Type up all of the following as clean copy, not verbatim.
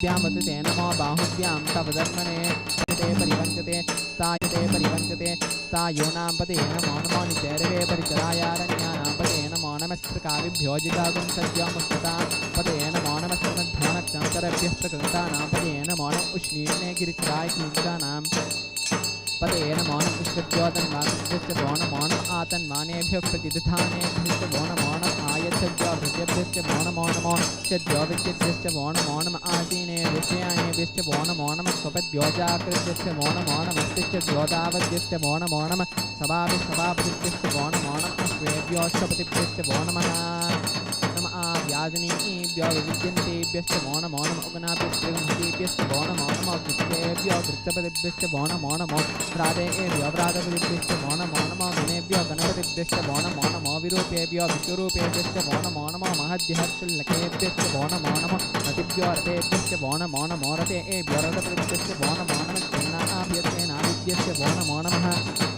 व्यामते नमो बाहुभ्यां तव धर्मणे ते परिवञ्चते तायते तायो नाम पते नमो नमो निचैरवे परिचरायारण्यानां पते नमो नमस्त्रकाविभ्यो जिगागुं सज्जमुष्टतां पते नमो नमस्त्रमध्यानक्षान्तरभ्यः प्रकृतानां पते नमो नम उष्णीर्णे गिरित्राय क्लीटानां पते नमो नम उष्णज्योतन्वाकृत्यश्च वो नमो नम आतन्वानेभ्यः प्रतिदधानेभ्यश्च वो नमो नम आयच्छज्योभृत्यभ्यश्च वो नमो नमो चद्योविद्यभ्यश्च वो नमो नम आसीने विषयानेभ्यश्च वो नमो नम स्वपद्योजाकृत्यश्च वो नमो नमस्तिश्च द्योदावद्यश्च वो नमो नम सभाभिसभापतिभ्यश्च वो नमो नम अश्वेभ्योऽश्वपतिभ्यश्च वो नमः व्याजनीभ्यो विविद्यन्तेभ्यश्च वो नमो नम उगनाभ्यश्च वो नमो नमो कृत्येभ्यो कृत्यपतिभ्यश्च वो नमो नमो व्रातेभ्यो व्रातपतिभ्यश्च वो नमो नमो गणेभ्यो गणपतिभ्यश्च वो नमो नमो विरूपेभ्यो विश्वरूपेभ्यश्च वो नमो नमो महद्यहर्षुल्लकेभ्यश्च वो नमो नमो रतिभ्यो रतेभ्यश्च वो नमो नमो रतेभ्यो रतपतिभ्यश्च वो नमो नमः सेनाभ्यश्च वो नमो नमः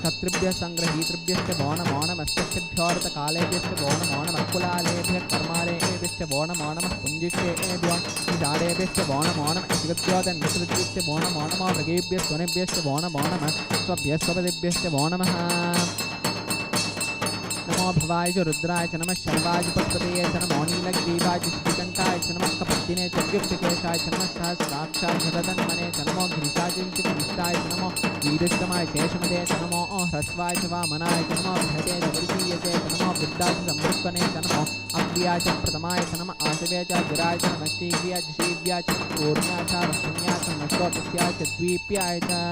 शत्रुभ्यः संग्रहीतृभ्यश्च वो नमो नमस्तभ्यो रतकालेभ्यश्च वो नमो नमः कुलालेभ्यः कर्मालेभ्यश्च वो नमो नमः पुञ्जिष्टेभ्यो निजाडेभ्यश्च वो नमो नमः शिवद्योतन्वितृभ्यश्च वो नमो नमः मृगेभ्यः स्वनेभ्यश्च वो नमो नमः स्वभ्यः स्वपतिभ्यश्च वो नमः नमो भवाय च रुद्राय च नमः शर्वाय पद्मते च नमो नीलग्रीवाय च श्रीकण्ठाय च नमः कपद्दिने च व्युक्तकेशाय च नमः सहस्राक्षाय शतधन्वने च नमो गिरिशाय च विष्टाय च नमो वीरश्रमाय शेषमदे च नमो ह्रस्वाय च वामनाय च नमो बृहते च वृषीयते च नमो वृद्धाय च संवृत्वने च नमो अग्र्याय च प्रथमाय च नमः आशवे च गिराय च नमः शीव्याय च शीव्याय च ऊर्ण्याय च वष्ण्याय च नमस्त्याय च द्वीप्याय च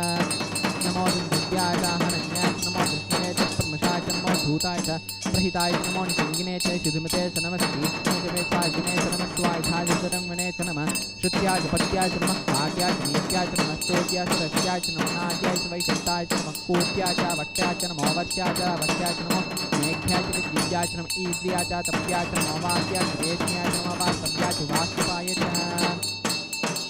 नमो दिव्याय च हनन्याय च नमो दृष्टये च प्रमशाय च नमो धूताय च प्रहिताय च नमो निषङ्गिने च शिधुमते च नमः तीक्ष्णे च वेचाजिने च नमः स्वायधाय च रङ्गणे च नमः श्रुत्याय च पत्याय च नमः काट्याय च नीत्याय च नमः स्तोत्याय च रस्याय च नमः नाट्याय च वैशन्ताय च नमः कूप्याय च वट्याय च नमो वर्ष्याय च वष्ट्याय च नमो मेघ्याय च विद्याय च नमः ईद्रियाय च तप्याय च नमो वास्याय च रेश्म्याय च नमो वास्तव्याय च वास्तुपाय च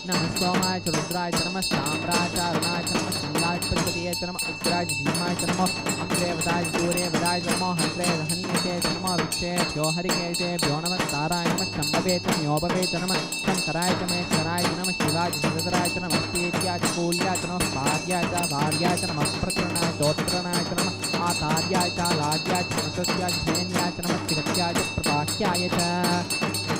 नमः सोमाय च रुद्राय च नमः साम्राय च अरुणाय च नमः शृङ्गाय च पतिपतये च नमः उग्राय च भीमाय च नमः अग्रे वदाय च दूरे वदाय च नमो हन्त्रे हनीयते च नमो विक्षेभ्यो हरिकेशेभ्यो नमः ताराय नमः शम्भवे च म्योभवे च नमः शङ्कराय च मेश्वराय च नमः शिवाय च शिवतराय च नमः स्तेत्याय च कूल्याय च नमः पार्याय च भार्याय च नमः प्रकरणाय चोत्तरणाय च नमः आतार्याय च लाड्याय च नमस्याय च धेन्याय च नमः तिगत्याय च प्रपाक्याय च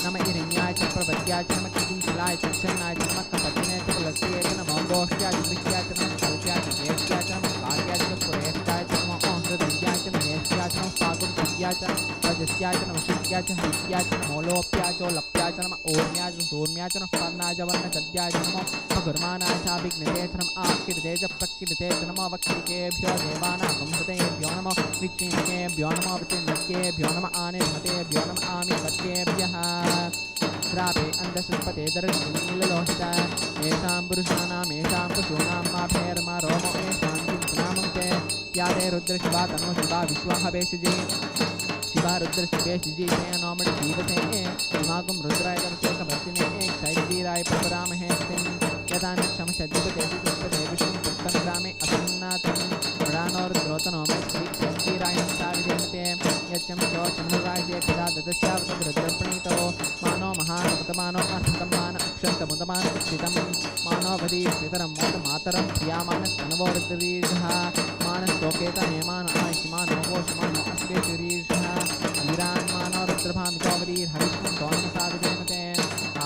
नमः इरण्याय च प्रपद्याय च नमः किंशिलाय च क्षन्नाय च नमः कपतिने च पुलस्त्ये च नमः गोष्ठ्याय च दृष्ट्याय च नमः कल्प्याय च ज्येष्ठ्याय च नमः कार्याय च पुरेष्ठाय च नमः हृदयाय च महेष्ट्याय च नमः पाकुंसद्याय च रजस्याय च नमः शुक्याय च हृत्याय च नमो लोप्याय च लप्याय च नमः ओर्म्याय च सूर्म्याय च नमः पर्णाय च वर्णचद्याय च नमः अगुर्मानाय च अभिघ्नते च नमः आकृते च प्रकृते च नमः वक्तिकेभ्यो देवानां वंशतेभ्यो नमः विक्षिणिकेभ्यो नमः वृत्तिनृत्येभ्यो नमः आनिर्मतेभ्यो नमः आमिर्वत्येभ्यः श्रापे अन्धसुष्पते दर्शनीललोहित येषां पुरुषाणाम् येषां पशूनां माभेर्मा रोमो येषां चिन्तनामुक्ते याते रुद्रशिवा तनो शिवा विश्वाहवेशिजी शिवा रुद्रशिवेशिजी तेन नोमणि जीवते इमागुं रुद्राय दर्शकभर्तिने क्षैवीराय प्रपरामहे यदा न क्षमशद्युपते पुष्पते विष्णुं पुष्पं ग्रामे असन्नातं मृडानो रुद्रोतनो मे श्रीक्षैवीराय साविदेमते यच्चं चोचमुराय ते पिता ददस्यावतद् रुद्रप्रणीतो मानो महानवतमानो अर्थतमान अक्षन्तमुदमान उक्षितं मानो वदीश्वितरं मोदमातरं प्रियामानस्तनवो रुद्रीर्षः मानस्तोकेत हेमान आयिषिमानो वोषमानो अस्वेषुरीर्षः वीरान् मानो रुद्रभामितो वदीर्हविष्णुं दोनमसाविदेमते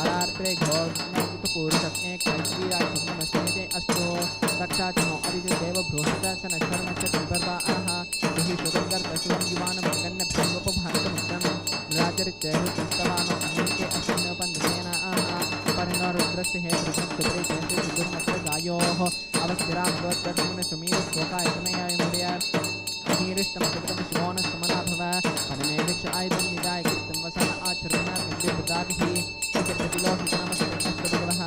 आरार्त्रे घोर्पुरुषम् एकैवीराय नमस्ते अस्तु रक्षाचनो अदितिदेव बृहस्पति च नश्वरम च त्रिपर्वाः देहि शुभङ्कर्तशिवं युवानं गण्यभ्यङ्गोपभारतमुद्रं राजरित्यैस्तवानो अनेके अश्विनोपन्दसेनाः परिणो रुद्रस्य हेतुर्गुप्तपरे चेते सुदुर्मत्र गायोः अवस्थिरां भवद्गतमुनशुमीर श्लोकाय समयाय मुदय नीरिष्टं सुकृतं शिवोनः समना भव पदमे दीक्ष आयुधं निदाय कृतं वसन आचरणा विद्युदाभिः प्रतिलोकितनमस्तभवः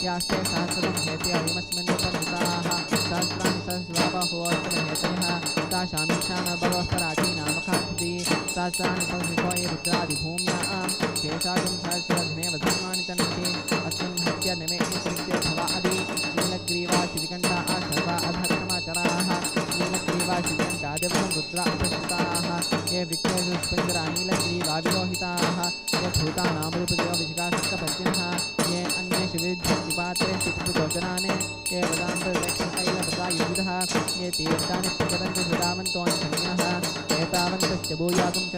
यास्ते सहस्रं हेते अयमस्मिन् उपन्विताः सहस्राणि सहस्रबाहोऽस्त्रहेतयः ताशामीशान भवः पराटी नामकाकृति सहस्राणि संसृतो ये रुद्रादिभूम्यां शेषागं सहस्रघ्ने वधर्माणि तन्ति अस्मिन् हत्य निमे कृत्य भवा अदि नीलग्रीवा शितिकण्ठा सर्वा अधर्माचराः नीलग्रीवा शितिकण्ठादिवं रुद्रा उपस्थिताः ये वृक्षेषु स्पन्दरा नीलग्रीवा विलोहिताः ये भूतानामृपदेव विशिखासक्तपद्यनः ये अन्ये शिविद्धिपात्रे चित्रगोचराने ये वदान्तैलव्रतायुधः ये तीर्थानि प्रचरन्ति सुदामन्तोऽन्यः एतावन्तश्च भूयागुं च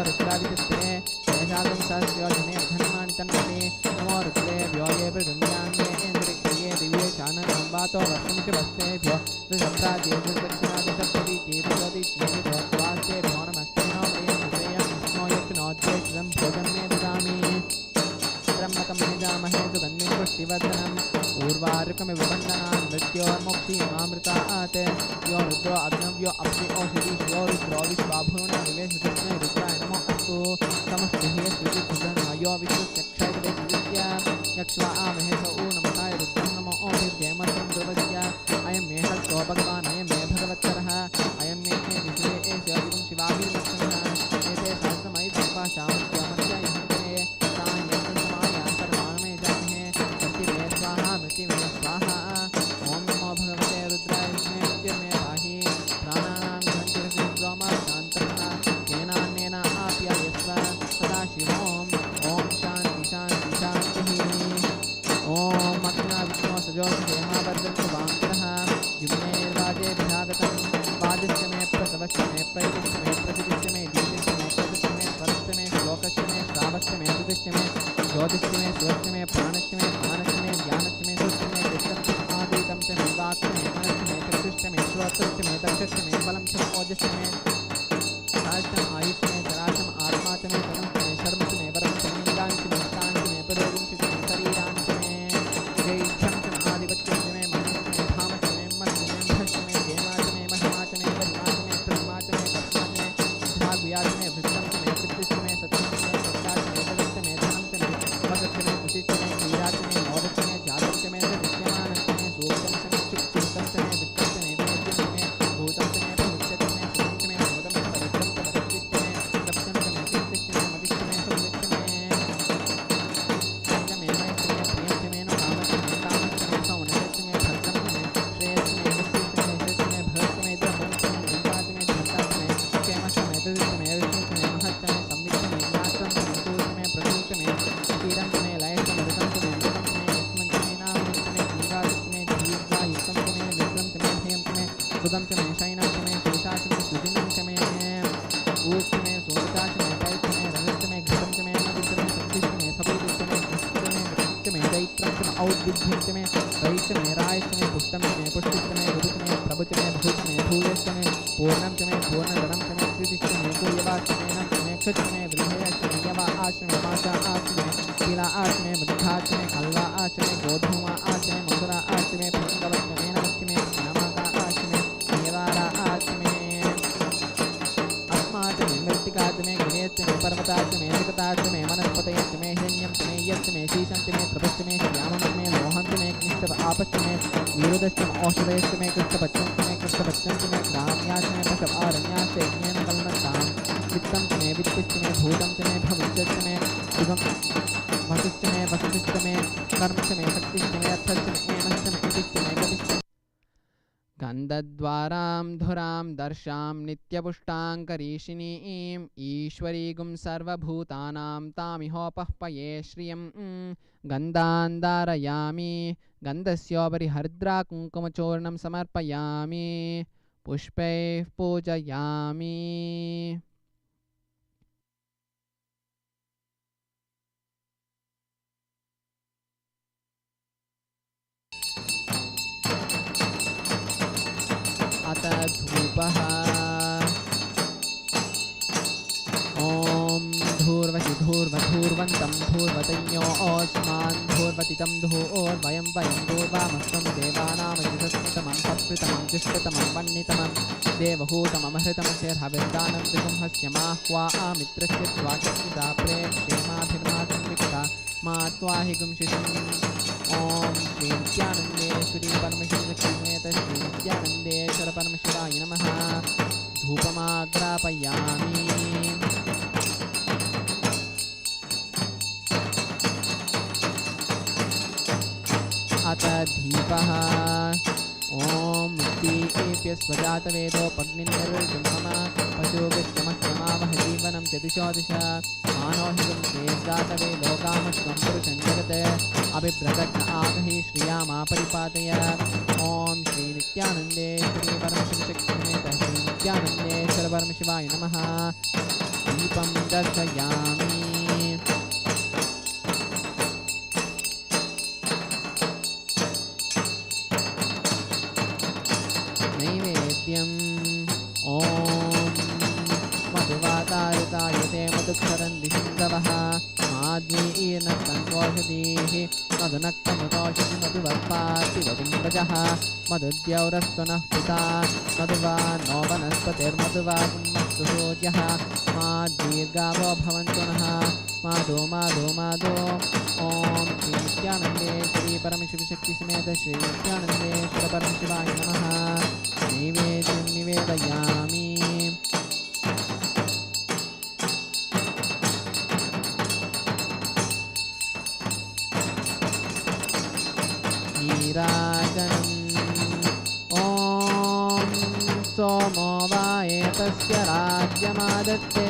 रुद्रावितिस्ते तेषागुं सहस्योजने धन्मानि तन्मते नमो रुद्रे व्योये पृथिव्यान्ये इन्द्रिये दिव्ये चानन्वातो वर्षमिष वस्तेभ्यो दक्षिणादिशप्रति चेतोदित्येभिवास्तेभ्यो नमस्ते नो प्रियं नो यज्ञोद्वेष्टं भोजं मे ददामि ब्रह्मकं निजामहे सुगन्धिं पुष्टिवर्धनम् ऊर्वारुकमिव वन्दनान् मृत्योर्मुक्षीमामृतात् यो रुद्रो अग्नव्यो अप्सि ओषधीश्यो रुद्रो विश्वाभूर्णा विवेशतस्मै रुद्राय नमो अस्तु समस्तिः स्वितिभुजन्मयो विश्वचक्षैर्वेदित्य यक्ष्वा आमहे स ऊ नमताय रुद्रं नमो ओभिर्देमन्त्रं ध्रुवस्य अयं मे हस्तो भगवान् अयं मे भगवत्तरः अयं मे विश्वे एषोदिवं शिवाभिर्लक्षणः एते सहस्रमयि सर्वाशामत्यामत्या यहन्ते सायं सर्वाणमे जामहे मृत्युमे स्वाहा मृत्युमे स्वाहा ॐ नमो भगवते रुद्राय विष्णवे मृत्युर्मे पाहि प्राणानां घण्टिरसुद्रोमा शान्तः केनान्येन आप्यायस्व सदाशिवोम् ॐ शान्ति शान्ति शान्तिः ॐ अग्ना विष्णो सजोषधेमावर्धन्तु वाङ्किरः युम्नेर्वाजेभ्यागतं वाजस्य मे प्रसवस्य मे प्रैतिश्च मे प्रसिद्धिश्च मे दीतिश्च मे चतुश्च मे स्वरश्च मे श्लोकश्च मे श्रावश्च मे सुतिश्च मे ज्योतिश्च मे सुवश्च मे प्राणश्च मे मानश्च मे ज्ञानश्च मे सुश्च मे चित्तं च आदितं च मे वाक्च मे मनश्च मे चक्षुश्च मे श्रोत्रश्च मे दक्षश्च मे बलं च ओजश्च मे साष्टम् आयुश्च मे जराशम् आत्मा च मे धनं च मे शर्म च मे वरं च मे इदां च मे स्थां च मे पुरोगं च मे शरीरां च मे जैष्ठ्यं च मे आधिपत्यं च मे मनश्च मे धाम च मे मत्स्य मे भ्रश्च मे हेमा च मे महिमा च मे गरिमा च मे प्रतिमा च मे कस्मा च मे धाग्व्या च मे वृत्तं च मे वृत्तिश्च मे सत्यं च मे सत्ता च मे जगच्च मे धनं च मे वसच्च मे कुशिश्च मे क्रीडा च मे मोदश्च मे जातं च मे दृश्यमानं च मे सूक्तं च मे चुक्षुतं च मे वित्तं च मे वेद्यं च मे भूतं च मे भविष्यति च मे सुखं च मे मोदं च परित्रं च परिष्टिश्च मे सत्यं च मे कीर्तिश्च मे मतिश्च मे सुमतिश्च मे च मे मयश्च मे प्रियं च मे नो कामश्च मे कामश्च मे सौनश्च मे भद्रं च मे श्रेयश्च मे यशश्च मे यशश्च मे भरश्च मे द्रवं च मे गङ्गा च मे धन्ता च मे क्षेमश्च मे दृश्च मे विष्णुश्च मे महच्च मे संविच्च मे ज्ञात्रं च मे सूर्य मे प्रसूच मे क्षीरं च मे लयश्च मे ऋतं च मे मृतं च मे यक्ष्मं च मे नामं च मे दीर्घायुश्च मे दीर्घायुक्तं च मे विक्रं च मे भयं च मे सुदं च मे शयनं च मे शेषा च मे सुदिनं च मे ऊर्च मे सोमता च मे पैच मे रजश्च मे घृतं च मे मदिश्च मे शक्तिश्च मे सपीतिश्च मे कृष्ण च मे वृत्तिश्च मे दैत्रं च मे औद्विध्यं च मे रयिश्च मे रायश्च मे पुष्टं च मे पुष्टिश्च मे रुच मे प्रभु च मे भूच मे भूयश्च मे पूर्णं च मे पूर्णधनं च मे श्रुतिश्च मे कुयवाश्च मे नं च मे क्षुच्च मे वृहयश्च मे यवा आश्च मे माचा आश्च मे शीला आश्च मे मुद्धाश्च मे कल्वा आश्च मे गोधूमा आश्च मे मधुरा आश्च मे पुष्कवश्च मे नमश्च मे श्यामाका आश्च मे देवारा आश्च मे अस्माच मे मृत्तिकाच मे गिनेश्च मे पर्वताच मे निकताच मे वनस्पतयश्च मे हिरण्यं च मे यश्च मे शीशं च मे प्रभश्च मे श्यामं च मे लोहं च मे अग्निश्च आपश्च मे वीरुदश्च मे औषधयश्च मे कृष्णपच्चं च मे कृष्णपच्चं च मे ग्राम्याश्च मे पशवारण्याश्च यज्ञेन कल्मषां वित्तं च मे वित्तिश्च मे भूतं च मे भविष्यश्च मे शुभं वसुश्च मे वसतिश्च मे कर्म च मे शक्तिश्च मे अर्थश्च मे एमश्च मे इतिश्च मे गतिश्च गन्धद्वारां धुरां दर्शां नित्यपुष्टाङ्करीषिणीं ईश्वरीगुं सर्वभूतानां तामिहोपह्पये श्रियं गन्धान् धारयामि गन्धस्योपरि हरिद्रा कुङ्कुमचूर्णं समर्पयामि पुष्पैः पूजयामि अत धूपः ॐ धूर्वसि धूर्वधूर्वन्तं धूर्वतयो ओस्मान् धूर्वतितं धूर्वयं वयं धूर्वामस्त्वं देवानामजिषस्मितमं पप्रितमं जुष्टतमं वह्नितमं देवहूतममहृतमशेर्हविर्दानं त्रिगुंहस्य माह्वा आमित्रस्य स्वाचक्षुदा प्रेक्षेमाभिर्मातं विक्ता मा त्वाहि गुंशिषम् ॐ श्रीनित्यानन्देश्वरी परमशिवसमेत श्रीनित्यानन्देश्वर परमशिवाय नमः धूपमाग्रापयामि अथ दीपः ॐ मुक्तिप्यस्वजातवेदोपग्निर्गुं मम पशुभिश्चमह्यमावह जीवनं च दिशो दिश मानोहिगं श्रेयस्जातवेदो कामश्वं पुरुषं जगत् अभिभ्रगत्न आगहि श्रियामा परिपातय ॐ श्रीनित्यानन्देश्वरी परमशिवशक्तिसमेत श्रीनित्यानन्देश्वर परमशिवाय नमः दीपं दर्शयामि नैवेद्यम् ॐ मधुवातारुतायते मधुक्षरन्ति सिन्धवः माद्वीर्नक्तन्त्वौषधीः मधुनक्तमुतौषधि मधुवत्पार्थिवपिङ्गजः मधुद्यौरस्तु नः पिता मधुवा नो वनस्पतिर्मधुवा गुम्मस्तु सूर्यः माद्वीर्गावो भवन्तु नः माधो माधो माधो ॐ श्रीनित्यानन्देश्वरी परमशिवशक्तिसमेत श्रीनित्यानन्देश्वर परमशिवाय नमः नैवेद्यं निवेदयामि नीराजनम् ॐ सोमो वा एतस्य राज्यमादत्ते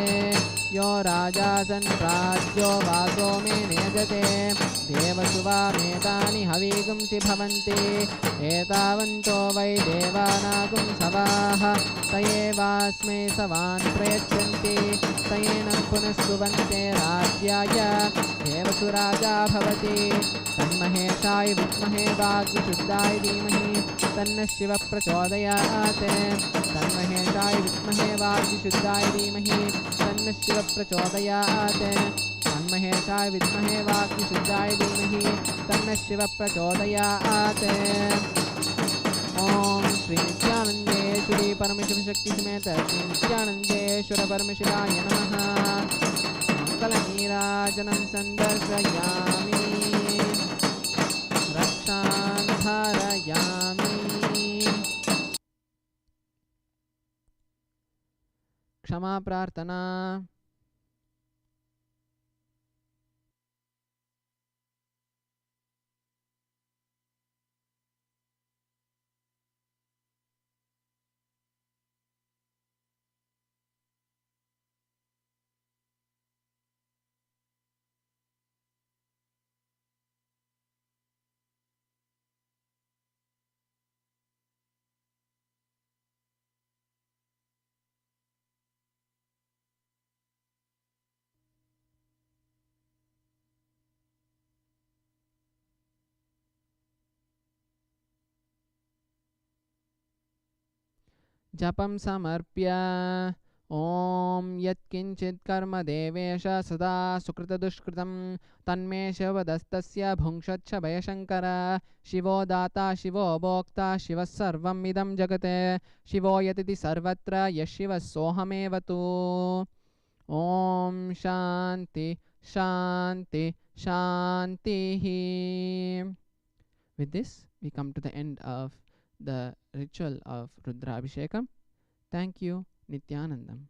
यो राजा सन् राज्यो वा सोमेन यजते देवसुवामेतानि हवीगुंसि भवन्ति एतावन्तो वै देवानागुं सवाः स एवास्मै सवान् प्रयच्छन्ति तयेनं पुनस्सुवन्ते राज्याय देवसुराजा भवति तन्महेशाय विद्महे वाग्विशुद्धाय धीमहि तन्नः शिवः प्रचोदयात् तन्महेशाय विद्महे वाग्विशुद्धाय धीमहि तन्नः शिवः प्रचोदयात् तन्महेशाय विद्महे वाग्विशुद्धाय धीमहि तन्नः शिवः प्रचोदयात् ॐ श्रीनित्यानन्देश्वरी परमशिवशक्तिसमेत श्रीनित्यानन्देश्वर परमशिवाय नमः मङ्गलनीराजनं सन्दर्शयामि रक्षां धारयामि क्षमा प्रार्थना जपं समर्प्य ॐ यत्किञ्चित् कर्म देवेश सदा सुकृतदुष्कृतं तन्मे शिवदस्तस्य भुङ्क्षच्छ भयशङ्कर शिवो दाता शिवो भोक्ता शिवः सर्वम् इदं जगत् शिवो यतिति सर्वत्र यः शिवः सोऽहमेव तु ॐ शान्ति शान्ति शान्तिः. With this, we come to the end of the ritual of Rudrabhishekam. Thank you, Nityanandam.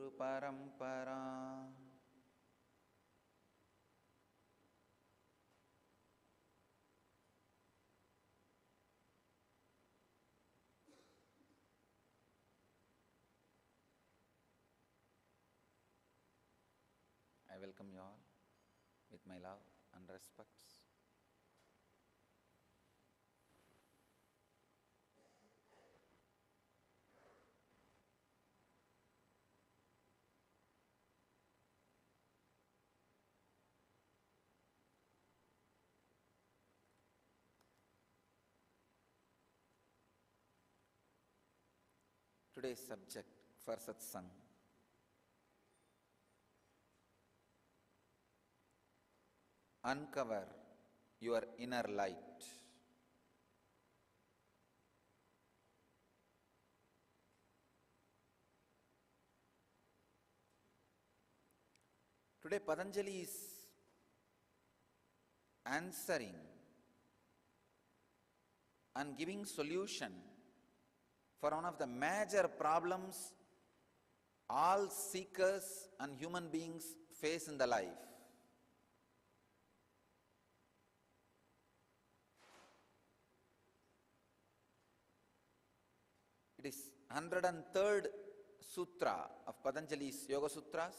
Guru Parampara. I welcome you all with my love and respects. Today's subject for satsang: uncover your inner light. Today Patanjali is answering and giving solution for one of the major problems all seekers and human beings face in the life. It is 103rd Sutra of Patanjali's Yoga Sutras.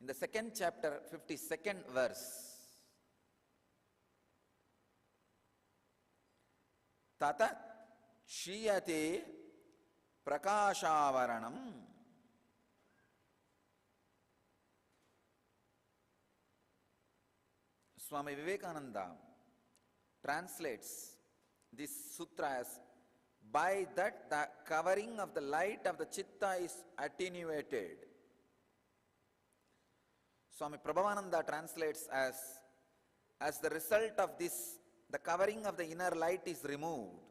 In the second chapter, 52nd verse. Tata Shiyate Prakashavaranam. Swami Vivekananda translates this sutra as, by that the covering of the light of the chitta is attenuated. Swami Prabhavananda translates as the result of this, the covering of the inner light is removed.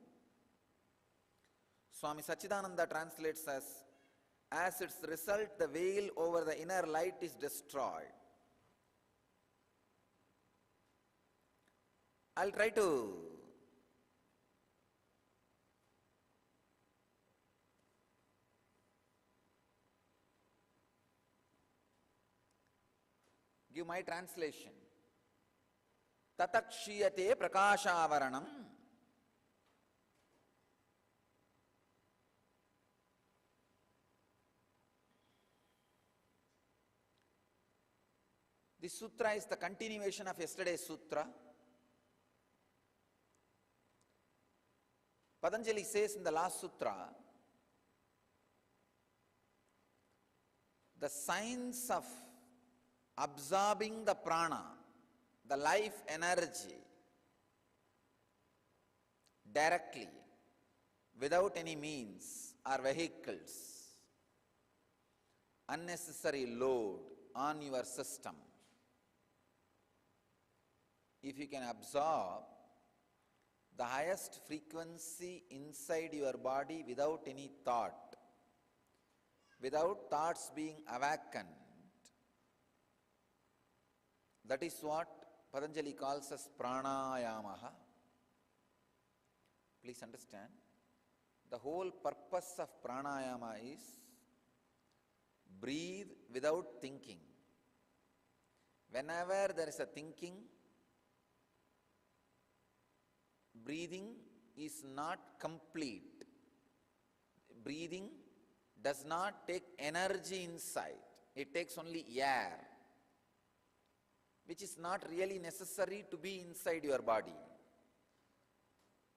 Swami Sachidananda translates as its result, the veil over the inner light is destroyed. I'll try to give my translation. Tatakshiyate prakashavaranam. This sutra is the continuation of yesterday's sutra. Patanjali says in the last sutra, the science of absorbing the prana, the life energy, directly, without any means or vehicles, unnecessary load on your system. If you can absorb the highest frequency inside your body without any thought, without thoughts being awakened, that is what Patanjali calls as pranayamaha. Please understand, the whole purpose of pranayama is breathe without thinking. Whenever there is a thinking, breathing is not complete. Breathing does not take energy inside. It takes only air, which is not really necessary to be inside your body.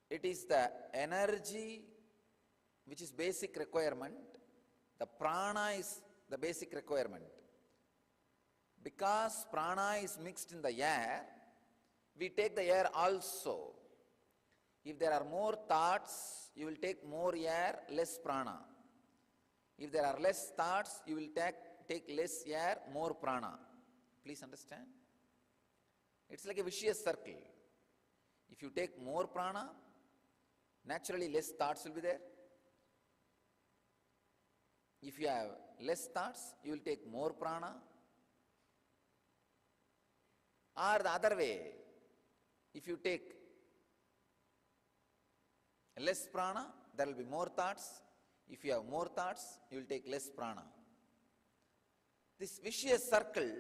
It is the energy which is basic requirement. The prana is the basic requirement. Because prana is mixed in the air, we take the air also. If there are more thoughts, you will take more air, less prana. If there are less thoughts, you will take less air, more prana. Please understand? It's like a vicious circle. If you take more prana, naturally less thoughts will be there. If you have less thoughts, you will take more prana. Or the other way, if you take less prana, there will be more thoughts. If you have more thoughts, you will take less prana. This vicious circle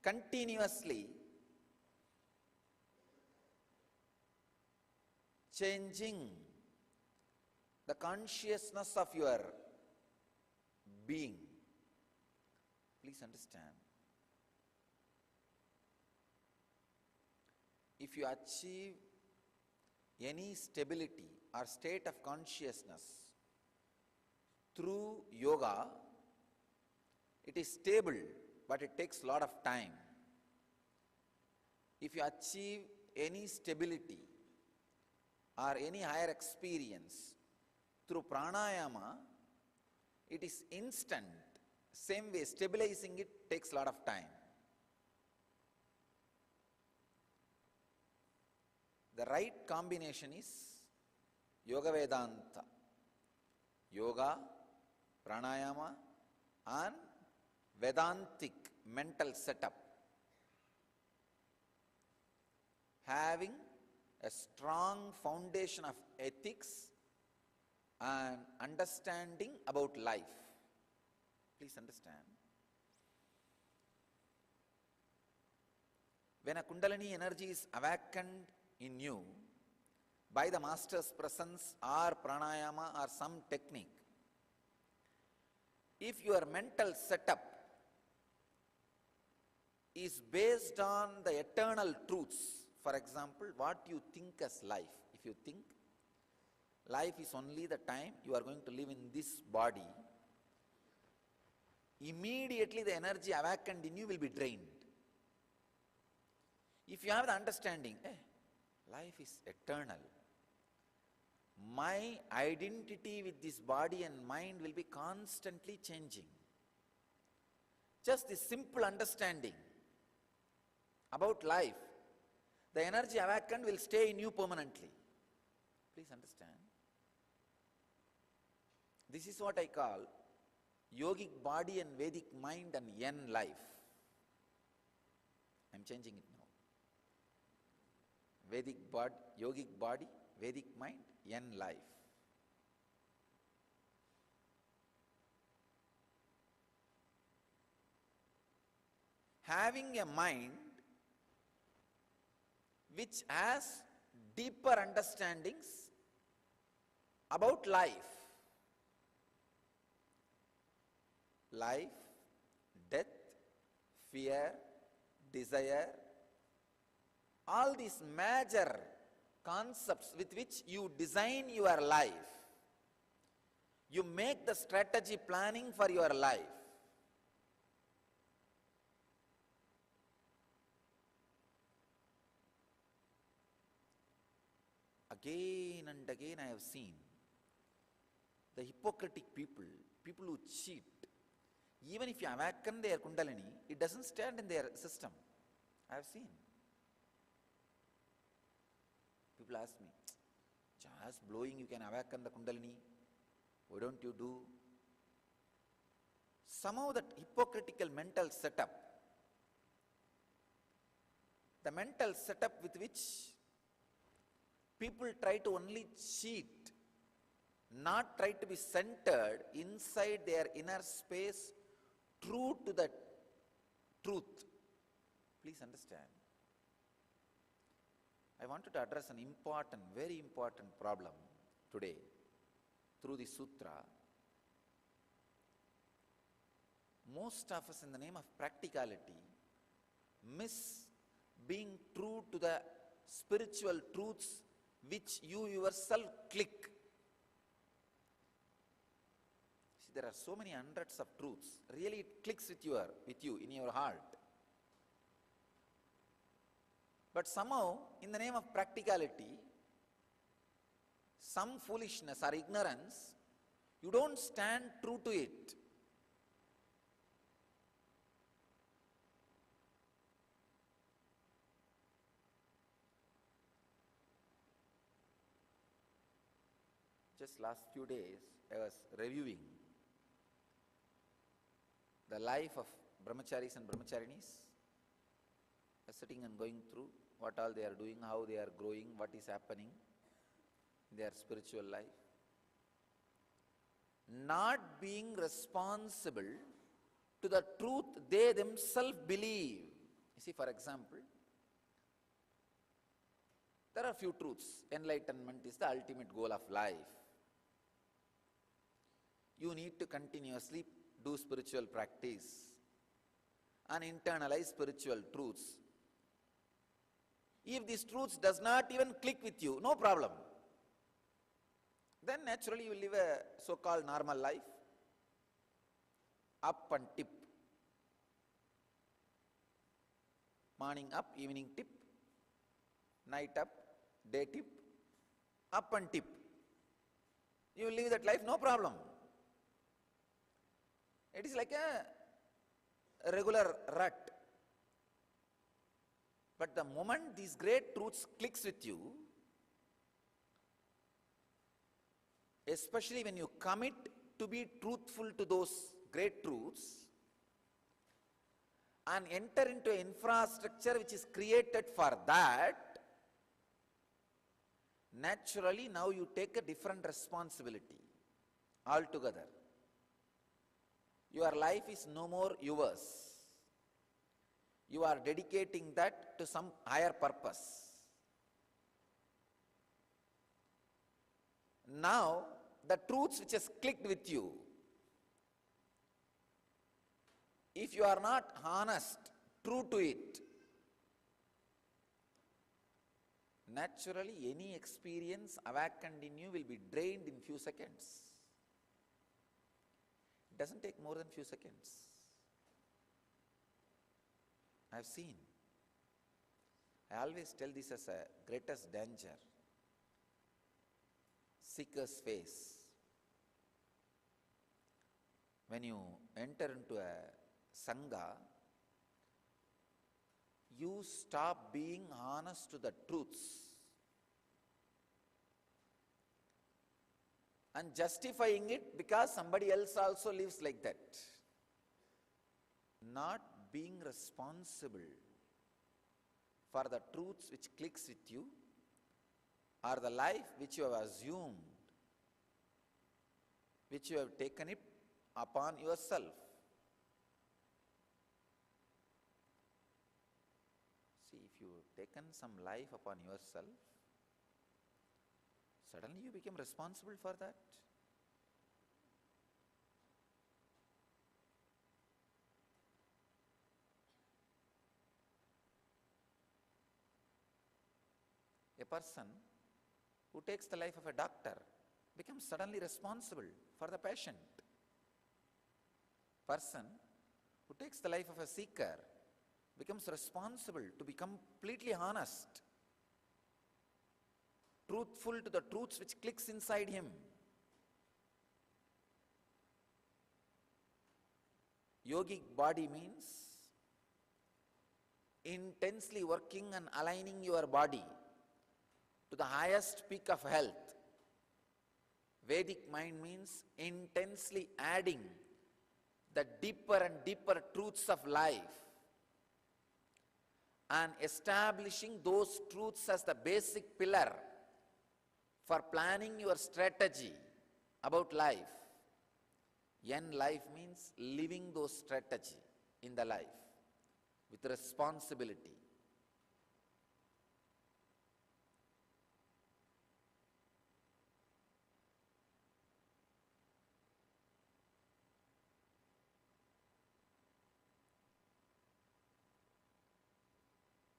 continuously changing the consciousness of your being. Please understand. If you achieve any stability or state of consciousness through yoga, it is stable, but it takes a lot of time. If you achieve any stability or any higher experience through pranayama, it is instant. Same way, stabilizing it takes a lot of time. The right combination is Yoga Vedanta. Yoga, pranayama, and Vedantic mental setup. Having a strong foundation of ethics and understanding about life. Please understand. When a Kundalini energy is awakened in you by the master's presence or pranayama or some technique, if your mental setup is based on the eternal truths, for example, what you think as life. If you think life is only the time you are going to live in this body, immediately the energy awakened in you will be drained. If you have the understanding, life is eternal, my identity with this body and mind will be constantly changing. Just this simple understanding about life, the energy awakened will stay in you permanently. Please understand. This is what I call yogic body and Vedic mind and yen life. I am changing it now. Yogic body, Vedic mind, yen life. Having a mind which has deeper understandings about life. Life, death, fear, desire, all these major concepts with which you design your life. You make the strategy planning for your life. Again and again I have seen the hypocritic people who cheat. Even if you awaken their Kundalini, it doesn't stand in their system. I have seen. People ask me, just blowing you can awaken the Kundalini. Why don't you do? Somehow that hypocritical mental setup, the mental setup with which people try to only cheat, not try to be centered inside their inner space, true to the truth. Please understand. I wanted to address an important, very important problem today through the sutra. Most of us, in the name of practicality, miss being true to the spiritual truths which you yourself click. See, there are so many hundreds of truths. Really, it clicks with you in your heart. But somehow, in the name of practicality, some foolishness or ignorance, you don't stand true to it. Just last few days, I was reviewing the life of brahmacharis and brahmacharinis. I was sitting and going through what all they are doing, how they are growing, what is happening in their spiritual life. Not being responsible to the truth they themselves believe. You see, for example, there are few truths. Enlightenment is the ultimate goal of life. You need to continuously do spiritual practice and internalize spiritual truths. If these truths does not even click with you, no problem. Then naturally you will live a so-called normal life. Up and tip. Morning up, evening tip. Night up, day tip. Up and tip. You will live that life, no problem. It is like a regular rut. But the moment these great truths clicks with you, especially when you commit to be truthful to those great truths and enter into an infrastructure which is created for that, naturally now you take a different responsibility altogether. Your life is no more yours. You are dedicating that to some higher purpose. Now, the truths which has clicked with you, if you are not honest, true to it, naturally any experience awakened in you will be drained in few seconds. It doesn't take more than few seconds. I have seen. I always tell this as a greatest danger. Seekers face. When you enter into a sangha, you stop being honest to the truths and justifying it because somebody else also lives like that. Not being responsible for the truths which clicks with you or the life which you have assumed, which you have taken it upon yourself. See, if you have taken some life upon yourself, suddenly you become responsible for that. A person who takes the life of a doctor becomes suddenly responsible for the patient. Person who takes the life of a seeker becomes responsible to be completely honest, truthful to the truths which clicks inside him. Yogic body means intensely working and aligning your body to the highest peak of health. Vedic mind means intensely adding the deeper and deeper truths of life and establishing those truths as the basic pillar for planning your strategy about life. Yen life means living those strategy in the life with responsibility.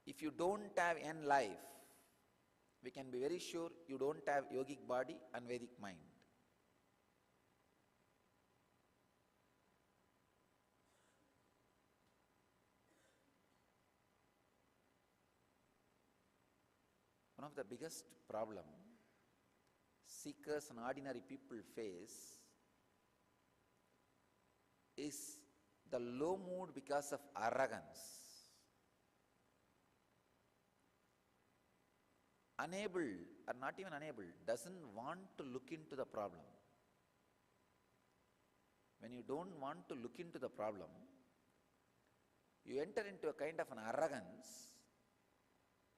If you don't have N life, we can be very sure you don't have yogic body and Vedic mind. One of the biggest problem seekers and ordinary people face is the low mood because of arrogance. Unable, or not even unable, doesn't want to look into the problem. When you don't want to look into the problem, you enter into a kind of an arrogance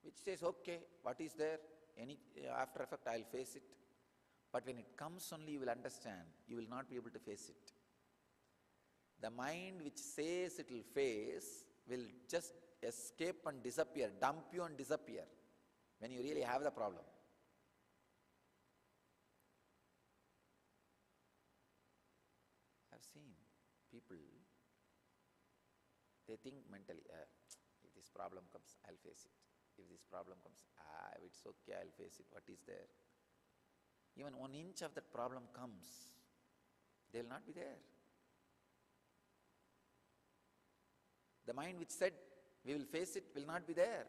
which says, okay, what is there? Any after effect, I'll face it. But when it comes only, you will understand. You will not be able to face it. The mind which says it will face will just escape and disappear, dump you and disappear when you really have the problem. I've seen people, they think mentally, if this problem comes, I'll face it. If this problem comes, it's okay, I'll face it. What is there? Even 1 inch of that problem comes, they'll not be there. The mind which said we will face it will not be there.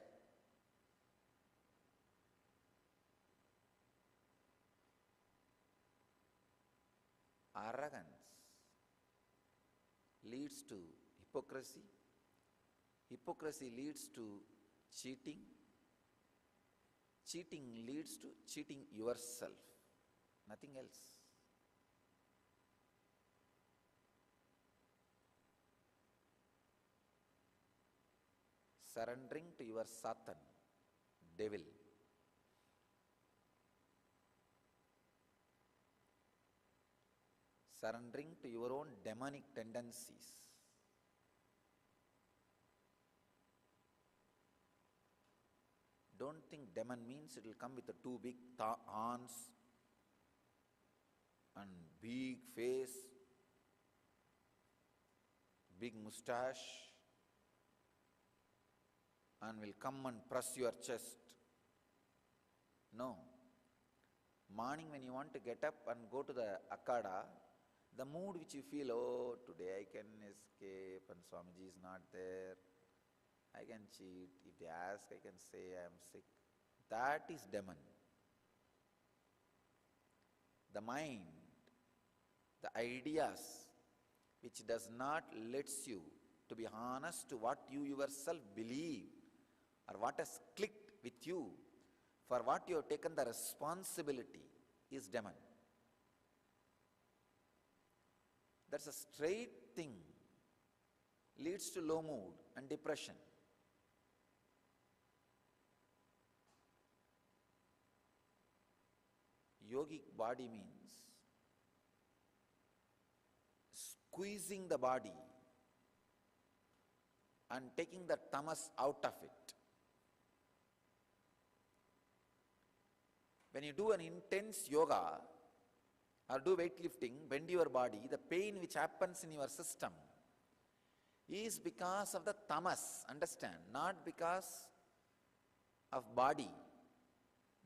Arrogance leads to hypocrisy. Hypocrisy leads to cheating. Cheating leads to cheating yourself. Nothing else. Surrendering to your Satan, devil. Surrendering to your own demonic tendencies. Don't think demon means it will come with the 2 big horns and big face, big mustache, and will come and press your chest. No. Morning when you want to get up and go to the Akada, the mood which you feel, oh, today I can escape and Swamiji is not there, I can cheat, if they ask I can say I am sick. That is demon. The mind, the ideas which does not lets you to be honest to what you yourself believe or what has clicked with you, for what you have taken the responsibility, is demon. That's a straight thing, leads to low mood and depression. Yogic body means squeezing the body and taking the tamas out of it. When you do an intense yoga or do weightlifting, bend your body, the pain which happens in your system is because of the tamas, understand, not because of body.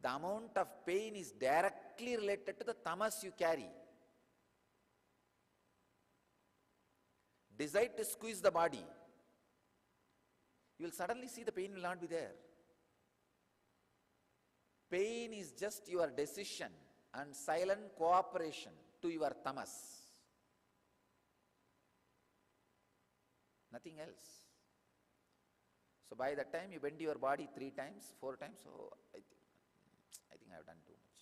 The amount of pain is directly related to the tamas you carry. Decide to squeeze the body, you will suddenly see the pain will not be there. Pain is just your decision and silent cooperation to your tamas. Nothing else. So by the time you bend your body 3 times, 4 times, oh, I think I have done too much.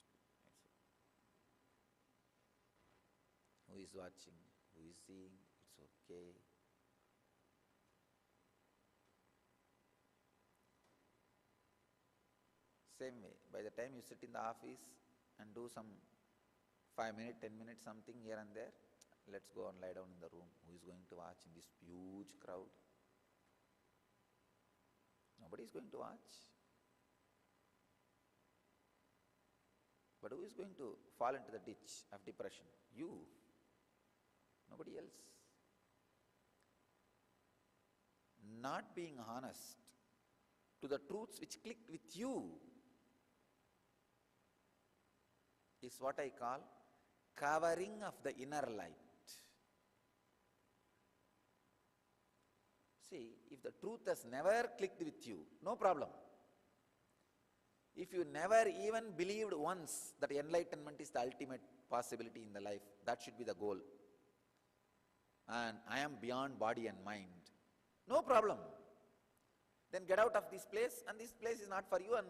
Who is watching? Who is seeing? It's okay. Same way, by the time you sit in the office and do some 5 minutes, 10 minutes, something here and there, let's go and lie down in the room. Who is going to watch in this huge crowd? Nobody is going to watch. But who is going to fall into the ditch of depression? You. Nobody else. Not being honest to the truths which clicked with you is what I call covering of the inner light. See, if the truth has never clicked with you, no problem. If you never even believed once that enlightenment is the ultimate possibility in the life, that should be the goal. And I am beyond body and mind, no problem. Then get out of this place, and this place is not for you, and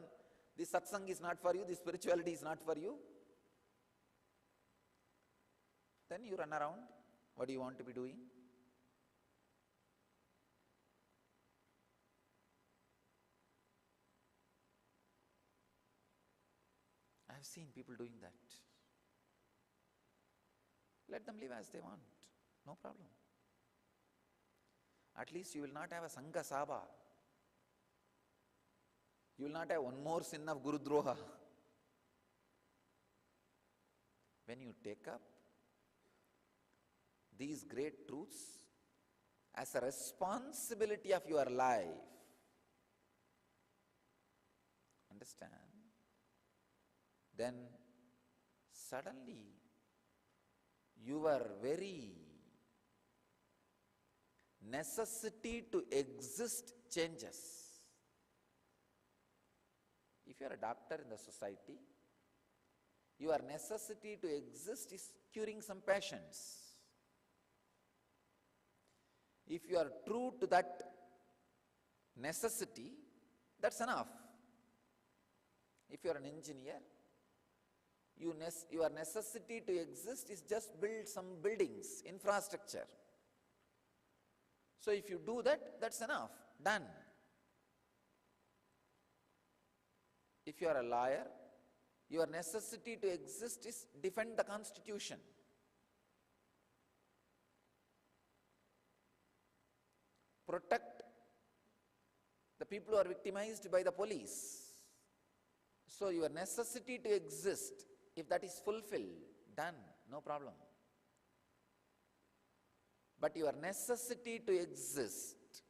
this satsang is not for you, this spirituality is not for you. Then you run around. What do you want to be doing? I have seen people doing that. Let them live as they want. No problem. At least you will not have a Sangha Sabha. You will not have one more sin of Guru Droha. When you take up these great truths as a responsibility of your life, understand, then suddenly your very necessity to exist changes. If you are a doctor in the society, your necessity to exist is curing some patients. If you are true to that necessity, that's enough. If you are an engineer, your necessity to exist is just build some buildings, infrastructure. So if you do that, that's enough, done. If you are a lawyer, your necessity to exist is defend the Constitution. Protect the people who are victimized by the police. So your necessity to exist, if that is fulfilled, done, no problem. But your necessity to exist,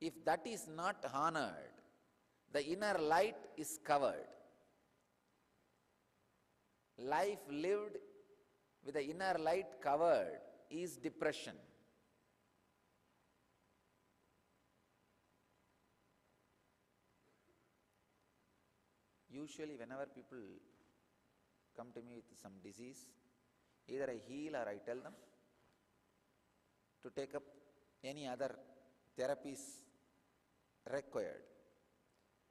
if that is not honored, the inner light is covered. Life lived with the inner light covered is depression. Usually whenever people come to me with some disease, either I heal or I tell them to take up any other therapies required.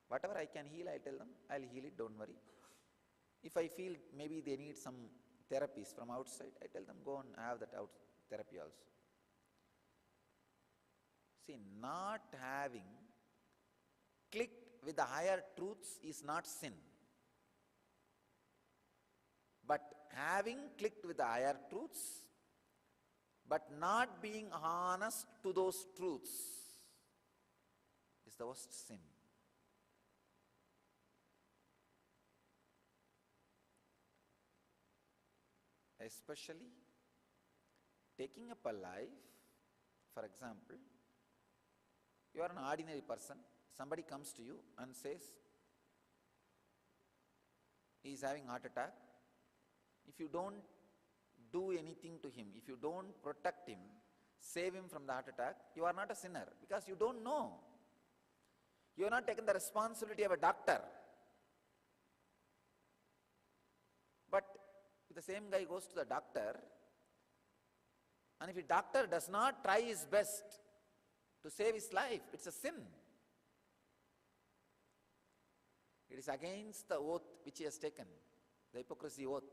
Whatever I can heal, I tell them, I'll heal it, don't worry. If I feel maybe they need some therapies from outside, I tell them, go and have that therapy also. See, not having clicked with the higher truths is not sin. But having clicked with the higher truths, but not being honest to those truths is the worst sin. Especially taking up a life, for example, you are an ordinary person, somebody comes to you and says, he is having heart attack. If you don't do anything to him, if you don't protect him, save him from the heart attack, you are not a sinner because you don't know. You have not taken the responsibility of a doctor. But if the same guy goes to the doctor, and if the doctor does not try his best to save his life, it's a sin. It is against the oath which he has taken, the hypocrisy oath.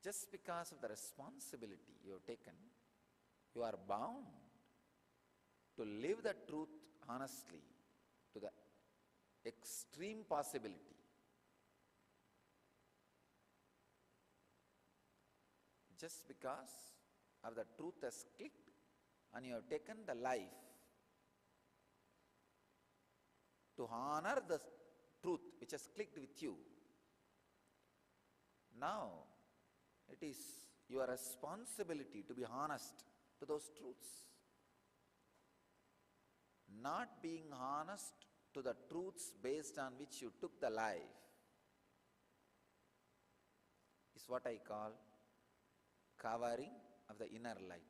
Just because of the responsibility you have taken, you are bound to live the truth honestly to the extreme possibility. Just because of the truth has clicked and you have taken the life to honor the truth which has clicked with you, now it is your responsibility to be honest to those truths. Not being honest to the truths based on which you took the life is what I call covering of the inner light.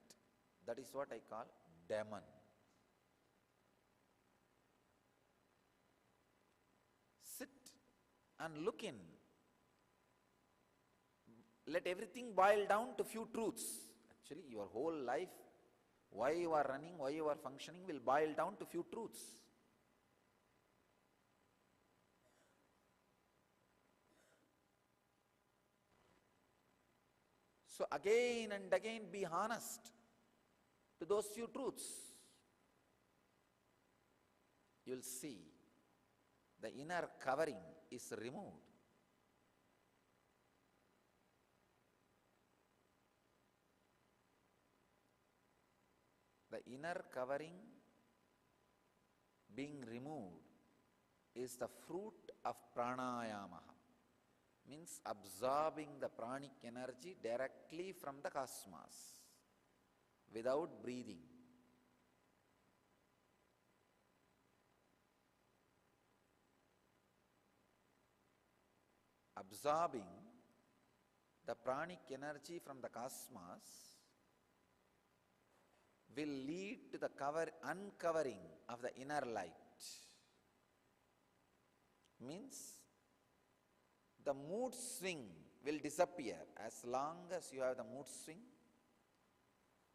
That is what I call demon. Sit and look in. Let everything boil down to few truths. Actually, your whole life, why you are running, why you are functioning, will boil down to few truths. So again and again be honest to those few truths. You will see the inner covering is removed. the inner covering being removed is the fruit of pranayama, means absorbing the pranic energy directly from the cosmos without breathing. Absorbing the pranic energy from the cosmos will lead to the uncovering of the inner light. Means the mood swing will disappear. As long as you have the mood swing,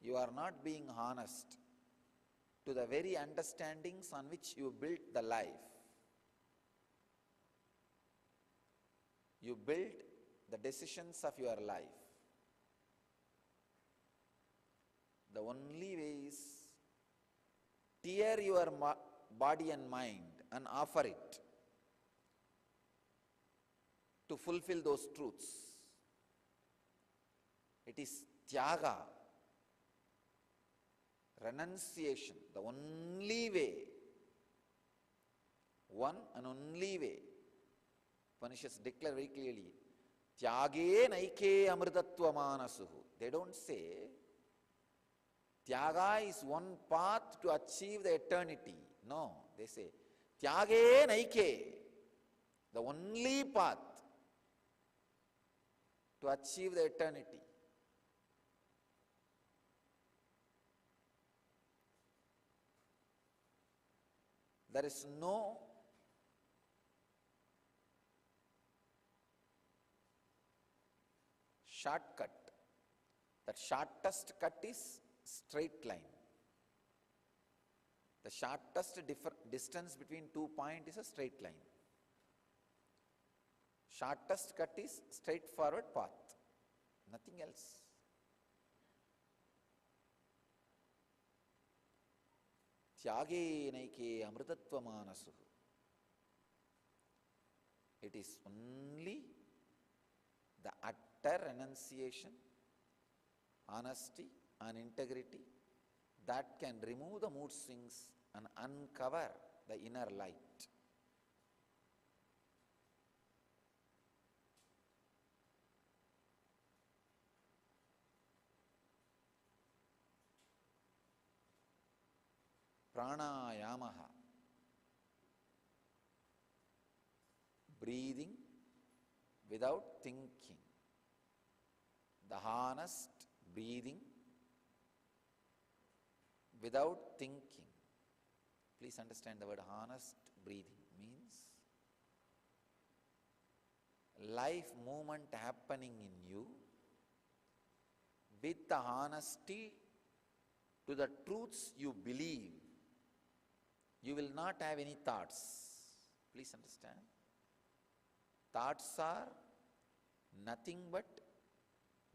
you are not being honest to the very understandings on which you built the life. You build the decisions of your life. The only way is tear your body and mind and offer it to fulfill those truths. It is tyaga, renunciation, the only way, one and only way. Upanishads declare very clearly, tyage naike amritatva manasuhu. They don't say tyaga is one path to achieve the eternity. No, they say tyage naike, the only path to achieve the eternity. There is no shortcut. That shortest cut is straight line. The shortest distance between 2 points is a straight line. Shortest cut is straightforward path, nothing else. Tyage naike amritatva manasuhu. It is only the utter renunciation, honesty and integrity that can remove the mood swings and uncover the inner light. Pranayamaha, breathing without thinking. The honest breathing without thinking. Please understand the word honest breathing means life movement happening in you with the honesty to the truths you believe. You will not have any thoughts. Please understand. Thoughts are nothing but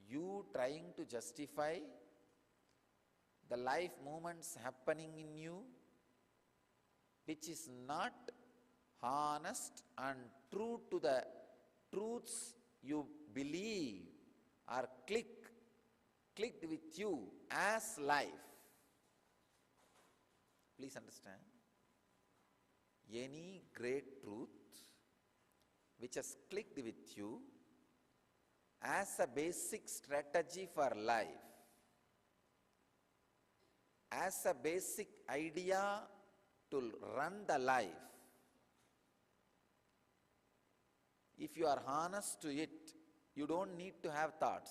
you trying to justify the life movements happening in you, which is not honest and true to the truths you believe are clicked with you as life. Please understand. Any great truth which has clicked with you as a basic strategy for life, as a basic idea to run the life, if you are honest to it, you don't need to have thoughts.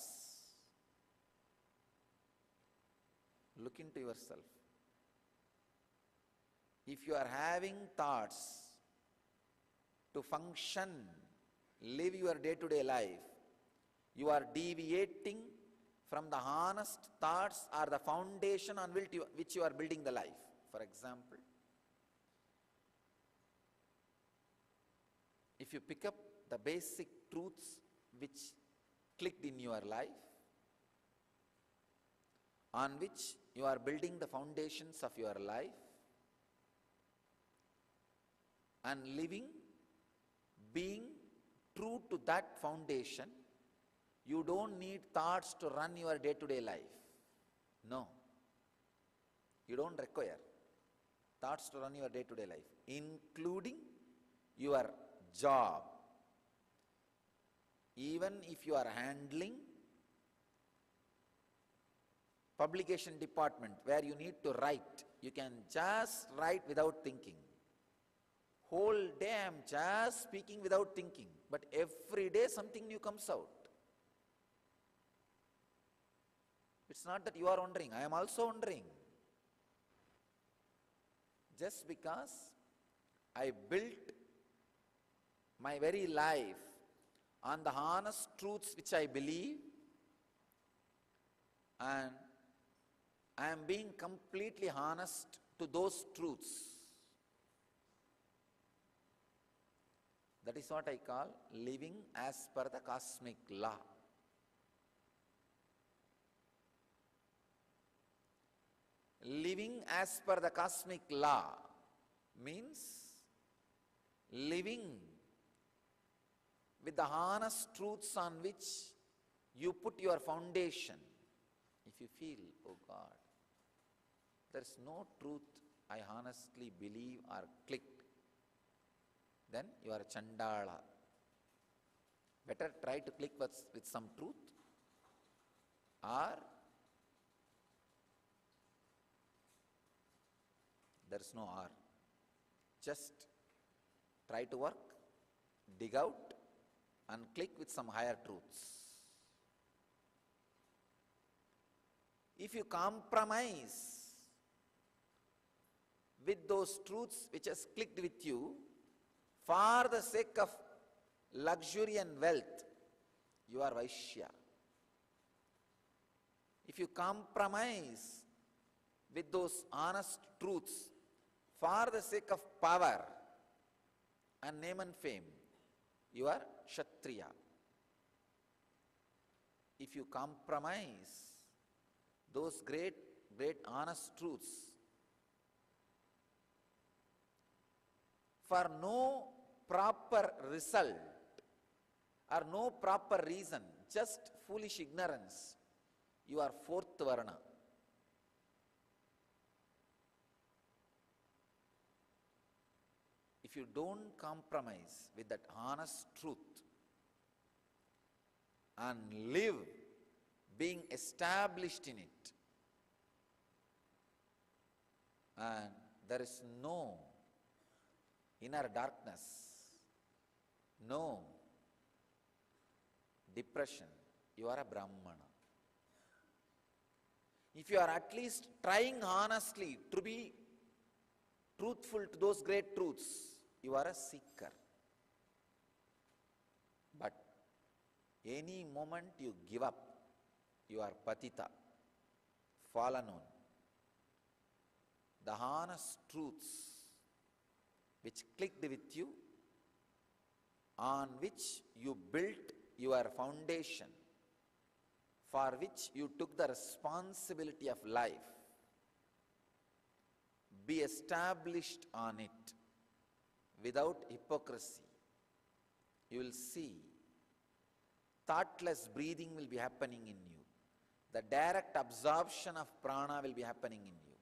Look into yourself. If you are having thoughts to function, live your day-to-day life, you are deviating from the honest thoughts or the foundation on which you are building the life. For example, if you pick up the basic truths which clicked in your life, on which you are building the foundations of your life, and living, being true to that foundation, you don't need thoughts to run your day-to-day life. No. You don't require thoughts to run your day-to-day life, including your job. Even if you are handling publication department where you need to write, you can just write without thinking. Whole day I am just speaking without thinking, but every day something new comes out. It's not that you are wondering, I am also wondering. Just because I built my very life on the honest truths which I believe, and I am being completely honest to those truths. That is what I call living as per the cosmic law. Living as per the cosmic law means living with the honest truths on which you put your foundation. If you feel, oh God, there is no truth I honestly believe or clicked, then you are a Chandala. Better try to click with some truth, or there is no or. Just try to work, dig out, and click with some higher truths. If you compromise with those truths which has clicked with you for the sake of luxury and wealth, you are Vaishya. If you compromise with those honest truths for the sake of power and name and fame, you are Kshatriya. If you compromise those great honest truths for no proper result or no proper reason, just foolish ignorance, you are fourth Varna. If you don't compromise with that honest truth and live being established in it, and there is no inner darkness, no depression, you are a Brahmana. If you are at least trying honestly to be truthful to those great truths, you are a seeker. But any moment you give up, you are patita, fallen on. The honest truths which clicked with you, on which you built your foundation, for which you took the responsibility of life, be established on it without hypocrisy. You will see thoughtless breathing will be happening in you. The direct absorption of prana will be happening in you.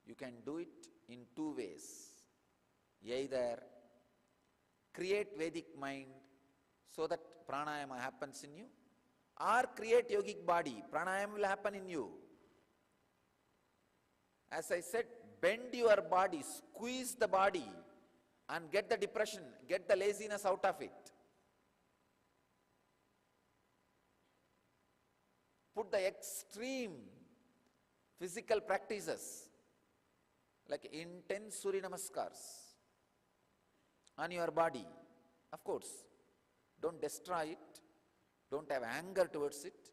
You can do it in two ways. Either create Vedic mind so that pranayama happens in you, or create yogic body, pranayama will happen in you. As I said, bend your body, squeeze the body and get the depression, get the laziness out of it. Put the extreme physical practices like intense Surya Namaskars on your body. Of course, don't destroy it, don't have anger towards it,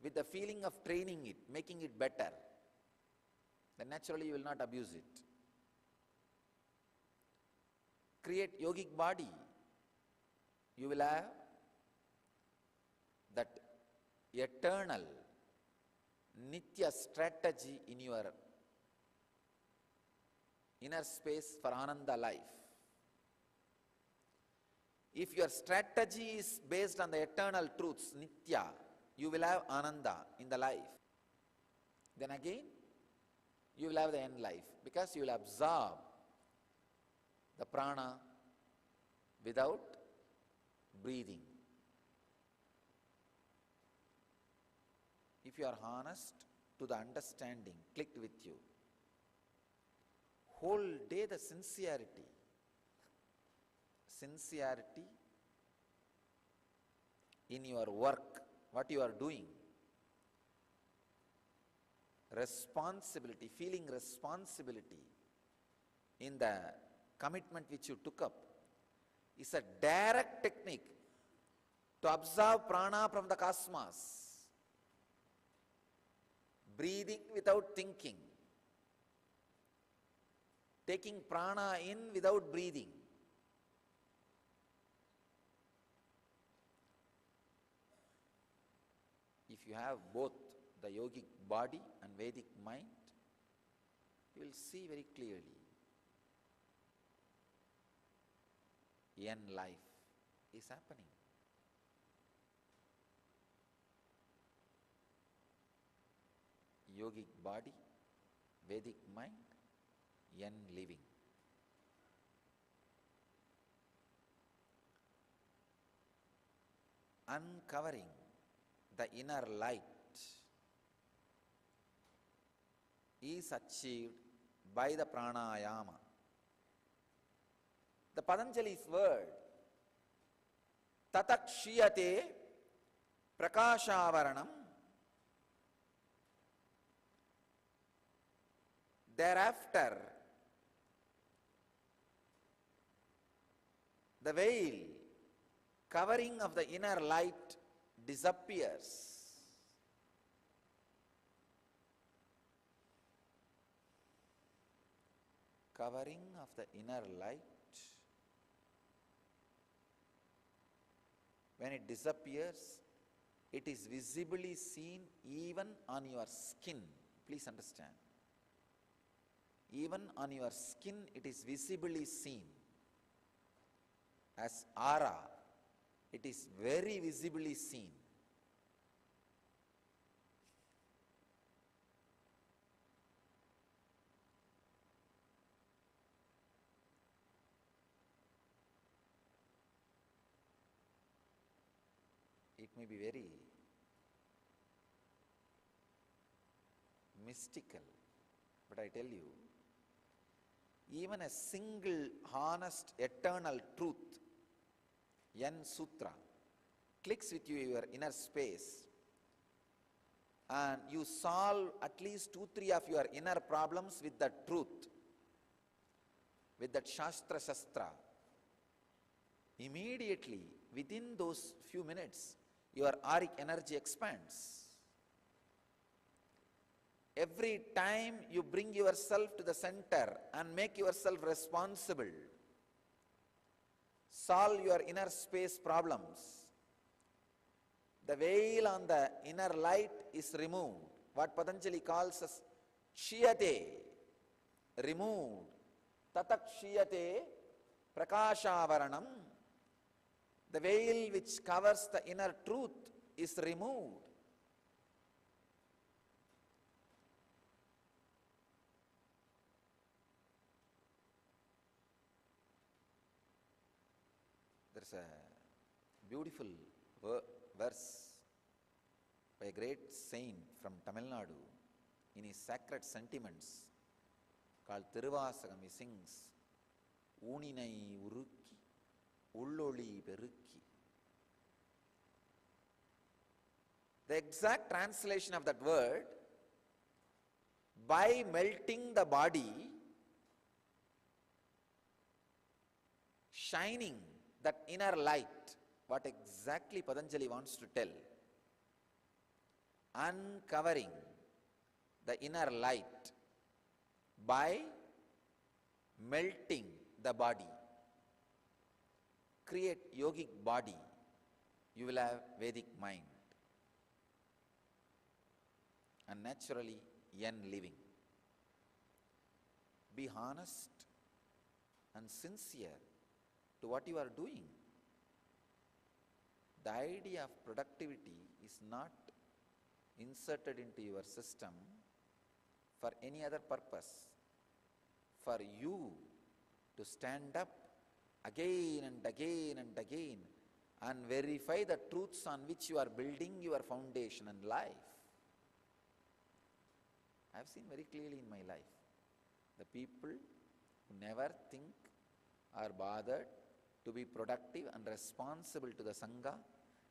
with the feeling of training it, making it better. Then naturally you will not abuse it. Create yogic body. You will have that eternal Nitya strategy in your inner space for Ananda life. If your strategy is based on the eternal truths, Nitya, you will have ananda in the life. Then again, you will have the end life, because you will absorb the prana without breathing. If you are honest to the understanding clicked with you, whole day the sincerity in your work, what you are doing, responsibility, feeling responsibility in the commitment which you took up, is a direct technique to absorb prana from the cosmos. Breathing without thinking, taking prana in without breathing. If you have both the yogic body and Vedic mind, you will see very clearly end life is happening. Yogic body, Vedic mind, end living. Uncovering the inner light is achieved by the pranayama. The Patanjali's word, tatakshiyate prakashavaranam, thereafter the veil covering of the inner light disappears. Covering of the inner light, when it disappears, it is visibly seen even on your skin. Please understand. Even on your skin it is visibly seen. As aura, it is very visibly seen. It may be very mystical, but I tell you, even a single honest eternal truth, Yan Sutra, clicks with you in your inner space, and you solve at least 2-3 of your inner problems with that truth, with that Shastra. Immediately, within those few minutes, your auric energy expands. Every time you bring yourself to the center and make yourself responsible, solve your inner space problems, the veil on the inner light is removed. What Patanjali calls as kshiyate, removed. Tatak kshiyate prakashavaranam. The veil which covers the inner truth is removed. There's a beautiful verse by a great saint from Tamil Nadu in his sacred sentiments called Thiruvasagam. He sings, Ooninai urukki, ulloli perukki. The exact translation of that word, by melting the body, shining that inner light, what exactly Patanjali wants to tell, uncovering the inner light by melting the body. Create yogic body, you will have Vedic mind, and naturally yen living. Be honest and sincere to what you are doing. The idea of productivity is not inserted into your system for any other purpose. For you to stand up again and again and again and verify the truths on which you are building your foundation and life. I have seen very clearly in my life, the people who never think or bothered to be productive and responsible to the Sangha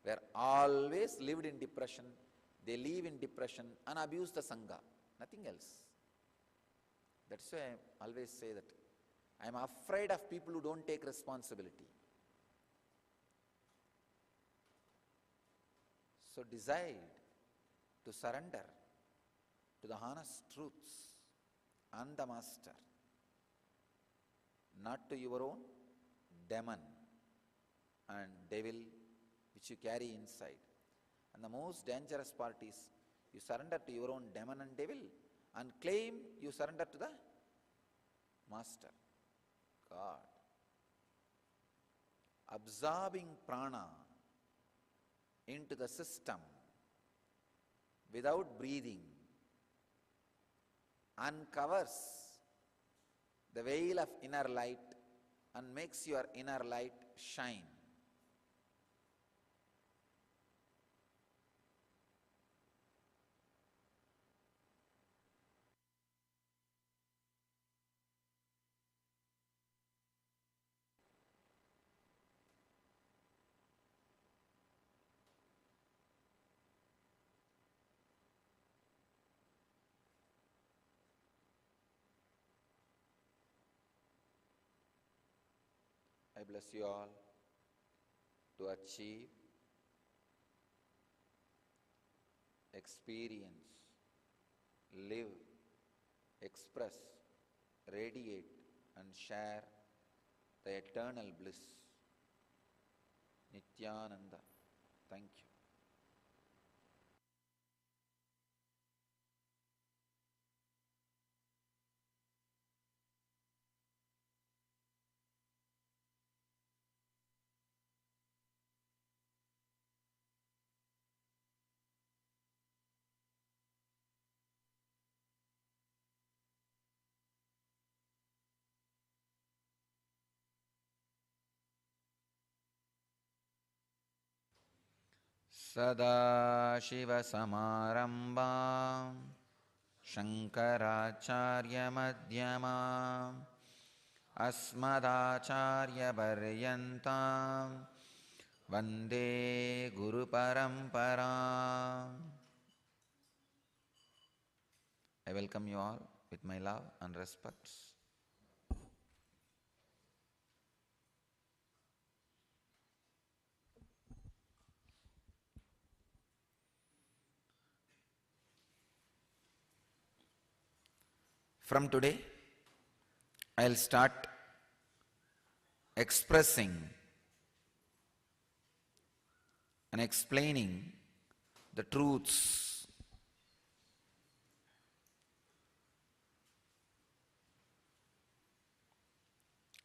were always lived in depression. They live in depression and abuse the Sangha, nothing else. That's why I always say that I am afraid of people who don't take responsibility. So decide to surrender to the honest truths and the Master, not to your own demon and devil which you carry inside. And the most dangerous part is you surrender to your own demon and devil and claim you surrender to the Master, God. Absorbing prana into the system without breathing uncovers the veil of inner light and makes your inner light shine. I bless you all to achieve, experience, live, express, radiate and share the eternal bliss. Nityananda. Thank you. Sadashivasamarambaam Shankaracharyamadhyamaam Asmadacharyaparyantaam Vande Guru Paramparam. I welcome you all with my love and respects. From today, I'll start expressing and explaining the truths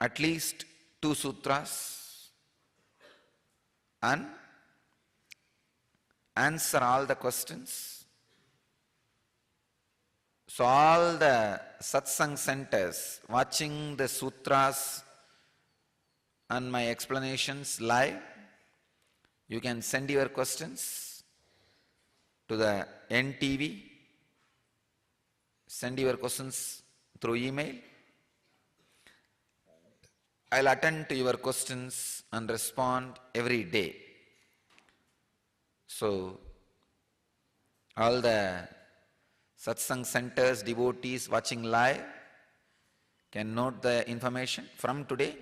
at least 2 sutras and answer all the questions. So all the satsang centers watching the sutras and my explanations live, you can send your questions to the NTV, send your questions through email. I'll attend to your questions and respond every day. So all the satsang centers, devotees watching live can note the information. From today,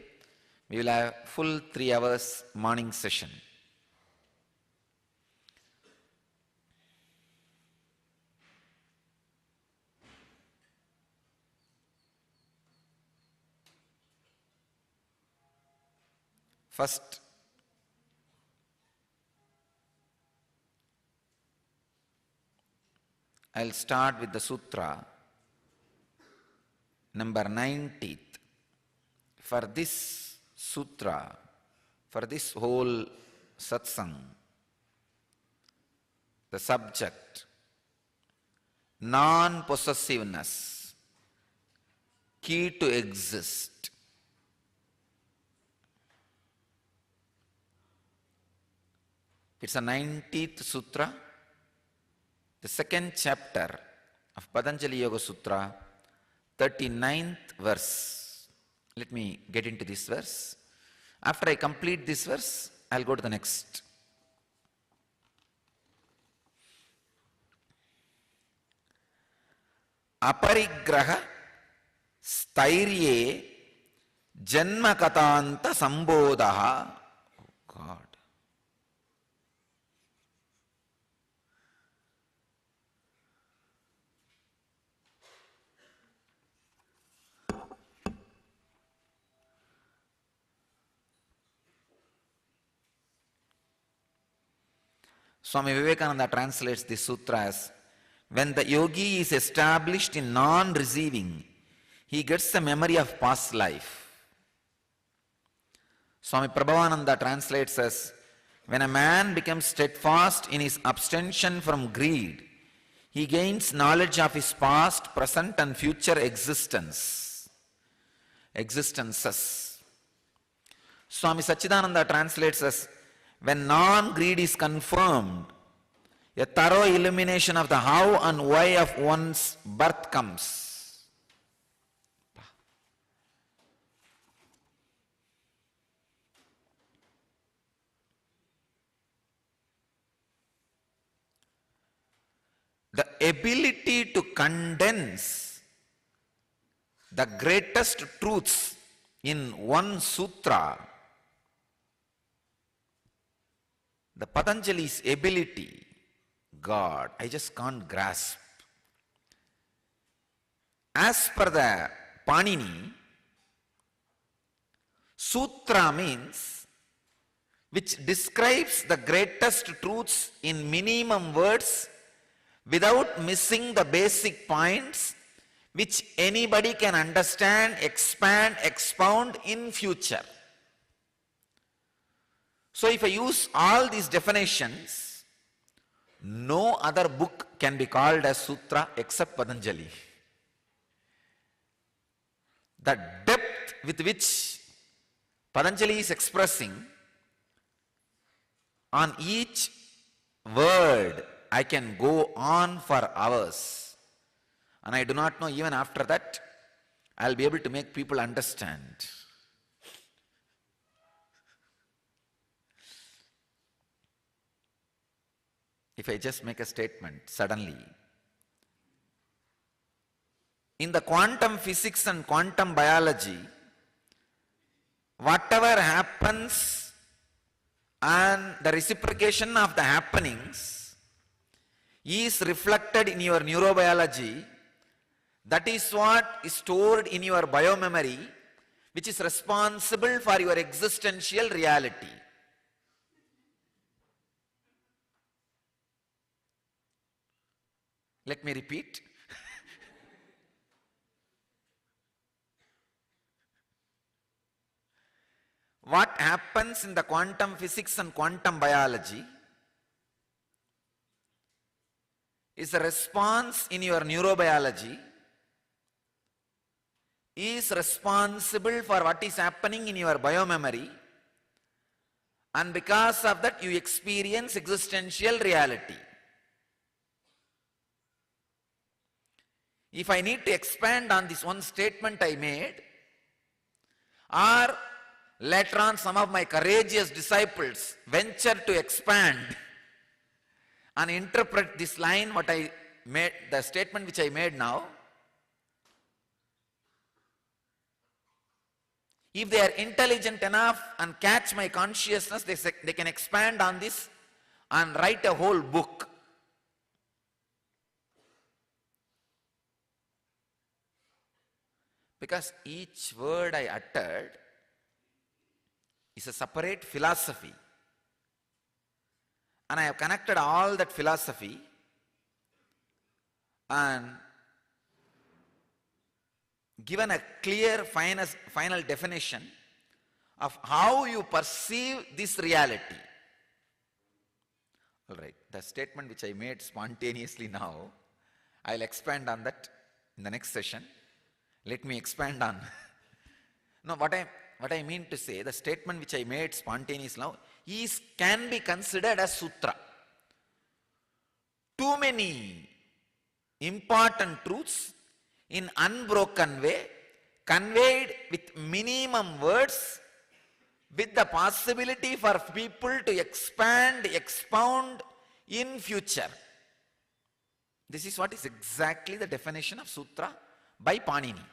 we will have full 3 hours morning session. First, I'll start with the sutra number 90th. For this sutra, for this whole satsang, the subject non-possessiveness, key to exist. It's a 90th sutra, the second chapter of Patanjali Yoga Sutra, 39th verse. Let me get into this verse. After I complete this verse, I'll go to the next. Aparigraha stairye janma katanta sambodaha. Oh God. Swami Vivekananda translates this sutra as, when the yogi is established in non-receiving, he gets the memory of past life. Swami Prabhavananda translates as, when a man becomes steadfast in his abstention from greed, he gains knowledge of his past, present and future existences. Swami Sachidananda translates as, when non-greed is confirmed, a thorough illumination of the how and why of one's birth comes. The ability to condense the greatest truths in one sutra, the Patanjali's ability, God, I just can't grasp. As per the Panini, sutra means which describes the greatest truths in minimum words without missing the basic points which anybody can understand, expand, expound in future. So if I use all these definitions, no other book can be called as sutra except Patanjali. The depth with which Patanjali is expressing on each word, I can go on for hours. And I do not know, even after that, I'll be able to make people understand. If I just make a statement suddenly, in the quantum physics and quantum biology, whatever happens and the reciprocation of the happenings is reflected in your neurobiology. That is what is stored in your biomemory, which is responsible for your existential reality. Let me repeat. What happens in the quantum physics and quantum biology is a response in your neurobiology, is responsible for what is happening in your biomemory, and because of that you experience existential reality. If I need to expand on this one statement I made, or later on some of my courageous disciples venture to expand and interpret this line, what I made, the statement which I made now, if they are intelligent enough and catch my consciousness, they can expand on this and write a whole book. Because each word I uttered is a separate philosophy. And I have connected all that philosophy and given a clear final definition of how you perceive this reality. All right, the statement which I made spontaneously now, I'll expand on that in the next session. Let me expand on. No, what I mean to say, the statement which I made spontaneous now can be considered as sutra. Too many important truths in unbroken way, conveyed with minimum words, with the possibility for people to expand, expound in future. This is what is exactly the definition of sutra by Panini.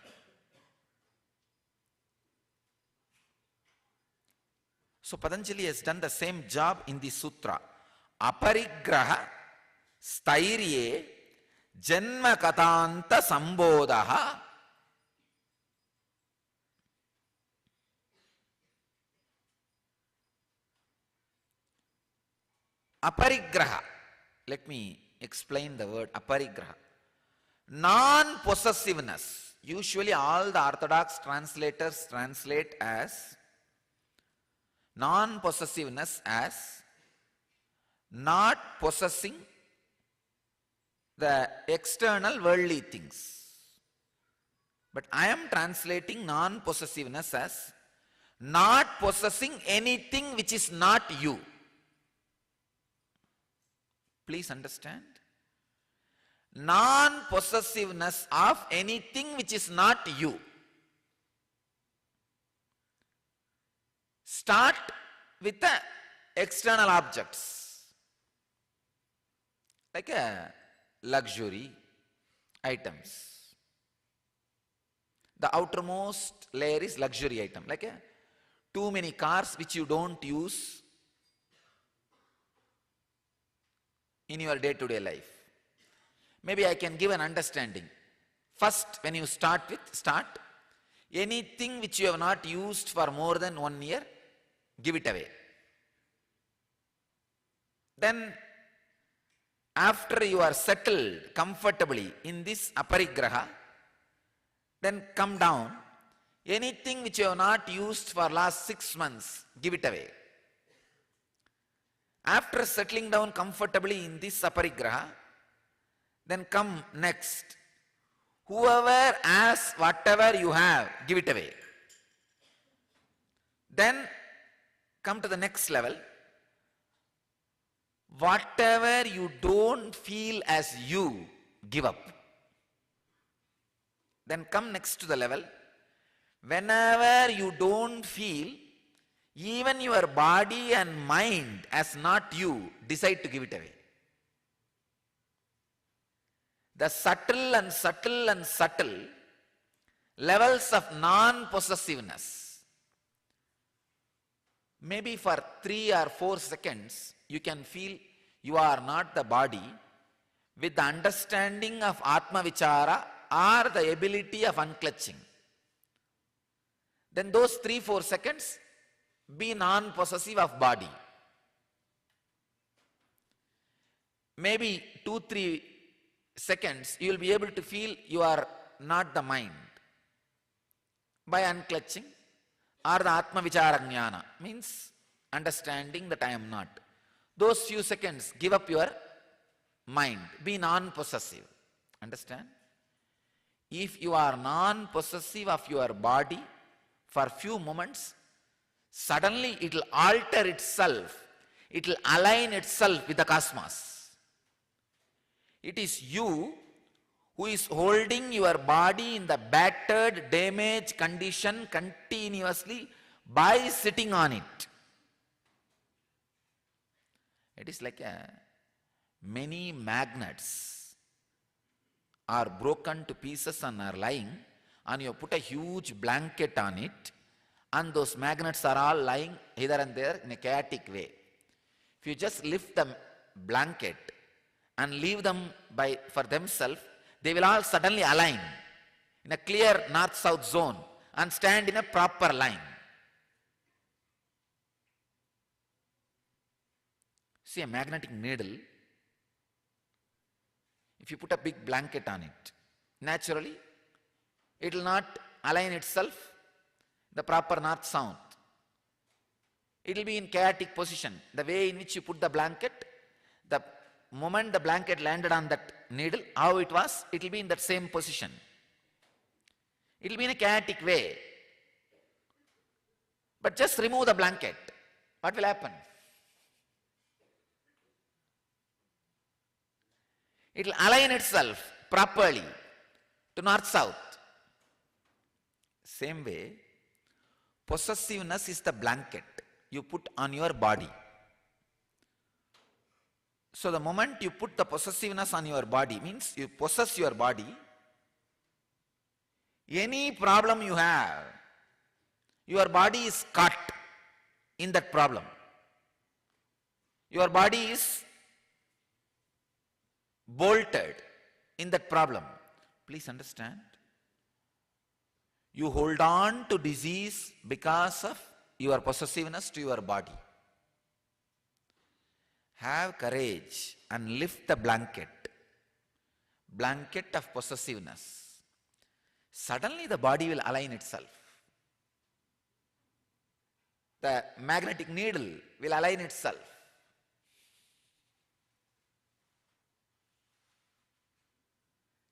So Patanjali has done the same job in the sutra. Aparigraha stairye janma katanta sambodaha aparigraha. Let me explain the word aparigraha. Non-possessiveness. Usually all the orthodox translators translate as non-possessiveness as not possessing the external worldly things. But I am translating non-possessiveness as not possessing anything which is not you. Please understand. Non-possessiveness of anything which is not you. Start with the external objects, like a luxury items. The outermost layer is luxury item, like too many cars which you don't use in your day-to-day life. Maybe I can give an understanding. First, when you start, anything which you have not used for more than 1 year, give it away. Then, after you are settled comfortably in this aparigraha, then come down. Anything which you have not used for last 6 months, give it away. After settling down comfortably in this aparigraha, then come next. Whoever asks whatever you have, give it away. Then come to the next level. Whatever you don't feel as you, give up. Then come next to the level. Whenever you don't feel even your body and mind as not you, decide to give it away. The subtle and subtle and subtle levels of non-possessiveness. Maybe for 3 or 4 seconds, you can feel you are not the body with the understanding of Atma Vichara or the ability of unclutching. Then those 3-4 seconds, be non-possessive of body. Maybe 2-3 seconds, you will be able to feel you are not the mind by unclutching, or the Atma Vichara Jnana, means understanding that I am not. Those few seconds, give up your mind, be non-possessive. Understand? If you are non-possessive of your body for few moments, suddenly it will alter itself, it will align itself with the cosmos. It is you who is holding your body in the battered, damaged condition continuously by sitting on it. It is like many magnets are broken to pieces and are lying, and you put a huge blanket on it, and those magnets are all lying hither and there in a chaotic way. If you just lift the blanket and leave them for themselves, they will all suddenly align in a clear north-south zone and stand in a proper line. See a magnetic needle, if you put a big blanket on it, naturally it will not align itself the proper north-south. It will be in chaotic position. The way in which you put the blanket, the moment the blanket landed on that needle, how it was, it will be in that same position. It will be in a chaotic way. But just remove the blanket. What will happen? It will align itself properly to north-south. Same way, possessiveness is the blanket you put on your body. So the moment you put the possessiveness on your body, means you possess your body, any problem you have, your body is caught in that problem. Your body is bolted in that problem. Please understand. You hold on to disease because of your possessiveness to your body. Have courage and lift the blanket of possessiveness. Suddenly the body will align itself. The magnetic needle will align itself.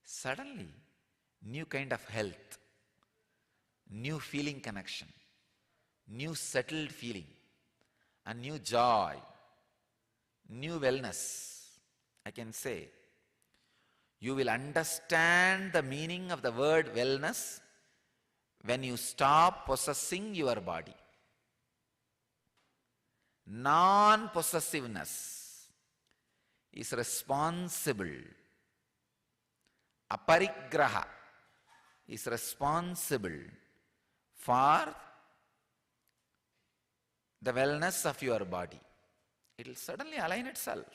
Suddenly, new kind of health, new feeling connection, new settled feeling, a new joy, new wellness. I can say, you will understand the meaning of the word wellness when you stop possessing your body. Non-possessiveness is responsible. Aparigraha is responsible for the wellness of your body. It will suddenly align itself.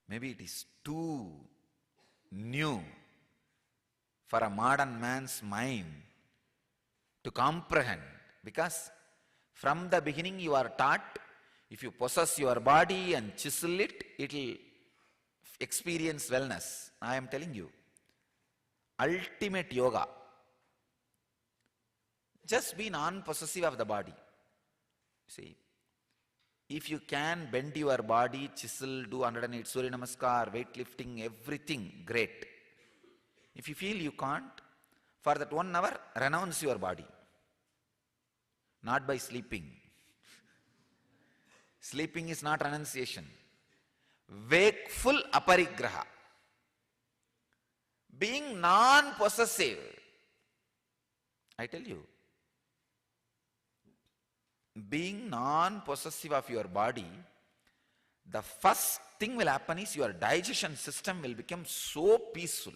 Maybe it is too new for a modern man's mind to comprehend, because from the beginning you are taught, if you possess your body and chisel it, it will experience wellness. I am telling you, ultimate yoga. Just be non-possessive of the body. See, if you can bend your body, chisel, do 108 Surya Namaskar, weightlifting, everything, great. If you feel you can't, for that 1 hour, renounce your body. Not by sleeping. Sleeping is not renunciation. Wakeful aparigraha. Being non-possessive. I tell you, being non-possessive of your body, the first thing will happen is your digestion system will become so peaceful.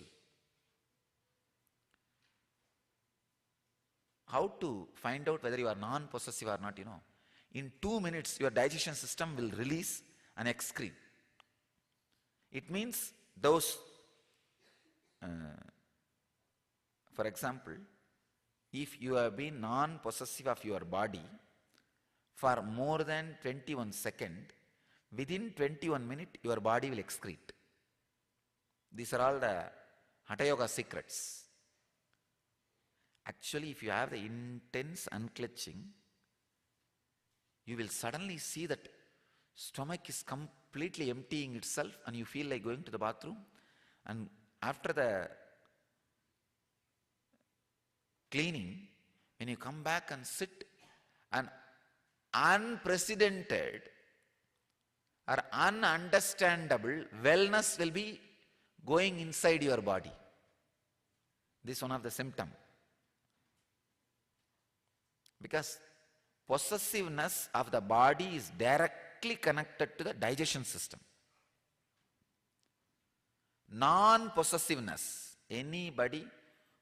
How to find out whether you are non-possessive or not, In 2 minutes, your digestion system will release and excrete. It means those, for example, if you have been non-possessive of your body for more than 21 seconds, within 21 minutes, your body will excrete. These are all the Hatha Yoga secrets. Actually, if you have the intense unclenching, you will suddenly see that stomach is completely emptying itself and you feel like going to the bathroom. And after the cleaning, when you come back and sit, an unprecedented or ununderstandable wellness will be going inside your body. This is one of the symptoms. Because possessiveness of the body is directly connected to the digestion system. Non-possessiveness, anybody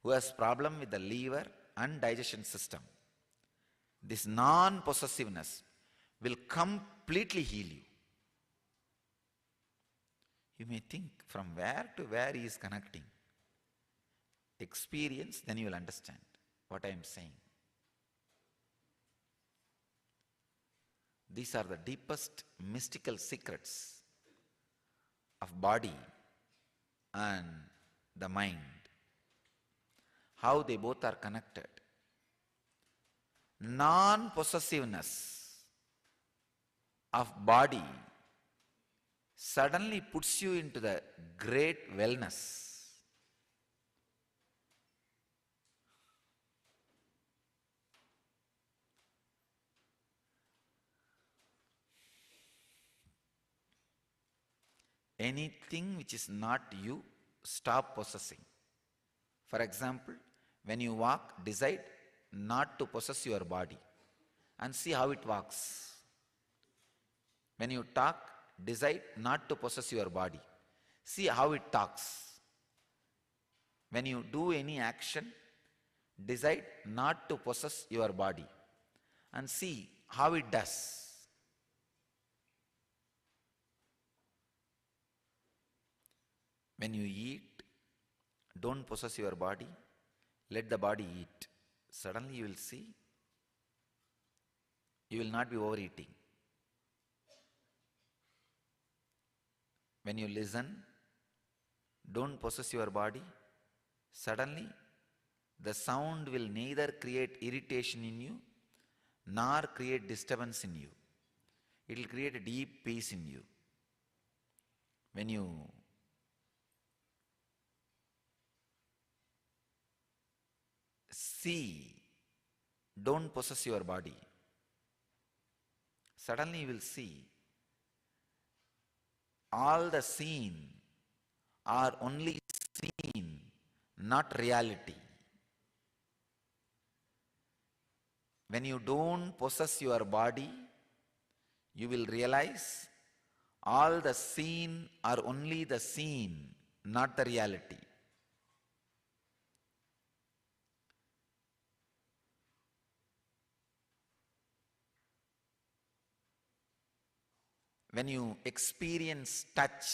who has problem with the liver and digestion system, this non-possessiveness will completely heal you. You may think from where to where he is connecting. Experience, then you will understand what I am saying. These are the deepest mystical secrets of body and the mind, how they both are connected. Non-possessiveness of body suddenly puts you into the great wellness. Anything which is not you, stop possessing. For example, when you walk, decide not to possess your body and see how it walks. When you talk, decide not to possess your body. See how it talks. When you do any action, decide not to possess your body and see how it does. When you eat, don't possess your body, let the body eat. Suddenly you will see, you will not be overeating. When you listen, don't possess your body, suddenly the sound will neither create irritation in you nor create disturbance in you. It will create a deep peace in you. When you see, don't possess your body, suddenly you will see all the seen are only seen, not reality. When you don't possess your body, you will realize all the seen are only the seen, not the reality. When you experience touch,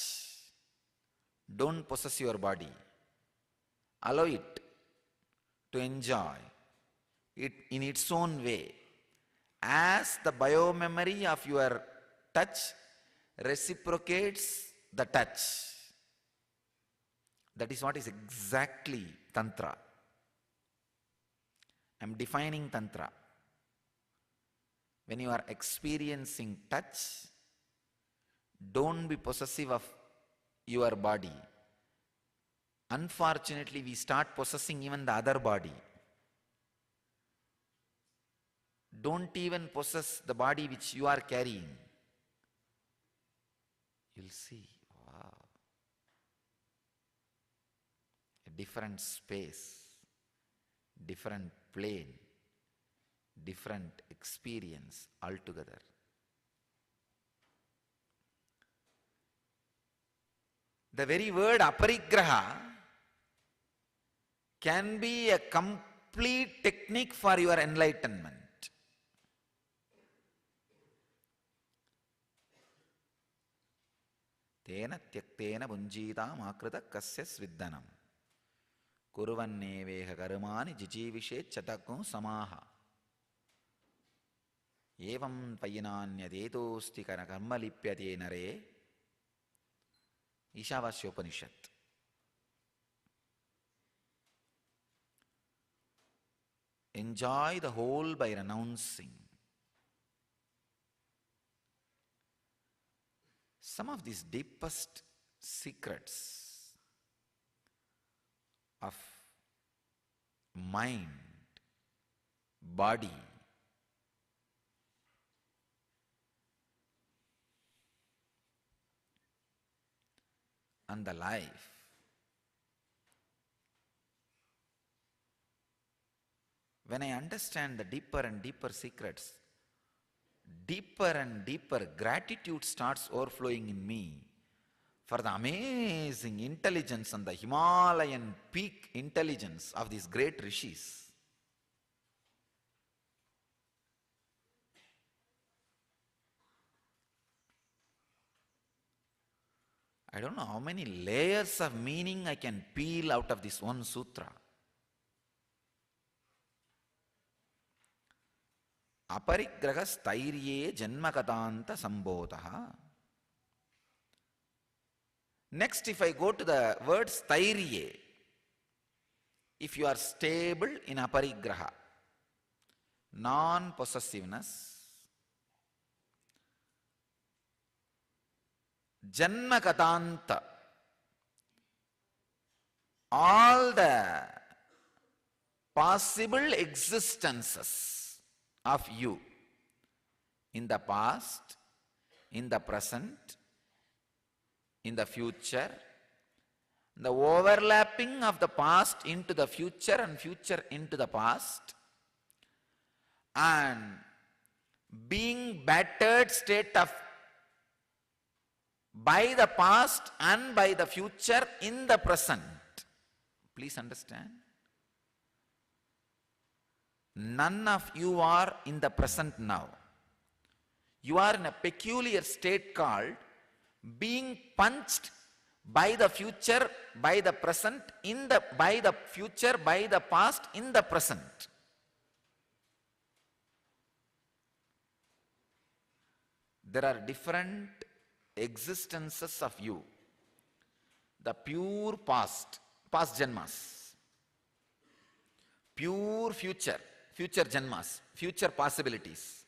don't possess your body. Allow it to enjoy it in its own way. As the biomemory of your touch reciprocates the touch. That is what is exactly Tantra. I am defining Tantra. When you are experiencing touch, don't be possessive of your body. Unfortunately, we start possessing even the other body. Don't even possess the body which you are carrying. You'll see, wow, a different space, different plane, different experience altogether. The very word aparigraha can be a complete technique for your enlightenment. Tena tyaktena bunjitam akrita kasya sviddanam kuruvanneveha karmani jijivishet chatakum samaha evam payananyadetosti karma lipyate nare. Ishavasyopanishad. Enjoy the whole by renouncing. Some of these deepest secrets of mind, body, and the life when I understand the deeper and deeper secrets, deeper and deeper gratitude starts overflowing in me for the amazing intelligence and the Himalayan peak intelligence of these great rishis. I don't know how many layers of meaning I can peel out of this one sutra. Aparigraha stairye janmakatanta sambodha. Next, if I go to the word stairye, if you are stable in aparigraha, non-possessiveness, janmakatanta, all the possible existences of you in the past, in the present, in the future, the overlapping of the past into the future and future into the past, and being battered state of by the past and by the future in the present. Please understand. None of you are in the present now. You are in a peculiar state called being punched by the future, by the present, by the future, by the past, in the present. There are different existences of you. The pure past janmas, pure future janmas, future possibilities.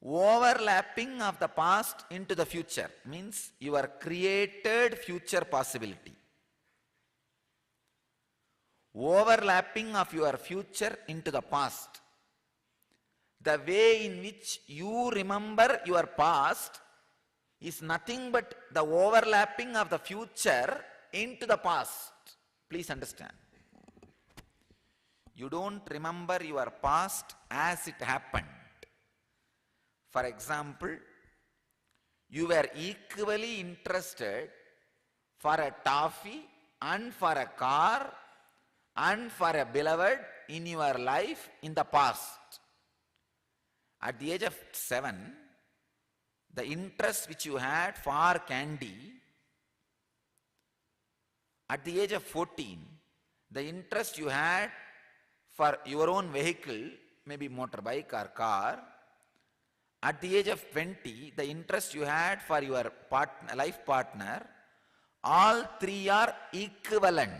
Overlapping of the past into the future means your created future possibility. Overlapping of your future into the past. The way in which you remember your past is nothing but the overlapping of the future into the past. Please understand. You don't remember your past as it happened. For example, you were equally interested for a toffee and for a car and for a beloved in your life in the past. At the age of 7, the interest which you had for candy, at the age of 14, the interest you had for your own vehicle, maybe motorbike or car, at the age of 20, the interest you had for your life partner, all three are equivalent.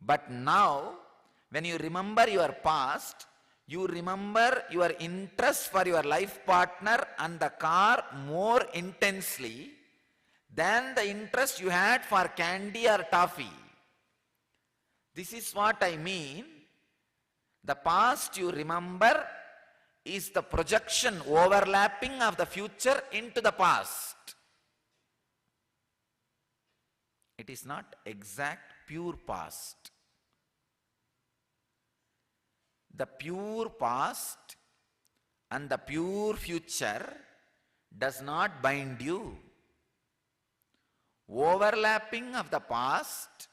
But now, when you remember your past, you remember your interest for your life partner and the car more intensely than the interest you had for candy or toffee. This is what I mean. The past you remember is the projection, overlapping of the future into the past. It is not exact pure past. The pure past and the pure future does not bind you. Overlapping of the past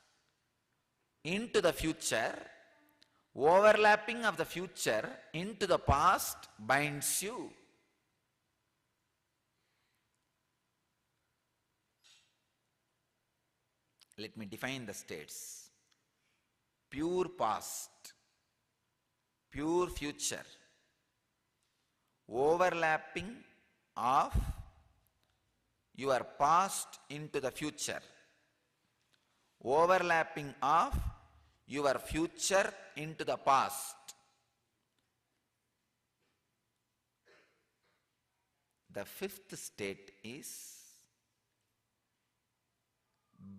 into the future, overlapping of the future into the past binds you. Let me define the states. Pure past, pure future, overlapping of your past into the future, overlapping of your future into the past. The fifth state is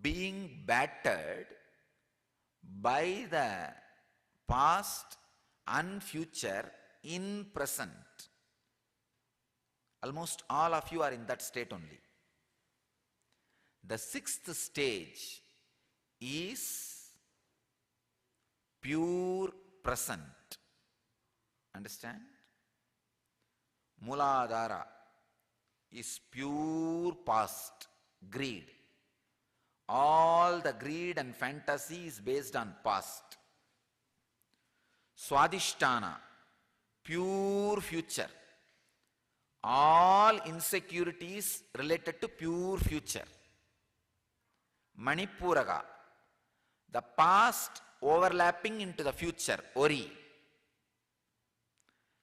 being battered by the past and future in present. Almost all of you are in that state only. The sixth stage is pure present. Understand? Muladhara is pure past, greed. All the greed and fantasy is based on past. Swadhisthana, pure future. All insecurities related to pure future. Manipuraga, the past overlapping into the future, Ori.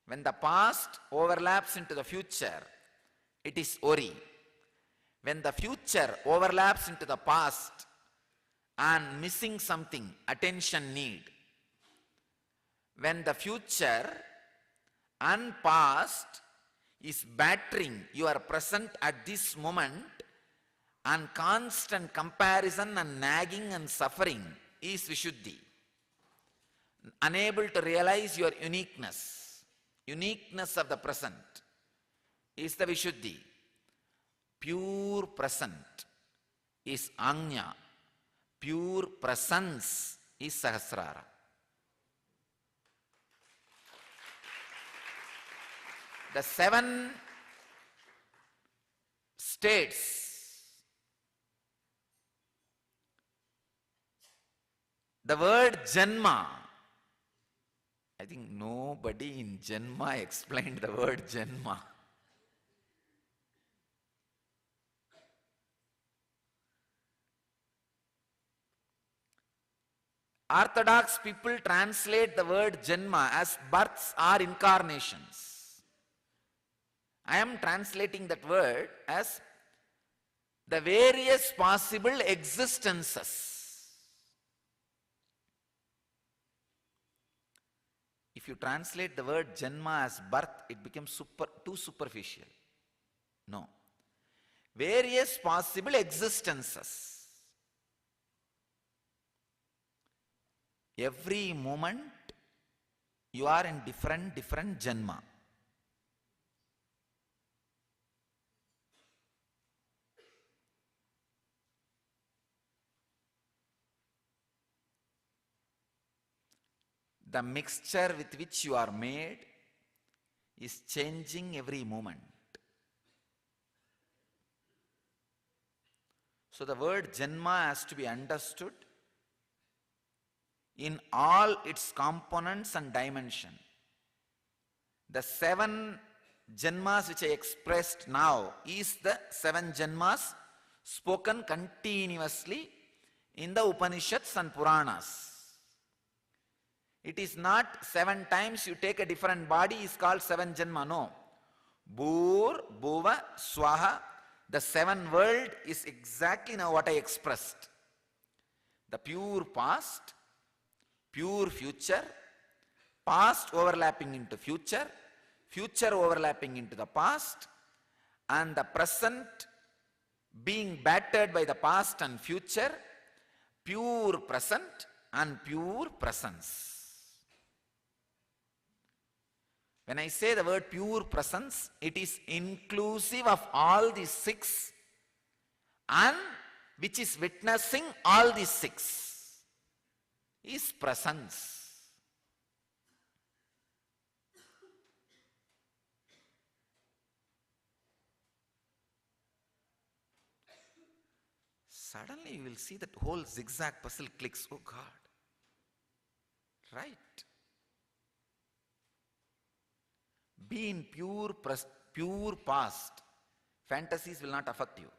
When the past overlaps into the future, it is Ori. When the future overlaps into the past and missing something, attention need. When the future and past is battering your present at this moment, and constant comparison and nagging and suffering is Vishuddhi. Unable to realize your uniqueness of the present is the Vishuddhi. Pure present is Anya. Pure presence is Sahasrara. The 7 states, the word Janma, I think nobody in Janma explained the word Janma. Orthodox people translate the word Janma as births or incarnations. I am translating that word as the various possible existences. If you translate the word Janma as birth, it becomes too superficial. No. Various possible existences. Every moment you are in different Janma. The mixture with which you are made is changing every moment. So the word Janma has to be understood in all its components and dimension. The 7 Janmas which I expressed now is the 7 Janmas spoken continuously in the Upanishads and Puranas. It is not 7 times you take a different body is called 7 Janma, no. Bhur, Bhuva, Swaha, the 7 world is exactly now what I expressed. The pure past, pure future, past overlapping into future, future overlapping into the past, and the present being battered by the past and future, pure present and pure presence. When I say the word pure presence, it is inclusive of all these 6 and which is witnessing all these 6 is presence. Suddenly you will see that whole zigzag puzzle clicks. Oh God. Right. Be in pure past. Fantasies will not affect you.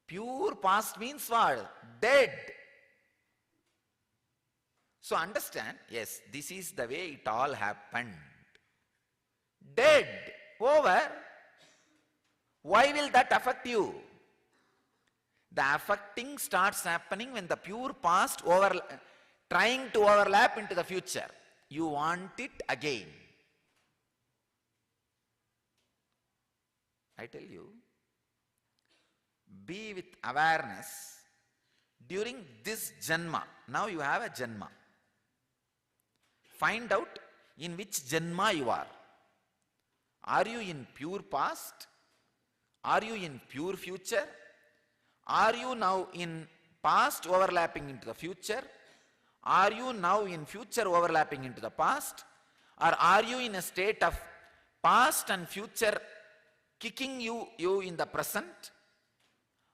Pure past means what? Dead. So understand, yes, this is the way it all happened. Dead. Over. Why will that affect you? The affecting starts happening when the pure past trying to overlap into the future. You want it again. I tell you, be with awareness during this Janma. Now you have a Janma. Find out in which Janma you are. Are you in pure past? Are you in pure future? Are you now in past overlapping into the future? Are you now in future overlapping into the past? Or are you in a state of past and future kicking you in the present?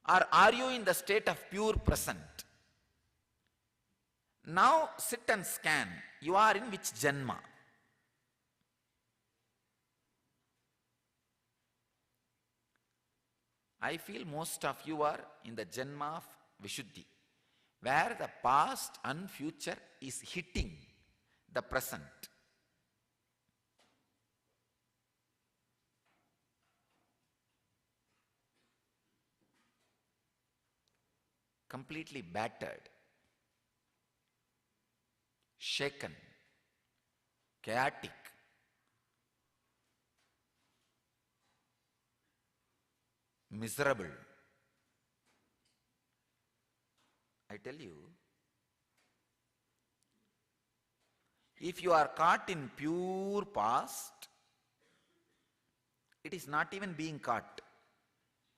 Or are you in the state of pure present? Now sit and scan. You are in which Janma? I feel most of you are in the Janma of Vishuddhi, where the past and future is hitting the present. completely battered, shaken, chaotic, miserable. I tell you, if you are caught in pure past, it is not even being caught.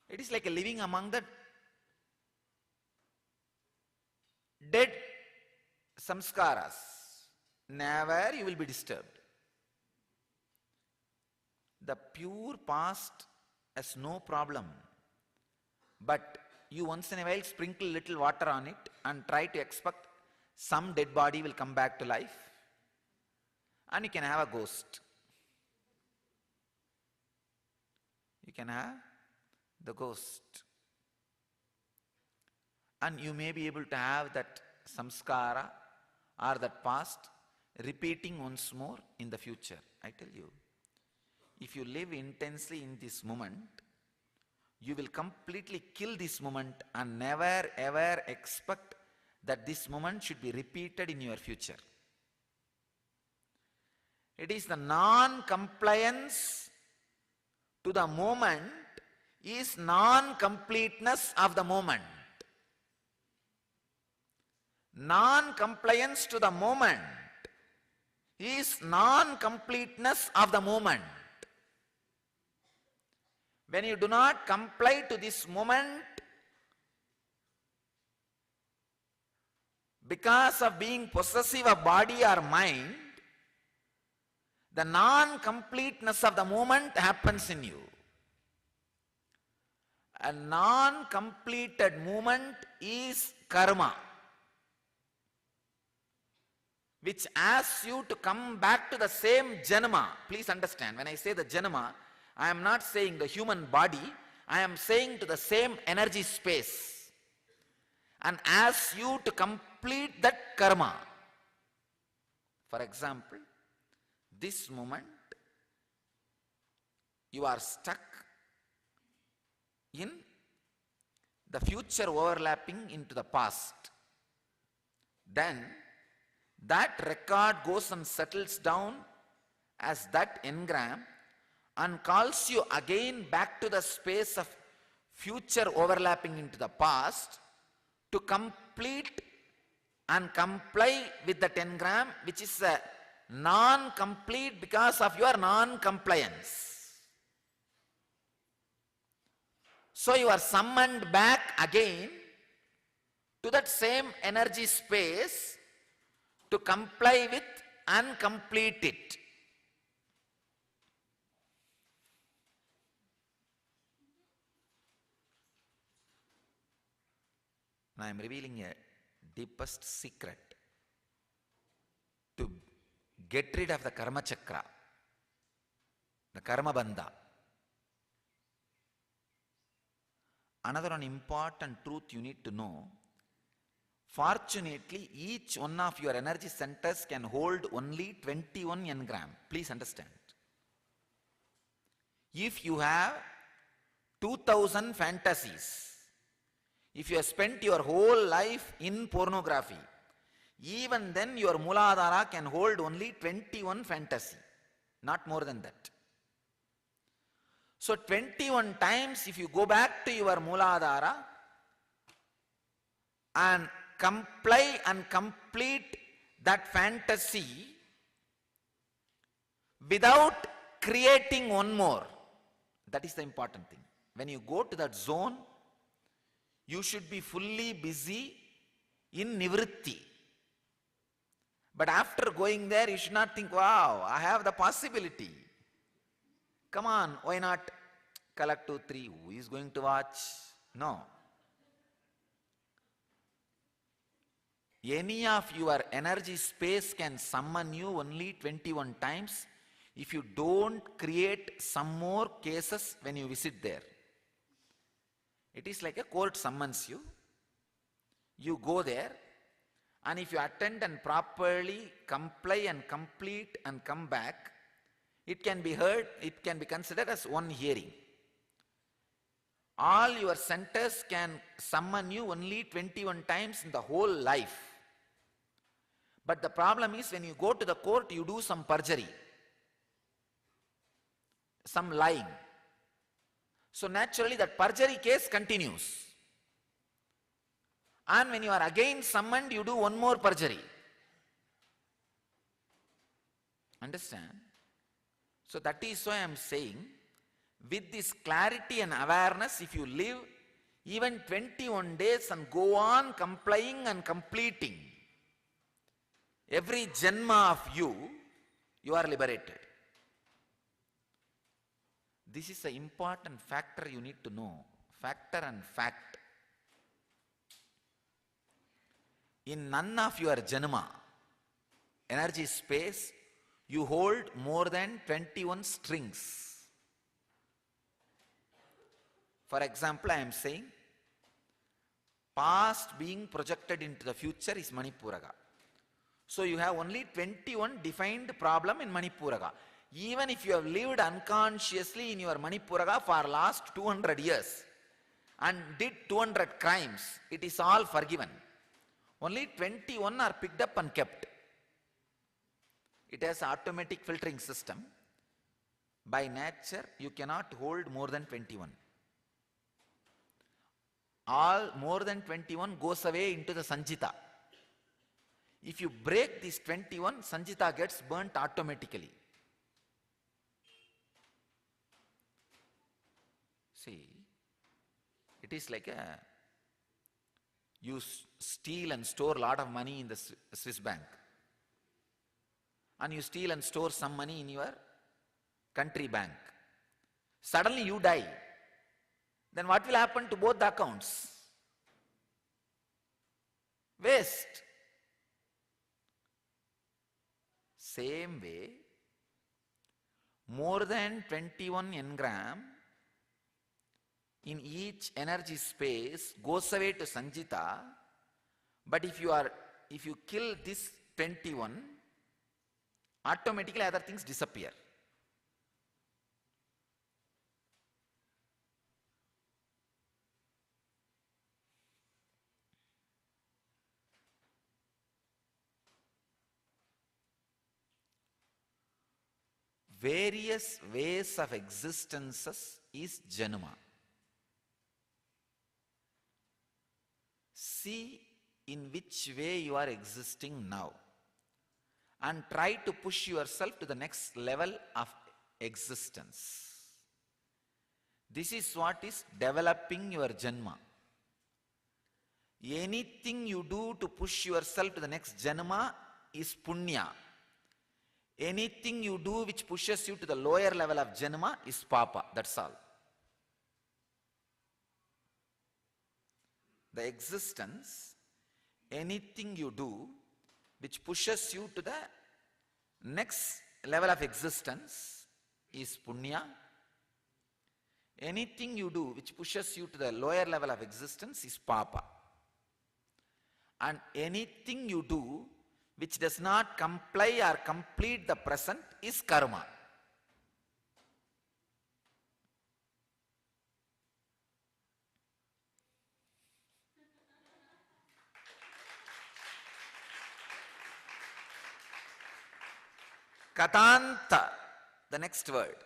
It is like a living among the dead samskaras. Never you will be disturbed. The pure past has no problem. But you once in a while sprinkle little water on it and try to expect some dead body will come back to life. And you can have a ghost. You can have the ghost. And you may be able to have that samskara or that past repeating once more in the future. I tell you, if you live intensely in this moment, you will completely kill this moment and never ever expect that this moment should be repeated in your future. It is the non-compliance to the moment is non-completeness of the moment. Non-compliance to the moment is non-completeness of the moment. When you do not comply to this moment because of being possessive of body or mind, the non-completeness of the moment happens in you. A non-completed moment is karma, which asks you to come back to the same janma. Please understand, when I say the janma, I am not saying the human body, I am saying to the same energy space, and asks you to complete that karma. For example, this moment you are stuck in the future overlapping into the past. Then that record goes and settles down as that engram and calls you again back to the space of future overlapping into the past to complete and comply with that engram, which is a non-complete because of your non-compliance. So you are summoned back again to that same energy space to comply with and complete it. Now I am revealing a deepest secret to get rid of the karma chakra, the karma bandha. Another one important truth you need to know: fortunately, each one of your energy centers can hold only 21 engram. Please understand. If you have 2000 fantasies, if you have spent your whole life in pornography, even then your Mooladhara can hold only 21 fantasy, not more than that. So 21 times if you go back to your Mooladhara and comply and complete that fantasy without creating one more, that is the important thing. When you go to that zone, you should be fully busy in nivritti. But after going there, you should not think, wow, I have the possibility. Come on, why not collect 2, 3? Who is going to watch? No. Any of your energy space can summon you only 21 times if you don't create some more cases when you visit there. It is like a court summons you. You go there, and if you attend and properly comply and complete and come back, it can be heard, it can be considered as one hearing. All your centers can summon you only 21 times in the whole life. But the problem is when you go to the court, you do some perjury, some lying. So naturally that perjury case continues. And when you are again summoned, you do one more perjury. Understand? So that is why I am saying, with this clarity and awareness, if you live even 21 days and go on complying and completing every janma of you, you are liberated. This is an important factor you need to know. Factor and fact. In none of your janma, energy space, you hold more than 21 strings. For example, I am saying, past being projected into the future is Manipuraga. So you have only 21 defined problem in Manipuraga. Even if you have lived unconsciously in your Manipuraga for last 200 years and did 200 crimes, it is all forgiven. Only 21 are picked up and kept. It has an automatic filtering system. By nature, you cannot hold more than 21. All more than 21 goes away into the Sanjita. If you break this 21, Sanjita gets burnt automatically. See, it is like you steal and store a lot of money in the Swiss bank. And you steal and store some money in your country bank. Suddenly you die. Then what will happen to both the accounts? Waste. Same way, more than 21 engram in each energy space goes away to Sanjita, but if you kill this 21, automatically other things disappear. Various ways of existences is janma. See in which way you are existing now and try to push yourself to the next level of existence. This is what is developing your janma. Anything you do to push yourself to the next janma is punya. Anything you do which pushes you to the lower level of janma is papa. That's all. The existence, anything you do which pushes you to the next level of existence is punya. Anything you do which pushes you to the lower level of existence is papa. And anything you do which does not comply or complete the present is karma. Katanta, the next word.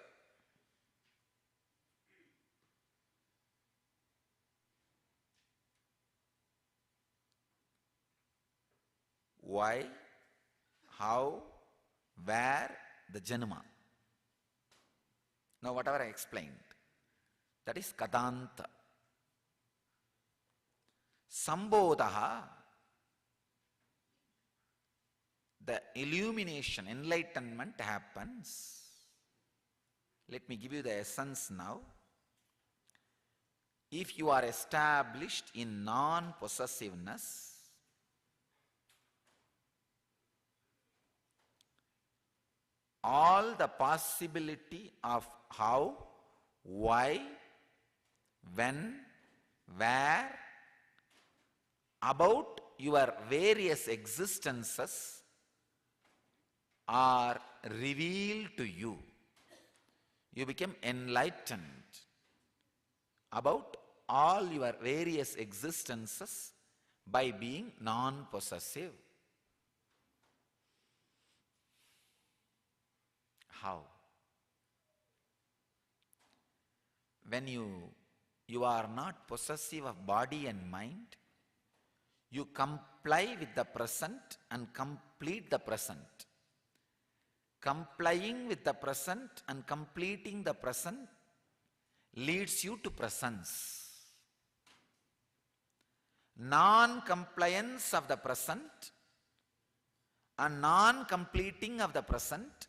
Why, how, where, the janma. Now whatever I explained, that is Kadanta. Sambodha, the illumination, enlightenment happens. Let me give you the essence now. If you are established in non-possessiveness, all the possibility of how, why, when, where, about your various existences are revealed to you. You become enlightened. about all your various existences by being non-possessive. How? When you are not possessive of body and mind, you comply with the present and complete the present. Complying with the present and completing the present leads you to presence. Non-compliance of the present and non-completing of the present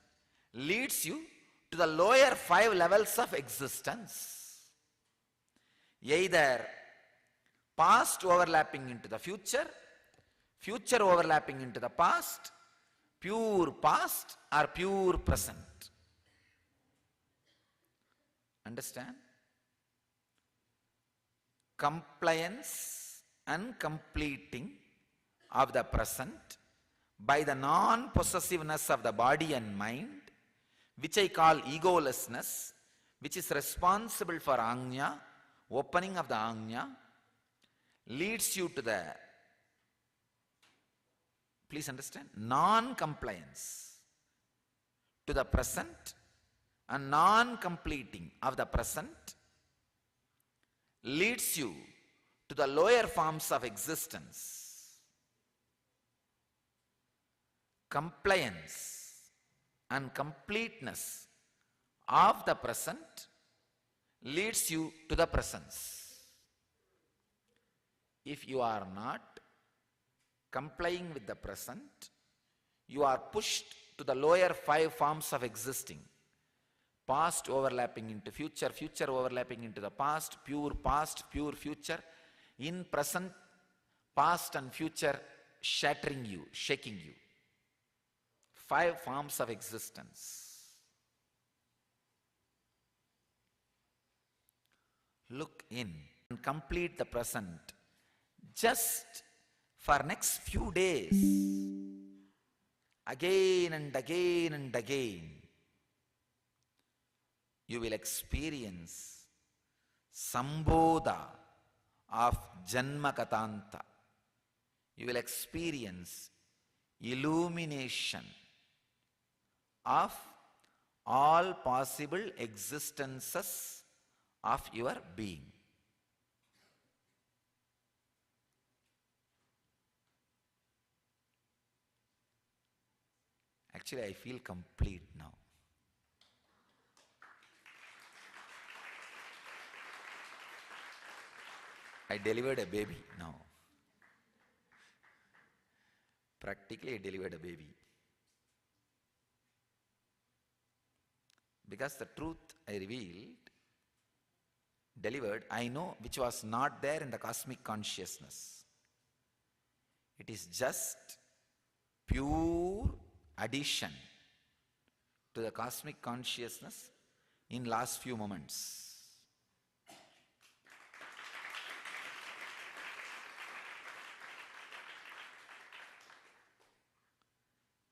leads you to the lower 5 levels of existence. Either past overlapping into the future, future overlapping into the past, pure past or pure present. Understand? Compliance and completing of the present by the non-possessiveness of the body and mind, which I call egolessness, which is responsible for Agnya, opening of the Agnya, leads you to the, please understand, non-compliance to the present and non-completing of the present leads you to the lower forms of existence. Compliance and completeness of the present leads you to the presence. If you are not complying with the present, you are pushed to the lower 5 forms of existing. Past overlapping into future, future overlapping into the past, pure future, in present, past and future shattering you, shaking you. 5 forms of existence. Look in and complete the present just for next few days, again and again and again. You will experience Sambodha of Janma Katanta. You will experience illumination of all possible existences of your being. Actually, I feel complete now. I delivered a baby now. Practically, I delivered a baby. Because the truth I revealed, delivered, I know which was not there in the cosmic consciousness. It is just pure addition to the cosmic consciousness in last few moments.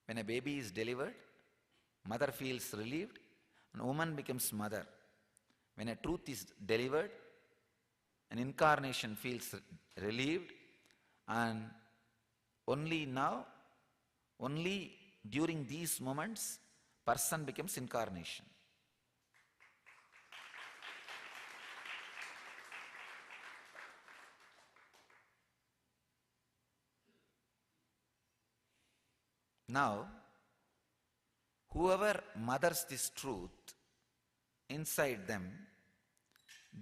When a baby is delivered, mother feels relieved and woman becomes mother. When a truth is delivered, an incarnation feels relieved, and only now, only during these moments, person becomes incarnation. Now, whoever mothers this truth inside them,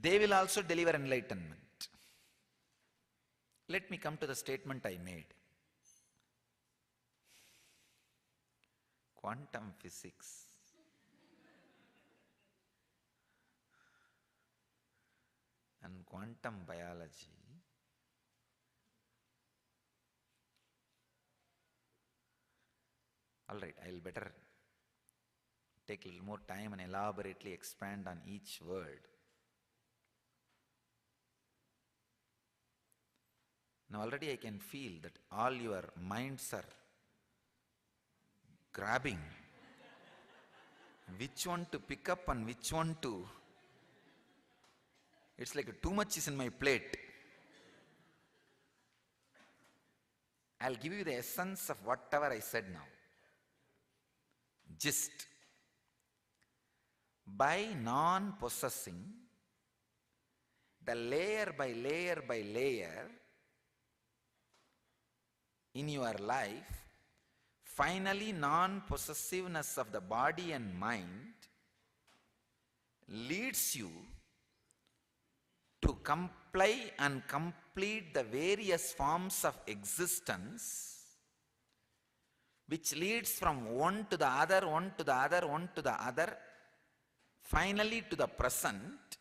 they will also deliver enlightenment. Let me come to the statement I made. Quantum physics and quantum biology all right, I'll better take a little more time and elaborately expand on each word. Now already I can feel that all your minds are grabbing which one to pick up and which one to It's like too much is in my plate. I'll give you the essence of whatever I said now. Gist. By non-possessing, the layer by layer in your life, finally non-possessiveness of the body and mind leads you to comply and complete the various forms of existence, which leads from one to the other, one to the other, one to the other, finally to the present.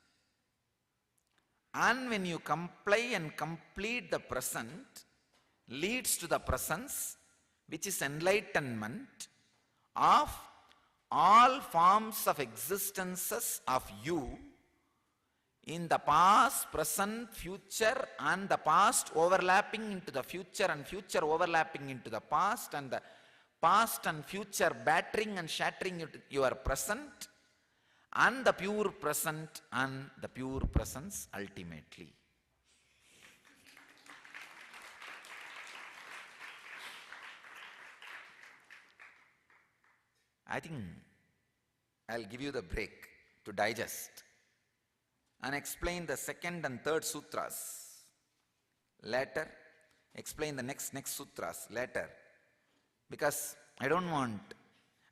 And when you comply and complete the present, leads to the presence, which is enlightenment of all forms of existences of you in the past, present, future, and the past overlapping into the future and future overlapping into the past, and the past and future battering and shattering into your present, and the pure present and the pure presence ultimately. I think I'll give you the break to digest and explain the second and third sutras later, explain the next sutras later, because I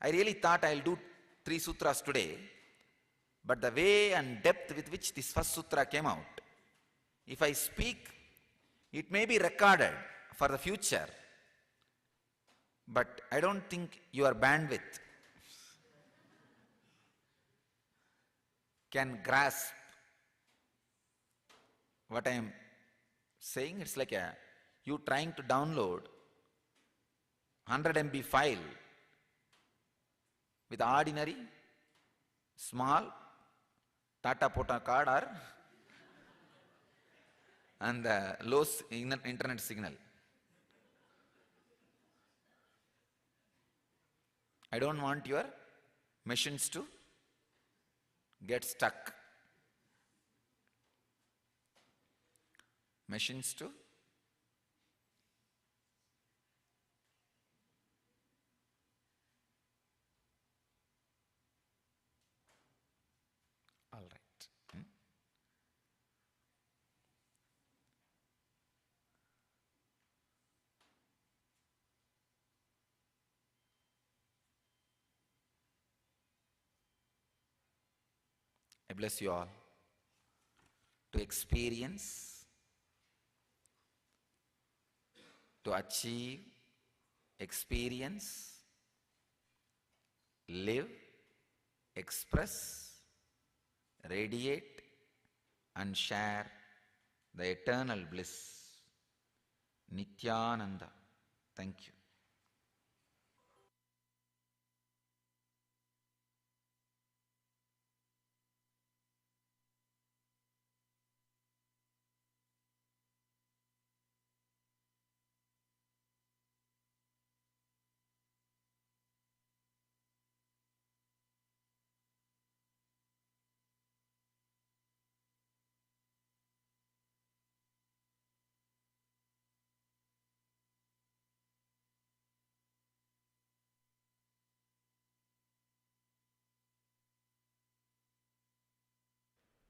really thought I'll do 3 sutras today, but the way and depth with which this first sutra came out, if I speak, it may be recorded for the future, but I don't think your bandwidth can grasp what I am saying. It's like you trying to download 100 MB file with ordinary, small Tata Pota card or and the low internet signal. I don't want your machines to get stuck. Machines to all right. I bless you all to experience, to achieve, experience, live, express, radiate, and share the eternal bliss. Nityananda. Thank you.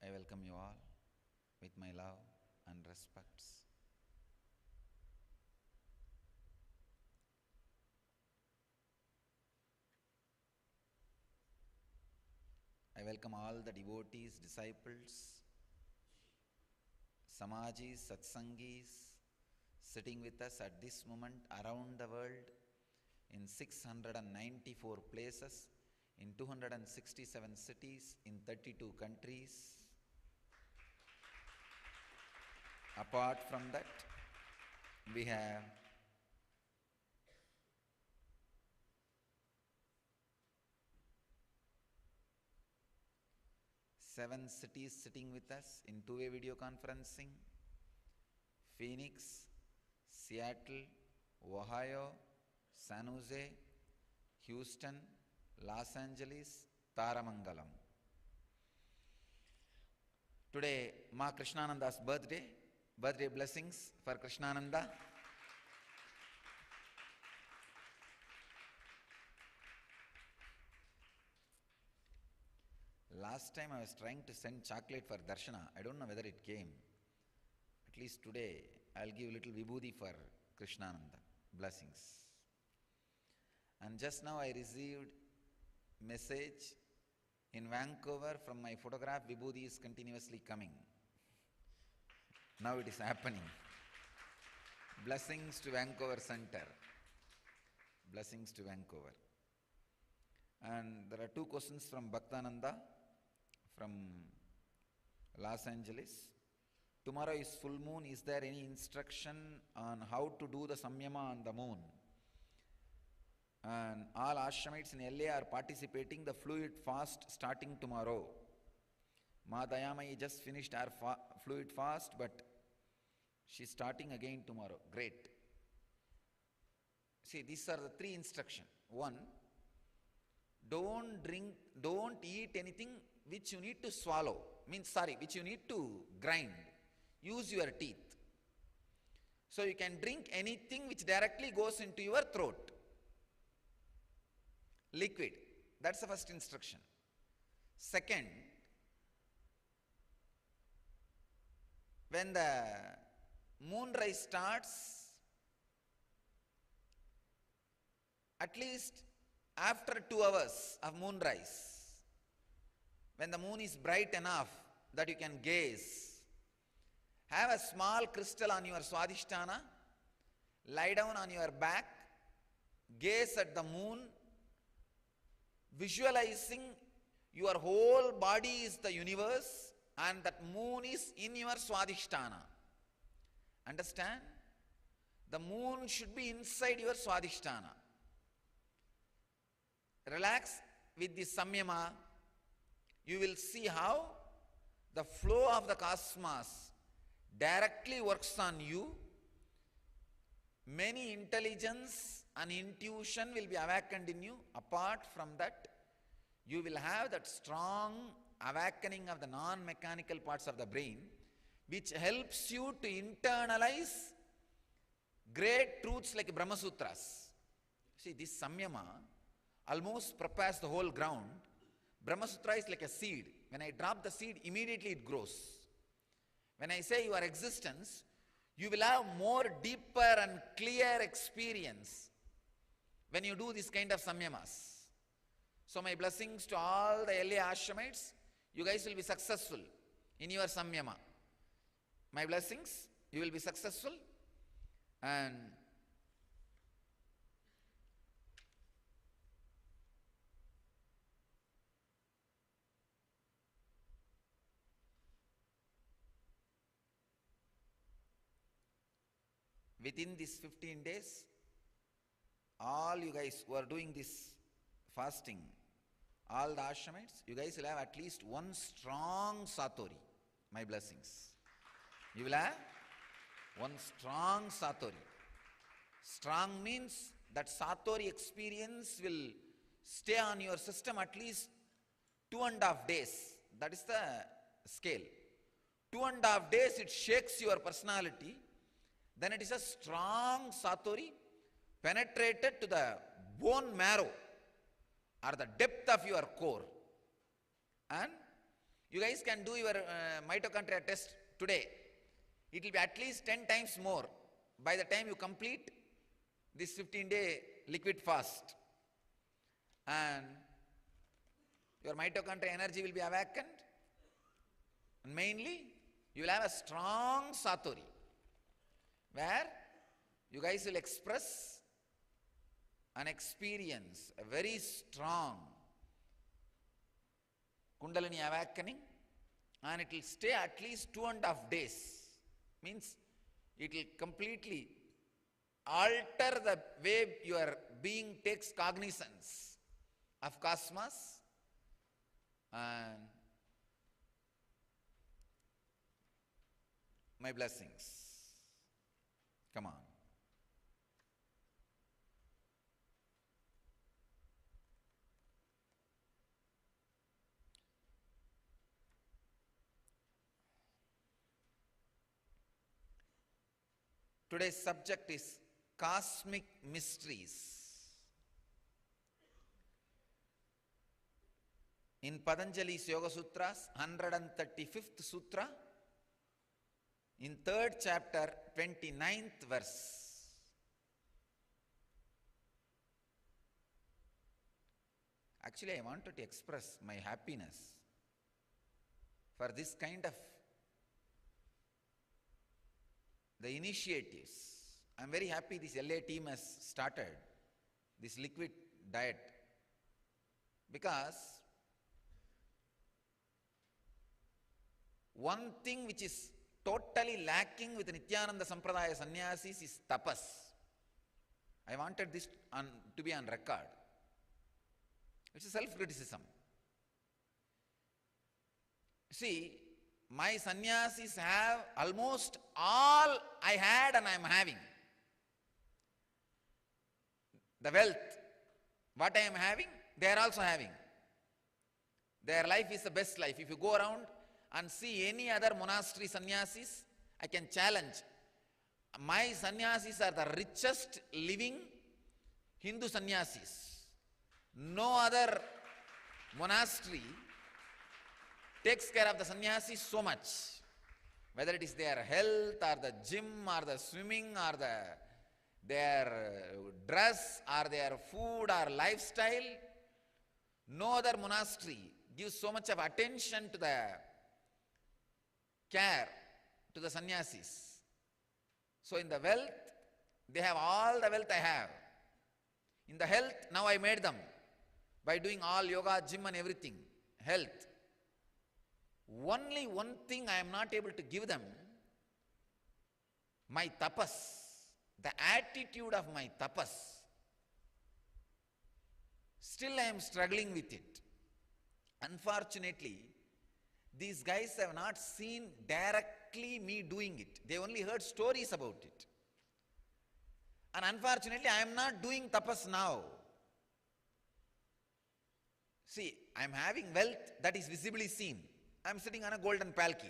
I welcome you all with my love and respects. I welcome all the devotees, disciples, Samajis, Satsangis sitting with us at this moment around the world in 694 places, in 267 cities, in 32 countries. Apart from that, we have seven cities sitting with us in two-way video conferencing: Phoenix, Seattle, Ohio, San Jose, Houston, Los Angeles, Taramangalam. Today, Ma Krishnananda's birthday. Birthday blessings for Krishnananda. Last time I was trying to send chocolate for Darshana. I don't know whether it came. At least today, I'll give little vibhuti for Krishnananda. Blessings. And just now I received message in Vancouver from my photograph. Vibhuti is continuously coming. Now it is happening. Blessings to Vancouver Center. Blessings to Vancouver. And there are two questions from Bhaktananda from Los Angeles. Tomorrow is full moon. Is there any instruction on how to do the samyama on the moon? And all ashramites in LA are participating the fluid fast starting tomorrow. Ma Dayamai just finished our fluid fast, but she's starting again tomorrow. Great. See, these are the three instructions. One, don't drink, don't eat anything which you need to swallow. Which you need to grind. Use your teeth. So you can drink anything which directly goes into your throat. Liquid. That's the first instruction. Second, when the moonrise starts, at least after 2 hours of moonrise, when the moon is bright enough that you can gaze, have a small crystal on your swadhisthana, lie down on your back, gaze at the moon, visualizing your whole body is the universe and that moon is in your swadhisthana. Understand? The moon should be inside your swadhisthana. Relax with the samyama. You will see how the flow of the cosmos directly works on you. Many intelligence and intuition will be awakened in you. Apart from that, you will have that strong awakening of the non-mechanical parts of the brain, which helps you to internalize great truths like Brahma Sutras. See, this samyama almost prepares the whole ground. Brahma Sutra is like a seed. When I drop the seed, immediately it grows. When I say your existence, you will have more deeper and clear experience when you do this kind of samyamas. So my blessings to all the LA ashramites. You guys will be successful in your samyama. My blessings, you will be successful. And within these 15 days, all you guys who are doing this fasting, all the ashramites, you guys will have at least one strong satori. My blessings. You will have one strong satori. Strong means that satori experience will stay on your system at least 2.5 days. That is the scale. 2.5 days it shakes your personality. Then it is a strong satori penetrated to the bone marrow or the depth of your core. And you guys can do your mitochondria test today. It will be at least 10 times more by the time you complete this 15-day liquid fast. And your mitochondria energy will be awakened. And mainly, you will have a strong satori, where you guys will express and experience a very strong Kundalini awakening, and it will stay at least 2.5 days. Means it will completely alter the way your being takes cognizance of cosmos. And my blessings. Come on. Today's subject is cosmic mysteries. In Patanjali's Yoga Sutras, 135th Sutra, in 3rd chapter, 29th verse. Actually, I wanted to express my happiness for this kind of the initiatives. I'm very happy this LA team has started this liquid diet, because one thing which is totally lacking with Nityananda Sampradaya sannyasis is tapas. I wanted this to be on record. It's a self-criticism. See, my sannyasis have almost all I had and I am having. The wealth, what I am having, they are also having. Their life is the best life. If you go around and see any other monastery sannyasis, I can challenge. My sannyasis are the richest living Hindu sannyasis. No other monastery takes care of the sannyasis so much. Whether it is their health or the gym or the swimming or their dress or their food or lifestyle, no other monastery gives so much of attention to the care to the sannyasis. So in the wealth, they have all the wealth I have. In the health, now I made them by doing all yoga, gym and everything. Health. Only one thing I am not able to give them, my tapas, the attitude of my tapas. Still I am struggling with it. Unfortunately, these guys have not seen directly me doing it. They only heard stories about it. And unfortunately, I am not doing tapas now. See, I am having wealth that is visibly seen. I am sitting on a golden palki.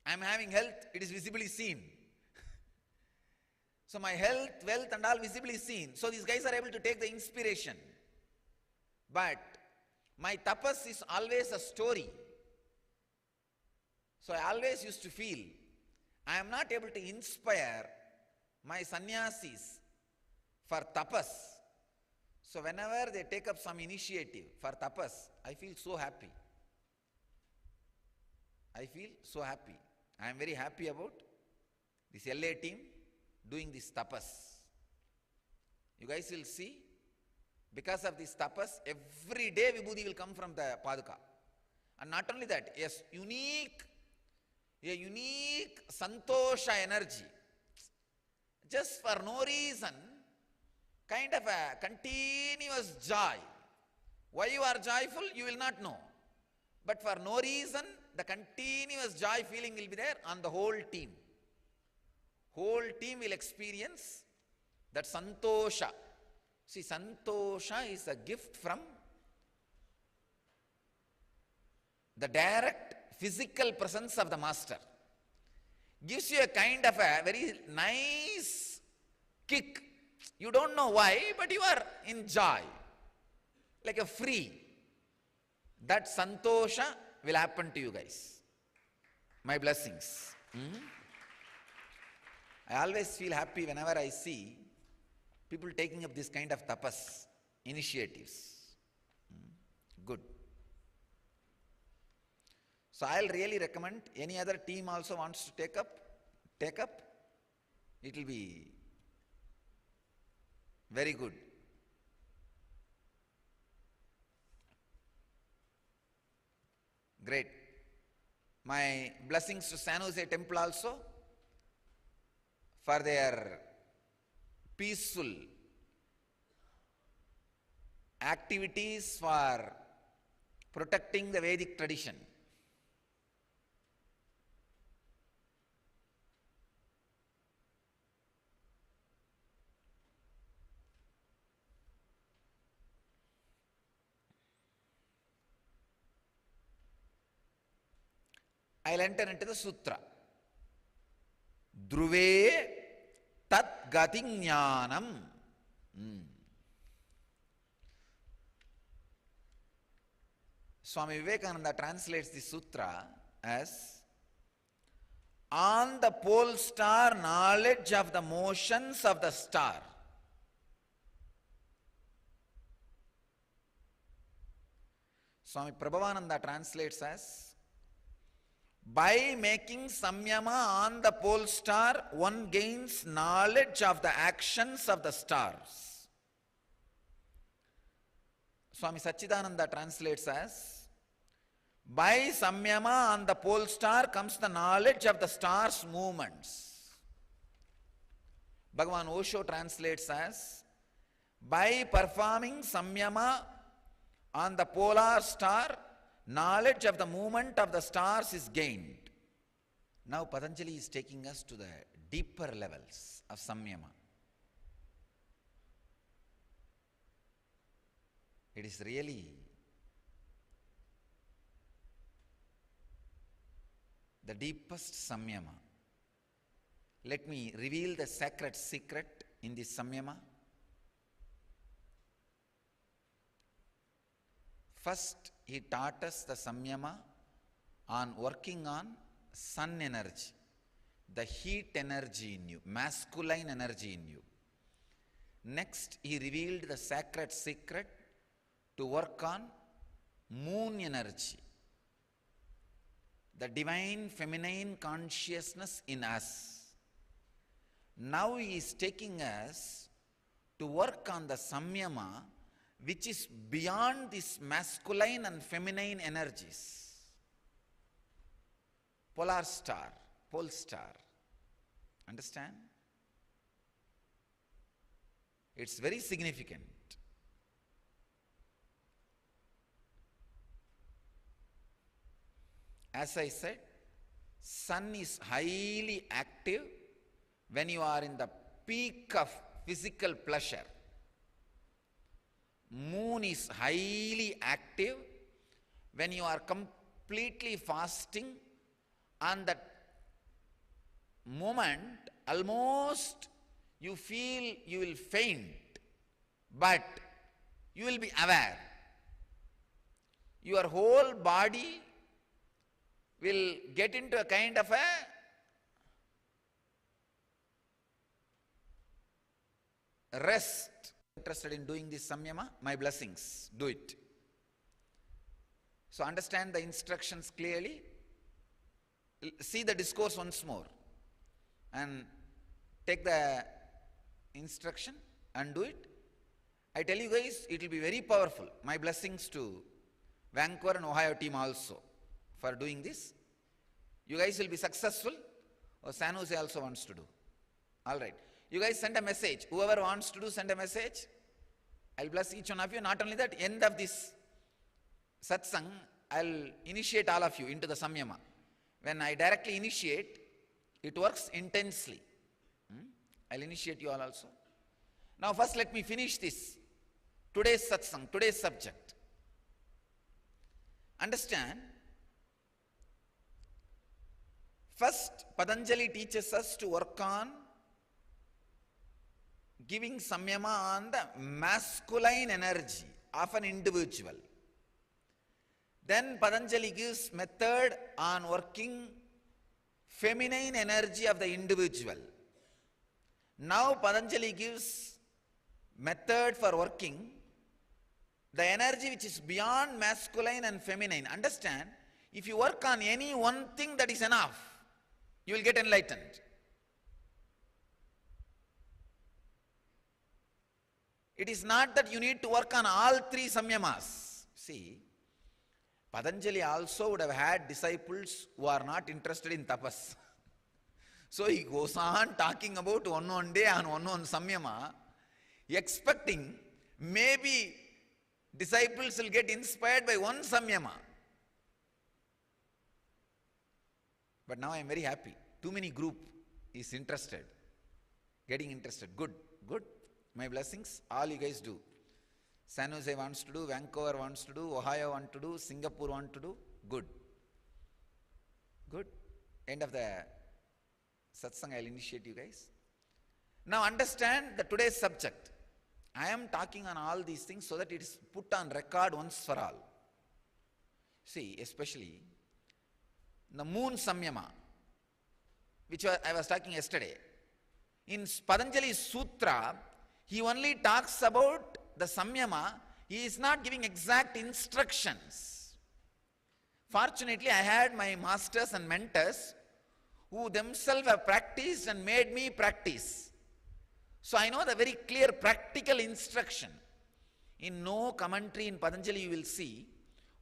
I am having health, it is visibly seen. So my health, wealth and all visibly seen. So these guys are able to take the inspiration. But my tapas is always a story. So I always used to feel I am not able to inspire my sannyasis for tapas. So whenever they take up some initiative for tapas, I feel so happy. I feel so happy. I am very happy about this LA team doing this tapas. You guys will see, because of this tapas, every day Vibhuti will come from the Paduka. And not only that, a unique santosha energy. Just for no reason, kind of a continuous joy. Why you are joyful, you will not know. But for no reason, the continuous joy feeling will be there on the whole team. Whole team will experience that santosha. See, santosha is a gift from the direct physical presence of the master. Gives you a kind of a very nice kick. You don't know why, but you are in joy, like a free. That santosha will happen to you guys. My blessings. I always feel happy whenever I see people taking up this kind of tapas initiatives. Good. So I'll really recommend, any other team also wants to take up. It will be very good. Great. My blessings to San Jose Temple also for their peaceful activities for protecting the Vedic tradition. I'll enter into the sutra. dhruve tat gati jnanam. Swami Vivekananda translates this sutra as, on the pole star, knowledge of the motions of the star. Swami Prabhavananda translates as, by making samyama on the pole star, one gains knowledge of the actions of the stars. Swami Satchidananda translates as, by samyama on the pole star comes the knowledge of the star's movements. Bhagavan Osho translates as, by performing samyama on the polar star, knowledge of the movement of the stars is gained. Now Patanjali is taking us to the deeper levels of samyama. It is really the deepest samyama. Let me reveal the sacred secret in this samyama. First, he taught us the samyama on working on sun energy, the heat energy in you, masculine energy in you. Next, he revealed the sacred secret to work on moon energy, the divine feminine consciousness in us. Now he is taking us to work on the samyama which is beyond this masculine and feminine energies. Polar star, pole star. Understand? It's very significant. As I said, sun is highly active when you are in the peak of physical pleasure. Moon is highly active when you are completely fasting, and that moment almost you feel you will faint, but you will be aware. Your whole body will get into a kind of a rest. Interested in doing this samyama? My blessings. Do it. So understand the instructions clearly. See the discourse once more and take the instruction and do it. I tell you guys, it will be very powerful. My blessings to Vancouver and Ohio team also for doing this. You guys will be successful, or San Jose also wants to do. All right. You guys send a message. Whoever wants to do, send a message. I'll bless each one of you. Not only that, end of this satsang, I'll initiate all of you into the samyama. When I directly initiate, it works intensely. I'll initiate you all also. Now first let me finish this. Today's satsang, today's subject. Understand, first Patanjali teaches us to work on giving samyama on the masculine energy of an individual. Then Patanjali gives method on working feminine energy of the individual. Now Patanjali gives method for working the energy which is beyond masculine and feminine. Understand, if you work on any one thing, that is enough. You will get enlightened. It is not that you need to work on all three samyamas. See, Patanjali also would have had disciples who are not interested in tapas. So he goes on talking about one day and one samyama, expecting maybe disciples will get inspired by one samyama. But now I am very happy. Too many group is interested, getting interested. Good, good. My blessings, all you guys do. San Jose wants to do, Vancouver wants to do, Ohio wants to do, Singapore wants to do. Good. Good. End of the Satsang, I'll initiate you guys. Now understand the today's subject. I am talking on all these things so that it is put on record once for all. See, especially the moon samyama, which I was talking yesterday. In Patanjali's sutra, he only talks about the samyama. He is not giving exact instructions. Fortunately, I had my masters and mentors who themselves have practiced and made me practice. So I know the very clear practical instruction. In no commentary in Patanjali you will see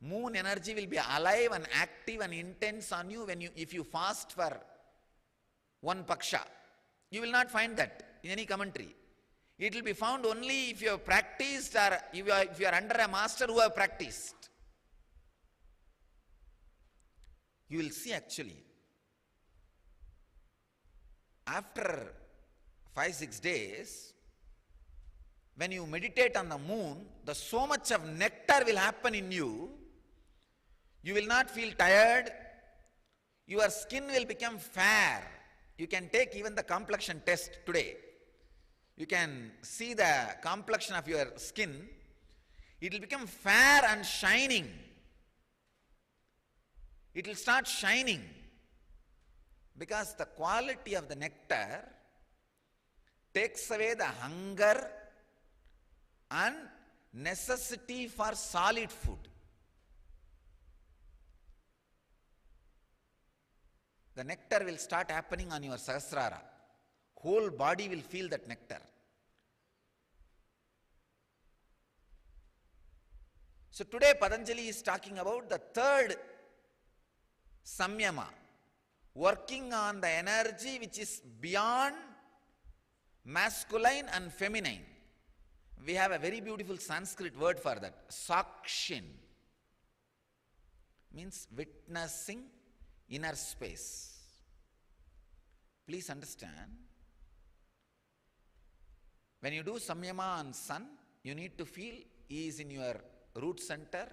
moon energy will be alive and active and intense on you if you fast for one paksha. You will not find that in any commentary. It will be found only if you have practiced or if you are under a master who have practiced. You will see actually, after 5-6 days, when you meditate on the moon, so much of nectar will happen in you. You will not feel tired. Your skin will become fair. You can take even the complexion test today. You can see the complexion of your skin. It will become fair and shining. It will start shining because the quality of the nectar takes away the hunger and necessity for solid food. The nectar will start happening on your Sahasrara. Whole body will feel that nectar. So today Patanjali is talking about the third samyama, working on the energy which is beyond masculine and feminine. We have a very beautiful Sanskrit word for that, sakshin, means witnessing inner space. Please understand, when you do samyama on sun, you need to feel he is in your root center,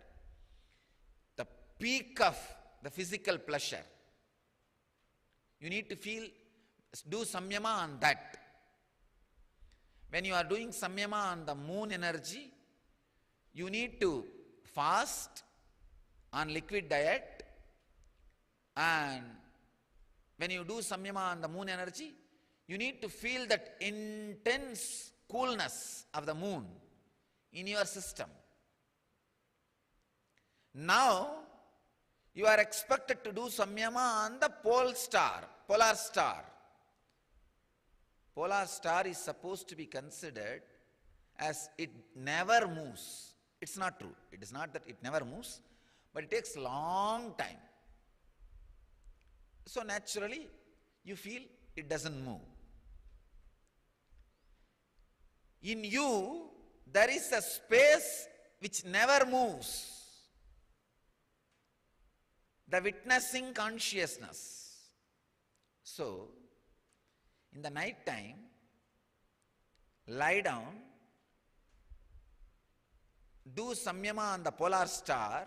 the peak of the physical pleasure. You need to feel, do samyama on that. When you are doing samyama on the moon energy, you need to fast on liquid diet, and when you do samyama on the moon energy, you need to feel that intense coolness of the moon in your system. Now, you are expected to do samyama on the polar star. Polar star is supposed to be considered as it never moves. It's not true. It is not that it never moves, but it takes long time. So naturally, you feel it doesn't move. In you, there is a space which never moves. The witnessing consciousness. So, in the night time, lie down, do samyama on the polar star,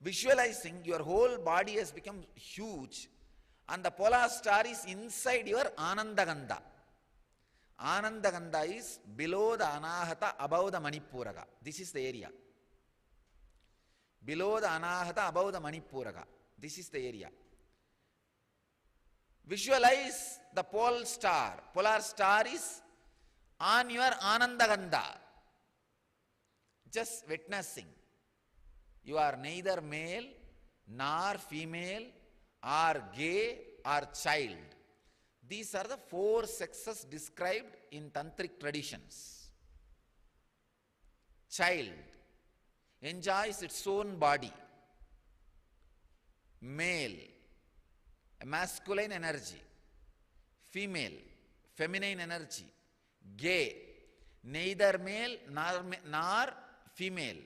visualizing your whole body has become huge and the polar star is inside your Anandagandha. Anandagandha is below the Anahata, above the Manipuraga. This is the area. Below the Anahata, above the Manipuraga. This is the area. Visualize the pole star. Polar star is on your Anandagandha. Just witnessing. You are neither male nor female or gay or child. These are the 4 sexes described in tantric traditions. Child enjoys its own body. Male, a masculine energy. Female, feminine energy. Gay, neither male nor female.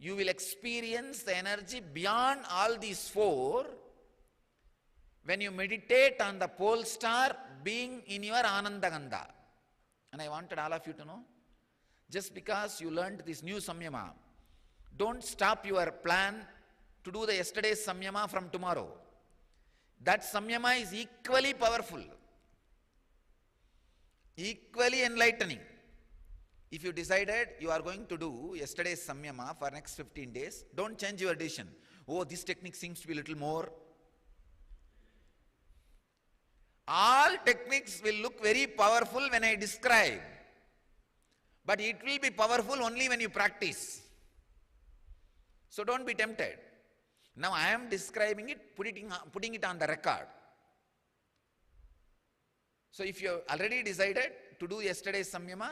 You will experience the energy beyond all these 4 when you meditate on the pole star being in your Anandagandha. And I wanted all of you to know, just because you learned this new samyama, don't stop your plan to do the yesterday's samyama from tomorrow. that samyama is equally powerful, equally enlightening. If you decided you are going to do yesterday's samyama for next 15 days, don't change your decision. Oh, this technique seems to be a little more. All techniques will look very powerful when I describe, but it will be powerful only when you practice. So don't be tempted. Now I am describing it, putting it on the record. So if you already decided to do yesterday's samyama,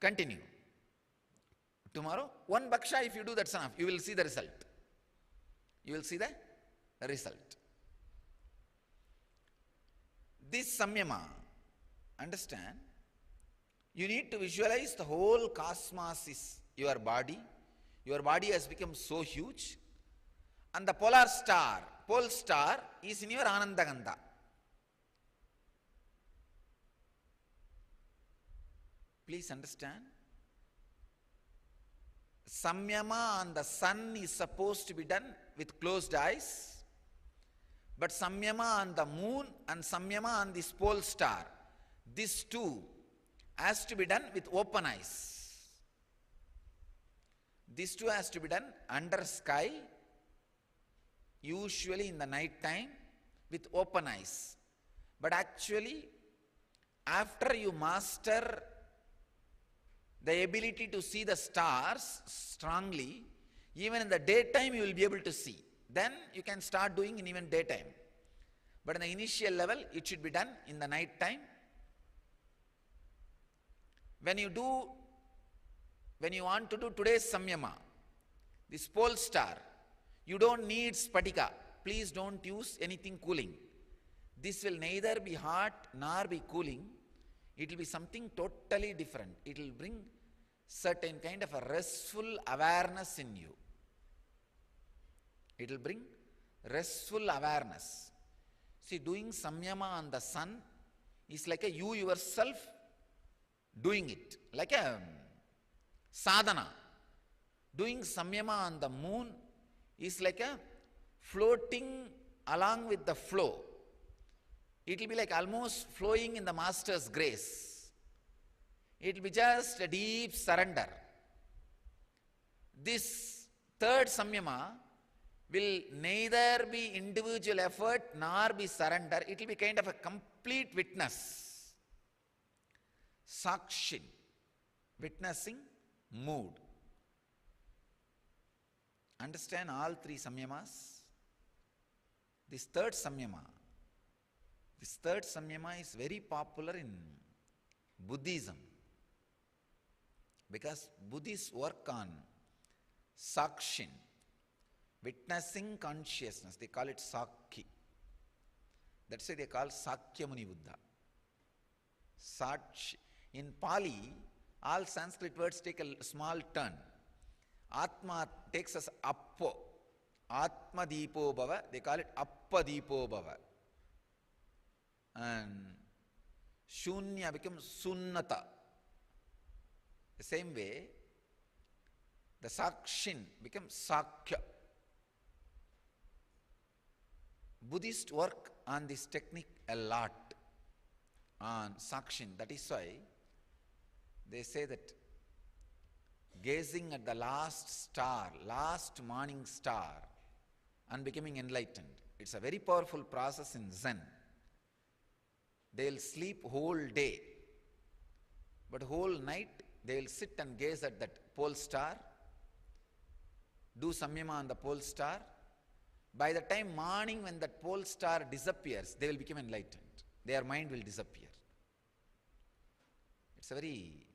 continue. Tomorrow, one bhaksha, if you do, that's enough. You will see the result. You will see the result. This samyama, understand, you need to visualize the whole cosmos is your body. Your body has become so huge. And the pole star is in your Anandagandha. Please understand. Samyama on the sun is supposed to be done with closed eyes. But samyama on the moon and samyama on this pole star, these two has to be done with open eyes. These two has to be done under sky, usually in the night time, with open eyes. But actually, after you master the ability to see the stars strongly, even in the daytime you will be able to see. Then you can start doing in even daytime. But in the initial level, it should be done in the night time. When you want to do today's samyama, this pole star, you don't need spatika. Please don't use anything cooling. This will neither be hot nor be cooling. It will be something totally different. It will bring certain kind of a restful awareness in you. It will bring restful awareness. See, doing samyama on the sun is like you yourself doing it, like a sadhana. Doing samyama on the moon is like a floating along with the flow. It will be like almost flowing in the Master's grace. It will be just a deep surrender. This third samyama will neither be individual effort nor be surrender. It will be kind of a complete witness. Sakshin, witnessing mood. Understand all three samyamas? This third samyama is very popular in Buddhism, because Buddhists work on sakshin, witnessing consciousness. They call it sakhi. That's why they call Sakya Muni Buddha. Sakshi. In Pali, all Sanskrit words take a small turn. Atma takes us appo. Atma Deepo Bhava. They call it Appa Deepo Bhava. And Shunya becomes Sunnata. The same way, the Sakshin becomes Sakya. Buddhists work on this technique a lot, on Sakshin. That is why they say that gazing at the last morning star, and becoming enlightened, it's a very powerful process in Zen. They'll sleep whole day, but whole night they'll sit and gaze at that pole star, do samyama on the pole star. By the time morning, when that pole star disappears, they will become enlightened. Their mind will disappear. It's a very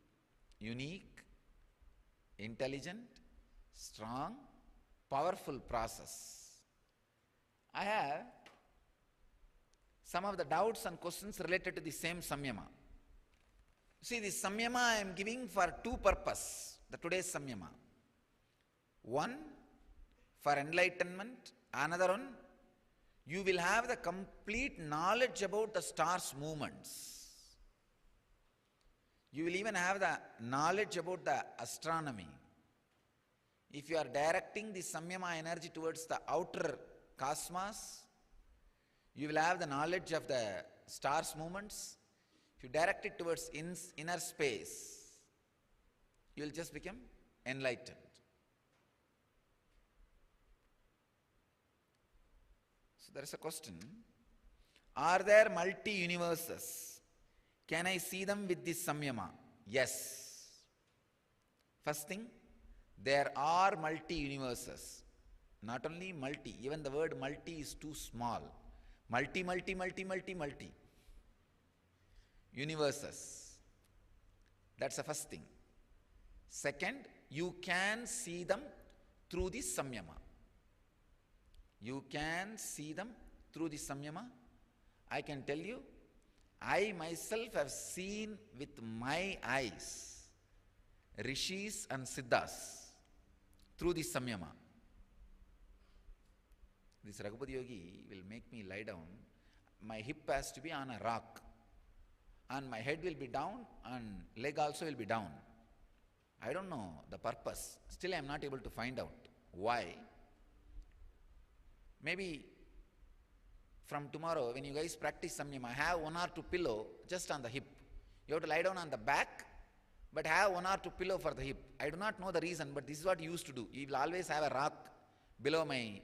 unique, intelligent, strong, powerful process. I have some of the doubts and questions related to the same samyama. See, this samyama I am giving for two purposes, the today's samyama. One, for enlightenment. Another one, you will have the complete knowledge about the stars' movements. You will even have the knowledge about the astronomy. If you are directing the samyama energy towards the outer cosmos, You will have the knowledge of the stars' movements. If you direct it towards inner space, you will just become enlightened. So there is a question. Are there multi-universes? Can I see them with this samyama? Yes. First thing, there are multi-universes. Not only multi, even the word multi is too small. Multi universes. That's the first thing. Second, you can see them through the samyama. You can see them through the samyama. I can tell you, I myself have seen with my eyes rishis and siddhas through the samyama. This Raghupati Yogi will make me lie down. My hip has to be on a rock, and my head will be down, and leg also will be down. I don't know the purpose. Still I am not able to find out why. Maybe from tomorrow, when you guys practice samyama, have one or two pillow just on the hip. You have to lie down on the back, but have one or two pillow for the hip. I do not know the reason, but this is what you used to do. You will always have a rock below my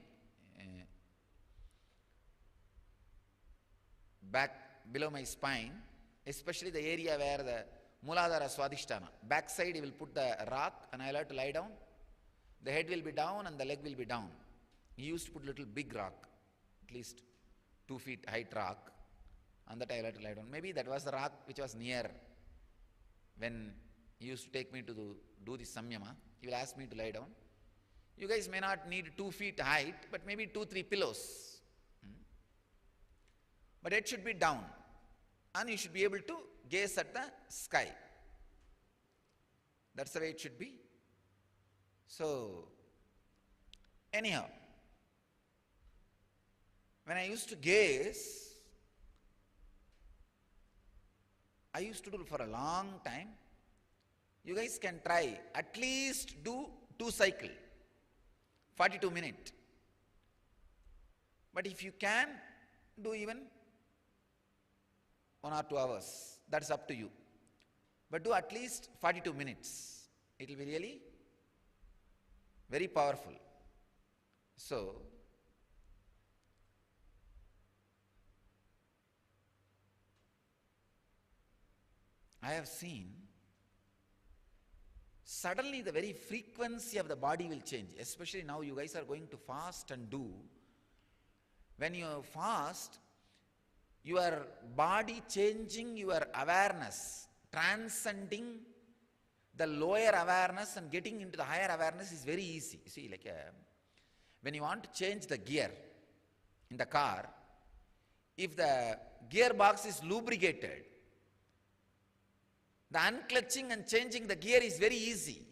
back, below my spine, especially the area where the Muladhara Swadhisthana. Back side, you will put the rock, and I will have to lie down. The head will be down and the leg will be down. He used to put little big rock, at least 2 feet height rock, on that I will have to lie down. Maybe that was the rock which was near when he used to take me to do the samyama. He will ask me to lie down. You guys may not need 2 feet height, but maybe 2-3 pillows. But it should be down, and you should be able to gaze at the sky. That's the way it should be. So, anyhow, when I used to gaze, I used to do for a long time. You guys can try, at least do 2 cycles, 42 minutes. But if you can, do even 1 or 2 hours. That's up to you. But do at least 42 minutes. It will be really very powerful. So, I have seen suddenly the very frequency of the body will change. Especially now you guys are going to fast and do. When you fast, your body changing your awareness, transcending the lower awareness and getting into the higher awareness is very easy. You see, like when you want to change the gear in the car, if the gearbox is lubricated, the unclutching and changing the gear is very easy.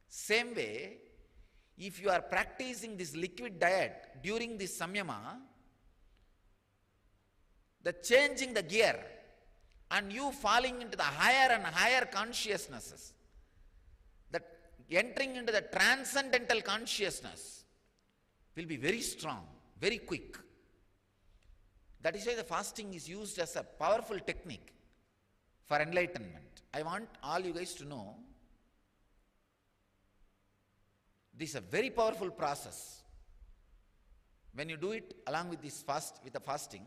Same way, if you are practicing this liquid diet during this samyama, the changing the gear and you falling into the higher and higher consciousnesses, that entering into the transcendental consciousness will be very strong, very quick. That is why the fasting is used as a powerful technique for enlightenment. I want all you guys to know this is a very powerful process. When you do it along with this with the fasting,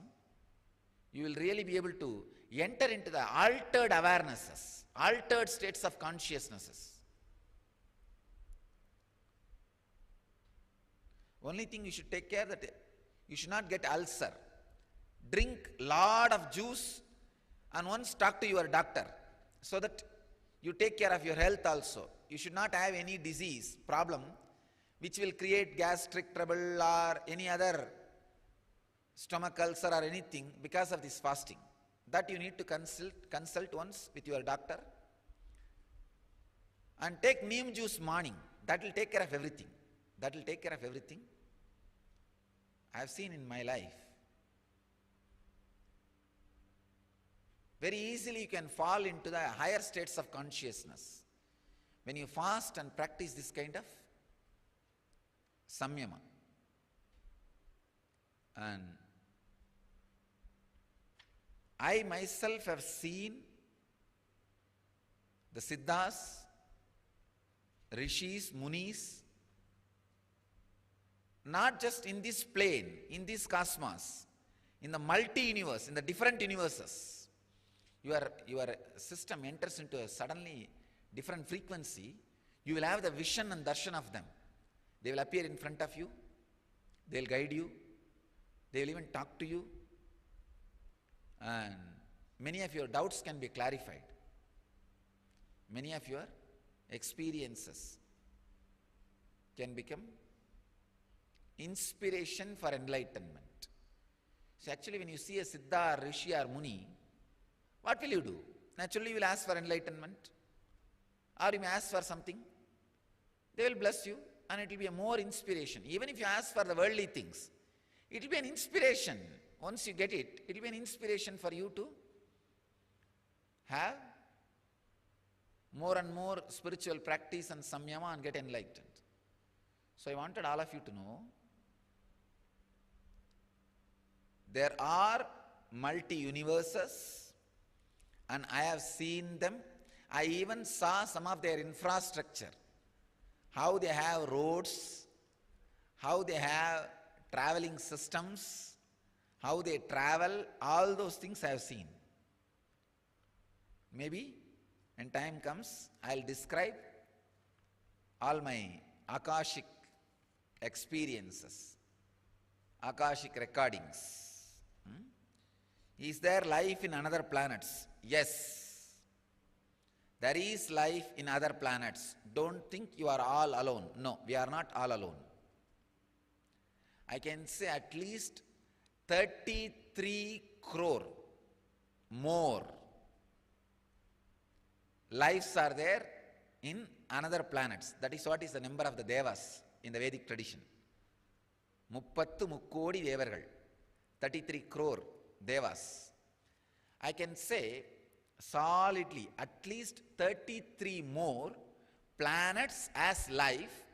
you will really be able to enter into the altered awarenesses, altered states of consciousnesses. Only thing you should take care that you should not get ulcer. Drink lot of juice and once talk to your doctor so that you take care of your health also. You should not have any disease, problem which will create gastric trouble or any other stomach ulcer or anything because of this fasting. That you need to consult once with your doctor. And take neem juice morning. That will take care of everything. That will take care of everything. I have seen in my life. Very easily you can fall into the higher states of consciousness when you fast and practice this kind of samyama. And I myself have seen the Siddhas, Rishis, Munis, not just in this plane, in this cosmos, in the multi-universe, in the different universes. Your system enters into a suddenly different frequency. You will have the vision and darshan of them. They will appear in front of you. They will guide you. They will even talk to you. And many of your doubts can be clarified. Many of your experiences can become inspiration for enlightenment. So actually when you see a Siddha, Rishi or Muni, what will you do? Naturally you will ask for enlightenment, or you may ask for something. They will bless you and it will be a more inspiration. Even if you ask for the worldly things, it will be an inspiration. Once you get it, it will be an inspiration for you to have more and more spiritual practice and samyama and get enlightened. So I wanted all of you to know, there are multi-universes and I have seen them. I even saw some of their infrastructure, how they have roads, how they have traveling systems, how they travel, all those things I have seen. Maybe when time comes, I'll describe all my Akashic experiences, Akashic recordings. Is there life in other planets? Yes. There is life in other planets. Don't think you are all alone. No, we are not all alone. I can say at least 33 crore more lives are there in another planets. That is what is the number of the Devas in the Vedic tradition. 33 mukkodi devargal, 33 crore Devas. I can say solidly at least 33 more planets as life.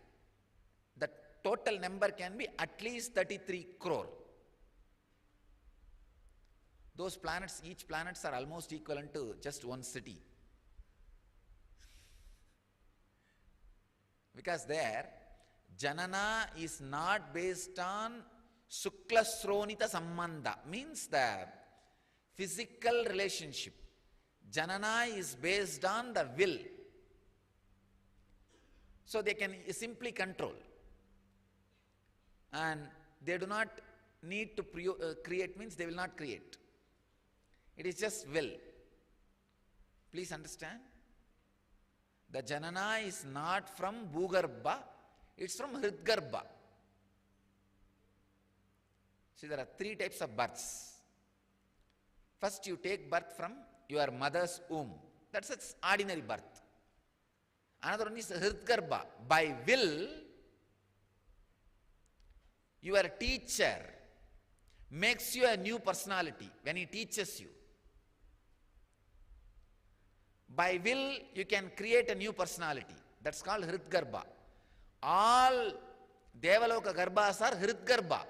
The total number can be at least 33 crore. Those planets, each planets are almost equivalent to just one city. Because there, Janana is not based on Sukla Sronita Sambandha, means the physical relationship. Janana is based on the will. So they can simply control. And they do not need to create, means they will not create. It is just will. Please understand. The Janana is not from Bhugarbha, it's from Hridgarbha. See, there are 3 types of births. First, you take birth from your mother's womb. That's its ordinary birth. Another one is Hridgarbha. By will, your teacher makes you a new personality when he teaches you. By will, you can create a new personality. That's called Hridgarbha. All Devaloka Garbhas are Hridgarbha,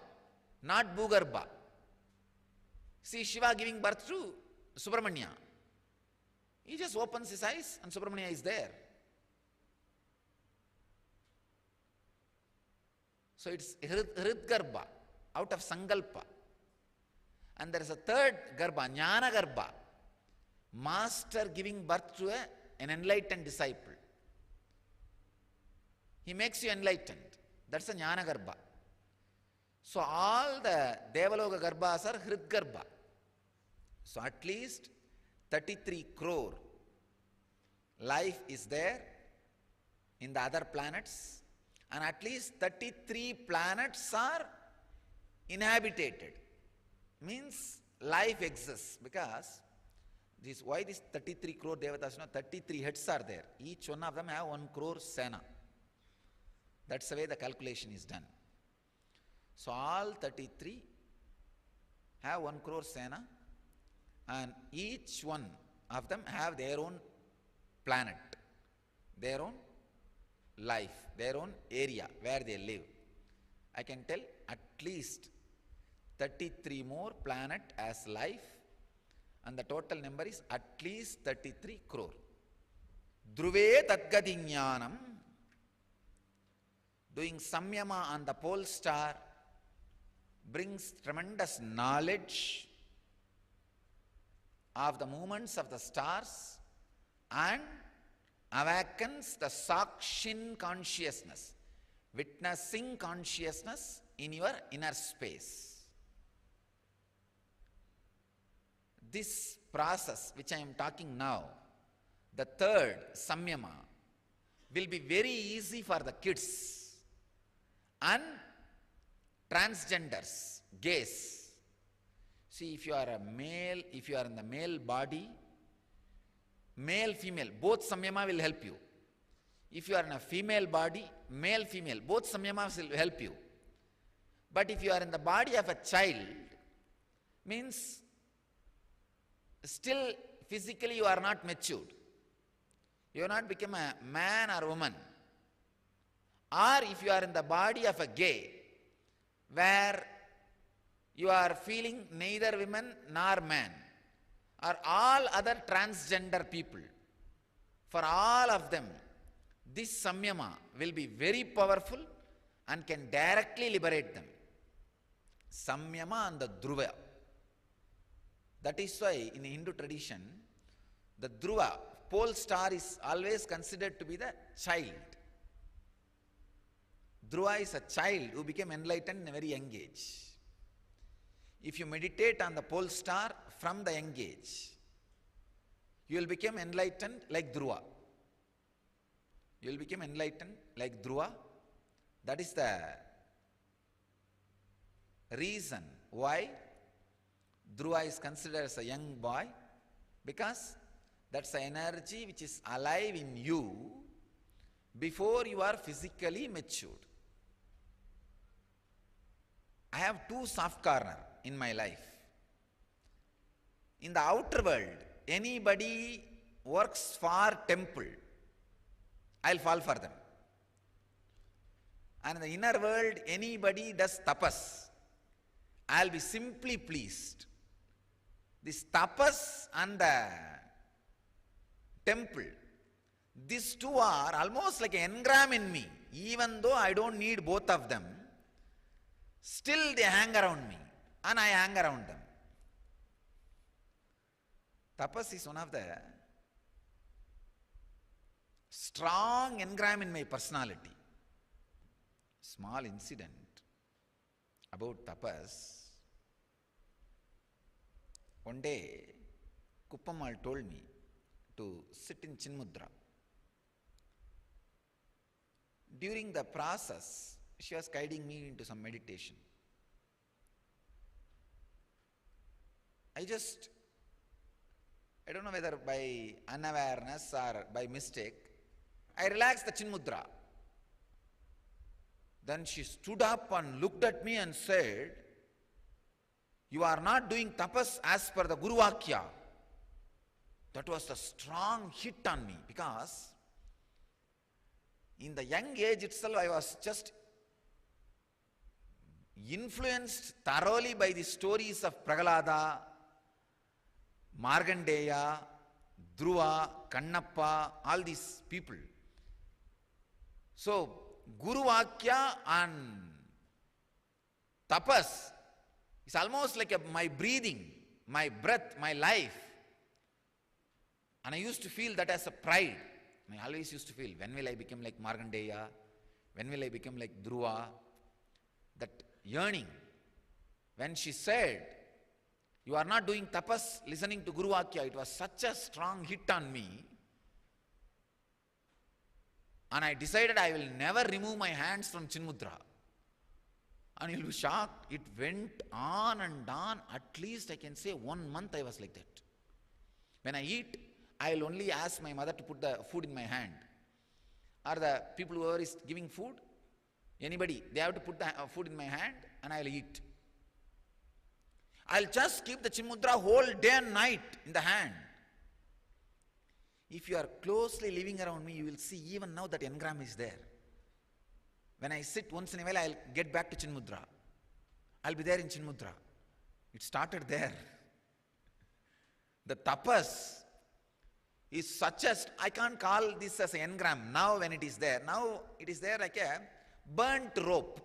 not Bhugarbha. See Shiva giving birth to Subramanya. He just opens his eyes and Subramanya is there. So it's Hridgarbha, out of Sankalpa. And there is a third Garbha, Jnana Garbha. Master giving birth to an enlightened disciple. He makes you enlightened. That's a Jnana Garbha. So all the Devaloka Garbhas are Hridgarbha. So at least 33 crore life is there in the other planets, and at least 33 planets are inhabited. Means life exists, because why this 33 crore Devatas? 33 heads are there. Each one of them have 1 crore Sena. That's the way the calculation is done. So all 33 have 1 crore Sena, and each one of them have their own planet, their own life, their own area where they live. I can tell at least 33 more planet as life, and the total number is at least 33 crore. Dhruve Tadgati Jnanam, doing samyama on the pole star brings tremendous knowledge of the movements of the stars and awakens the sakshin consciousness, witnessing consciousness in your inner space. This process which I am talking now, the third samyama, will be very easy for the kids and transgenders, gays. See, if you are a male, if you are in the male body, male, female, both samyama will help you. If you are in a female body, male, female, both samyamas will help you. But if you are in the body of a child, means still physically you are not matured. You have not become a man or woman. Or if you are in the body of a gay, where you are feeling neither women nor man, or all other transgender people, for all of them, this samyama will be very powerful and can directly liberate them. Samyama and the dhruva. That is why in Hindu tradition, the dhruva, pole star, is always considered to be the child. Dhruva is a child who became enlightened in a very young age. If you meditate on the pole star from the young age, you will become enlightened like Dhruva. You will become enlightened like Dhruva. That is the reason why Dhruva is considered as a young boy, because that's the energy which is alive in you before you are physically matured. I have two soft corners in my life. In the outer world, anybody works for temple, I'll fall for them. And in the inner world, anybody does tapas, I'll be simply pleased. This tapas and the temple, these two are almost like an engram in me. Even though I don't need both of them, still they hang around me and I hang around them. Tapas is one of the strong engram in my personality. Small incident about tapas. One day, Kuppamal told me to sit in Chinmudra. During the process, she was guiding me into some meditation. I don't know whether by unawareness or by mistake, I relaxed the Chinmudra. Then she stood up and looked at me and said, "You are not doing tapas as per the Guru Vakya." That was a strong hit on me, because in the young age itself I was just influenced thoroughly by the stories of Prahalada, Markandeya, Dhruva, Kannappa, all these people. So, Guru Vakya and tapas is almost like my breathing, my breath, my life. And I used to feel that as a pride. I always used to feel, when will I become like Markandeya? When will I become like Dhruva? That yearning. When she said, "You are not doing tapas listening to Guru Vakya," it was such a strong hit on me. And I decided I will never remove my hands from Chinmudra. And you'll be shocked. It went on and on. At least I can say 1 month I was like that. When I eat, I will only ask my mother to put the food in my hand. Or the people who are giving food, anybody, they have to put the food in my hand and I will eat. I'll just keep the Chinmudra whole day and night in the hand. If you are closely living around me, you will see even now that engram is there. When I sit once in a while, I'll get back to Chinmudra. I'll be there in Chinmudra. It started there. The tapas is such as, I can't call this as an engram now when it is there. Now it is there like a burnt rope.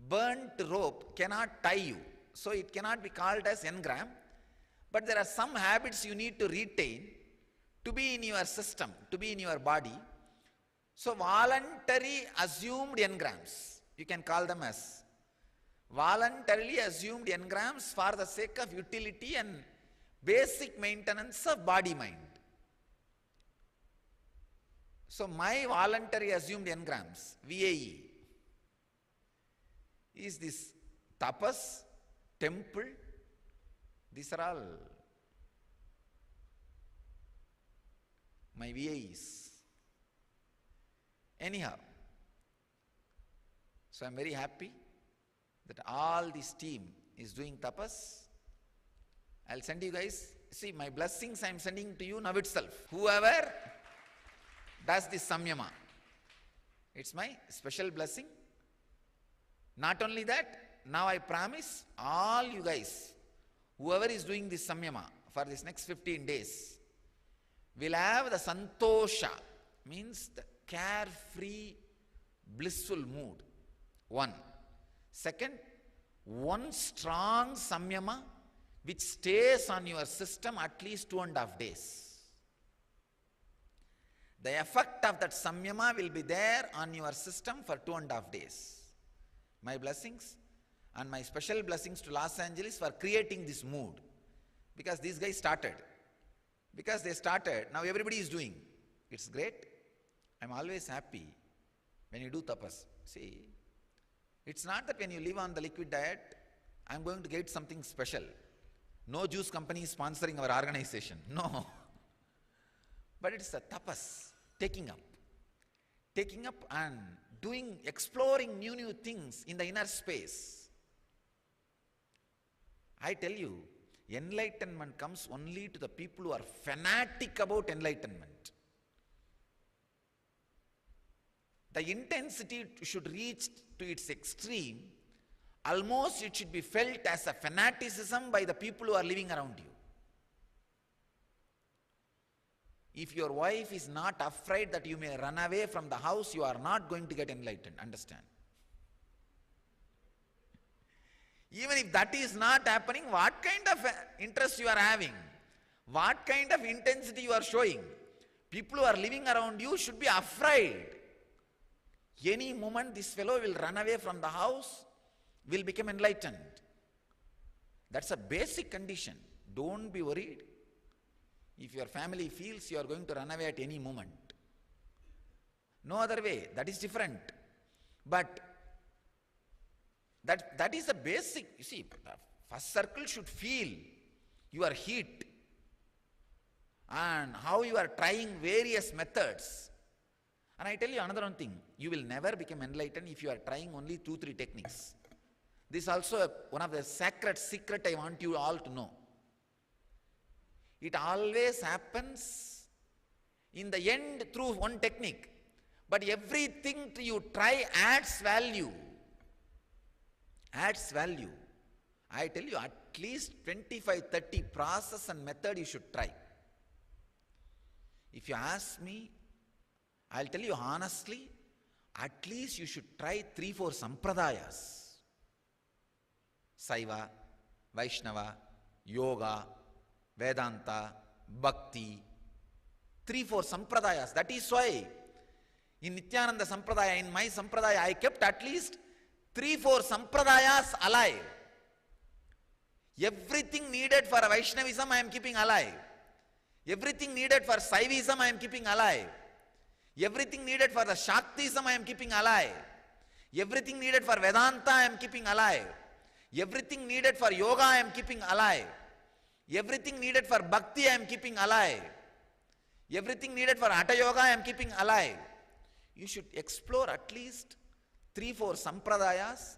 Burnt rope cannot tie you. So it cannot be called as engram. But there are some habits you need to retain to be in your system, to be in your body. So voluntary assumed engrams, you can call them as voluntarily assumed engrams for the sake of utility and basic maintenance of body mind. So my voluntary assumed engrams, VAE, is this tapas, temple. These are all my VAEs. Anyhow, so I am very happy that all this team is doing tapas. I'll send you guys, see my blessings I am sending to you now itself. Whoever does this samyama, it's my special blessing. Not only that, now I promise all you guys, whoever is doing this samyama for this next 15 days, will have the santosha, means the carefree, blissful mood. One. Second, one strong samyama which stays on your system at least 2.5 days. The effect of that samyama will be there on your system for 2.5 days. My blessings and my special blessings to Los Angeles for creating this mood. Because these guys started. Because they started, now everybody is doing. It's great. I'm always happy when you do tapas. See, it's not that when you live on the liquid diet, I'm going to get something special. No juice company is sponsoring our organization. No. But it's a tapas, taking up and doing, exploring new things in the inner space. I tell you, enlightenment comes only to the people who are fanatic about enlightenment. The intensity should reach to its extreme. Almost it should be felt as a fanaticism by the people who are living around you. If your wife is not afraid that you may run away from the house, you are not going to get enlightened. Understand? Even if that is not happening, what kind of interest you are having? What kind of intensity you are showing? People who are living around you should be afraid. Any moment this fellow will run away from the house, will become enlightened. That's a basic condition. Don't be worried if your family feels you are going to run away at any moment. No other way. That is different. But that is the basic. You see, the first circle should feel your heat and how you are trying various methods. And I tell you another one thing, you will never become enlightened if you are trying only 2-3 techniques. This is also one of the sacred secret I want you all to know. It always happens in the end through one technique. But everything you try adds value. Adds value. I tell you, at least 25-30 process and method you should try. If you ask me, I'll tell you honestly, at least you should try 3-4 sampradayas. Saiva, Vaishnava, Yoga, Vedanta, Bhakti. 3-4 sampradayas. That is why in Nityananda Sampradaya, in my Sampradaya, I kept at least 3-4 sampradayas alive. Everything needed for Vaishnavism I am keeping alive. Everything needed for Saivism I am keeping alive. Everything needed for the Shaktism I am keeping alive. Everything needed for Vedanta I am keeping alive. Everything needed for Yoga I am keeping alive. Everything needed for Bhakti I am keeping alive. Everything needed for Hatha Yoga I am keeping alive. You should explore at least 3-4 sampradayas,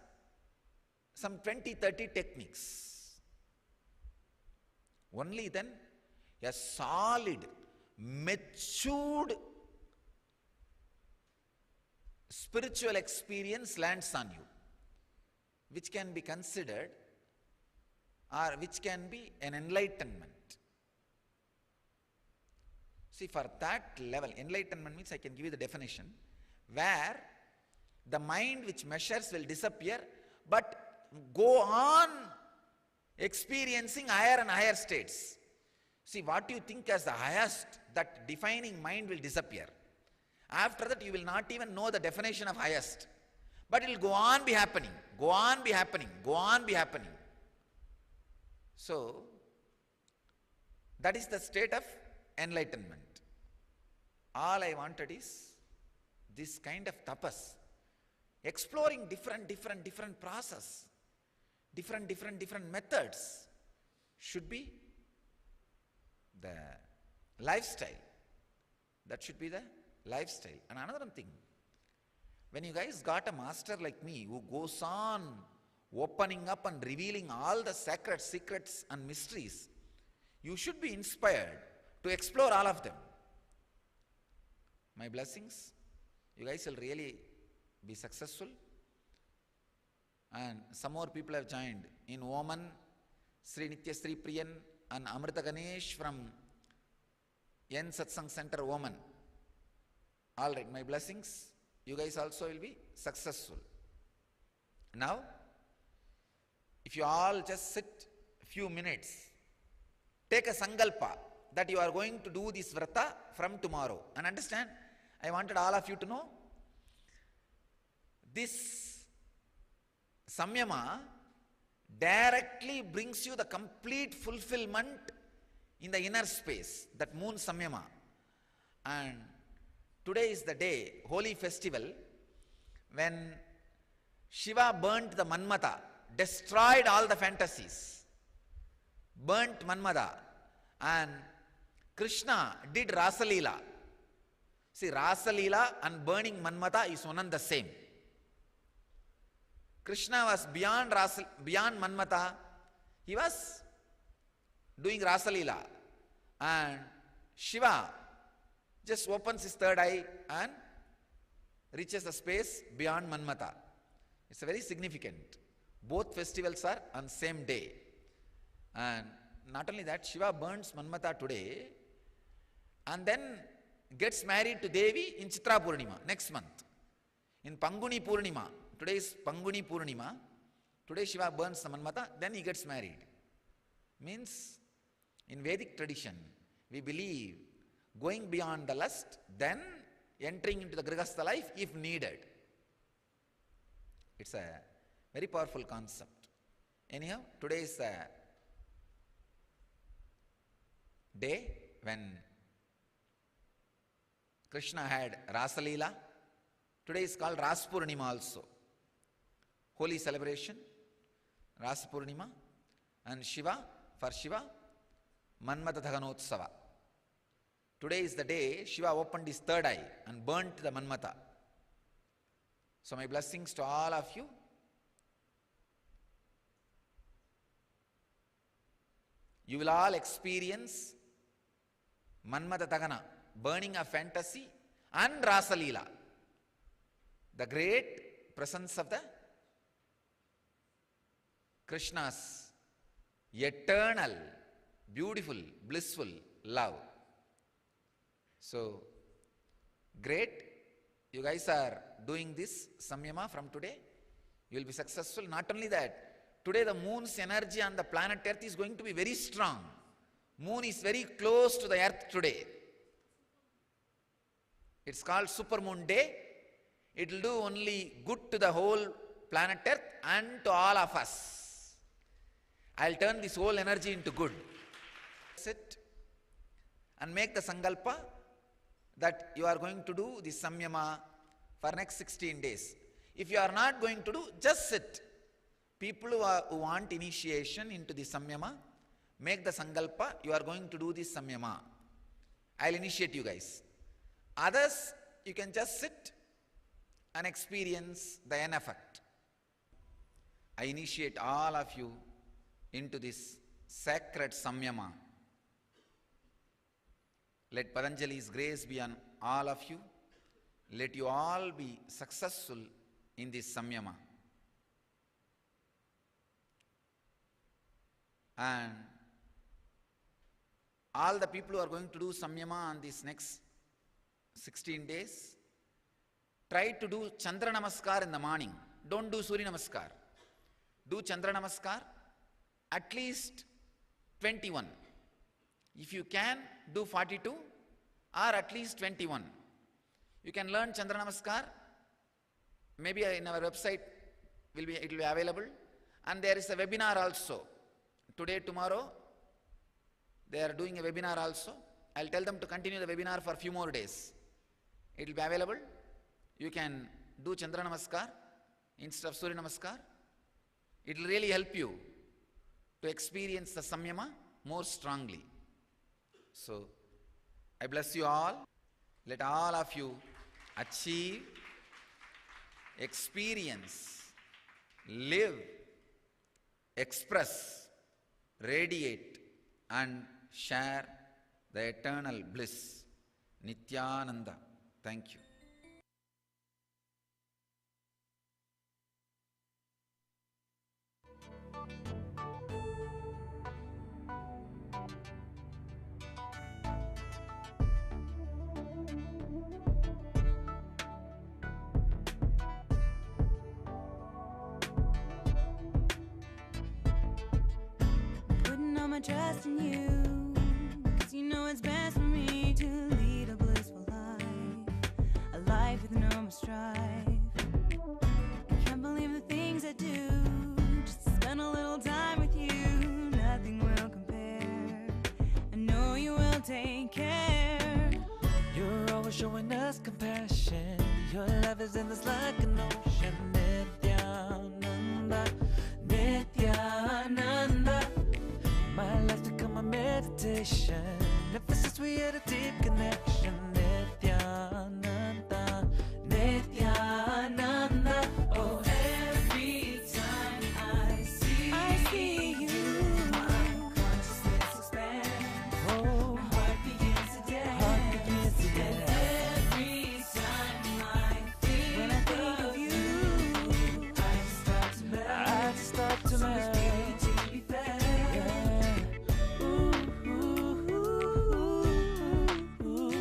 some 20-30 techniques. Only then a solid, matured spiritual experience lands on you, which can be considered or which can be an enlightenment. See, for that level, enlightenment means, I can give you the definition, where the mind which measures will disappear, but go on experiencing higher and higher states. See, what you think as the highest, that defining mind will disappear. After that, you will not even know the definition of highest. But it will go on be happening, go on be happening, go on be happening. So, that is the state of enlightenment. All I wanted is this kind of tapas, exploring different process, different methods should be the lifestyle. That should be the lifestyle. And another thing, when you guys got a master like me who goes on opening up and revealing all the sacred secrets and mysteries, you should be inspired to explore all of them. My blessings, you guys will really be successful. And some more people have joined. In Oman, Sri Nitya Sri Priyan and Amrita Ganesh from Yen Satsang Center, Oman. All right, my blessings. You guys also will be successful. Now, if you all just sit a few minutes, take a sankalpa that you are going to do this vrata from tomorrow. And understand, I wanted all of you to know, this samyama directly brings you the complete fulfillment in the inner space, that moon samyama. And today is the day, holy festival, when Shiva burnt the Manmata, destroyed all the fantasies, burnt Manmata, and Krishna did Rasalila. See, Rasalila and burning Manmata is one and the same. Krishna was beyond Manmata, he was doing Rasalila, and Shiva just opens his third eye and reaches the space beyond Manmata. It's very significant. Both festivals are on same day. And not only that, Shiva burns Manmata today and then gets married to Devi in Chitra Purnima next month. In Panguni Purnima, today is Panguni Purnima, today Shiva burns the Manmata, then he gets married. Means, in Vedic tradition, we believe going beyond the lust, then entering into the Grihastha life if needed. It's a very powerful concept. Anyhow, today is a day when Krishna had Rasalila. Today is called Raspurnima also. Holy celebration, Raspurnima, and Shiva, for Shiva, Manmata Dhaganotsava. Today is the day Shiva opened his third eye and burnt the Manmata. So my blessings to all of you. You will all experience Manmata Dhagana, burning of fantasy, and Rasalila, the great presence of the Krishna's eternal, beautiful, blissful love. So, great. You guys are doing this samyama from today. You will be successful. Not only that, today the moon's energy on the planet Earth is going to be very strong. Moon is very close to the Earth today. It's called supermoon day. It will do only good to the whole planet Earth and to all of us. I'll turn this whole energy into good. Sit and make the sankalpa that you are going to do this samyama for next 16 days. If you are not going to do, just sit. People who want initiation into the samyama, make the sankalpa, you are going to do this samyama. I'll initiate you guys. Others, you can just sit and experience the end effect. I initiate all of you into this sacred samyama. Let Patanjali's grace be on all of you. Let you all be successful in this samyama. And all the people who are going to do Samyama on these next 16 days, try to do Chandra Namaskar in the morning. Don't do Surya Namaskar. Do Chandra Namaskar at least 21. If you can, do 42 or at least 21. You can learn Chandra Namaskar. Maybe in our website it will be available. And there is a webinar also. Today, tomorrow, they are doing a webinar also. I'll tell them to continue the webinar for a few more days. It will be available. You can do Chandra Namaskar instead of Surya Namaskar. It will really help you to experience the Samyama more strongly. So, I bless you all. Let all of you achieve, experience, live, express, radiate, and share the eternal bliss. Nityananda. Thank you. Putting all my trust in you, 'cause you know it's best for me to lead a blissful life, a life with no more strife. I can't believe the things I do, just to spend a little time with you. Nothing will compare, I know you will take care. You're always showing us compassion. Your love is endless like an ocean. Nityananda, Nityananda. My life's become a meditation. Ever since we had a deep connection. Nityananda, Nityananda. Oh, every time I see you, my consciousness expands. Oh, my heart begins to dance. And every time when I think of you, I just start to melt. So much beauty to be found. Yeah. Ooh, ooh, ooh, ooh, ooh.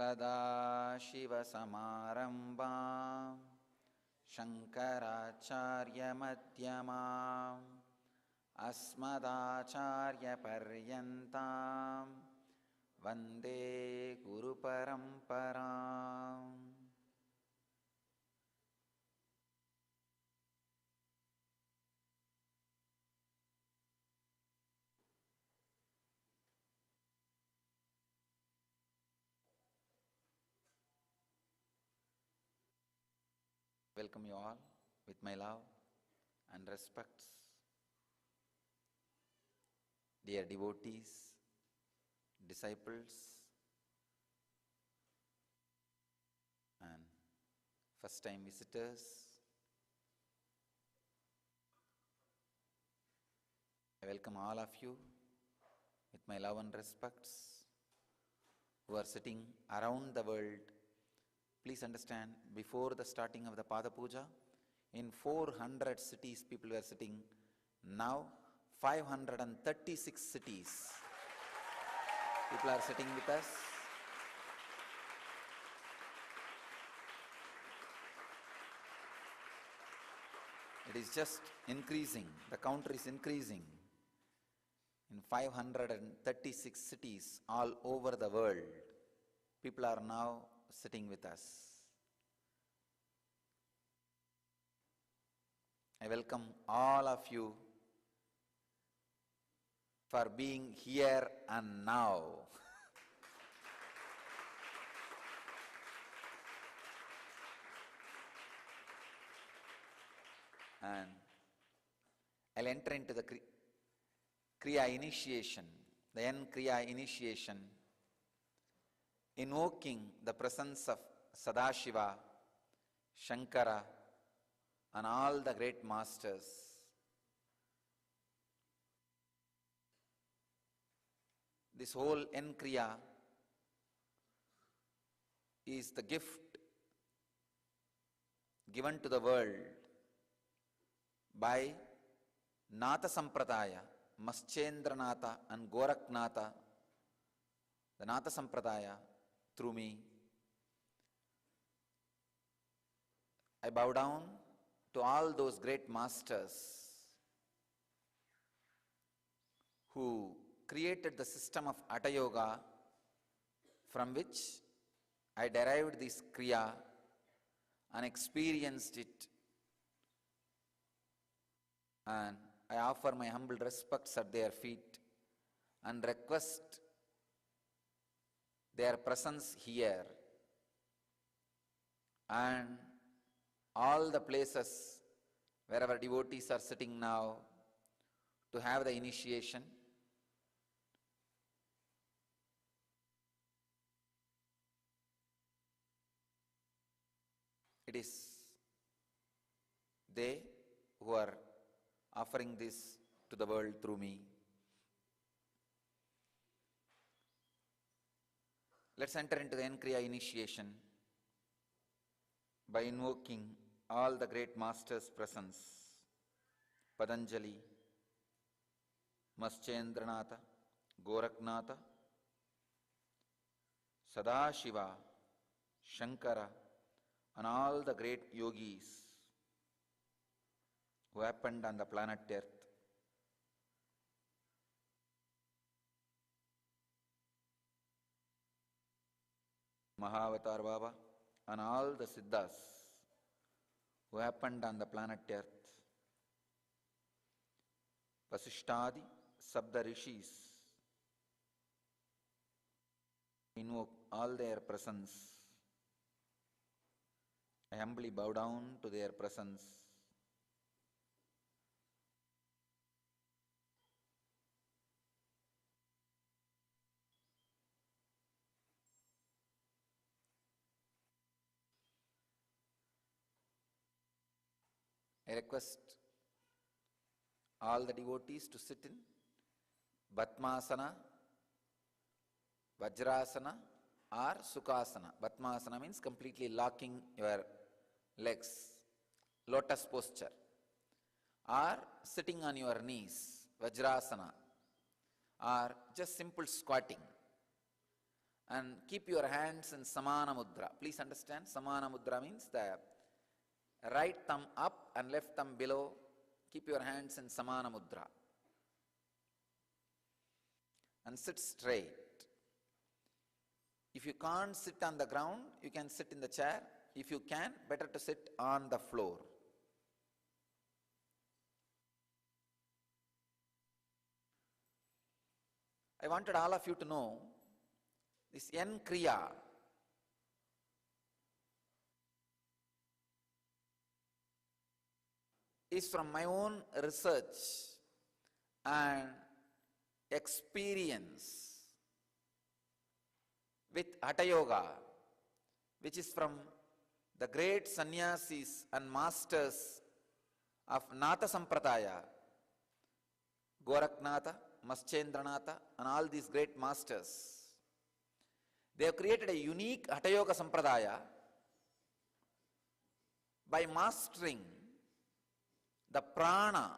Sadashivasamarambaam Shankaracharyamadhyamam Asmadacharyaparyantam Vande Guru Paramparam. Welcome you all with my love and respects. Dear devotees, disciples, and first-time visitors, I welcome all of you with my love and respects who are sitting around the world. Please understand, before the starting of the Pada Puja, in 400 cities people were sitting. Now 536 cities people are sitting with us. It is just increasing, the counter is increasing. In 536 cities all over the world, people are now sitting with us. I welcome all of you for being here and now. And I'll enter into the Kriya initiation the N Kriya initiation, invoking the presence of Sadashiva, Shankara, and all the great masters. This whole N Kriya is the gift given to the world by Natha Sampradaya, Maschendranatha and Goraknatha, the Natha Sampradaya, through me. I bow down to all those great masters who created the system of Hatha Yoga, from which I derived this Kriya and experienced it, and I offer my humble respects at their feet and request their presence here and all the places wherever devotees are sitting now to have the initiation. It is they who are offering this to the world through me. Let's enter into the N Kriya initiation by invoking all the great masters' presence. Patanjali, Maschendranatha, Goraknatha, Sadashiva, Shankara, and all the great yogis who happened on the planet Earth. Mahavatar Baba and all the Siddhas who happened on the planet Earth. Vasishtadi, Sabda Rishis, invoke all their presence. I humbly bow down to their presence. I request all the devotees to sit in Batmasana, Vajrasana, or Sukhasana. Batmasana means completely locking your legs, lotus posture, or sitting on your knees, Vajrasana, or just simple squatting. And keep your hands in Samana Mudra. Please understand, Samana Mudra means the right thumb up and left thumb below. Keep your hands in Samana Mudra. And sit straight. If you can't sit on the ground, you can sit in the chair. If you can, better to sit on the floor. I wanted all of you to know this N Kriya is from my own research and experience with Hatha Yoga, which is from the great sannyasis and masters of Natha Sampradaya, Goraknatha, Maschendranatha, and all these great masters. They have created a unique Hatha Yoga Sampradaya by mastering the prana,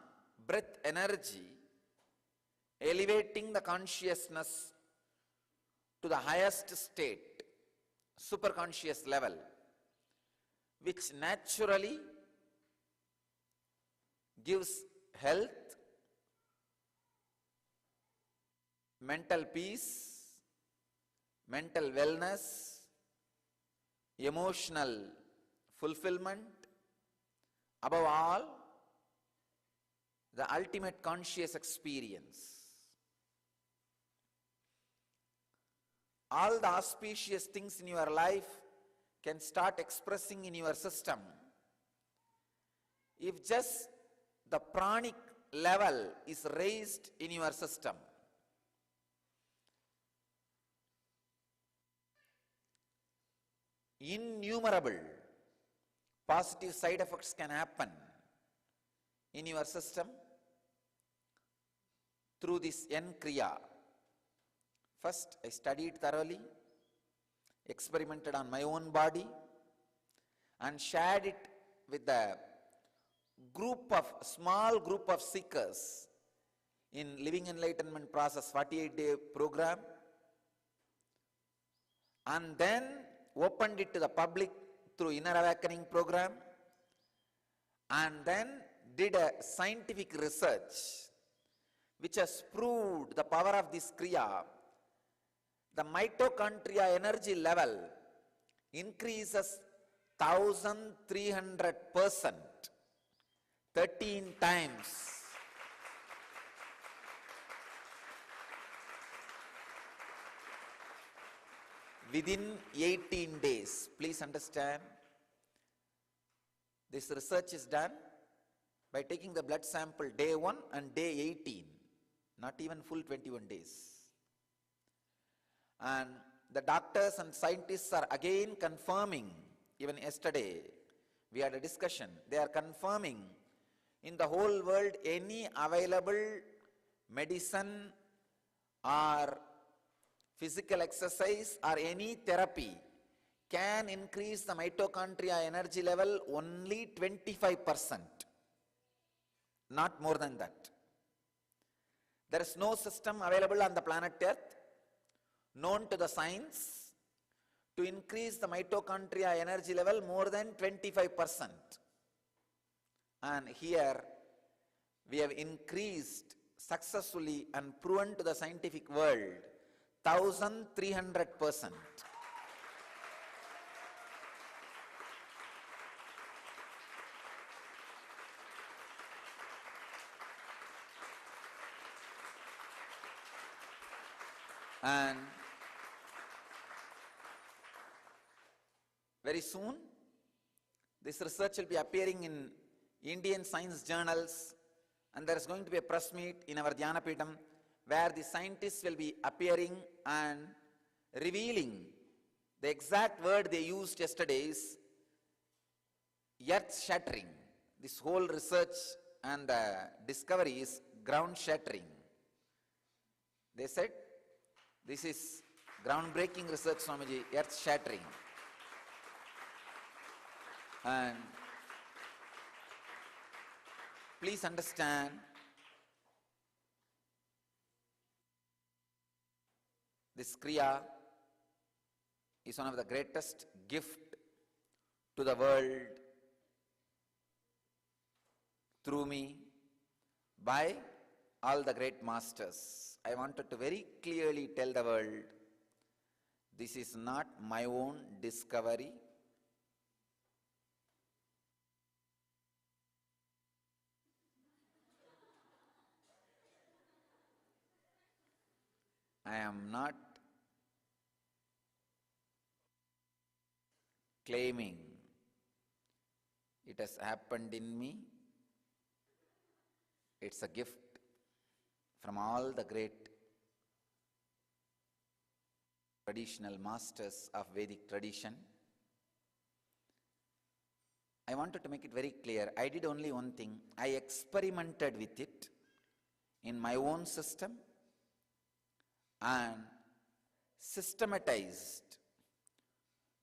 breath energy, elevating the consciousness to the highest state, superconscious level, which naturally gives health, mental peace, mental wellness, emotional fulfillment, above all, the ultimate conscious experience. All the auspicious things in your life can start expressing in your system if just the pranic level is raised in your system. innumerable positive side effects can happen in your system through this N Kriya. First, I studied thoroughly, experimented on my own body, and shared it with the small group of seekers in Living Enlightenment Process 48-day program, and then opened it to the public through Inner Awakening program, and then did a scientific research which has proved the power of this Kriya. The mitochondria energy level increases 1300%, 13 times. Within 18 days. Please understand, this research is done by taking the blood sample day 1 and day 18, not even full 21 days. And the doctors and scientists are again confirming, even yesterday we had a discussion, they are confirming in the whole world any available medicine or physical exercise or any therapy can increase the mitochondria energy level only 25%, not more than that. There is no system available on the planet Earth known to the science to increase the mitochondria energy level more than 25%. And here we have increased successfully and proven to the scientific world 1300%. And very soon this research will be appearing in Indian science journals, and there is going to be a press meet in our Dhyanapeetham where the scientists will be appearing and revealing the exact word they used yesterday is earth shattering. This whole research and discovery is ground shattering. They said this is groundbreaking research, Swamiji, earth shattering. And please understand, this Kriya is one of the greatest gift to the world through me by all the great masters. I wanted to very clearly tell the world, this is not my own discovery. I am not claiming it has happened in me. It's a gift from all the great traditional masters of Vedic tradition. I wanted to make it very clear, I did only one thing. I experimented with it in my own system and systematized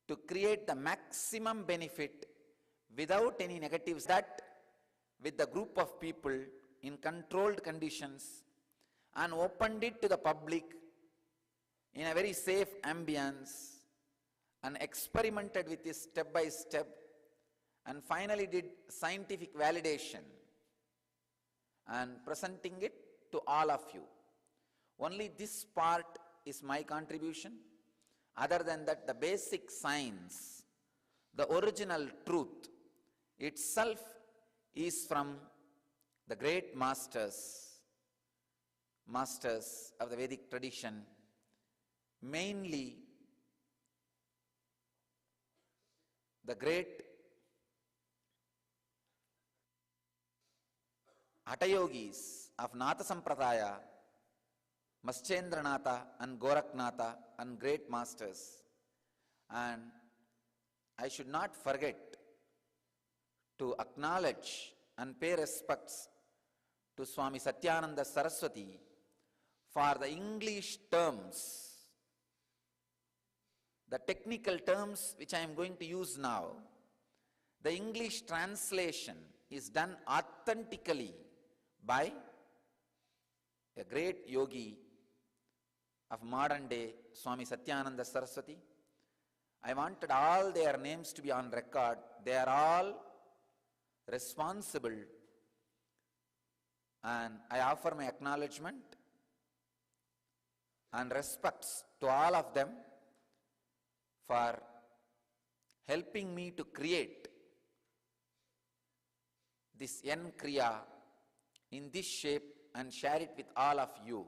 to create the maximum benefit without any negatives, that with the group of people in controlled conditions, and opened it to the public in a very safe ambience and experimented with this step by step, and finally did scientific validation and presenting it to all of you. Only this part is my contribution. Other than that, the basic science, the original truth itself is from the great masters of the Vedic tradition, mainly the great Hatayogis of Natha Sampradaya, Maschendranatha and Goraknatha, and great masters. And I should not forget to acknowledge and pay respects to Swami Satyananda Saraswati for the English terms, the technical terms which I am going to use now. The English translation is done authentically by a great yogi of modern day, Swami Satyananda Saraswati. I wanted all their names to be on record. They are all responsible, and I offer my acknowledgement and respects to all of them for helping me to create this N Kriya in this shape and share it with all of you.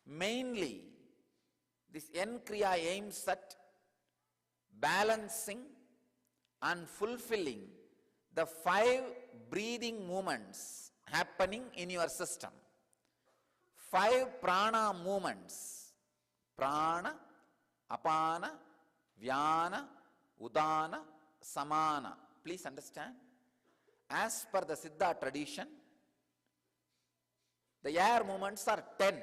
Mainly, this N Kriya aims at balancing and fulfilling the 5 breathing movements happening in your system. 5 prana movements: prana, apana, vyana, udana, samana. Please understand, as per the Siddha tradition, the air movements are 10.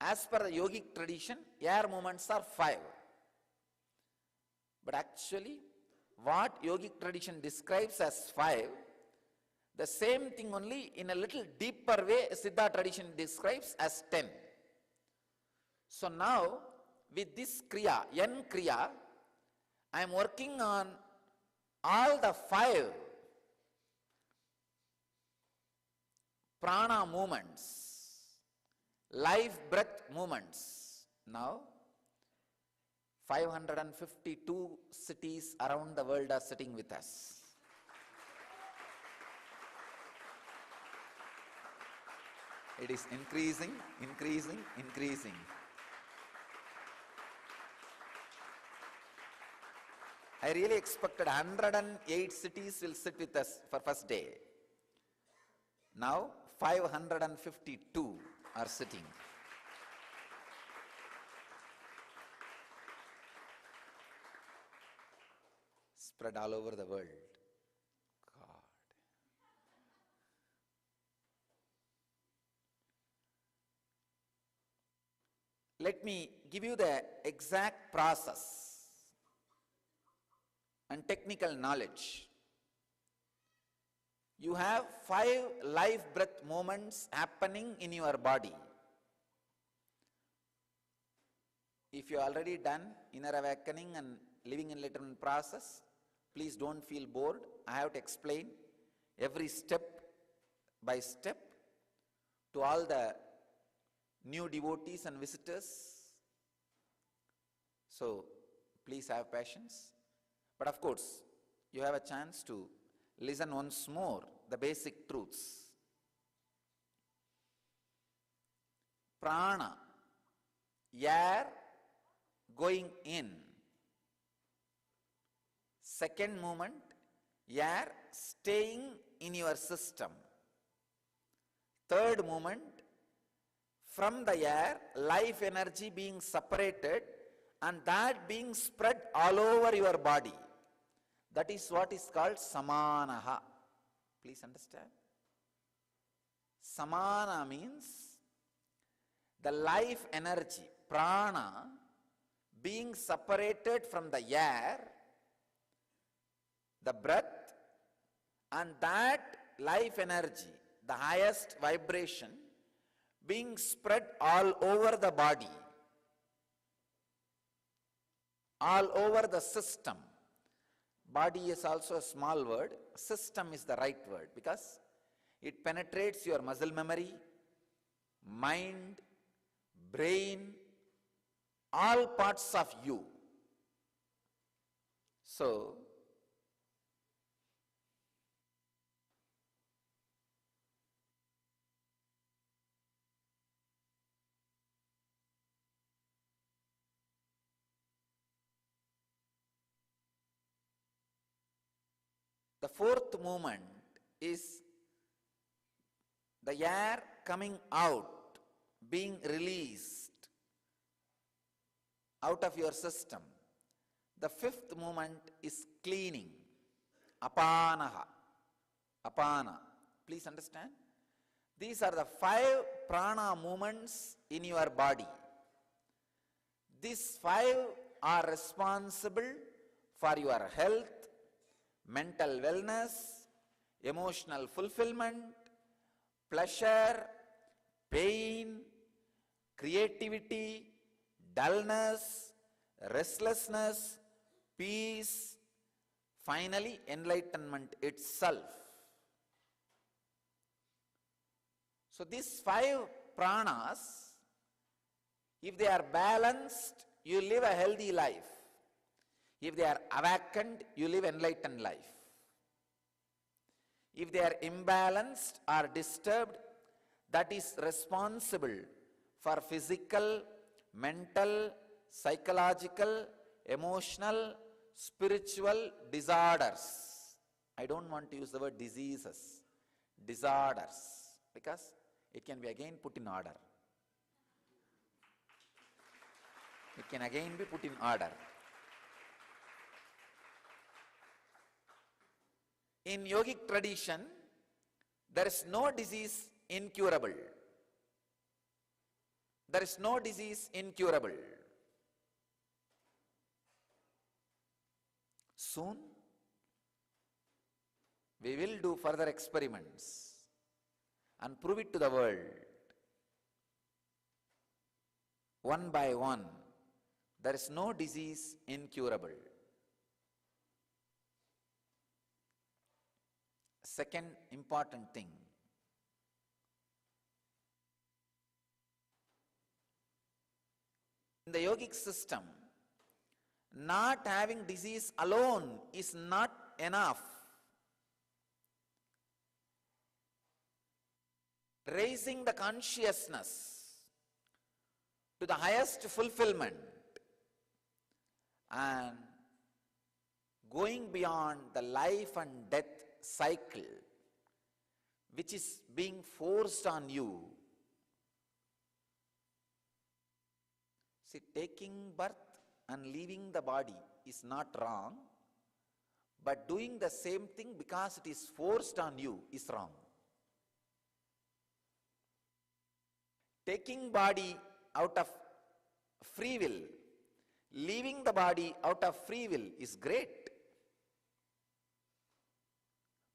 As per the yogic tradition, air movements are 5. But actually, what yogic tradition describes as 5, the same thing only in a little deeper way Siddha tradition describes as 10. So now, with this Kriya, N Kriya, I am working on all the 5 prana movements, life breath movements. Now, 552 cities around the world are sitting with us. It is increasing, increasing, increasing. I really expected 108 cities will sit with us for first day. Now 552 are sitting. Spread all over the world. God. Let me give you the exact process and technical knowledge. You have 5 life breath movements happening in your body. If you already done inner awakening and living enlightenment process, please don't feel bored. I have to explain every step by step to all the new devotees and visitors. So please have patience. But of course, you have a chance to listen once more the basic truths. Prana, air going in. Second movement, air staying in your system. Third movement, from the air, life energy being separated and that being spread all over your body. That is what is called samanaha. Please understand. Samana means the life energy, prana, being separated from the air, the breath, and that life energy, the highest vibration, being spread all over the body, all over the system. Body is also a small word. System is the right word because it penetrates your muscle memory, mind, brain, all parts of you. So, the fourth movement is the air coming out, being released out of your system. The fifth movement is cleaning. Apanaha. Apana. Please understand. These are the 5 prana movements in your body. These 5 are responsible for your health, mental wellness, emotional fulfillment, pleasure, pain, creativity, dullness, restlessness, peace, finally enlightenment itself. So these 5 pranas, if they are balanced, you live a healthy life. If they are awakened, you live enlightened life. If they are imbalanced or disturbed, that is responsible for physical, mental, psychological, emotional, spiritual disorders. I don't want to use the word diseases, disorders, because it can be again put in order. It can again be put in order. In yogic tradition, there is no disease incurable. There is no disease incurable. Soon, we will do further experiments and prove it to the world. One by one, there is no disease incurable. Second important thing, in the yogic system, not having disease alone is not enough. Raising the consciousness to the highest fulfillment and going beyond the life and death cycle which is being forced on you. See, taking birth and leaving the body is not wrong, but doing the same thing because it is forced on you is wrong. Taking body out of free will, leaving the body out of free will is great.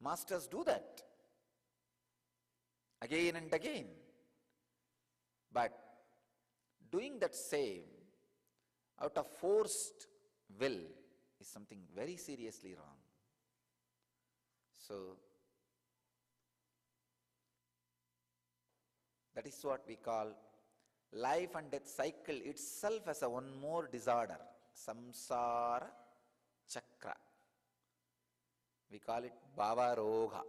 Masters do that again and again. But doing that same out of forced will is something very seriously wrong. So, that is what we call life and death cycle itself as a one more disorder, samsara chakra. We call it bhava roga.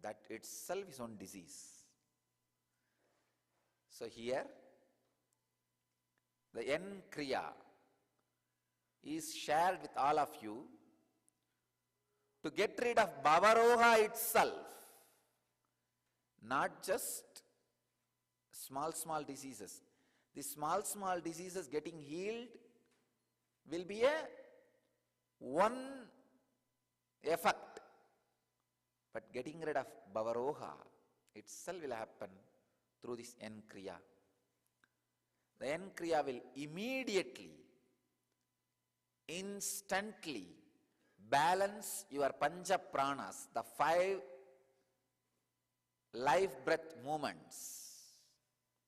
That itself is one disease. So here, the N Kriya is shared with all of you to get rid of bhava roga itself, not just small diseases. The small diseases getting healed will be a one effect. But getting rid of bhavaroha itself will happen through this N Kriya. The N Kriya will immediately, instantly balance your Pancha Pranas, the 5 life breath movements.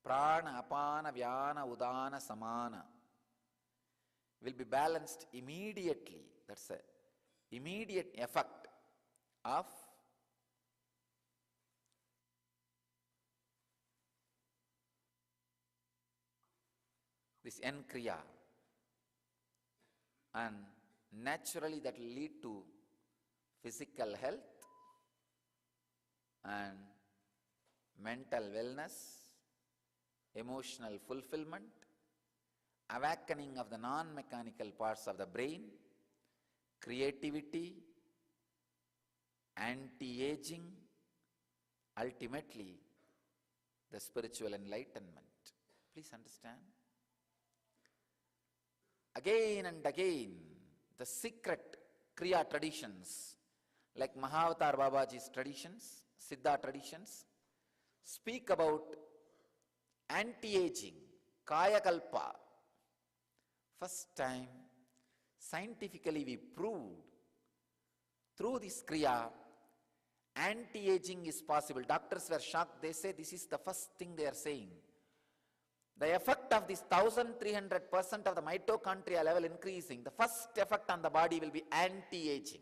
Prana, Apana, Vyana, Udana, Samana will be balanced immediately. That's an immediate effect of this N Kriya, and naturally that will lead to physical health and mental wellness, emotional fulfillment, awakening of the non-mechanical parts of the brain, creativity, anti-aging, ultimately the spiritual enlightenment. Please understand. Again and again, the secret Kriya traditions, like Mahavatar Babaji's traditions, Siddha traditions, speak about anti-aging, Kaya Kalpa. First time, scientifically we proved through this Kriya, anti-aging is possible. Doctors were shocked. They say this is the first thing they are saying. The effect of this 1300% of the mitochondria level increasing, the first effect on the body will be anti-aging.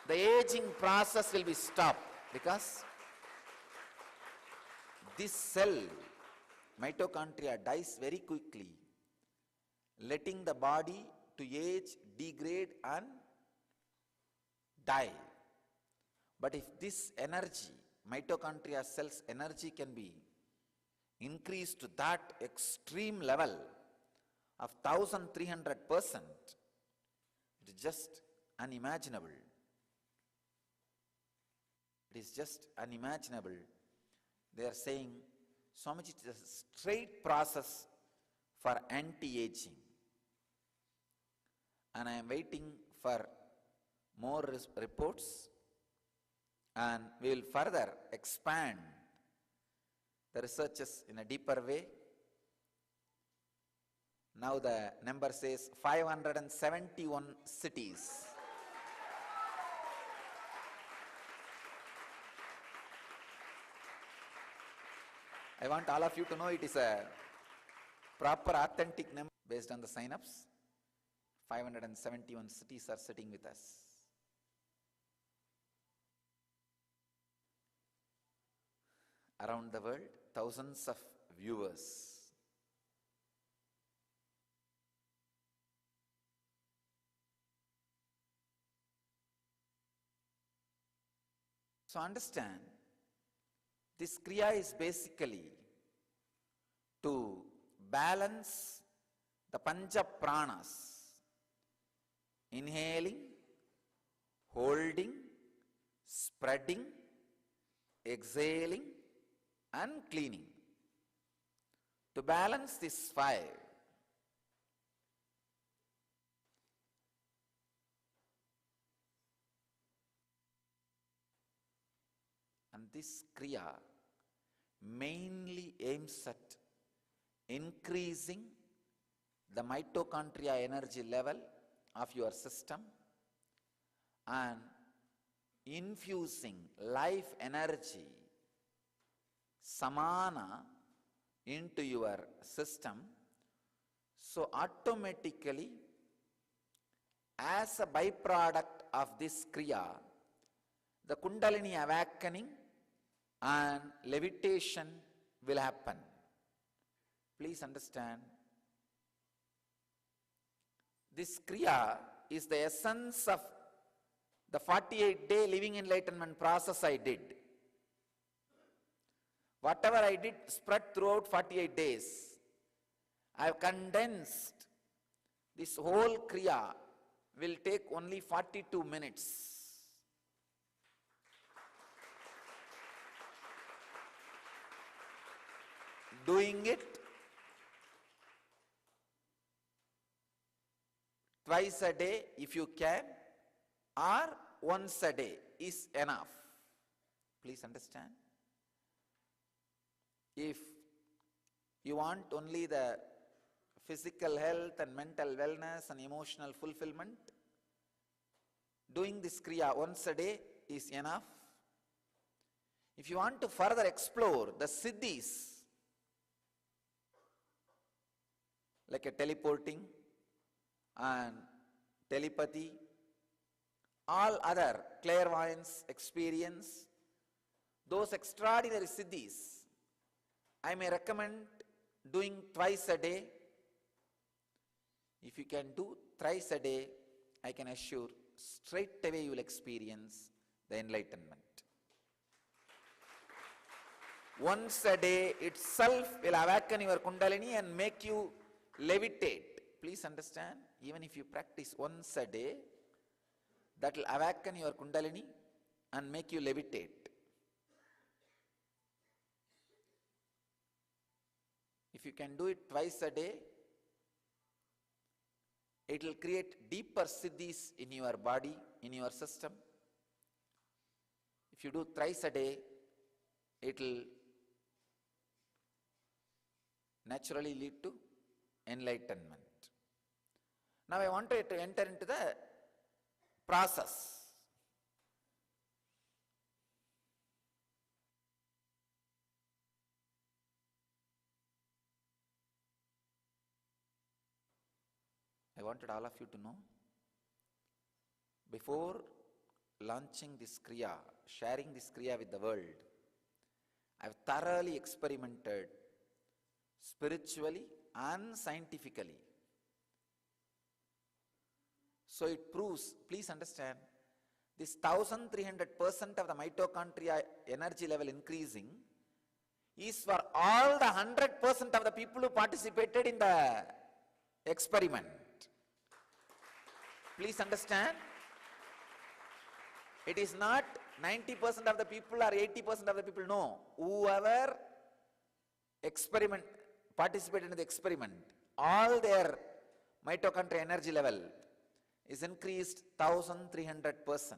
The aging process will be stopped because this cell, mitochondria, dies very quickly, letting the body to age, degrade and die. But if this energy, mitochondria cells energy can be increased to that extreme level of 1300%, it is just unimaginable. It is just unimaginable. They are saying, Swamiji, it is a straight process for anti-aging. And I am waiting for more reports, and we will further expand the researches in a deeper way. Now the number says 571 cities. I want all of you to know it is a proper authentic number based on the sign-ups. 571 cities are sitting with us. Around the world, thousands of viewers. So understand, this Kriya is basically to balance the Pancha Pranas. Inhaling, holding, spreading, exhaling and cleaning. To balance these five, and this Kriya mainly aims at increasing the mitochondria energy level of your system and infusing life energy, samana, into your system. So automatically, as a byproduct of this Kriya, the Kundalini awakening and levitation will happen. Please understand, this Kriya is the essence of the 48-day living enlightenment process I did. Whatever I did spread throughout 48 days. I have condensed. This whole Kriya will take only 42 minutes. Doing it twice a day if you can, or once a day is enough. Please understand. If you want only the physical health and mental wellness and emotional fulfillment, doing this Kriya once a day is enough. If you want to further explore the siddhis, like a teleporting and telepathy, all other clairvoyance experience, those extraordinary siddhis, I may recommend doing twice a day. If you can do thrice a day, I can assure straight away you will experience the enlightenment. Once a day itself will awaken your Kundalini and make you levitate. Please understand, even if you practice once a day, that will awaken your Kundalini and make you levitate. If you can do it twice a day, It will create deeper siddhis in your body, in your system. If you do thrice a day, it will naturally lead to enlightenment. Now I want to enter into the process. I wanted all of you to know, before launching this Kriya, sharing this Kriya with the world, I have thoroughly experimented spiritually and scientifically. So it proves, please understand, this 1300% of the mitochondria energy level increasing is for all the 100% of the people who participated in the experiment. Please understand, it is not 90% of the people or 80% of the people, no. Whoever participated in the experiment, all their mitochondria energy level is increased 1300%.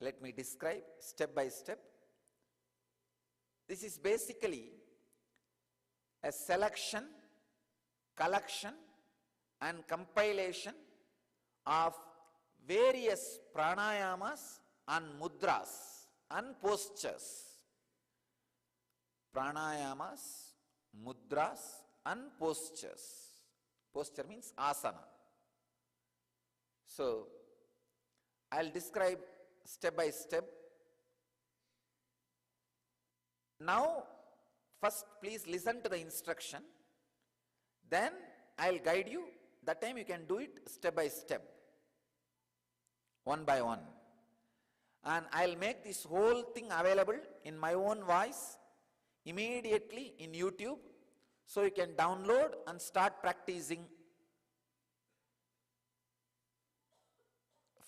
Let me describe step by step. This is basically a selection, collection and compilation of various pranayamas and mudras and postures. Pranayamas, mudras and postures. Posture means asana. So, I'll describe step by step. Now, first please listen to the instruction. Then I'll guide you. That time you can do it step by step, one by one. And I'll make this whole thing available in my own voice immediately in YouTube, so you can download and start practicing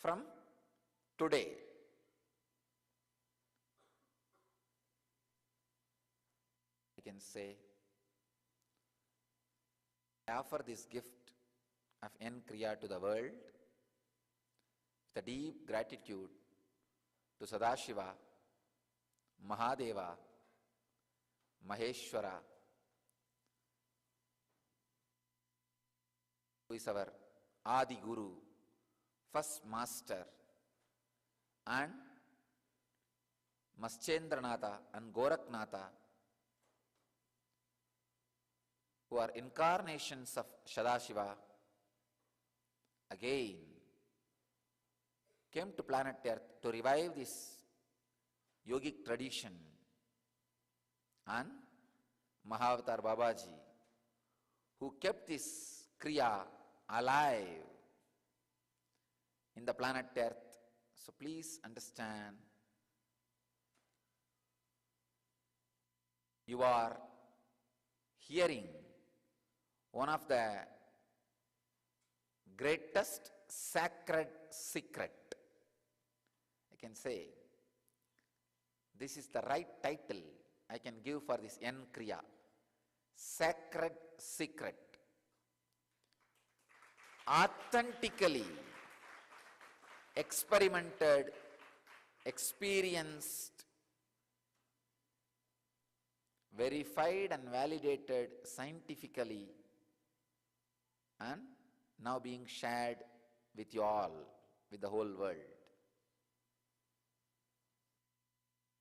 from today. I can say, I offer this gift of N Kriya to the world with a deep gratitude to Sadashiva, Mahadeva, Maheshwara, who is our Adi Guru, first master, and Maschendranatha and Goraknatha, who are incarnations of Sadashiva, again came to planet Earth to revive this yogic tradition, and Mahavatar Babaji, who kept this Kriya alive in the planet Earth. So please understand, you are hearing one of the greatest sacred secret. I can say, this is the right title I can give for this N Kriya. Sacred secret. Authentically experimented, experienced, verified and validated scientifically, and now being shared with you all, with the whole world.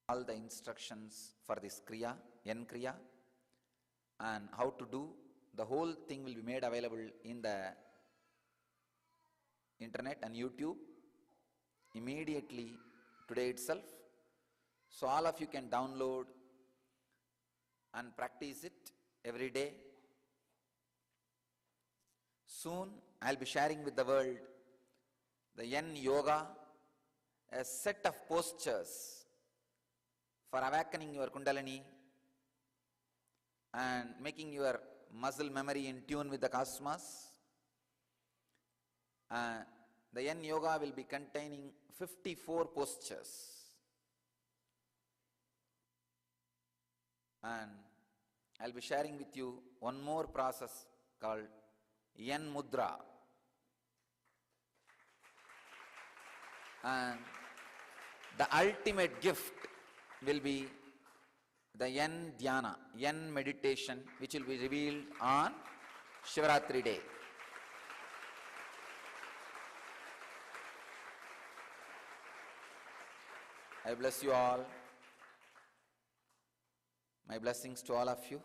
All the instructions for this Kriya, N Kriya, and how to do, the whole thing will be made available in the internet and YouTube immediately today itself. So all of you can download and practice it every day. Soon I'll be sharing with the world the Yen Yoga, a set of postures for awakening your Kundalini and making your muscle memory in tune with the cosmos. the Yen Yoga will be containing 54 postures. And I'll be sharing with you one more process called Yen Mudra. And the ultimate gift will be the Yen Dhyana, Yen meditation, which will be revealed on Shivaratri day. I bless you all. My blessings to all of you.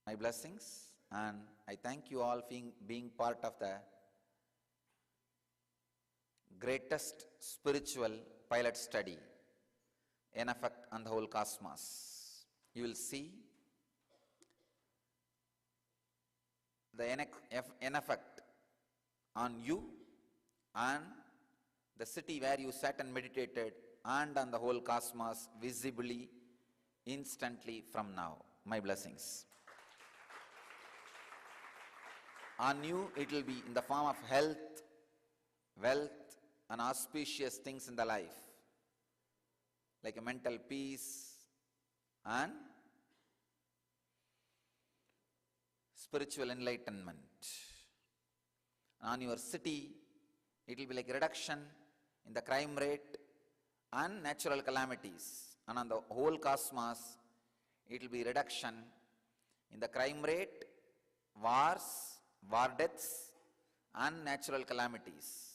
My blessings, and I thank you all for being part of the greatest spiritual pilot study in effect on the whole cosmos. You will see the in effect on you and the city where you sat and meditated, and on the whole cosmos visibly, instantly from now. My blessings. On you it will be in the form of health, wealth and auspicious things in the life, like a mental peace and spiritual enlightenment. On your city it will be like reduction in the crime rate and natural calamities, and on the whole cosmos it will be reduction in the crime rate, wars, war deaths and natural calamities.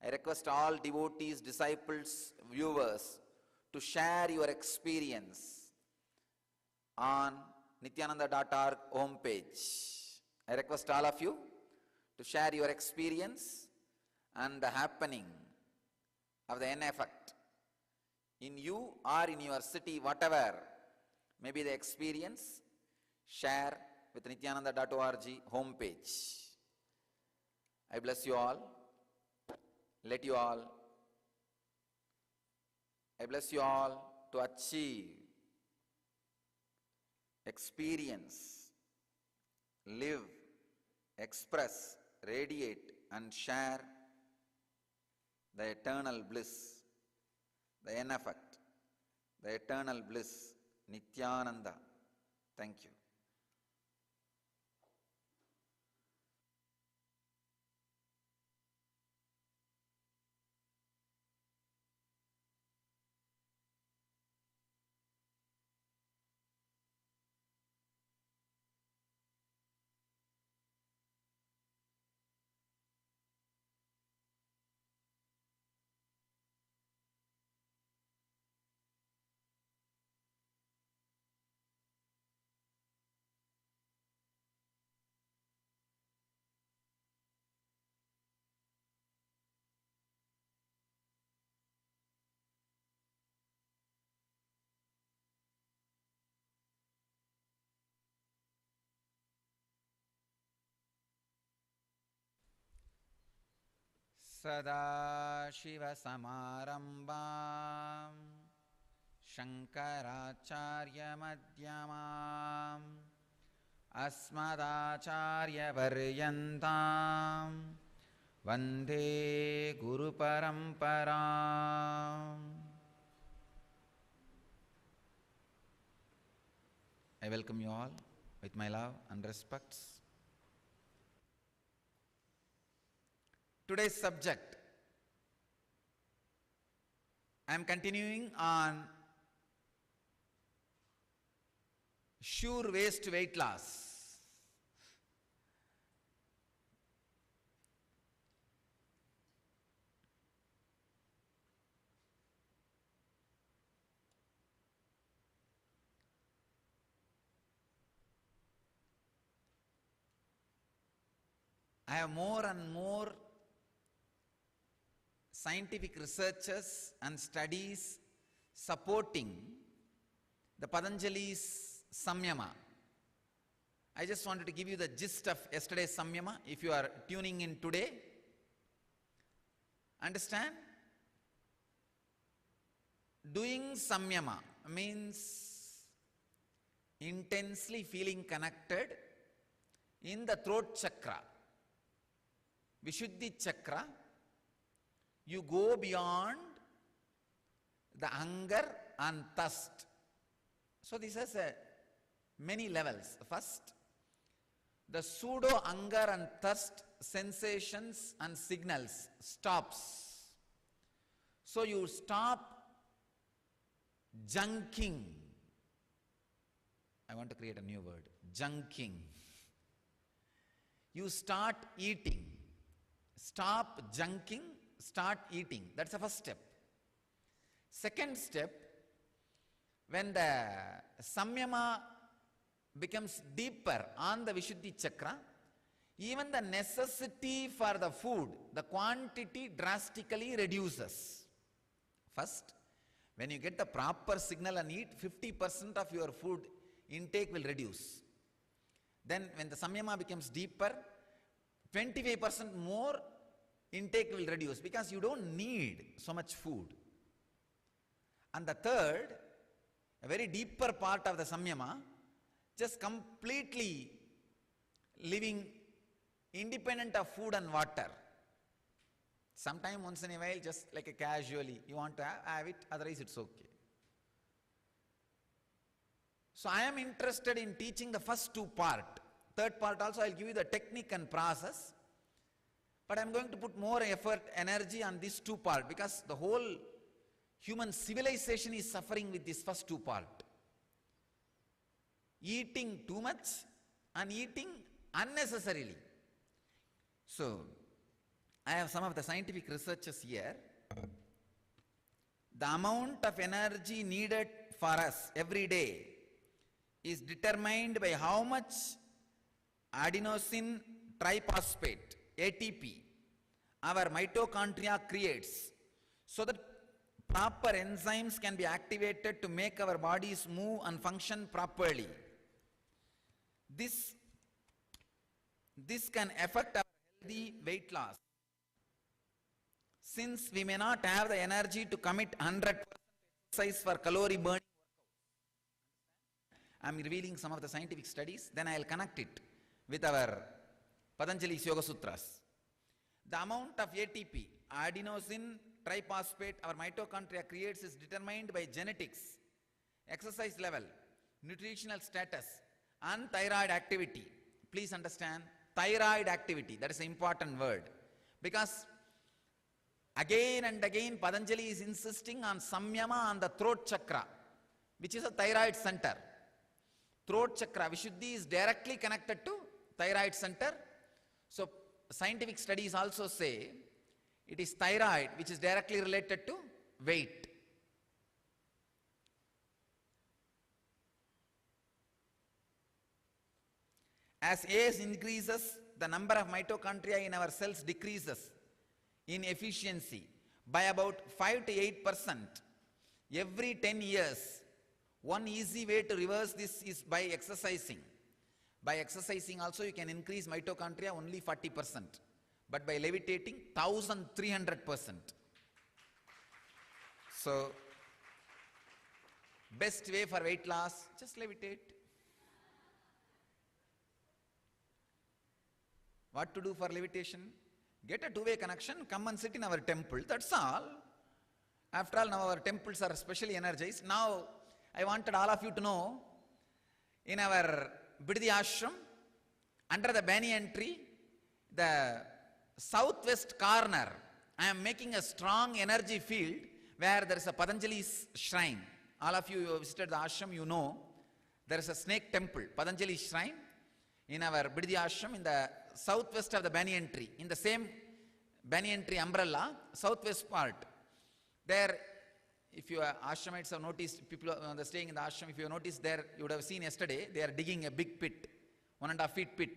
I request all devotees, disciples, viewers to share your experience on nityananda.org homepage. I request all of you to share your experience and the happening of the N effect in you or in your city, whatever may be the experience, share with nityananda.org homepage. I bless you all. Let you all, I bless you all to achieve, experience, live, express, radiate and share the eternal bliss, the N effect, the eternal bliss, Nityananda. Thank you. Sadashivasamarambam Shankaracharyamadyamam Asmadacharyaparyantam Vande Guru Paramparam. I welcome you all with my love and respects. Today's subject, I am continuing on sure ways to weight loss. I have more and more scientific researches and studies supporting the Patanjali's Samyama. I just wanted to give you the gist of yesterday's Samyama. If you are tuning in today, understand? Doing Samyama means intensely feeling connected in the throat chakra, Vishuddhi chakra, you go beyond the hunger and thirst. So this has many levels. First, the pseudo hunger and thirst sensations and signals stops. So you stop junking. I want to create a new word, junking. You start eating. Stop junking, start eating. That's the first step. Second step, when the samyama becomes deeper on the Vishuddhi chakra, even the necessity for the food, the quantity drastically reduces. First, when you get the proper signal and eat, 50% of your food intake will reduce. Then when the samyama becomes deeper, 25% more intake will reduce because you don't need so much food. And the third, a very deeper part of the samyama, just completely living independent of food and water. Sometime once in a while, just like a casually, you want to have it, otherwise it's okay. So I am interested in teaching the first two part. Third part also I'll give you the technique and process. But I'm going to put more effort, energy on these two part because the whole human civilization is suffering with this first two part. Eating too much and eating unnecessarily. So, I have some of the scientific researches here. The amount of energy needed for us every day is determined by how much adenosine triphosphate, ATP, our mitochondria creates, so that proper enzymes can be activated to make our bodies move and function properly. This can affect our healthy weight loss. Since we may not have the energy to commit 100% exercise for calorie burning, I am revealing some of the scientific studies, then I will connect it with our Patanjali's Yoga Sutras. The amount of ATP, adenosine triphosphate, our mitochondria creates is determined by genetics, exercise level, nutritional status, and thyroid activity. Please understand, thyroid activity, that is an important word. Because again and again Patanjali is insisting on samyama on the throat chakra, which is a thyroid center. Throat chakra, Vishuddhi is directly connected to thyroid center. So scientific studies also say it is thyroid which is directly related to weight. As age increases, the number of mitochondria in our cells decreases in efficiency by about 5 to 8% every 10 years. One easy way to reverse this is by exercising. By exercising also you can increase mitochondria only 40%, but by levitating 1300%. So, best way for weight loss, just levitate. What to do for levitation? Get a two-way connection, come and sit in our temple, that's all. After all, now our temples are specially energized. Now, I wanted all of you to know, in our Biddi Ashram, under the banyan tree, the southwest corner, I am making a strong energy field where there is a Patanjali's shrine. All of you who visited the ashram, you know, there is a snake temple, Patanjali's shrine, in our Biddi Ashram, in the southwest of the banyan tree, in the same banyan tree umbrella, southwest part. There, if you ashramites have noticed, people staying in the ashram, if you have noticed there, you would have seen yesterday, they are digging a big pit, 1.5 feet pit.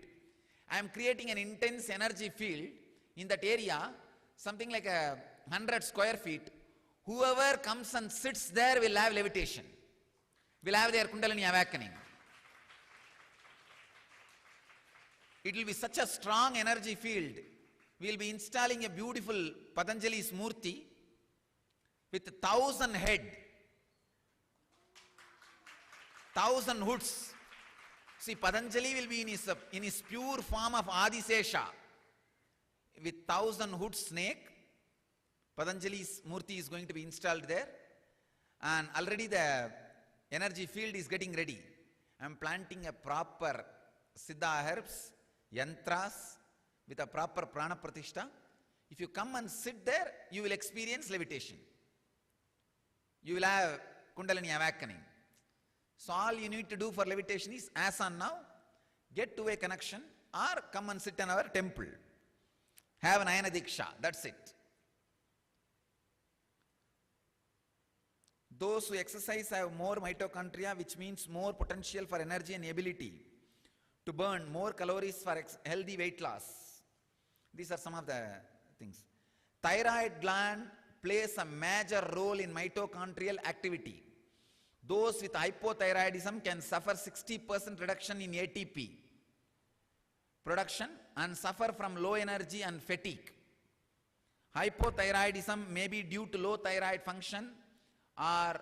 I am creating an intense energy field in that area, something like 100 square feet. Whoever comes and sits there will have levitation, will have their Kundalini awakening. It will be such a strong energy field. We will be installing a beautiful Patanjali's Murti with 1,000 head, 1,000 hoods. See, Patanjali will be in his pure form of Adisesha with 1,000-hood snake. Patanjali's murti is going to be installed there, and already the energy field is getting ready. I am planting a proper Siddha herbs, yantras, with a proper prana pratishtha. If you come and sit there, you will experience levitation. You will have Kundalini awakening. So all you need to do for levitation is, as on now, get to a connection or come and sit in our temple. Have an Ayana Diksha, that's it. Those who exercise have more mitochondria, which means more potential for energy and ability to burn more calories for healthy weight loss. These are some of the things. Thyroid gland plays a major role in mitochondrial activity. Those with hypothyroidism can suffer 60% reduction in ATP production and suffer from low energy and fatigue. Hypothyroidism may be due to low thyroid function or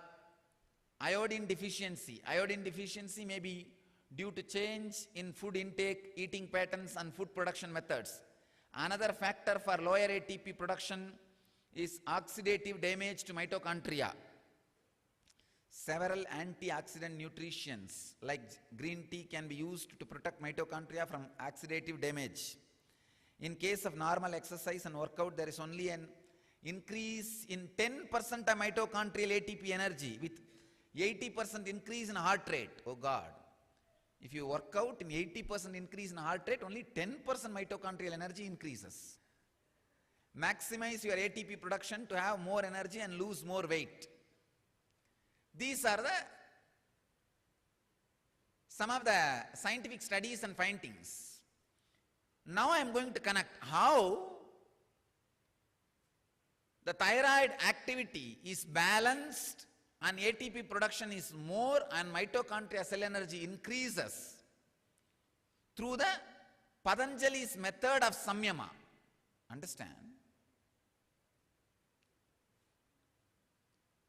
iodine deficiency. Iodine deficiency may be due to change in food intake, eating patterns and food production methods. Another factor for lower ATP production is oxidative damage to mitochondria. Several antioxidant nutrients like green tea can be used to protect mitochondria from oxidative damage. In case of normal exercise and workout, there is only an increase in 10% of mitochondrial ATP energy with 80% increase in heart rate. Oh God. If you work out in 80% increase in heart rate, only 10% mitochondrial energy increases. Maximize your ATP production to have more energy and lose more weight. These are some of the scientific studies and findings. Now I am going to connect how the thyroid activity is balanced and ATP production is more and mitochondria cell energy increases through the Patanjali's method of samyama. Understand?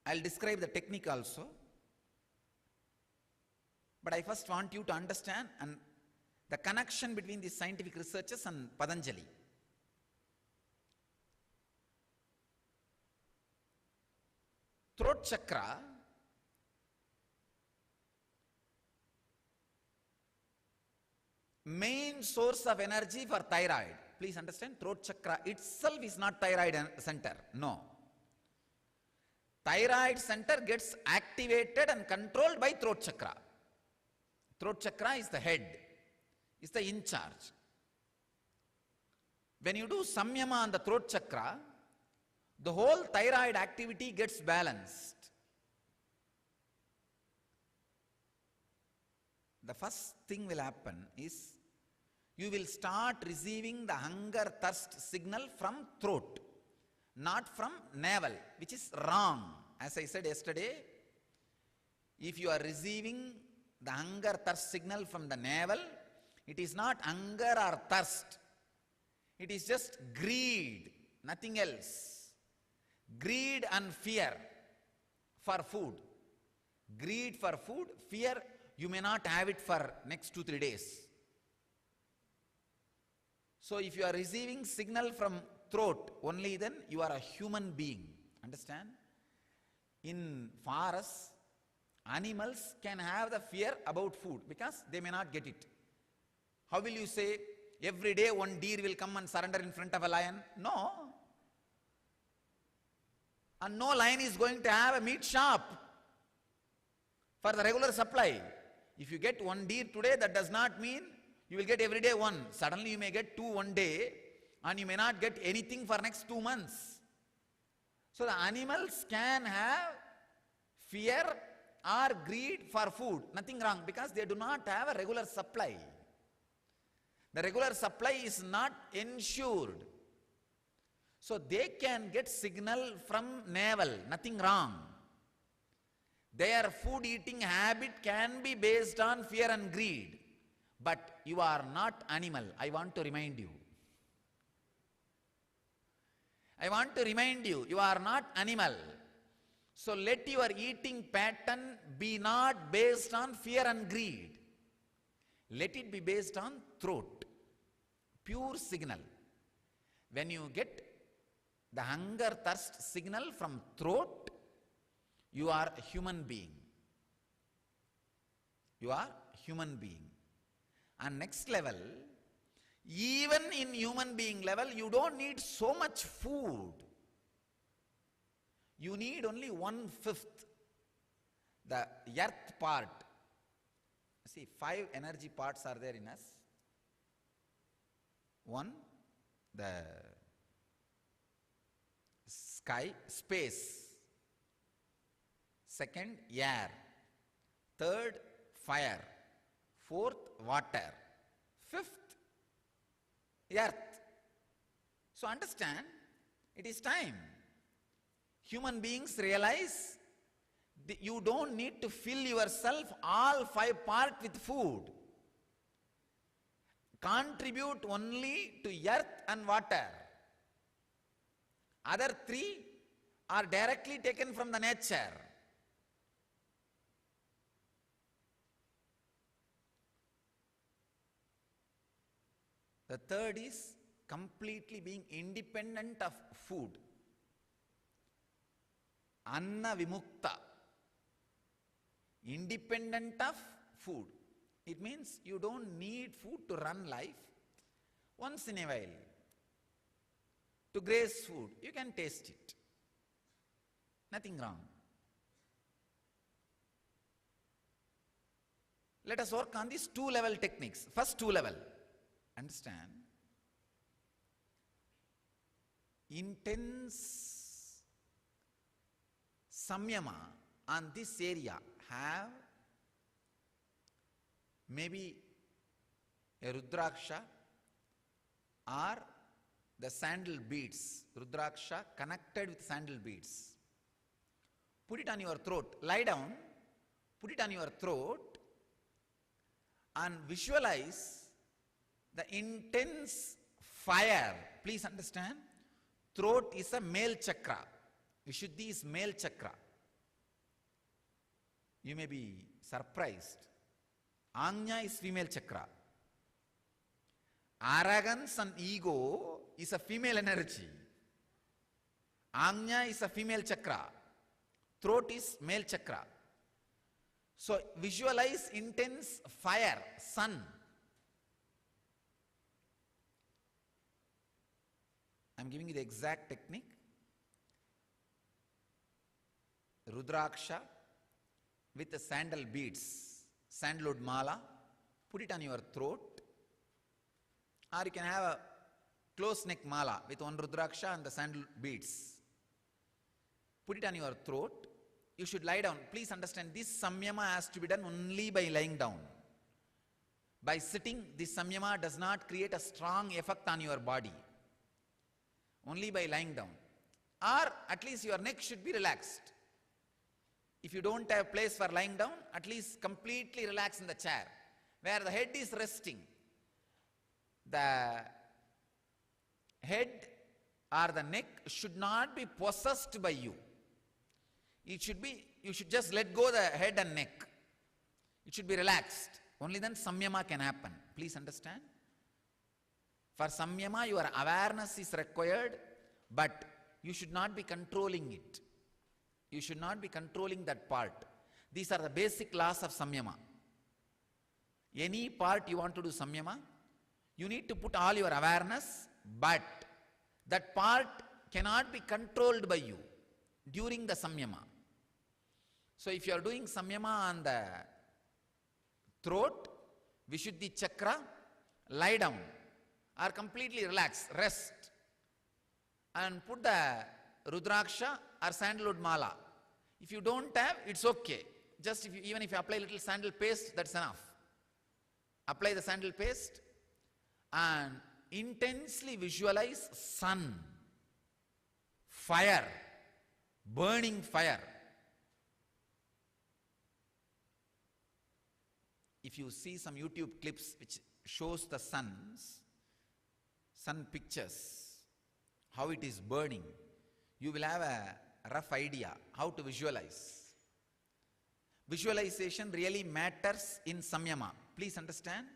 I'll describe the technique also. But I first want you to understand and the connection between these scientific researches and Patanjali. Throat chakra main source of energy for thyroid. Please understand, throat chakra itself is not thyroid center. No. Thyroid center gets activated and controlled by throat chakra. Throat chakra is the head, is the in charge. When you do samyama on the throat chakra, the whole thyroid activity gets balanced. The first thing will happen is you will start receiving the hunger thirst signal from throat, not from navel, which is wrong. As I said yesterday, if you are receiving the hunger thirst signal from the navel, it is not hunger or thirst. It is just greed, nothing else. Greed and fear for food. Greed for food, fear, you may not have it for next 2-3 days. So if you are receiving signal from throat, only then you are a human being. Understand? In forests, animals can have the fear about food because they may not get it. How will you say, every day one deer will come and surrender in front of a lion? No. And no lion is going to have a meat shop for the regular supply. If you get one deer today, that does not mean you will get every day one. Suddenly you may get 2 one day and you may not get anything for next 2 months. So the animals can have fear or greed for food. Nothing wrong because they do not have a regular supply. The regular supply is not ensured. So they can get signal from navel, nothing wrong. Their food eating habit can be based on fear and greed. But you are not animal, I want to remind you. I want to remind you, you are not animal. So let your eating pattern be not based on fear and greed. Let it be based on throat, pure signal. When you get the hunger thirst signal from throat, you are a human being. You are human being. And next level, even in human being level, you don't need so much food. You need only 1/5, the earth part. See, 5 energy parts are there in us. 1, the sky, space. 2nd, air. 3rd, fire. 4th, water. 5th, earth. So understand, it is time. Human beings realize you don't need to fill yourself all 5 parts with food. Contribute only to earth and water. Other 3 are directly taken from the nature. The 3rd is completely being independent of food. Anna vimukta. Independent of food. It means you don't need food to run life. Once in a while, to graze food, you can taste it. Nothing wrong. Let us work on these 2-level techniques. First 2-level. Understand? Intense samyama on this area have maybe a rudraksha or the sandal beads. Rudraksha connected with sandal beads. Put it on your throat. Lie down. Put it on your throat and visualize the intense fire. Please understand, throat is a male chakra. Vishuddhi is male chakra. You may be surprised. Anya is female chakra. Arrogance and ego is a female energy. Anya is a female chakra. Throat is male chakra. So visualize intense fire, sun. I'm giving you the exact technique. Rudraksha with the sandal beads, sandalwood mala, put it on your throat. Or you can have a close neck mala with one rudraksha and the sandal beads. Put it on your throat. You should lie down. Please understand, this samyama has to be done only by lying down. By sitting, this samyama does not create a strong effect on your body. Only by lying down. Or at least your neck should be relaxed. If you don't have place for lying down, at least completely relax in the chair, where the head is resting. The head or the neck should not be possessed by you. It should be, you should just let go the head and neck. It should be relaxed. Only then samyama can happen. Please understand. For samyama, your awareness is required, but you should not be controlling it. You should not be controlling that part. These are the basic laws of samyama. Any part you want to do samyama, you need to put all your awareness, but that part cannot be controlled by you during the samyama. So if you are doing samyama on the throat, Vishuddhi chakra, lie down or completely relax, rest, and put the rudraksha or sandalwood mala. If you don't have, it's okay. Just if you, even if you apply little sandal paste, that's enough. Apply the sandal paste and intensely visualize sun, fire, burning fire. If you see some YouTube clips which shows the sun pictures, how it is burning, you will have a rough idea how to visualize. Visualization really matters in samyama. Please understand.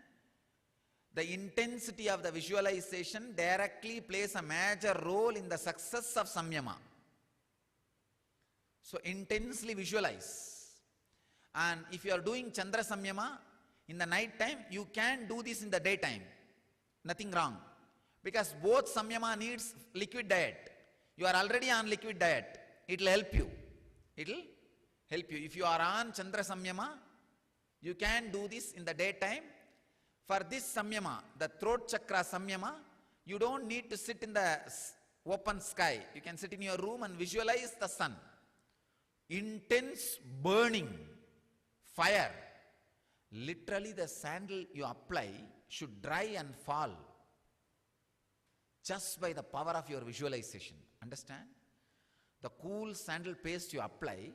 The intensity of the visualization directly plays a major role in the success of samyama. So intensely visualize. And if you are doing Chandra Samyama in the night time, you can do this in the daytime. Nothing wrong. Because both Samyama needs liquid diet. You are already on liquid diet. It will help you. It will help you. If you are on Chandra Samyama, you can do this in the daytime. For this Samyama, the throat chakra Samyama, you don't need to sit in the open sky. You can sit in your room and visualize the sun. Intense burning fire. Literally the sandal you apply should dry and fall just by the power of your visualization. Understand? The cool sandal paste you apply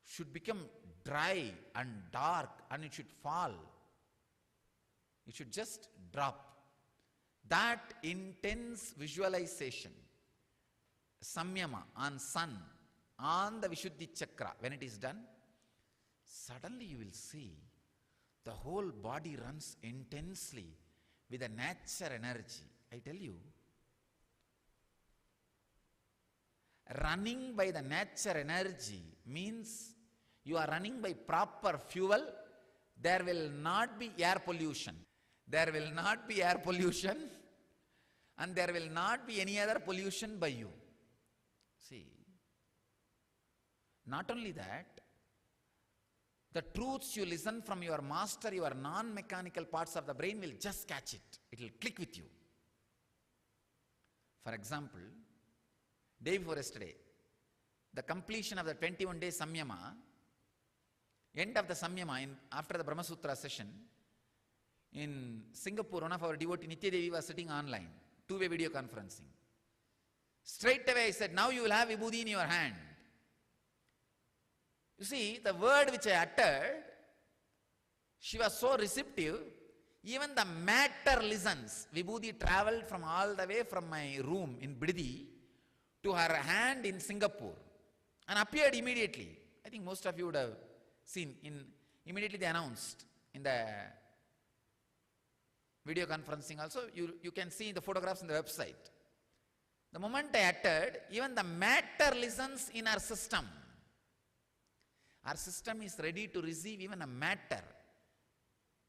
should become dry and dark and it should fall. It should just drop. That intense visualization, samyama on sun, on the Vishuddhi chakra, when it is done, suddenly you will see the whole body runs intensely with a nature energy. I tell you, running by the nature energy means you are running by proper fuel. There will not be air pollution. There will not be air pollution and there will not be any other pollution by you. See, not only that, the truths you listen from your master, your non-mechanical parts of the brain will just catch it. It will click with you. For example, day before yesterday, the completion of the 21-day Samyama, end of the Samyama after the Brahma Sutra session, in Singapore, one of our devotee, Nitya Devi, was sitting online, two-way video conferencing. Straight away I said, now you will have Vibhuti in your hand. You see, the word which I uttered, she was so receptive, even the matter listens. Vibhuti traveled from all the way from my room in Biddi to her hand in Singapore and appeared immediately. I think most of you would have seen, immediately they announced in the video conferencing also, you can see the photographs in the website. The moment I uttered, even the matter listens in our system. Our system is ready to receive even a matter.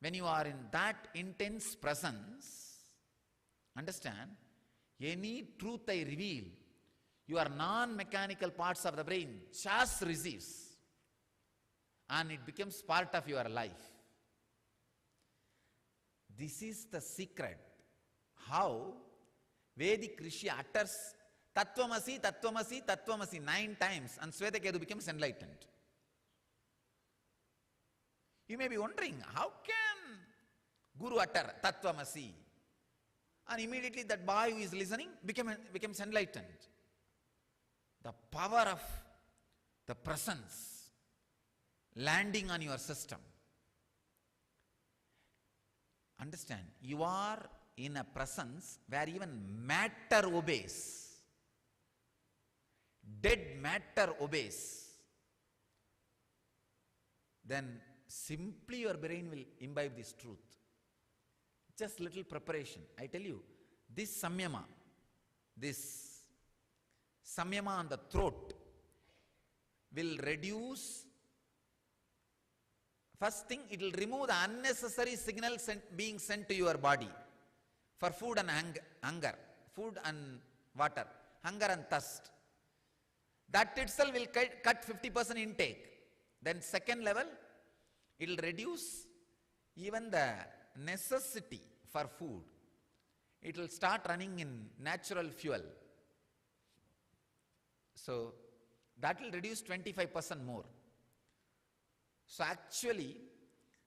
When you are in that intense presence, understand, any truth I reveal, your non-mechanical parts of the brain just receives and it becomes part of your life. This is the secret. How Vedic Rishi utters Tattvamasi, Tattvamasi, Tattvamasi 9 times and Swetaketu becomes enlightened. You may be wondering, how can Guru utter Tattvamasi? And immediately that boy who is listening becomes enlightened. The power of the presence landing on your system. Understand, you are in a presence where even matter obeys. Dead matter obeys. Then simply your brain will imbibe this truth. Just little preparation. I tell you, this samyama on the throat will reduce. First thing, it will remove the unnecessary signals being sent to your body for food and hunger, food and water, hunger and thirst. That itself will cut 50% intake. Then second level, it will reduce even the necessity for food. It will start running in natural fuel. So that will reduce 25% more. So actually,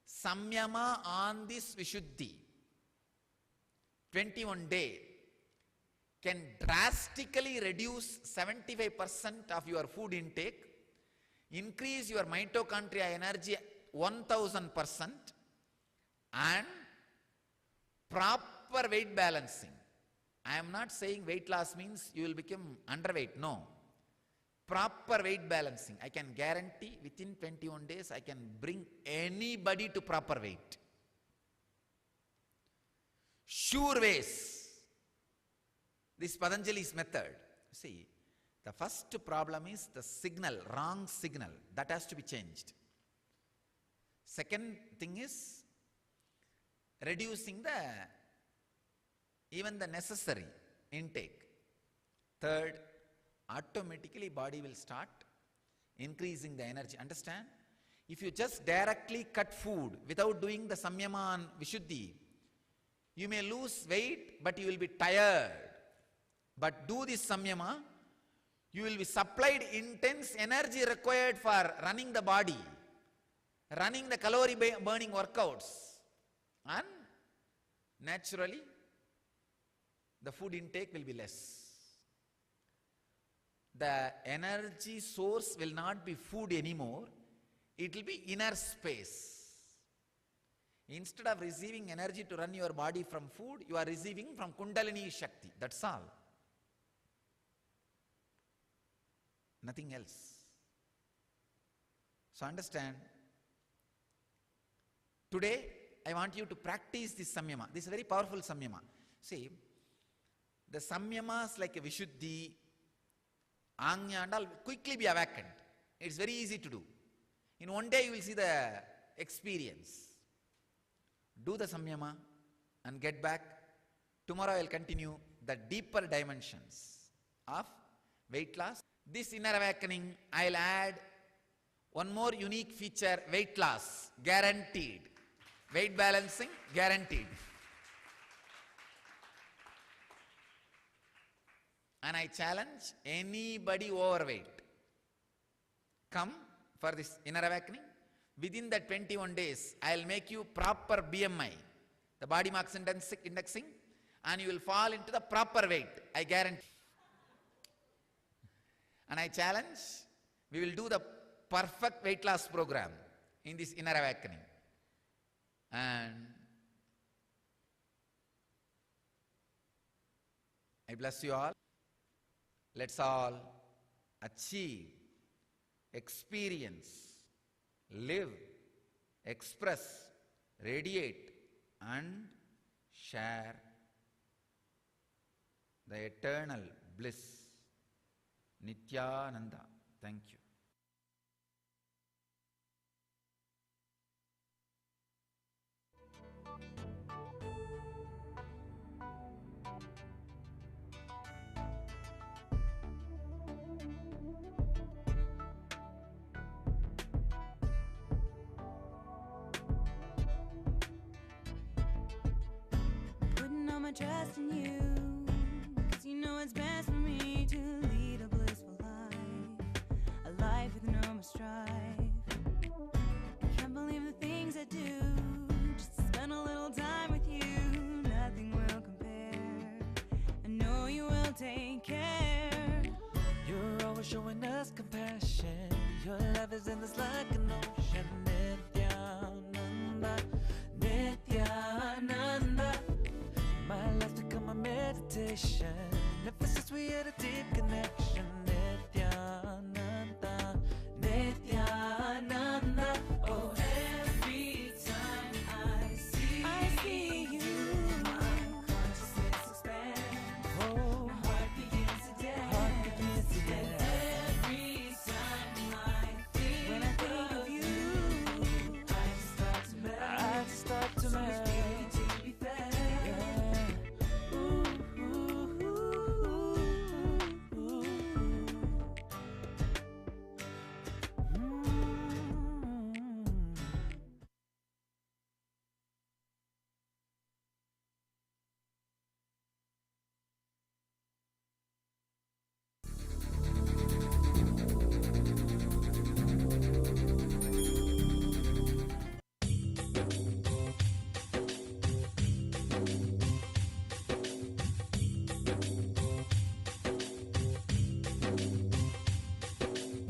samyama on this Vishuddhi, 21 day, can drastically reduce 75% of your food intake, increase your mitochondria energy 1000%, and proper weight balancing. I am not saying weight loss means you will become underweight, no. Proper weight balancing. I can guarantee within 21 days I can bring anybody to proper weight. sure ways. This Patanjali's method. See, the first problem is the signal, wrong signal. That has to be changed. Second thing is reducing even the necessary intake. Third, automatically body will start increasing the energy. Understand? If you just directly cut food without doing the samyama and vishuddhi, you may lose weight, but you will be tired. But do this samyama, you will be supplied intense energy required for running the body, running the calorie burning workouts, and naturally the food intake will be less. The energy source will not be food anymore, it will be inner space. Instead of receiving energy to run your body from food, you are receiving from Kundalini Shakti. That's all. Nothing else. So understand, today I want you to practice this samyama. This is a very powerful samyama. See, the samyamas like a vishuddhi, anya and all quickly be awakened. It's very easy to do. In one day you will see the experience. Do the samyama and get back. Tomorrow I will continue the deeper dimensions of weight loss. This inner awakening, I will add one more unique feature, weight loss, guaranteed. Weight balancing, guaranteed. And I challenge anybody overweight, come for this inner awakening. Within that 21 days, I will make you proper BMI, the body mass indexing, and you will fall into the proper weight, I guarantee. And I challenge, we will do the perfect weight loss program in this inner awakening. And I bless you all. Let's all achieve, experience, live, express, radiate, and share the eternal bliss. Nityananda. Thank you. Putting all my trust in you, 'cause you know it's best for me to lead a blissful life, a life with no more strife. I can't believe the things I do, just to spend a little time with you. Nothing will compare, I know you will take care. You're always showing us compassion. Your love is endless like an ocean. Nityananda, Nityananda. My life's become a meditation. Ever since we had a deep connection. Nityananda, Nityananda. Oh, every time I see you, my consciousness expands. Oh, my heart begins to dance. Every time I think When I think of you, I just start to melt. I just start to so much melt. beauty to be felt. Yeah. Ooh, ooh, ooh, ooh.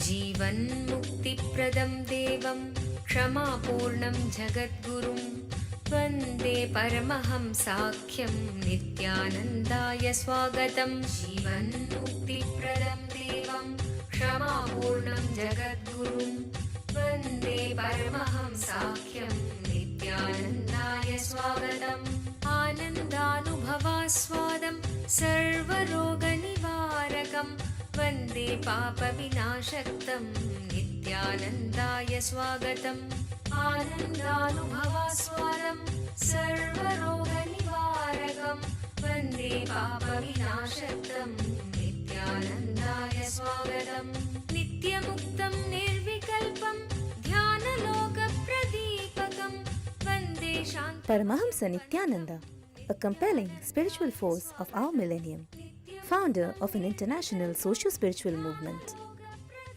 जीवन्मुक्तिप्रदं देवं क्षमापूर्णं जगद्गुरुं वन्दे परमहंसाख्यं नित्यानन्दाय स्वागतं। जीवन्मुक्तिप्रदं देवं क्षमापूर्णं जगद्गुरुं वन्दे परमहंसाख्यं नित्यानन्दाय स्वागतम्। आनन्दानुभवास्वादं सर्वरोगनिवारकं वन्दे पापविनाशक्तं नित्यानन्दाय स्वागतम् आनन्दानुभवास्वादं सर्वरोगनिवारकं वन्दे पापविनाशक्तं नित्यानन्दाय स्वागतम् नित्यमुक्तं निर्विकल्पं ध्यानलोकप्रदीपकं वन्दे शान्ति Paramahamsa Nityananda, a compelling spiritual force of our millennium, founder of an international socio-spiritual movement,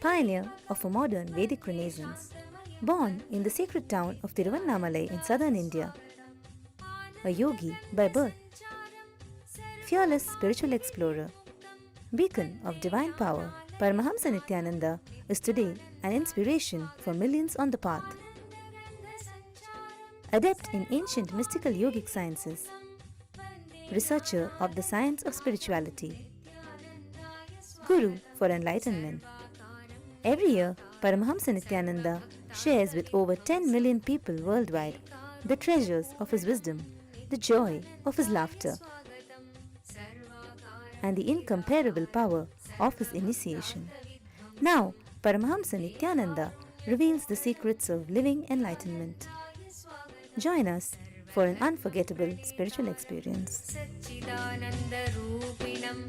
pioneer of a modern Vedic renaissance, born in the sacred town of Tiruvannamalai in southern India, a yogi by birth, fearless spiritual explorer, beacon of divine power, Paramahamsa Nityananda is today an inspiration for millions on the path. Adept in ancient mystical yogic sciences, researcher of the science of spirituality, guru for enlightenment. Every year, Paramahamsa Nityananda shares with over 10 million people worldwide the treasures of his wisdom, the joy of his laughter, and the incomparable power of his initiation. Now, Paramahamsa Nityananda reveals the secrets of living enlightenment. Join us for an unforgettable spiritual experience. सच्चिदानन्दरूपिणं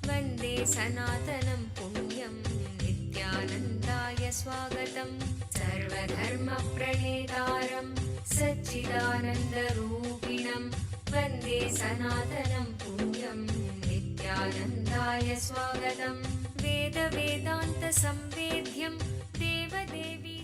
वन्दे सनातनं पुण्यं नित्यानन्दाय स्वागतं सर्वधर्मप्रणेतारं सच्चिदानन्दरूपिणं वन्दे सनातनं पुण्यं नित्यानन्दाय स्वागतं वेदवेदान्तसंवेद्यं देवदेवी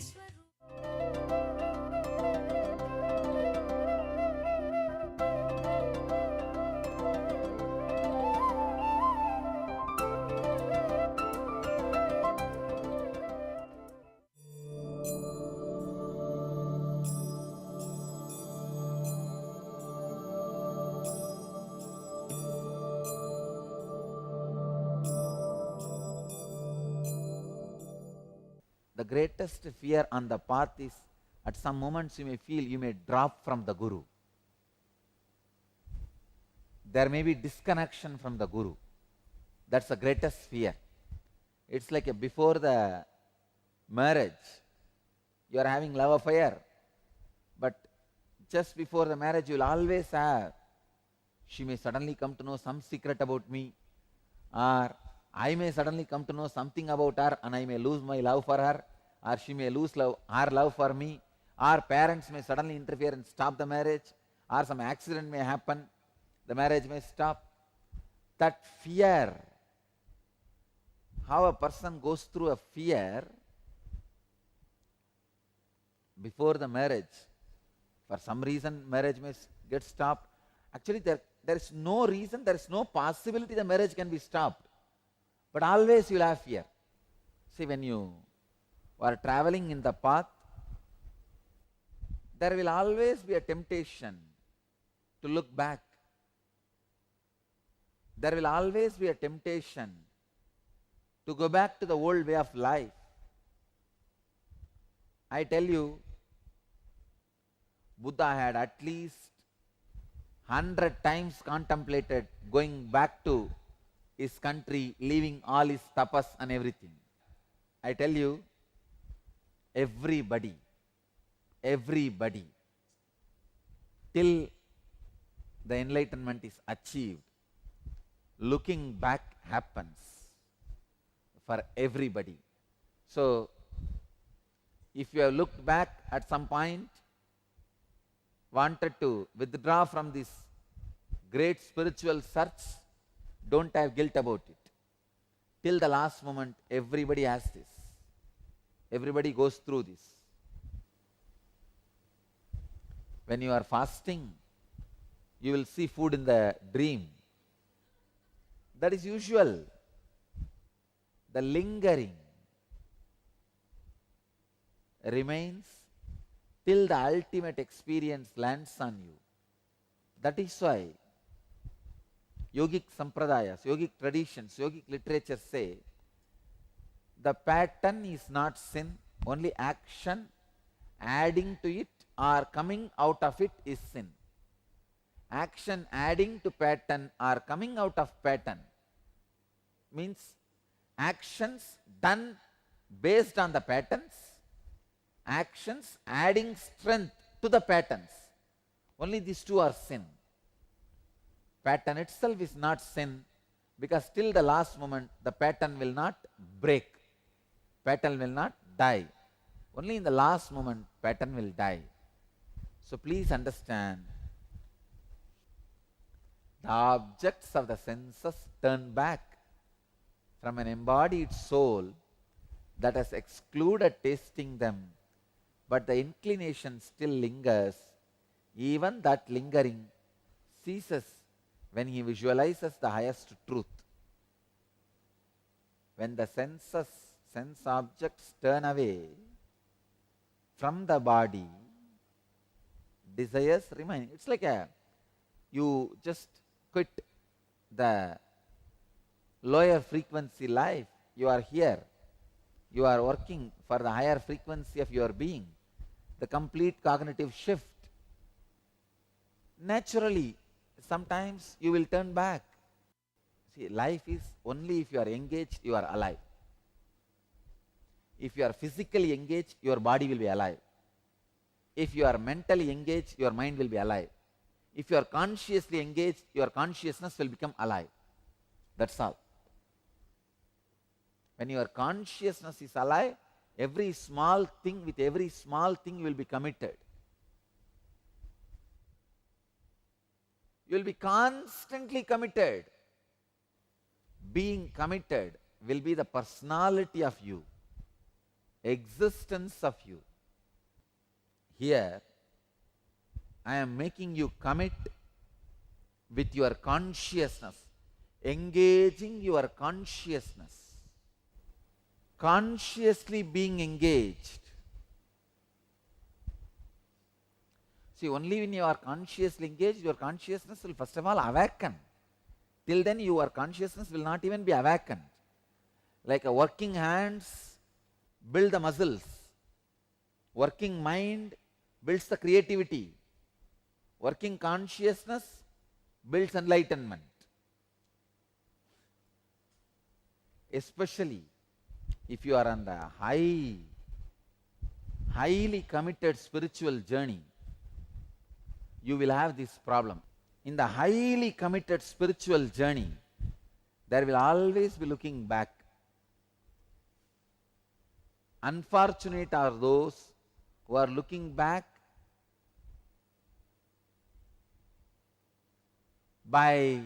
The greatest fear on the path is at some moments you may feel you may drop from the Guru. There may be disconnection from the Guru. That's the greatest fear. It's like before the marriage, you are having love affair, but just before the marriage you will always have, she may suddenly come to know some secret about me, or I may suddenly come to know something about her and I may lose my love for her, or she may lose her love for me, or parents may suddenly interfere and stop the marriage, or some accident may happen, the marriage may stop. That fear, how a person goes through a fear before the marriage, for some reason marriage may get stopped. Actually there is no reason, there is no possibility the marriage can be stopped. But always you will have fear. See, when you are traveling in the path, there will always be a temptation to look back. There will always be a temptation to go back to the old way of life. I tell you, Buddha had at least 100 times contemplated going back to his country, leaving all his tapas and everything. I tell you, everybody, till the enlightenment is achieved, looking back happens for everybody. So, if you have looked back at some point, wanted to withdraw from this great spiritual search, don't have guilt about it. Till the last moment, everybody has this. Everybody goes through this. When you are fasting, you will see food in the dream. That is usual. The lingering remains till the ultimate experience lands on you. That is why yogic sampradayas, yogic traditions, yogic literature say the pattern is not sin, only action adding to it or coming out of it is sin. action adding to pattern or coming out of pattern. Means actions done based on the patterns, actions adding strength to the patterns. Only these two are sin. Pattern itself is not sin, because till the last moment the pattern will not break, pattern will not die. Only in the last moment pattern will die. So please understand, the objects of the senses turn back from an embodied soul that has excluded tasting them, but the inclination still lingers. Even that lingering ceases when he visualizes the highest truth. When the sense objects turn away from the body, desires remain. It's like you just quit the lower frequency life. You are here. You are working for the higher frequency of your being, the complete cognitive shift. Naturally, sometimes you will turn back. See, life is only if you are engaged, you are alive. If you are physically engaged, your body will be alive. If you are mentally engaged, your mind will be alive. If you are consciously engaged, your consciousness will become alive. That's all. When your consciousness is alive, every small thing, with every small thing you will be committed. You will be constantly committed. Being committed will be the personality of you, existence of you. Here, I am making you commit with your consciousness, engaging your consciousness, consciously being engaged. See, only when you are consciously engaged, your consciousness will first of all awaken. Till then, your consciousness will not even be awakened. Like a working hands build the muscles. Working mind builds the creativity. Working consciousness builds enlightenment. Especially if you are on the highly committed spiritual journey, you will have this problem. In the highly committed spiritual journey, there will always be looking back. Unfortunate are those who are looking back by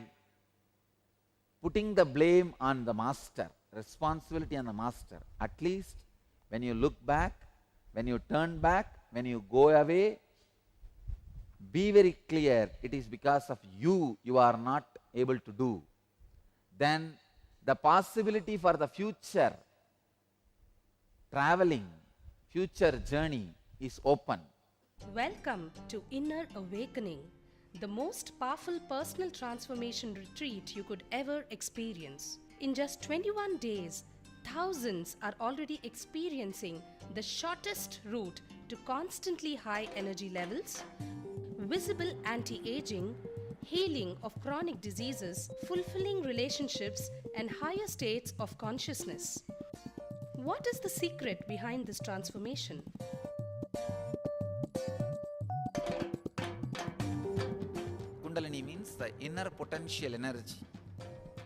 putting the blame on the master, responsibility on the master. At least when you look back, when you turn back, when you go away, be very clear, it is because of you are not able to do. Then the possibility for the future traveling, future journey is open. Welcome to Inner Awakening, the most powerful personal transformation retreat you could ever experience. In just 21 days, thousands are already experiencing the shortest route to constantly high energy levels, visible anti-aging, healing of chronic diseases, fulfilling relationships, and higher states of consciousness. What is the secret behind this transformation? Kundalini means the inner potential energy.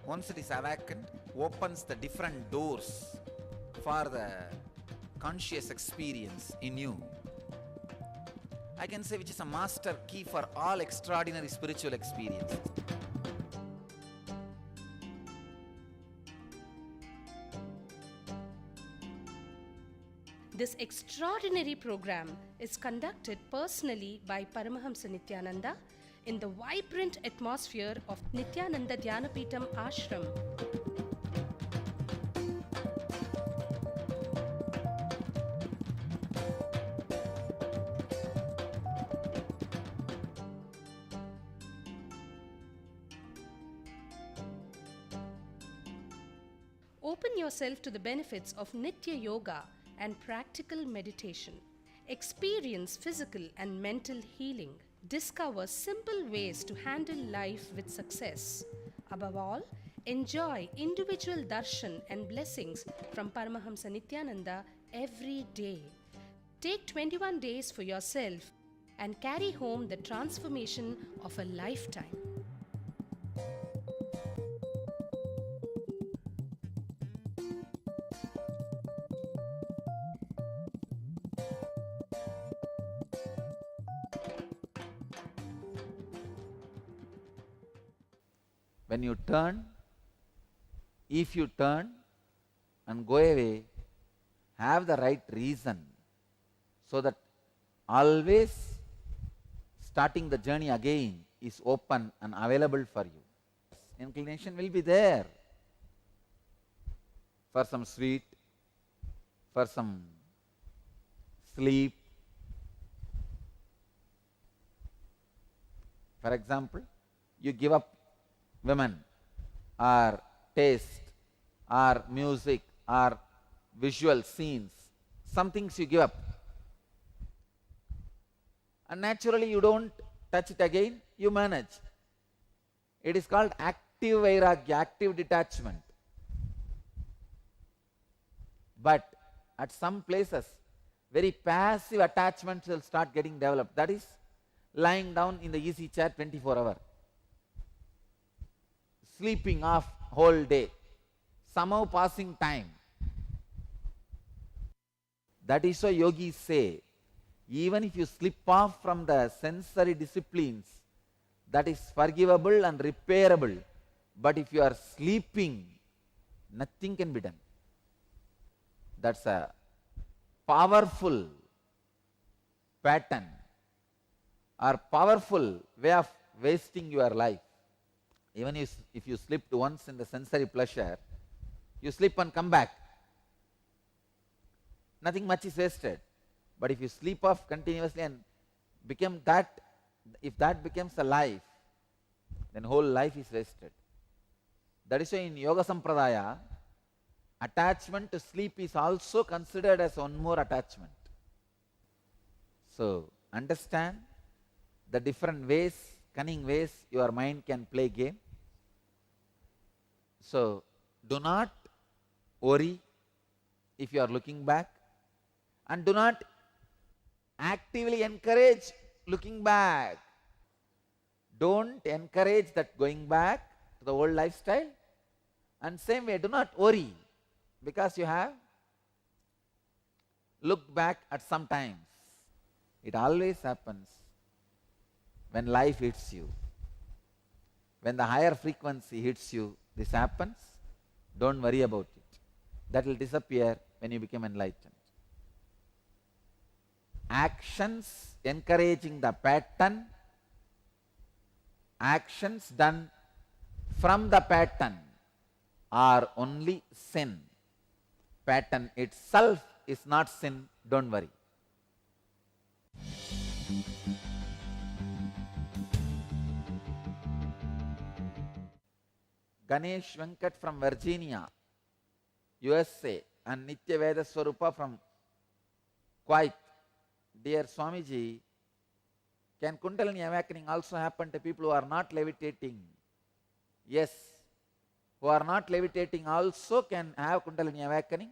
Once it is awakened, opens the different doors for the conscious experience in you. I can say which is a master key for all extraordinary spiritual experience. This extraordinary program is conducted personally by Paramahamsa Nityananda in the vibrant atmosphere of Nityananda Dhyanapitham Ashram. Open yourself to the benefits of Nitya Yoga and practical meditation. Experience physical and mental healing. discover simple ways to handle life with success. Above all, enjoy individual darshan and blessings from Paramahamsa Nityananda every day. Take 21 days for yourself and carry home the transformation of a lifetime. When you turn, if you turn and go away, have the right reason, so that always starting the journey again is open and available for you. Inclination will be there for some sweet, for some sleep. For example, you give up women, or taste, or music, or visual scenes. Some things you give up. And naturally you don't touch it again, you manage. It is called active vairagya, active detachment. But at some places, very passive attachments will start getting developed. That is lying down in the easy chair 24 hours. Sleeping off whole day, somehow passing time. That is why yogis say, even if you slip off from the sensory disciplines, that is forgivable and repairable. But if you are sleeping, nothing can be done. That's a powerful pattern or powerful way of wasting your life. Even if you slipped once in the sensory pleasure, you slip and come back. Nothing much is wasted. But if you sleep off continuously and become that, if that becomes a life, then whole life is wasted. That is why in Yoga Sampradaya, attachment to sleep is also considered as one more attachment. So, understand the different ways, cunning ways your mind can play game. So, do not worry if you are looking back, and do not actively encourage looking back. Don't encourage that going back to the old lifestyle, and same way, do not worry because you have looked back at some times. It always happens when life hits you. When the higher frequency hits you, this happens. Don't worry about it. That will disappear when you become enlightened. Actions encouraging the pattern, actions done from the pattern are only sin. Pattern itself is not sin, don't worry. Ganesh Venkat from Virginia, USA, and Nitya Veda Swarupa from Kuwait. Dear Swamiji, can Kundalini awakening also happen to people who are not levitating? Yes, who are not levitating also can have Kundalini awakening.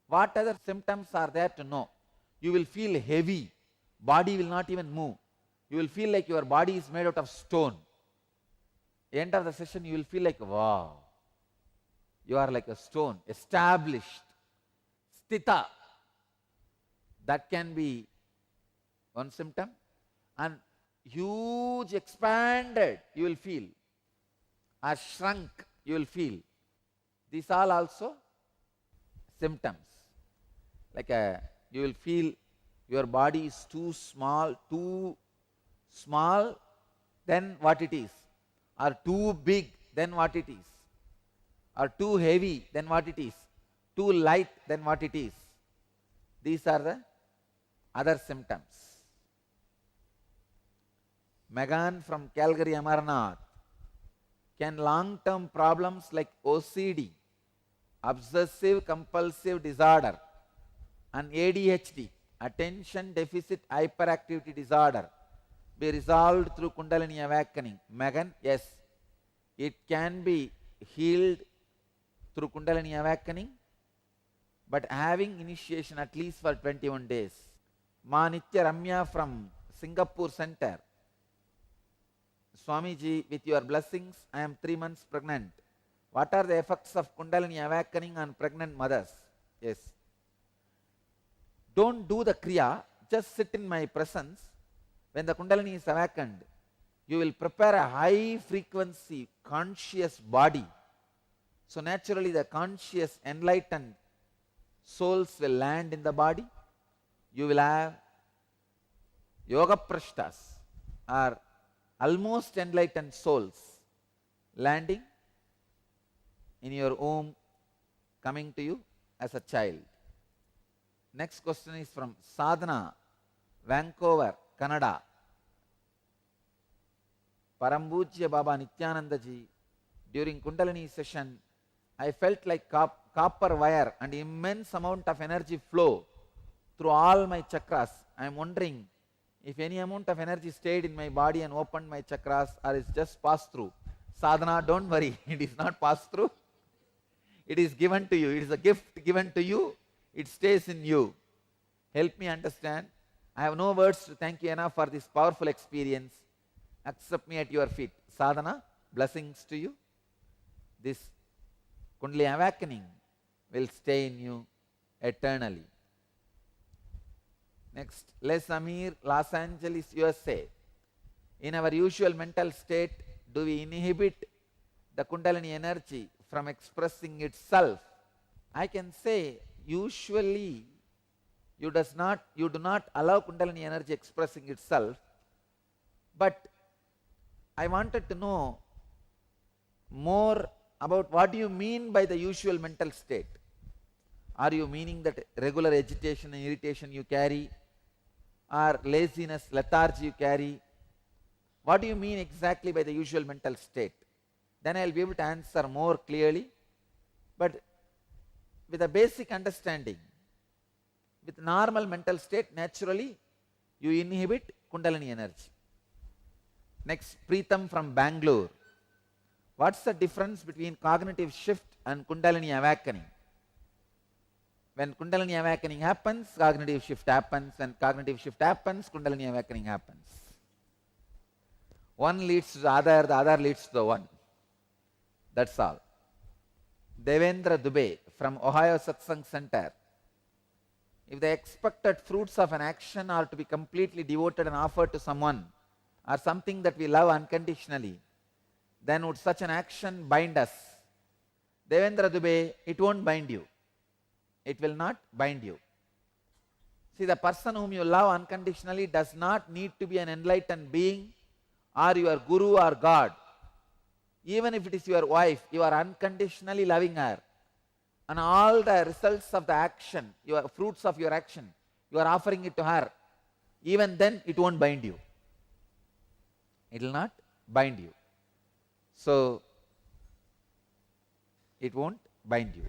What other symptoms are there to know? You will feel heavy, body will not even move. You will feel like your body is made out of stone. End of the session, you will feel like, wow, you are like a stone, established, sthita. That can be one symptom. And huge, expanded, you will feel, or shrunk, you will feel. These all also symptoms. Like you will feel your body is too small than what it is, or too big than what it is, or too heavy than what it is, too light than what it is. These are the other symptoms. Megan from Calgary, Amarnath. Can long-term problems like OCD, obsessive compulsive disorder, and ADHD, attention deficit hyperactivity disorder, be resolved through Kundalini awakening? Megan, yes. It can be healed through Kundalini awakening, but having initiation at least for 21 days. Ma Nitya Ramya from Singapore Center. Swamiji, with your blessings, I am 3 months pregnant. What are the effects of Kundalini awakening on pregnant mothers? Yes. Don't do the Kriya, just sit in my presence. When the Kundalini is awakened, you will prepare a high frequency conscious body. So naturally the conscious enlightened souls will land in the body. You will have yoga prashtas or almost enlightened souls landing in your womb, coming to you as a child. Next question is from Sadhana, Vancouver, Canada. Parambujya Baba Nityananda ji, during Kundalini session, I felt like copper wire and immense amount of energy flow through all my chakras. I am wondering if any amount of energy stayed in my body and opened my chakras, or is just passed through. Sadhana, don't worry, it is not passed through. It is given to you. It is a gift given to you. It stays in you. Help me understand. I have no words to thank you enough for this powerful experience. Accept me at your feet. Sadhana, blessings to you. This Kundalini awakening will stay in you eternally. Next, Les Amir, Los Angeles, USA. In our usual mental state, do we inhibit the Kundalini energy from expressing itself? I can say, usually, you do not allow Kundalini energy expressing itself, but I wanted to know more about what do you mean by the usual mental state. Are you meaning that regular agitation and irritation you carry, or laziness, lethargy you carry? What do you mean exactly by the usual mental state? Then I will be able to answer more clearly, but with a basic understanding. With normal mental state, naturally, you inhibit Kundalini energy. Next, Preetham from Bangalore. What's the difference between cognitive shift and Kundalini awakening? When Kundalini awakening happens, cognitive shift happens. When cognitive shift happens, Kundalini awakening happens. One leads to the other leads to the one. That's all. Devendra Dubey from Ohio Satsang Center. If the expected fruits of an action are to be completely devoted and offered to someone or something that we love unconditionally, then would such an action bind us? Devendra Dubey, it won't bind you. It will not bind you. See, the person whom you love unconditionally does not need to be an enlightened being or your guru or God. Even if it is your wife, you are unconditionally loving her. And all the results of the action, your fruits of your action, you are offering it to her. Even then, it won't bind you. It will not bind you. So, it won't bind you.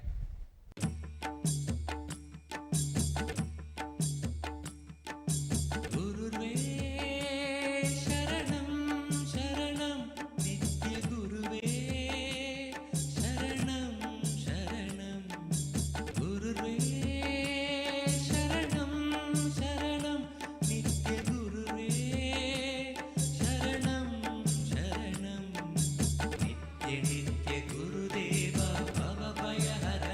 Nitya Gurudeva Bhava Bhaya Hara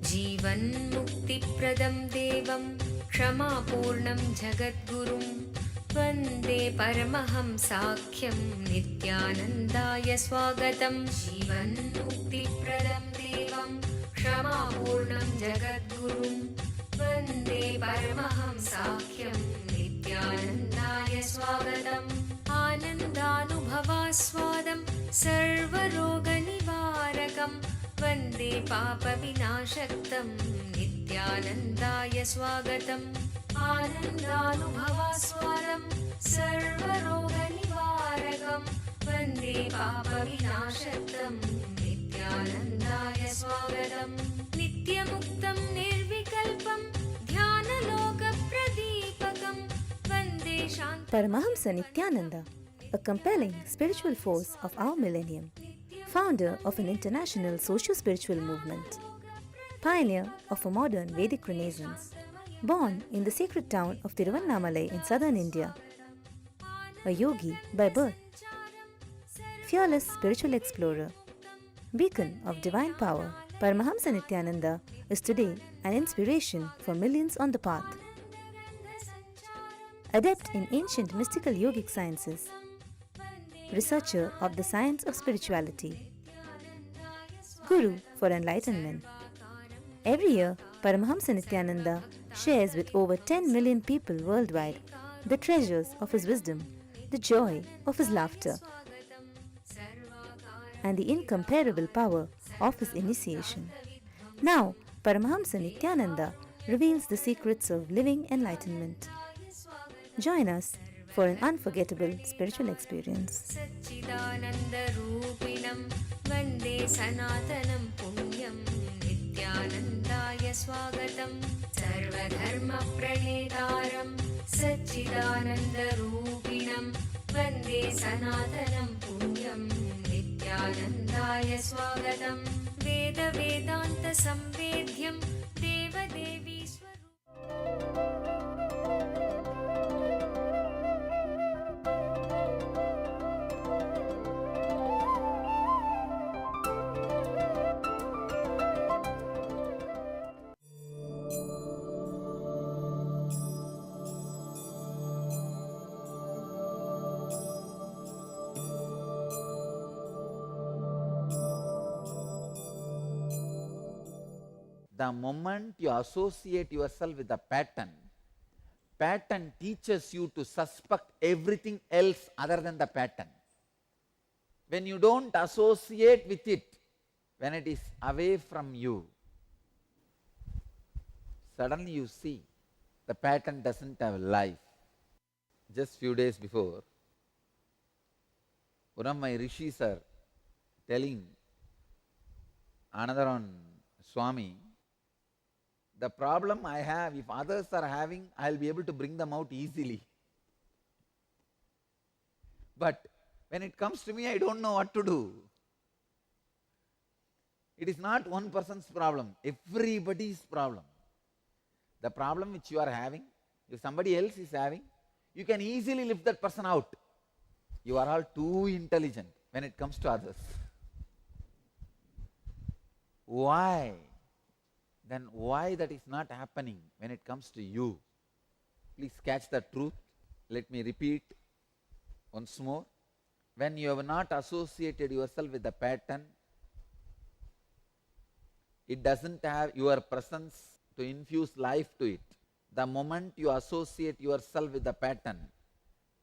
जीवन्मुक्तिप्रदं देवं क्षमापूर्णं जगद्गुरुं वन्दे परमहंसाख्यं नित्यानन्दाय स्वागतं। जीवन्मुक्तिप्रदं देवं क्षमापूर्णं जगद्गुरुं वन्दे परमहंसाख्यं नित्यानन्दाय स्वागतम्। आनन्दानुभवास्वादं सर्वरोगनिवारकं वन्दे पापविनाशक्तं नित्यानन्दाय स्वागतम्। आनन्दानुभवास्वादं सर्वरोगनिवारकं वन्दे पापविनाशक्तं नित्यानन्दाय स्वागतम्। नित्यमुक्तं निर्विकल्पं ध्यानलोकप्रदीपकं वन्दे शान्ति। Paramahamsa Nityananda, a compelling spiritual force of our millennium, founder of an international socio-spiritual movement, pioneer of a modern Vedic Renaissance, born in the sacred town of Tiruvannamalai in southern India, a yogi by birth, fearless spiritual explorer, beacon of divine power, Paramahamsa Nityananda is today an inspiration for millions on the path. Adept in ancient mystical yogic sciences, researcher of the science of spirituality, Guru for enlightenment. Every year, Paramahamsa Nityananda shares with over 10 million people worldwide the treasures of his wisdom, the joy of his laughter, and the incomparable power of his initiation. Now, Paramahamsa Nityananda reveals the secrets of living enlightenment. Join us for an unforgettable spiritual experience. सच्चिदानन्दरूपिणं वन्दे सनातनं पुण्यं नित्यानन्दाय स्वागतं। सर्वधर्मप्रणेतारं सच्चिदानन्दरूपिणं वन्दे सनातनं पुण्यं नित्यानन्दाय स्वागतं। वेदवेदान्तसंवेद्यं देवदेवी The moment you associate yourself with the pattern, pattern teaches you to suspect everything else other than the pattern. When you don't associate with it, when it is away from you, suddenly you see the pattern doesn't have life. Just few days before, one of my rishis are telling another on Swami, the problem I have, if others are having, I will be able to bring them out easily. But when it comes to me, I don't know what to do. It is not one person's problem, everybody's problem. The problem which you are having, if somebody else is having, you can easily lift that person out. You are all too intelligent when it comes to others. Why? Then why that is not happening when it comes to you? Please catch the truth. Let me repeat once more. When you have not associated yourself with the pattern, it doesn't have your presence to infuse life to it. The moment you associate yourself with the pattern,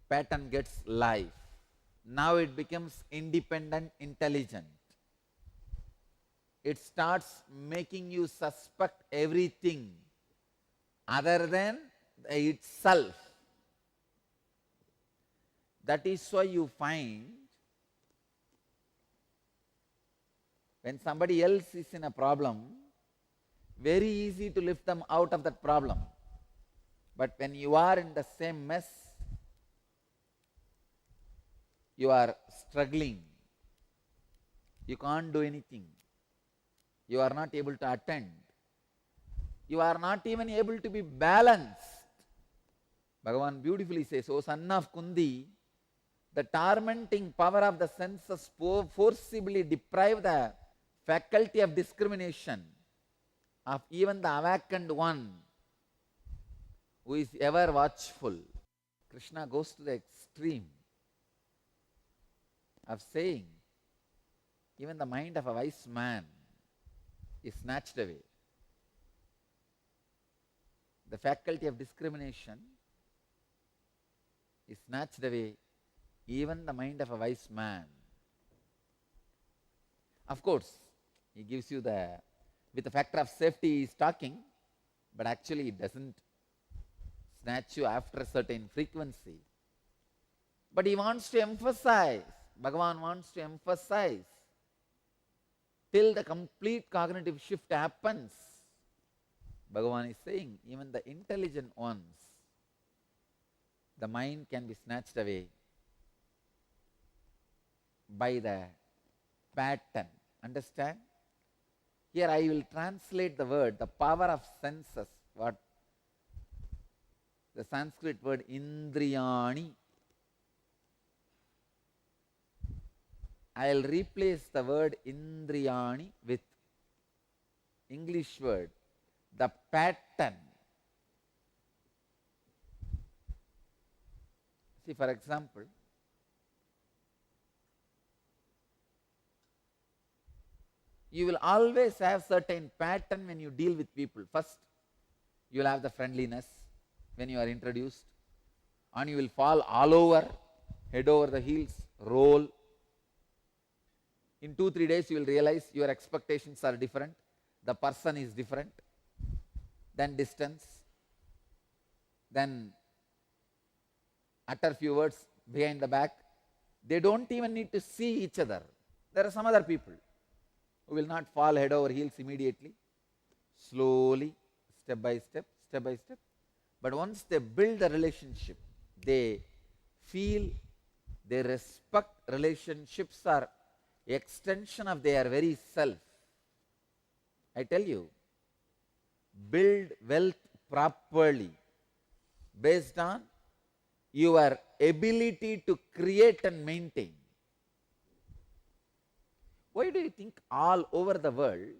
pattern gets life. Now it becomes independent, intelligent. It starts making you suspect everything other than itself. That is why you find when somebody else is in a problem, very easy to lift them out of that problem. But when you are in the same mess, you are struggling. You can't do anything. You are not able to attend. You are not even able to be balanced. Bhagavan beautifully says, O son of Kundi, the tormenting power of the senses forcibly deprive the faculty of discrimination. of even the awakened one who is ever watchful. Krishna goes to the extreme of saying, even the mind of a wise man is snatched away. The faculty of discrimination is snatched away, even the mind of a wise man. Of course, he gives you with the factor of safety he is talking, but actually it doesn't snatch you after a certain frequency. But he wants to emphasize, Bhagavan wants to emphasize, till the complete cognitive shift happens. Bhagavan is saying, even the intelligent ones, the mind can be snatched away by the pattern. Understand? Here I will translate the word, the power of senses, what the Sanskrit word indriyani. I will replace the word indriyani with English word, the pattern. See, for example, you will always have certain pattern when you deal with people. First, you will have the friendliness when you are introduced, and you will fall all over, head over the heels, roll. In 2-3 days, you will realize your expectations are different, the person is different, then distance, then utter few words behind the back. They don't even need to see each other. There are some other people who will not fall head over heels immediately, slowly, step by step, step by step. But once they build a relationship, they feel, they respect. Relationships are extension of their very self. I tell you, build wealth properly based on your ability to create and maintain. Why do you think all over the world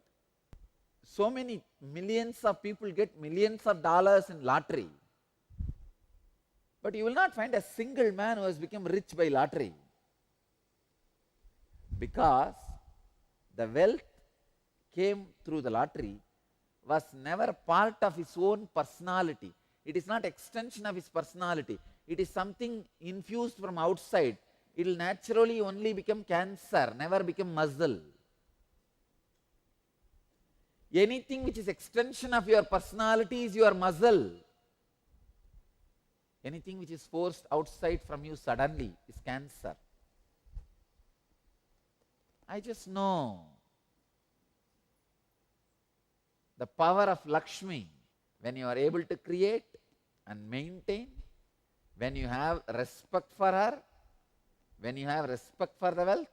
so many millions of people get millions of dollars in lottery, but you will not find a single man who has become rich by lottery? Because the wealth came through the lottery was never part of his own personality. It is not extension of his personality. It is something infused from outside. It will naturally only become cancer, never become muscle. Anything which is extension of your personality is your muscle. Anything which is forced outside from you suddenly is cancer. I just know the power of Lakshmi when you are able to create and maintain, when you have respect for her, when you have respect for the wealth,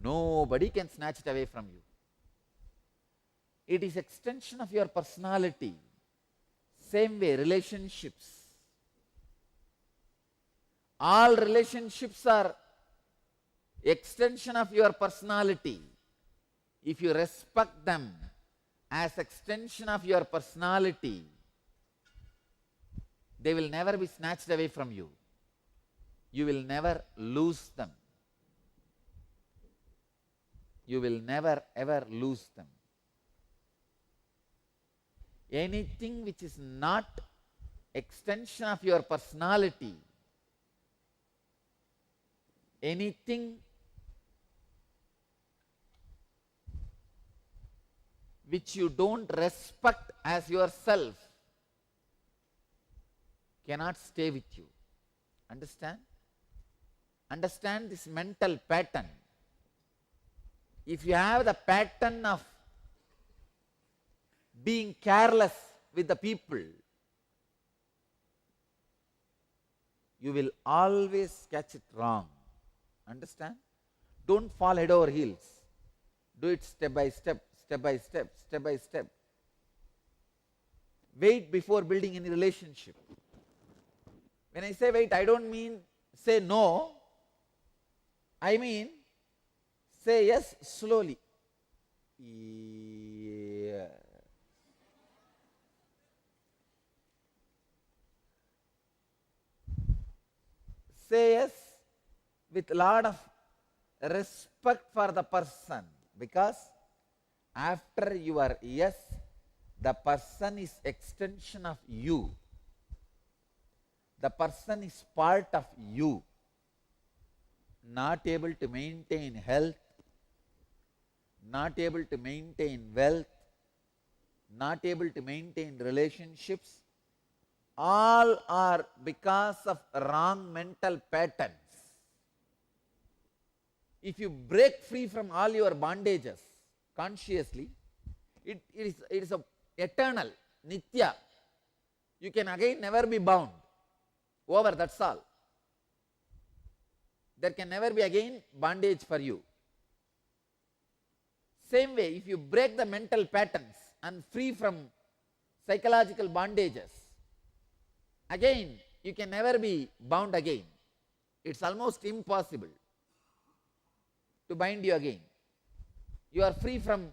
nobody can snatch it away from you. It is extension of your personality. Same way, relationships. All relationships are extension of your personality. If you respect them as extension of your personality, they will never be snatched away from you. You will never lose them. You will never ever lose them. Anything which is not extension of your personality, anything which you don't respect as yourself cannot stay with you. Understand? Understand this mental pattern. If you have the pattern of being careless with the people, you will always catch it wrong. Understand? Don't fall head over heels. Do it step by step, step by step, step by step. Wait before building any relationship. When I say wait, I don't mean say no. I mean say yes slowly. Yes. say yes with a lot of respect for the person, because after your yes, the person is extension of you. The person is part of you. Not able to maintain health, not able to maintain wealth, not able to maintain relationships, all are because of wrong mental patterns. If you break free from all your bondages consciously, it is a eternal, nitya. You can again never be bound. Over, that's all. There can never be again bondage for you. Same way, if you break the mental patterns and free from psychological bondages, again you can never be bound again. It's almost impossible to bind you again. You are free from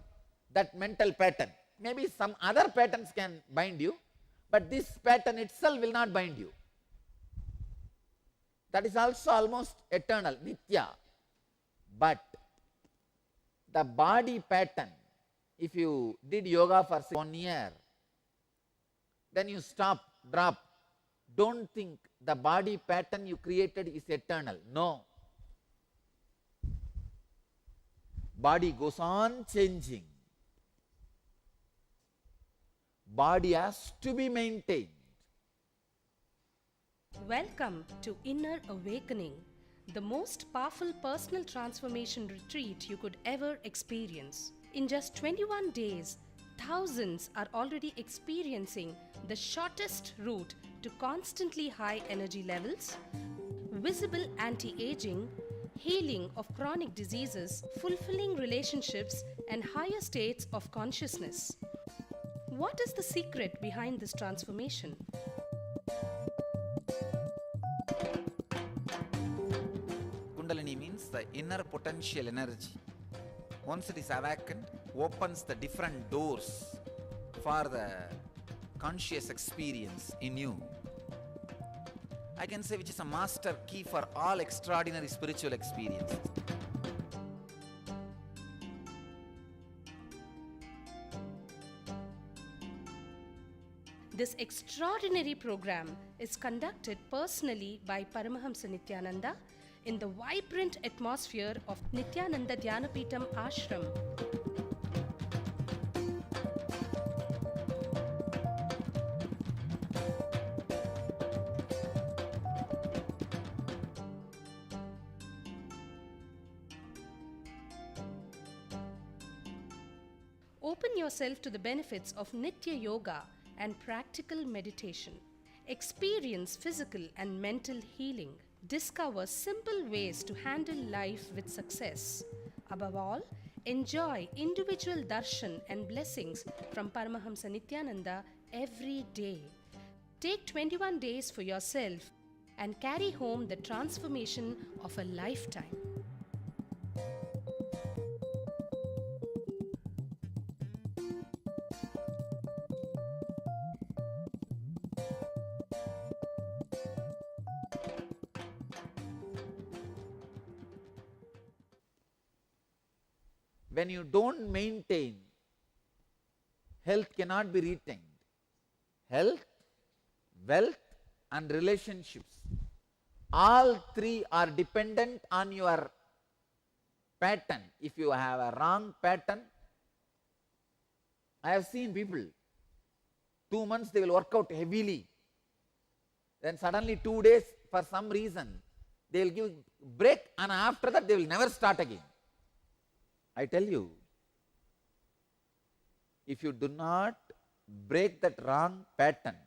that mental pattern. Maybe some other patterns can bind you, but this pattern itself will not bind you. That is also almost eternal, nitya. But the body pattern, if you did yoga for 1 year, then you stop, drop. Don't think the body pattern you created is eternal. No. Body goes on changing. Body has to be maintained. Welcome to Inner Awakening, the most powerful personal transformation retreat you could ever experience. In just 21 days, thousands are already experiencing the shortest route to constantly high energy levels, visible anti-aging, healing of chronic diseases, fulfilling relationships, and higher states of consciousness. What is the secret behind this transformation? Kundalini means the inner potential energy. Once it is awakened, opens the different doors for the conscious experience in you. I can say which is a master key for all extraordinary spiritual experiences. This extraordinary program is conducted personally by Paramahamsa Nityananda in the vibrant atmosphere of Nityananda Dhyanapitham Ashram. Open yourself to the benefits of Nitya Yoga and practical meditation. Experience physical and mental healing. Discover simple ways to handle life with success. Above all, enjoy individual darshan and blessings from Paramahamsa Nityananda every day. Take 21 days for yourself and carry home the transformation of a lifetime. When you don't maintain, health cannot be retained. Health, wealth, and relationships, all three are dependent on your pattern. If you have a wrong pattern, I have seen people, 2 months they will work out heavily, then suddenly 2 days for some reason they will give break, and after that they will never start again. I tell you, if you do not break that wrong pattern,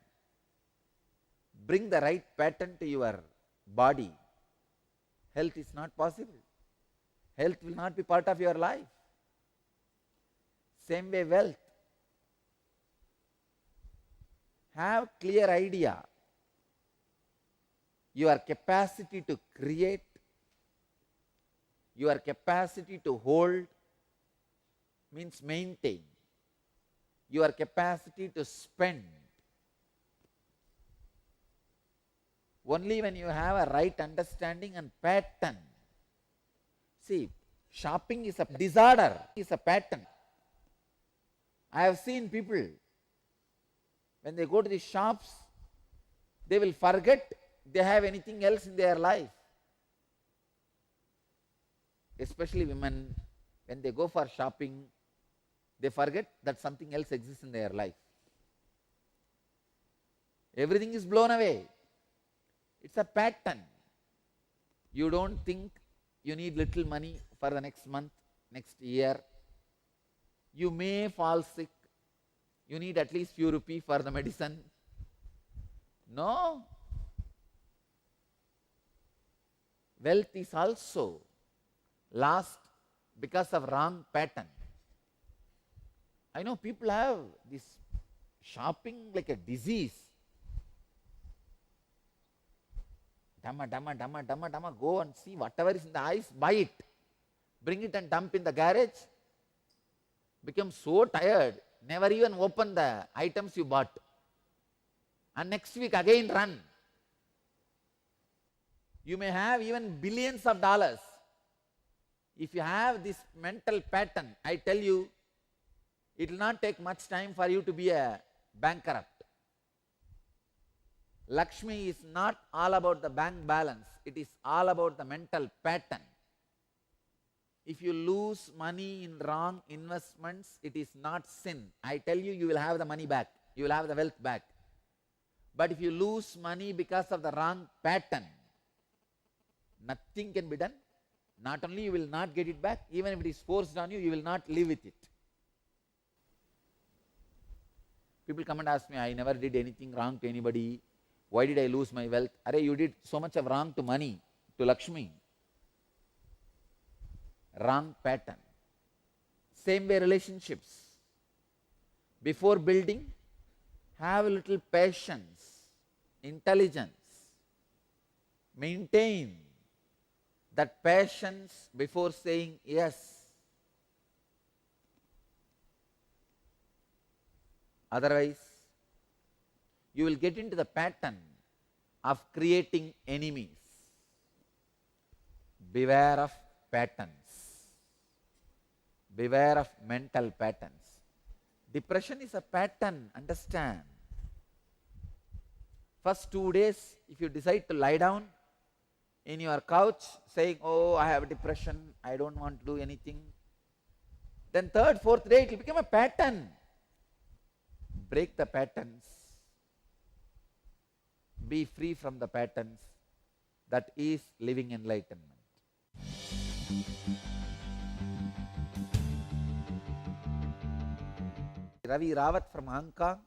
bring the right pattern to your body, health is not possible. Health will not be part of your life. Same way wealth. Have clear idea. Your capacity to create, your capacity to hold, means maintain. Your capacity to spend. Only when you have a right understanding and pattern. See, shopping is a disorder, is a pattern. I have seen people, when they go to the shops, they will forget they have anything else in their life. Especially women, when they go for shopping, they forget that something else exists in their life. Everything is blown away. It's a pattern. You don't think you need little money for the next month, next year. You may fall sick. You need at least few rupees for the medicine. No. Wealth is also lost because of wrong pattern. I know people have this shopping like a disease. Dama, go and see whatever is in the eyes, buy it. Bring it and dump in the garage. Become so tired, never even open the items you bought. And next week again run. You may have even billions of dollars. If you have this mental pattern, I tell you, it will not take much time for you to be a bankrupt. Lakshmi is not all about the bank balance, it is all about the mental pattern. If you lose money in wrong investments, it is not sin. I tell you, you will have the money back, you will have the wealth back. But if you lose money because of the wrong pattern, nothing can be done. Not only you will not get it back, even if it is forced on you, you will not live with it. People come and ask me, I never did anything wrong to anybody. Why did I lose my wealth? Arey, you did so much of wrong to money, to Lakshmi. Wrong pattern. Same way relationships. Before building, have a little patience, intelligence. Maintain that patience before saying yes. Otherwise, you will get into the pattern of creating enemies. Beware of patterns. Beware of mental patterns. Depression is a pattern, understand. First 2 days, if you decide to lie down in your couch saying, oh, I have depression, I don't want to do anything. Then third, fourth day, it will become a pattern. Break the patterns. Be free from the patterns. That is living enlightenment. Ravi Rawat from Hong Kong.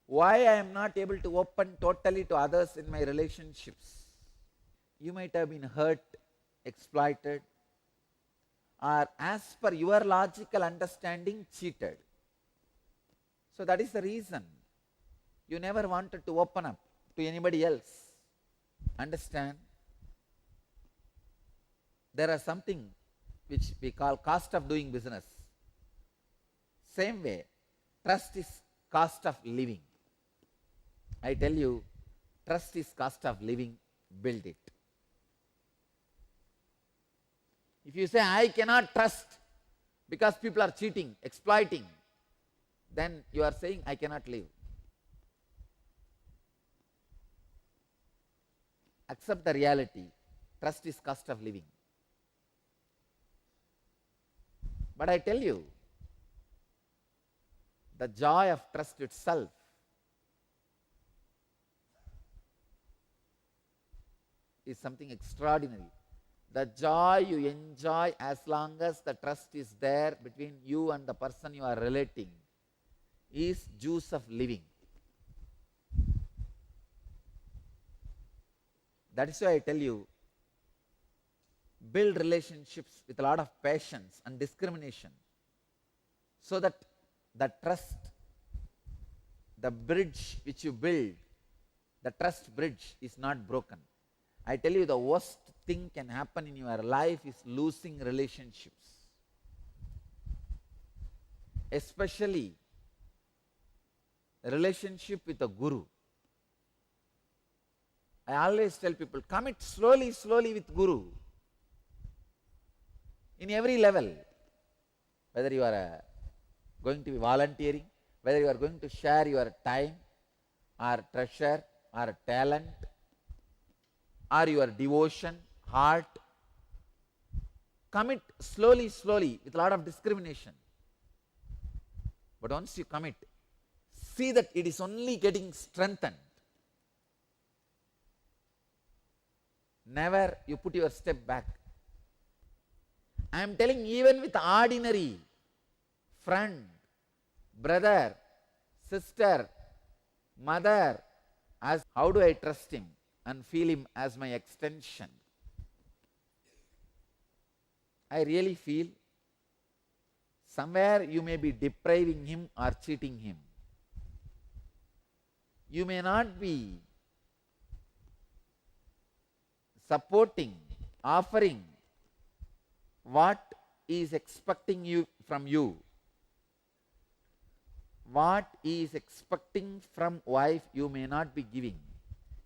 Why I am not able to open totally to others in my relationships? You might have been hurt, exploited, or as per your logical understanding, cheated. So that is the reason you never wanted to open up to anybody else. Understand? There is something which we call cost of doing business. Same way, trust is cost of living. I tell you, trust is cost of living, build it. If you say, I cannot trust because people are cheating, exploiting, then you are saying, I cannot live. Accept the reality. Trust is cost of living. But I tell you, the joy of trust itself is something extraordinary. The joy you enjoy as long as the trust is there between you and the person you are relating is juice of living. That is why I tell you, build relationships with a lot of patience and discrimination so that the trust, the bridge which you build, the trust bridge is not broken. I tell you, the worst thing can happen in your life is losing relationships. Especially a relationship with a guru. I always tell people, commit slowly, slowly with Guru. In every level. Whether you are going to be volunteering, whether you are going to share your time, or treasure, or talent, or your devotion, heart. Commit slowly, slowly, with a lot of discrimination. But once you commit, see that it is only getting strengthened. Never you put your step back. I am telling, even with ordinary friend, brother, sister, mother, as how do I trust him and feel him as my extension? I really feel somewhere you may be depriving him or cheating him. You may not be supporting, offering what he is expecting you from you. What he is expecting from wife, you may not be giving.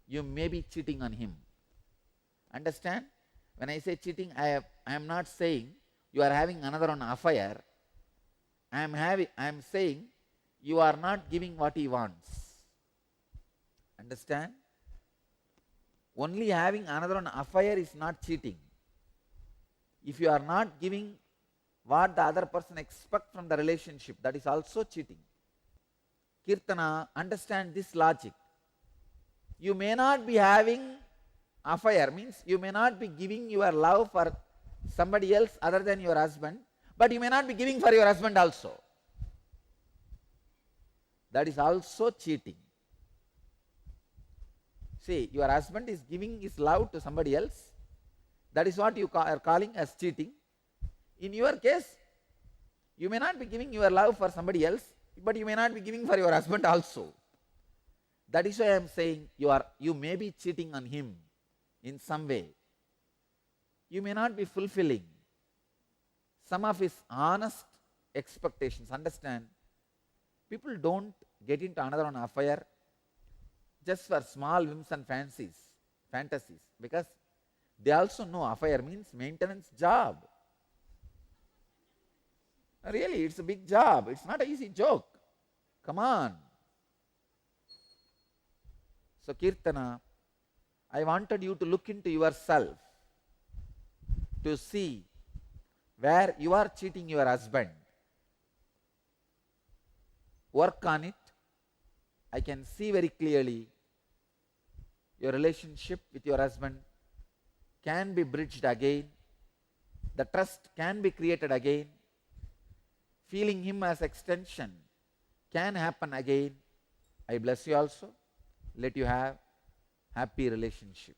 You may be cheating on him. Understand? When I say cheating, I am not saying you are having another one affair. I am saying you are not giving what he wants. Understand? Only having another one affair is not cheating. If you are not giving what the other person expects from the relationship, that is also cheating. Kirtana, understand this logic. You may not be having affair, means you may not be giving your love for somebody else other than your husband, but you may not be giving for your husband also. That is also cheating. See, your husband is giving his love to somebody else. That is what you are calling as cheating. In your case, you may not be giving your love for somebody else, but you may not be giving for your husband also. That is why I am saying you may be cheating on him in some way. You may not be fulfilling some of his honest expectations. Understand? People don't get into another one affair just for small whims and fantasies, because they also know affair means maintenance job. Really, it's a big job. It's not an easy joke. Come on. So Kirtana, I wanted you to look into yourself to see where you are cheating your husband. Work on it. I can see very clearly your relationship with your husband can be bridged again. The trust can be created again. Feeling him as extension can happen again. I bless you also. Let you have happy relationship.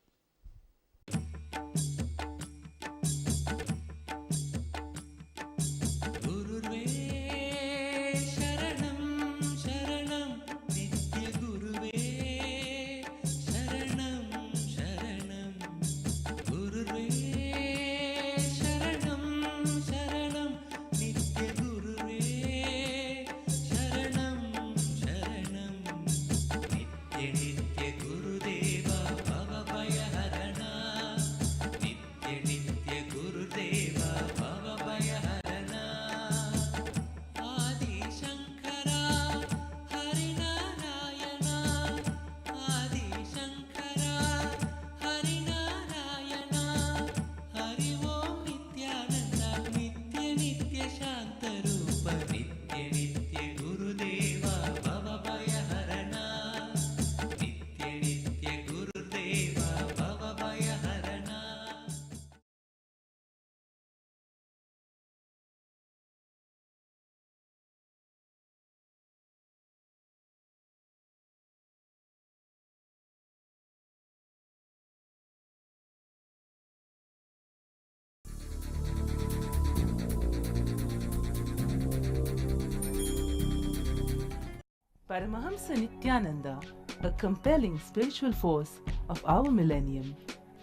Paramahamsa Nityananda, a compelling spiritual force of our millennium,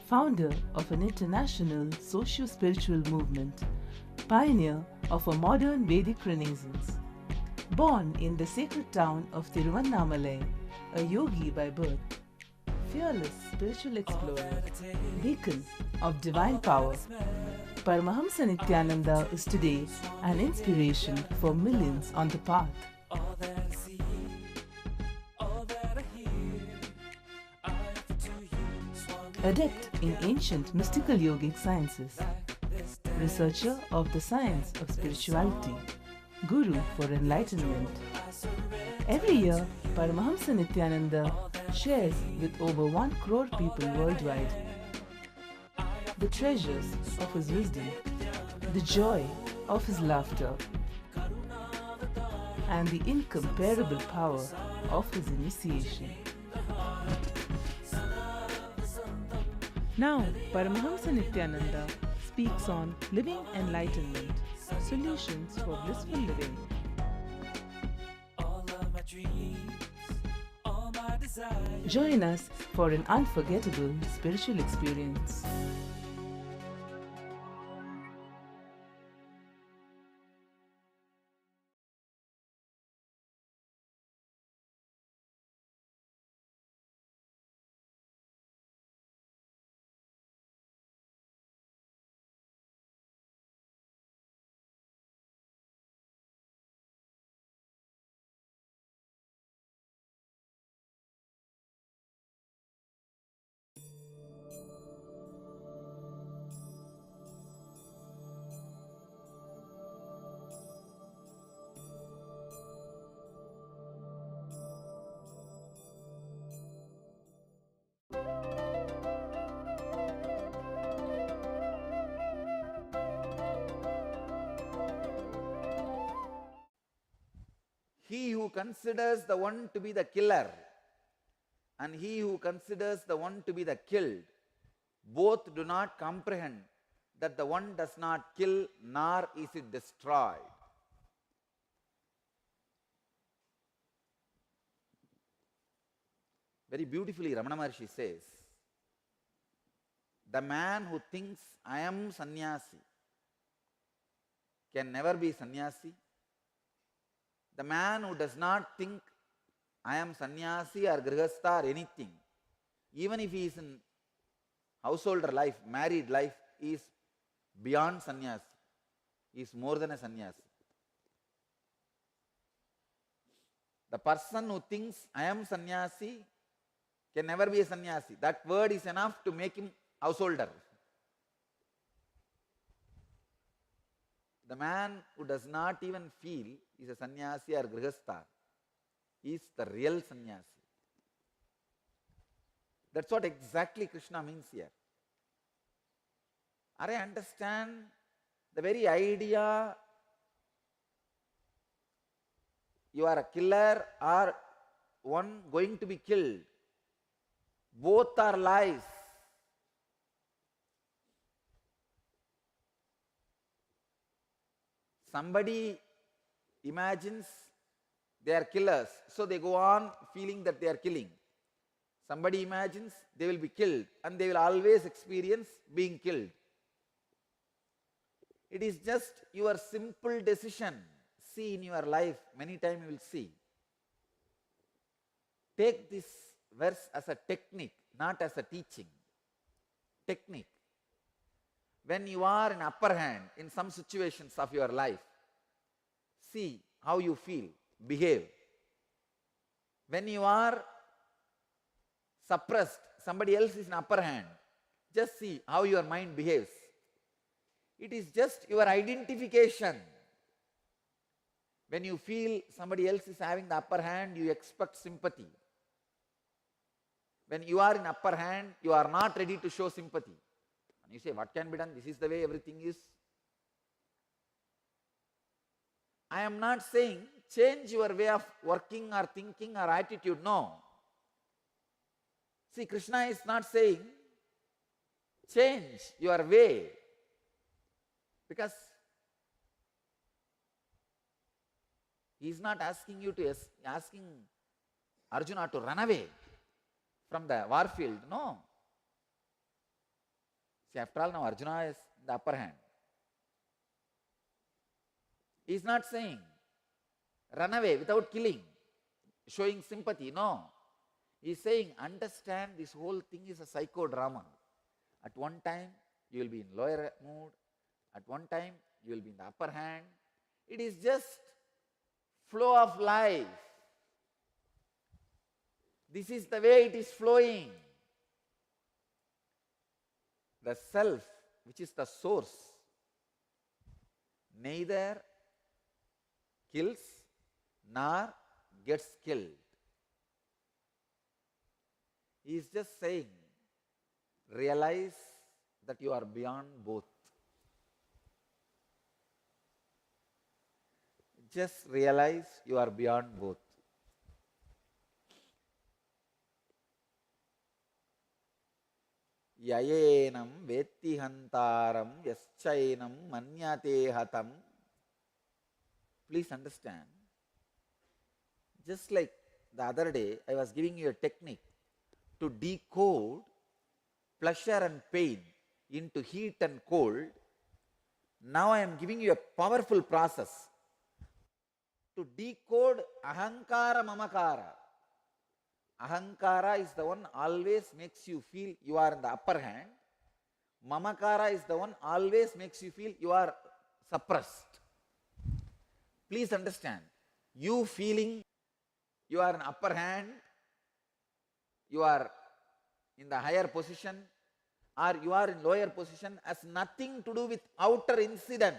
founder of an international socio-spiritual movement, pioneer of a modern Vedic Renaissance. Born in the sacred town of Tiruvannamalai, a yogi by birth, fearless spiritual explorer, beacon of divine power. Paramahamsa Nityananda is today an inspiration for millions on the path. Adept in ancient mystical yogic sciences, researcher of the science of spirituality, guru for enlightenment. Every year, Paramahamsa Nityananda shares with over 1 crore people worldwide the treasures of his wisdom, the joy of his laughter, and the incomparable power of his initiation. Now, Paramahamsa Nityananda speaks on living enlightenment, solutions for blissful living. Join us for an unforgettable spiritual experience. He who considers the one to be the killer and he who considers the one to be the killed, both do not comprehend that the one does not kill nor is it destroyed. Very beautifully Ramana Maharshi says, the man who thinks I am sannyasi can never be sannyasi. The man who does not think I am sannyasi or grihastha or anything, even if he is in householder life, married life, he is beyond sannyasi. He is more than a sannyasi. The person who thinks I am sannyasi can never be a sannyasi. That word is enough to make him householder. The man who does not even feel is a sannyasi or grihastha is the real sannyasi. That's what exactly Krishna means here. I understand the very idea you are a killer or one going to be killed. Both are lies. Somebody imagines they are killers, so they go on feeling that they are killing. Somebody imagines they will be killed and they will always experience being killed. It is just your simple decision. See in your life, many times you will see. Take this verse as a technique, not as a teaching. Technique. When you are in upper hand in some situations of your life, see how you feel, behave. When you are suppressed, somebody else is in upper hand, just see how your mind behaves. It is just your identification. When you feel somebody else is having the upper hand, you expect sympathy. When you are in upper hand, you are not ready to show sympathy. And you say, what can be done? This is the way everything is. I am not saying change your way of working or thinking or attitude. No. See, Krishna is not saying change your way, because he is not asking you to asking Arjuna to run away from the war field. No. See, after all, now Arjuna is in the upper hand. He is not saying run away without killing, showing sympathy. No. He is saying, understand this whole thing is a psychodrama. At one time, you will be in lower mood. At one time, you will be in the upper hand. It is just flow of life. This is the way it is flowing. The self, which is the source, neither kills nor gets killed. He is just saying, realize that you are beyond both. Just realize you are beyond both. Yayenam vetti hantaram yaschainam manyate hatam. Please understand. Just like the other day, I was giving you a technique to decode pleasure and pain into heat and cold. Now I am giving you a powerful process to decode ahankara mamakara. Ahankara is the one always makes you feel you are in the upper hand. Mamakara is the one always makes you feel you are suppressed. Please understand, you feeling you are in upper hand, you are in the higher position, or you are in lower position has nothing to do with outer incident.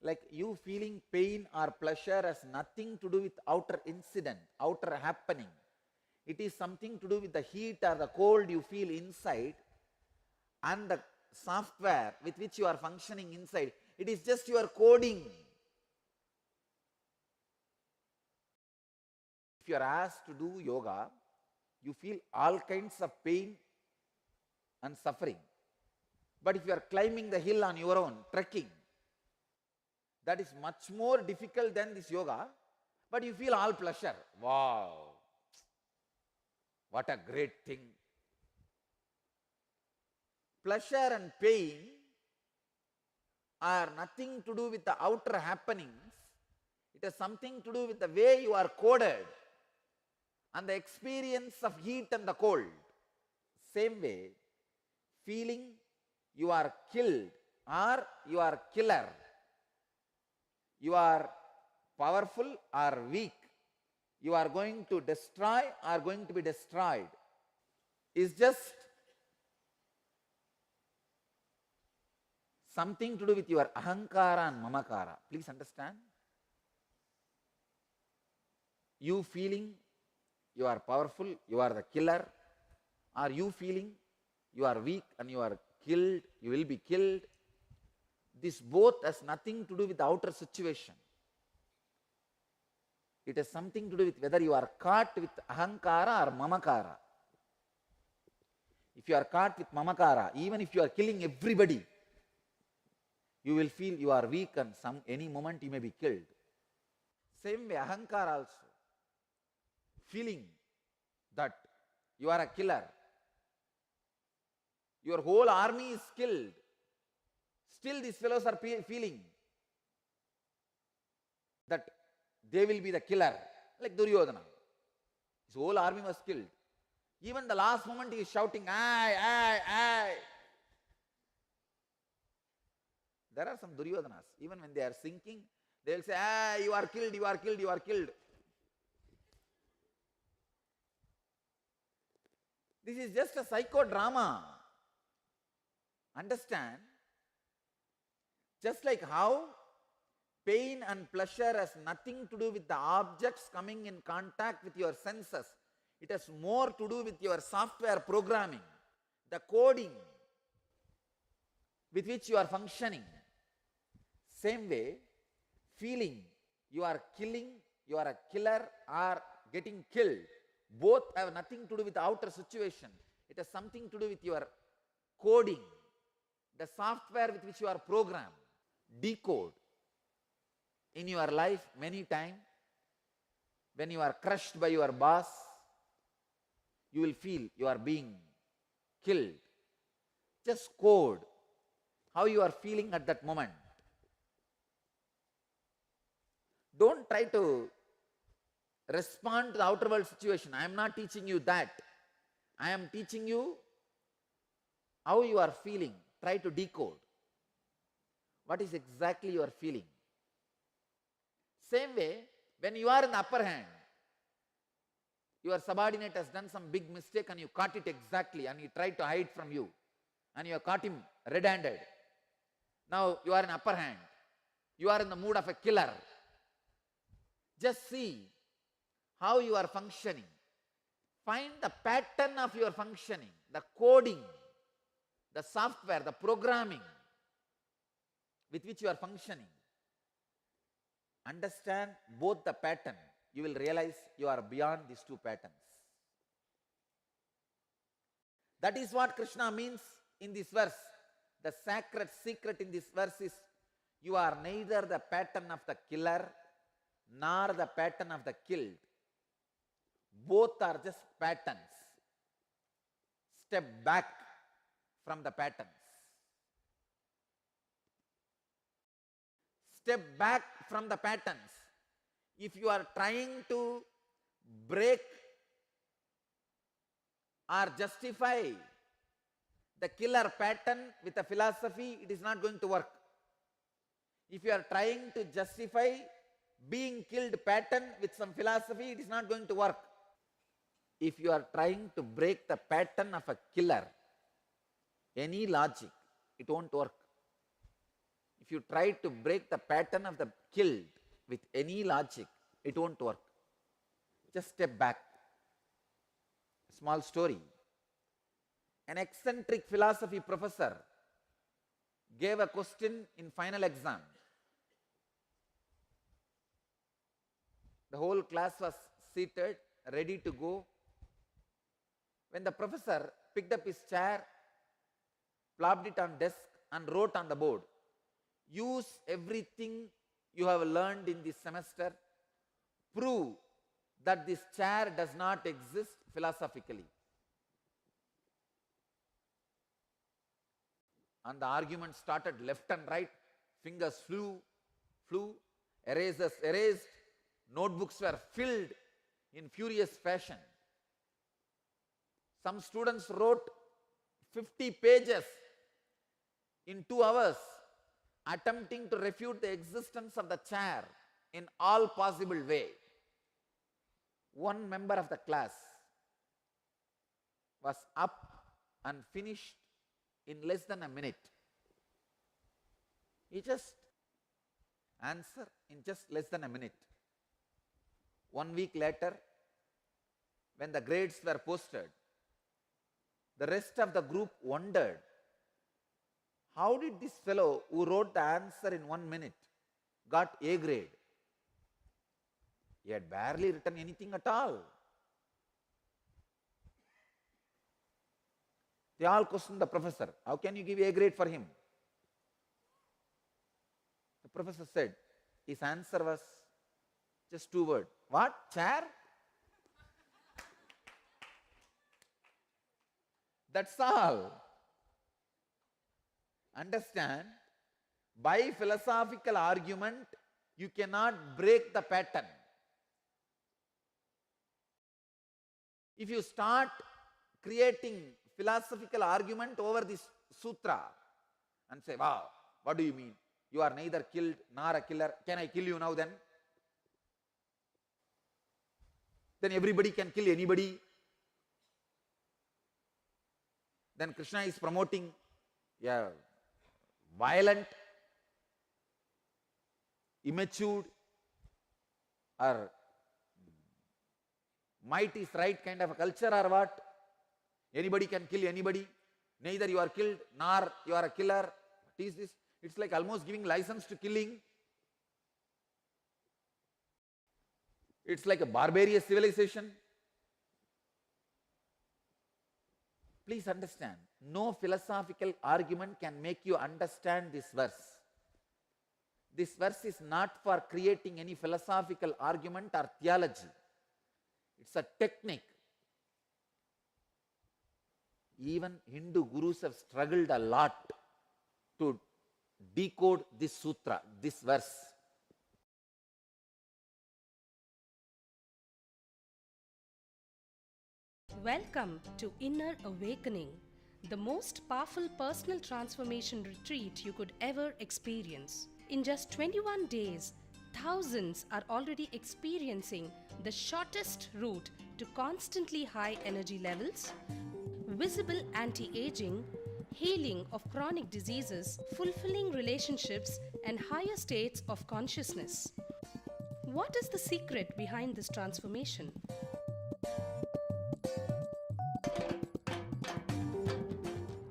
Like you feeling pain or pleasure has nothing to do with outer incident, outer happening. It is something to do with the heat or the cold you feel inside and the software with which you are functioning inside. It is just your coding. If you are asked to do yoga, you feel all kinds of pain and suffering. But if you are climbing the hill on your own, trekking, that is much more difficult than this yoga, but you feel all pleasure. Wow, what a great thing. Pleasure and pain are nothing to do with the outer happenings. It has something to do with the way you are coded and the experience of heat and the cold. Same way, feeling you are killed or you are killer, you are powerful or weak, you are going to destroy or going to be destroyed, is just something to do with your ahankara and mamakara. Please understand. You feeling you are powerful, you are the killer, or you feeling you are weak and you are killed, you will be killed. This both has nothing to do with the outer situation. It has something to do with whether you are caught with ahankara or mamakara. If you are caught with mamakara, even if you are killing everybody, you will feel you are weak and any moment you may be killed. Same way, ahankara also. Feeling that you are a killer. Your whole army is killed. Still these fellows are feeling that they will be the killer. Like Duryodhana. His whole army was killed. Even the last moment he is shouting, I. There are some Duryodhanas. Even when they are sinking, they will say, you are killed, you are killed, you are killed. This is just a psychodrama. Understand? Just like how pain and pleasure has nothing to do with the objects coming in contact with your senses. It has more to do with your software programming, the coding with which you are functioning. Same way, feeling you are killing, you are a killer or getting killed, both have nothing to do with the outer situation. It has something to do with your coding, the software with which you are programmed. Decode. In your life, many times, when you are crushed by your boss, you will feel you are being killed. Just code how you are feeling at that moment. Don't try to respond to the outer world situation. I am not teaching you that. I am teaching you how you are feeling. Try to decode. What is exactly you are feeling? Same way, when you are in the upper hand, your subordinate has done some big mistake and you caught it exactly and he tried to hide from you and you have caught him red-handed. Now you are in upper hand. You are in the mood of a killer. Just see how you are functioning. Find the pattern of your functioning, the coding, the software, the programming with which you are functioning. Understand both the pattern. You will realize you are beyond these two patterns. That is what Krishna means in this verse. The sacred secret in this verse is you are neither the pattern of the killer nor the pattern of the killed. Both are just patterns. Step back from the patterns. Step back from the patterns. If you are trying to break or justify the killer pattern with a philosophy, it is not going to work. If you are trying to justify being killed pattern with some philosophy, it is not going to work. If you are trying to break the pattern of a killer, any logic, it won't work. If you try to break the pattern of the killed with any logic, it won't work. Just step back. A small story. An eccentric philosophy professor gave a question in final exam. The whole class was seated, ready to go. When the professor picked up his chair, plopped it on desk and wrote on the board, use everything you have learned in this semester, prove that this chair does not exist philosophically. And the argument started left and right, fingers flew, erasers erased, notebooks were filled in furious fashion. Some students wrote 50 pages in 2 hours, attempting to refute the existence of the chair in all possible way. One member of the class was up and finished in less than a minute. He just answered in just less than a minute. 1 week later, when the grades were posted, the rest of the group wondered, how did this fellow who wrote the answer in 1 minute got A grade? He had barely written anything at all. They all questioned the professor, how can you give A grade for him? The professor said, his answer was just 2 words. What? Chair? That's all. Understand, by philosophical argument, you cannot break the pattern. If you start creating philosophical argument over this sutra and say, wow, what do you mean? You are neither killed nor a killer. Can I kill you now then? Then everybody can kill anybody. Then Krishna is promoting a violent, immature, or might is right kind of a culture, or what? Anybody can kill anybody. Neither you are killed nor you are a killer. What is this? It's like almost giving license to killing. It's like a barbarous civilization. Please understand, no philosophical argument can make you understand this verse. This verse is not for creating any philosophical argument or theology. It's a technique. Even Hindu gurus have struggled a lot to decode this sutra, this verse. Welcome to Inner Awakening, the most powerful personal transformation retreat you could ever experience. In just 21 days, thousands are already experiencing the shortest route to constantly high energy levels, visible anti-aging, healing of chronic diseases, fulfilling relationships, and higher states of consciousness. What is the secret behind this transformation?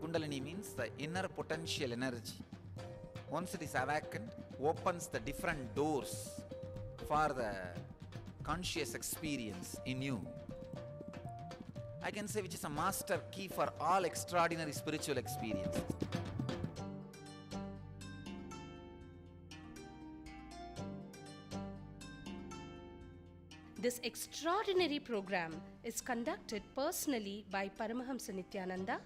Kundalini means the inner potential energy. Once it is awakened, opens the different doors for the conscious experience in you. I can say which is a master key for all extraordinary spiritual experiences. This extraordinary program is conducted personally by Paramahamsa Nityananda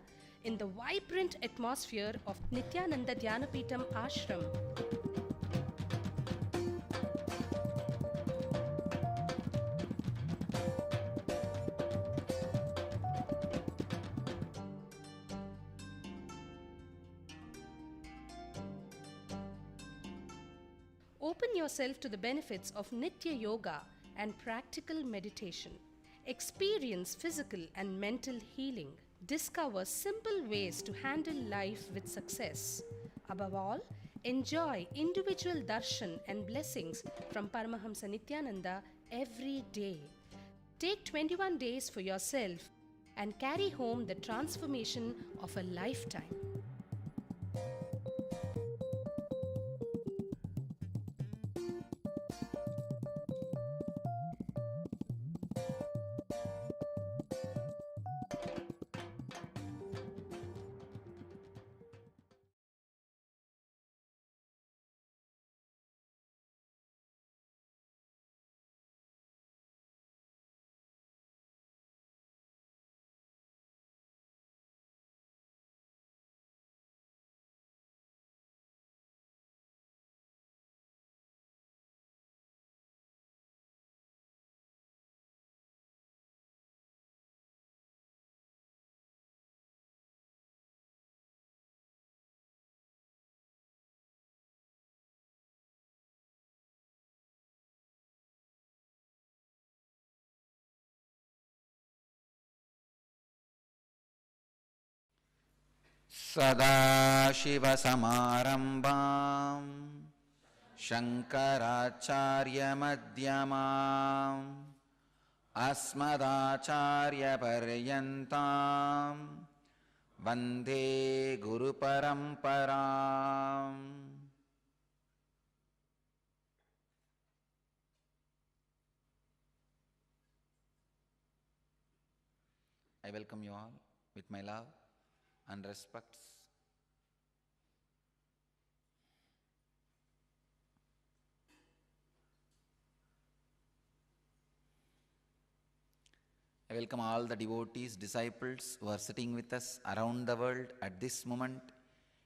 in the vibrant atmosphere of Nityananda Dhyanapitham Ashram. Open yourself to the benefits of Nitya Yoga and practical meditation. Experience physical and mental healing. Discover simple ways to handle life with success. Above all, enjoy individual darshan and blessings from Paramahamsa Nityananda every day. Take 21 days for yourself and carry home the transformation of a lifetime. सदाशिवसमारम्भां शङ्कराचार्यमध्यमाम् अस्मदाचार्यपर्यन्तां वन्दे गुरुपरम्पराम्. I welcome you all with my love and respects. I welcome all the devotees, disciples who are sitting with us around the world at this moment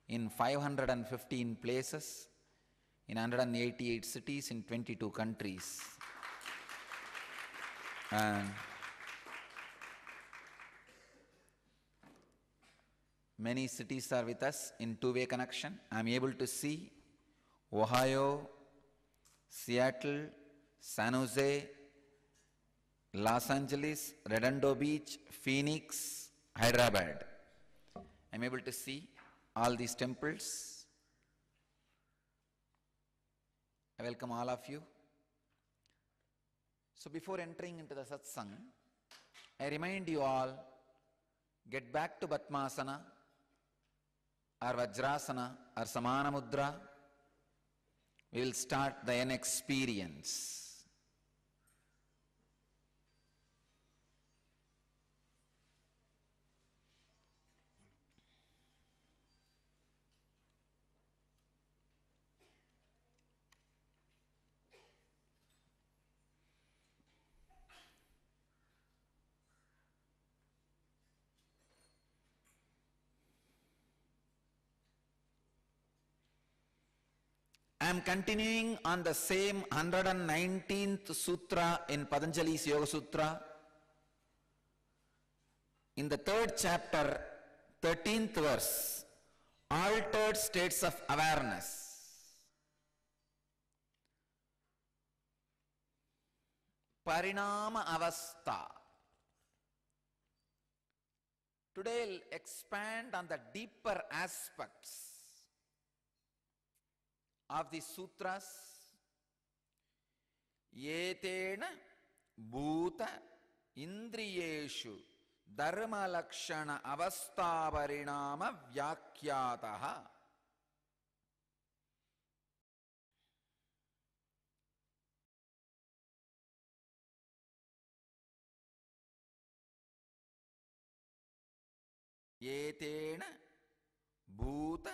in 515 places, in 188 cities, in 22 countries. And many cities are with us in two-way connection. I am able to see Ohio, Seattle, San Jose, Los Angeles, Redondo Beach, Phoenix, Hyderabad. I am able to see all these temples. I welcome all of you. So before entering into the satsang, I remind you all, get back to Padmasana, or Vajrasana, or Samana Mudra. We will start the N experience. I am continuing on the same 119th sutra in Patanjali's Yoga Sutra. In the third chapter, 13th verse, altered states of awareness. Parinama avastha. Today I'll expand on the deeper aspects of the sutras. Yetena bhuta indriyeshu dharma lakshana avastha parinama vyakyataha. Yetena bhuta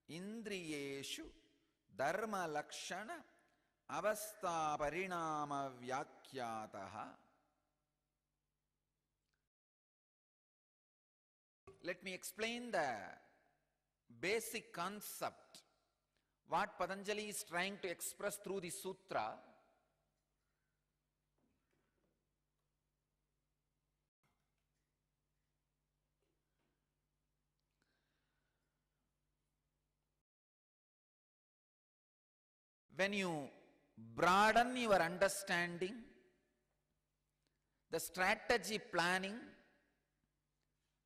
indriyeshu dharma lakshana avastha parinama vyakyataha. Let me explain the basic concept, what Patanjali is trying to express through the sutra. When you broaden your understanding, the strategy planning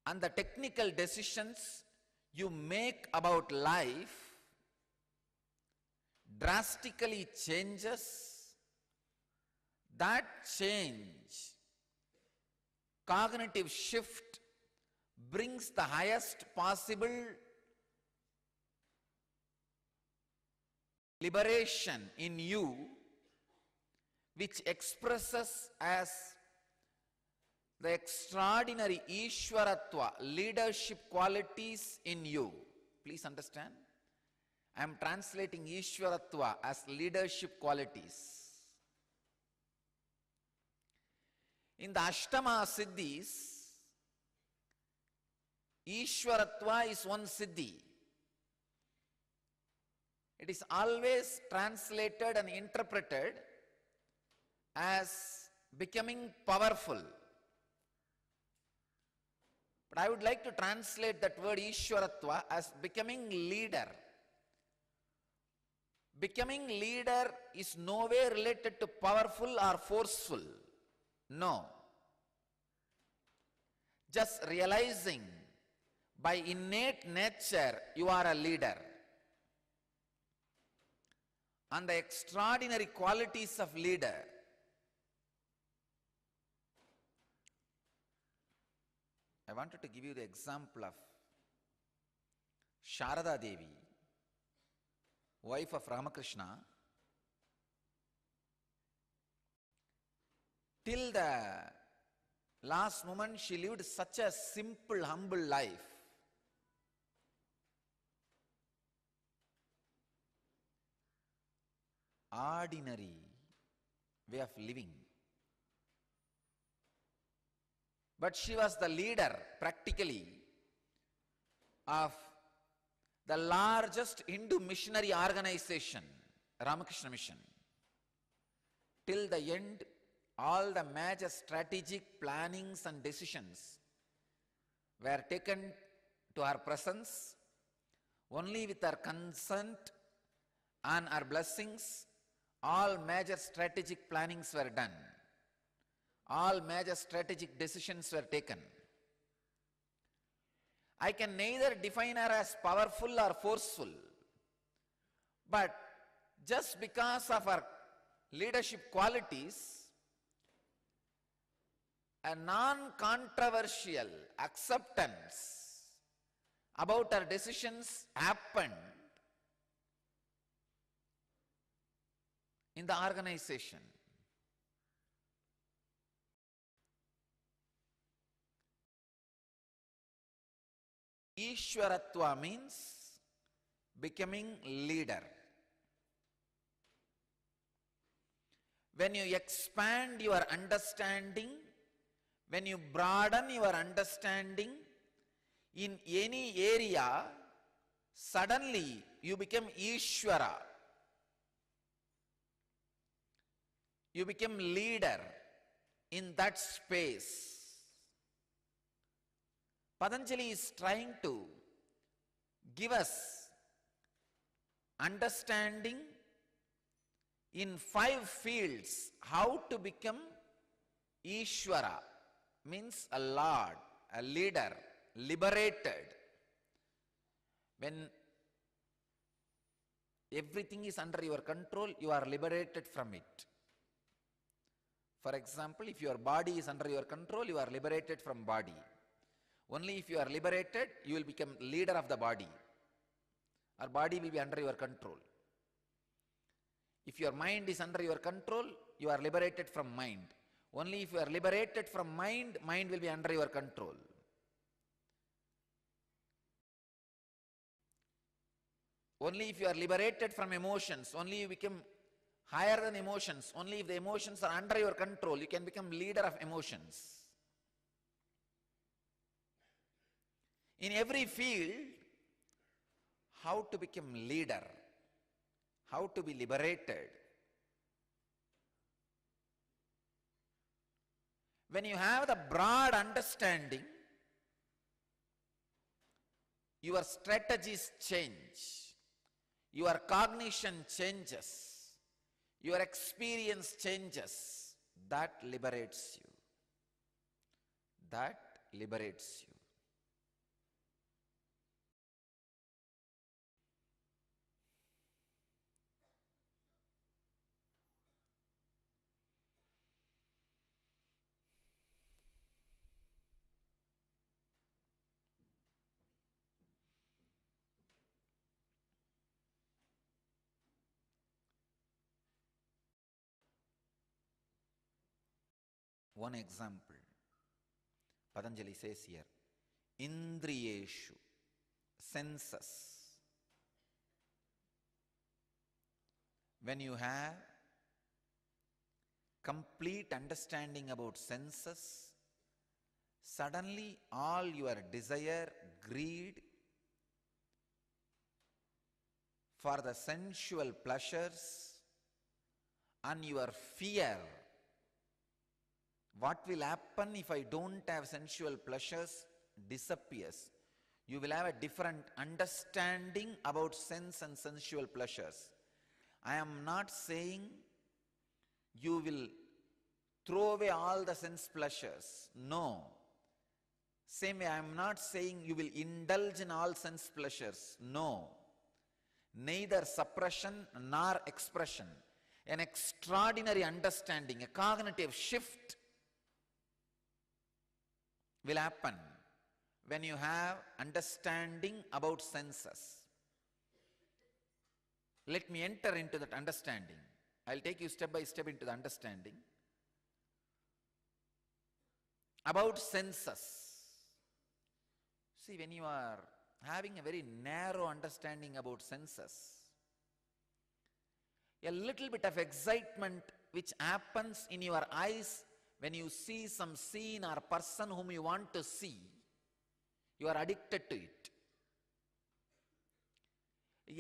and the technical decisions you make about life drastically changes, that change, cognitive shift, brings the highest possible liberation in you, which expresses as the extraordinary Ishwaratva, leadership qualities in you. Please understand, I am translating Ishwaratva as leadership qualities. In the Ashtama Siddhis, Ishwaratva is one Siddhi. It is always translated and interpreted as becoming powerful. But I would like to translate that word Ishwaratva as becoming leader. Becoming leader is nowhere related to powerful or forceful. No. Just realizing by innate nature you are a leader. And the extraordinary qualities of leader. I wanted to give you the example of Sharada Devi, wife of Ramakrishna. Till the last moment she lived such a simple, humble life. Ordinary way of living. But she was the leader practically of the largest Hindu missionary organization, Ramakrishna Mission. Till the end, all the major strategic plannings and decisions were taken to her presence. Only with her consent and her blessings, all major strategic plannings were done. All major strategic decisions were taken. I can neither define her as powerful or forceful, but just because of her leadership qualities, a non-controversial acceptance about her decisions happened in the organization. Ishwaratva means becoming leader. When you expand your understanding, when you broaden your understanding in any area, suddenly you become Ishwara. You become leader in that space. Patanjali is trying to give us understanding in 5 fields how to become Ishvara, means a Lord, a leader, liberated. When everything is under your control, you are liberated from it. For example, if your body is under your control, you are liberated from body. Only if you are liberated, you will become leader of the body. Our body will be under your control. If your mind is under your control, you are liberated from mind. Only if you are liberated from mind, mind will be under your control. Only if you are liberated from emotions, only you become higher than emotions. Only if the emotions are under your control, you can become leader of emotions. In every field, how to become leader, how to be liberated. When you have the broad understanding, your strategies change, your cognition changes, your experience changes. That liberates you. That liberates you. One example, Patanjali says here, Indriyeshu, senses. When you have complete understanding about senses, suddenly all your desire, greed for the sensual pleasures and your fear, what will happen if I don't have sensual pleasures, disappears. You will have a different understanding about sense and sensual pleasures. I am not saying you will throw away all the sense pleasures. No. Same way, I am not saying you will indulge in all sense pleasures. No. Neither suppression nor expression. An extraordinary understanding, a cognitive shift will happen when you have understanding about senses. Let me enter into that understanding. I'll take you step by step into the understanding about senses. See, when you are having a very narrow understanding about senses, a little bit of excitement which happens in your eyes when you see some scene or person whom you want to see, you are addicted to it.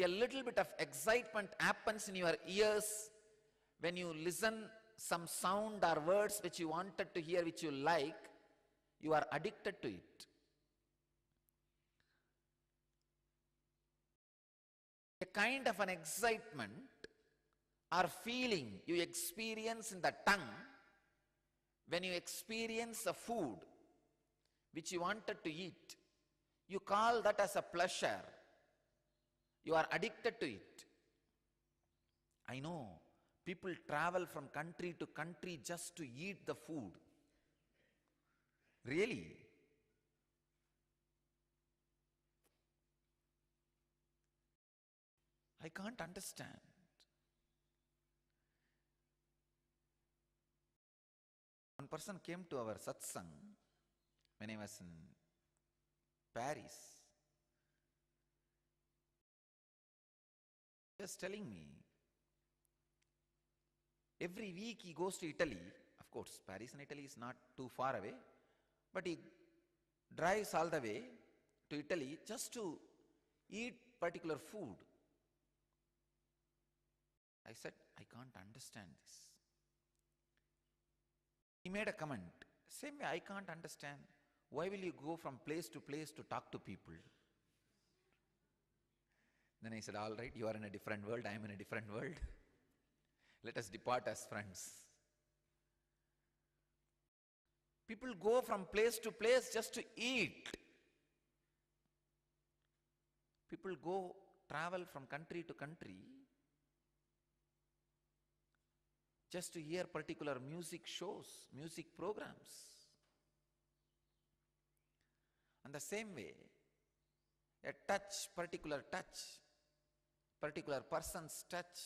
A little bit of excitement happens in your ears when you listen some sound or words which you wanted to hear, which you like, you are addicted to it. A kind of an excitement or feeling you experience in the tongue when you experience a food which you wanted to eat. You call that as a pleasure. You are addicted to it. I know people travel from country to country just to eat the food. Really? I can't understand. One person came to our satsang when I was in Paris. He was telling me, every week he goes to Italy. Of course, Paris and Italy is not too far away, but he drives all the way to Italy just to eat particular food. I said, I can't understand this. He made a comment. Same way, I can't understand Why will you go from place to place to talk to people? Then I said, all right, you are in a different world, I am in a different world. Let us depart as friends. People go from place to place just to eat. People travel from country to country just to hear particular music shows, music programs. And the same way, a particular person's touch,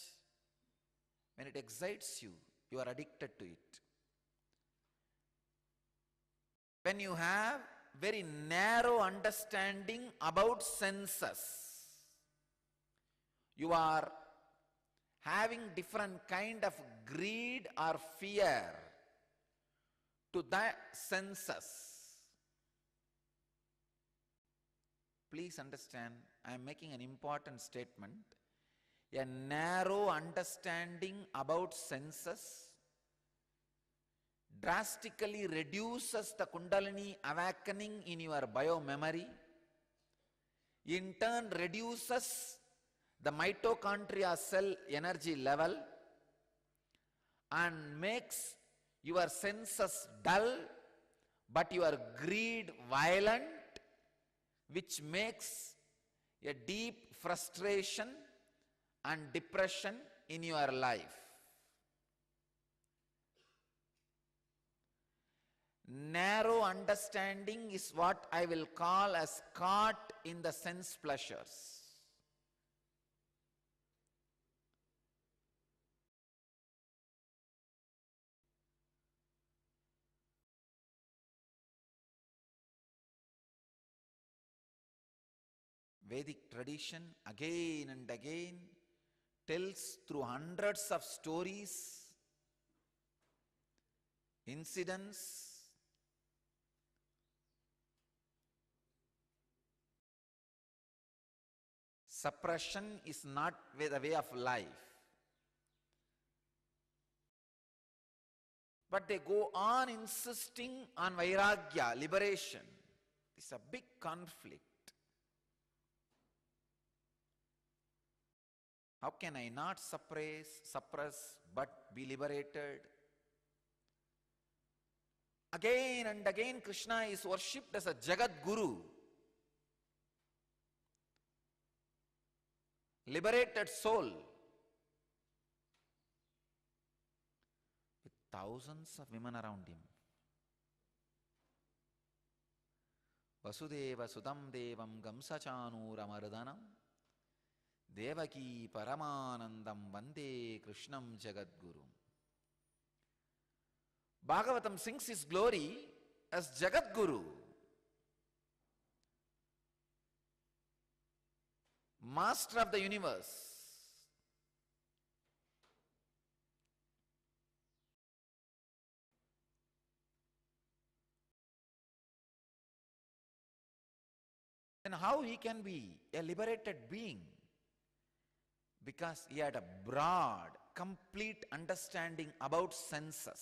when it excites you, you are addicted to it. When you have very narrow understanding about senses, you are having different kind of greed or fear to the senses. Please understand, I am making an important statement. A narrow understanding about senses drastically reduces the Kundalini awakening in your biomemory, in turn reduces the mitochondria cell energy level and makes your senses dull, but your greed violent, which makes a deep frustration and depression in your life. Narrow understanding is what I will call as caught in the sense pleasures. Vedic tradition again and again tells through hundreds of stories, incidents, suppression is not the way of life. But they go on insisting on vairagya, liberation. It's a big conflict. How can I not suppress but be liberated? Again and again Krishna is worshipped as a Jagat Guru. Liberated soul. With thousands of women around him. Vasudeva Sudam Devam Gamsachanuramardanam Devaki Paramanandam Vande Krishnam Jagadguru. Bhagavatam sings his glory as Jagadguru, master of the universe. Then how he can be a liberated being? Because he had a broad, complete understanding about senses.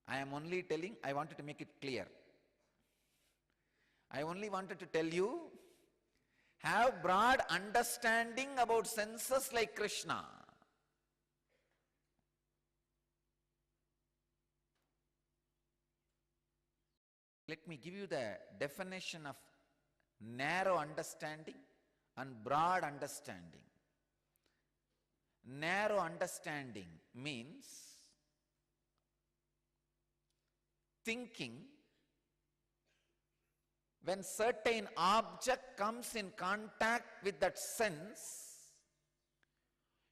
I am only telling, I wanted to make it clear. I only wanted to tell you, have broad understanding about senses like Krishna. Let me give you the definition of narrow understanding and broad understanding. Narrow understanding means thinking when certain object comes in contact with that sense,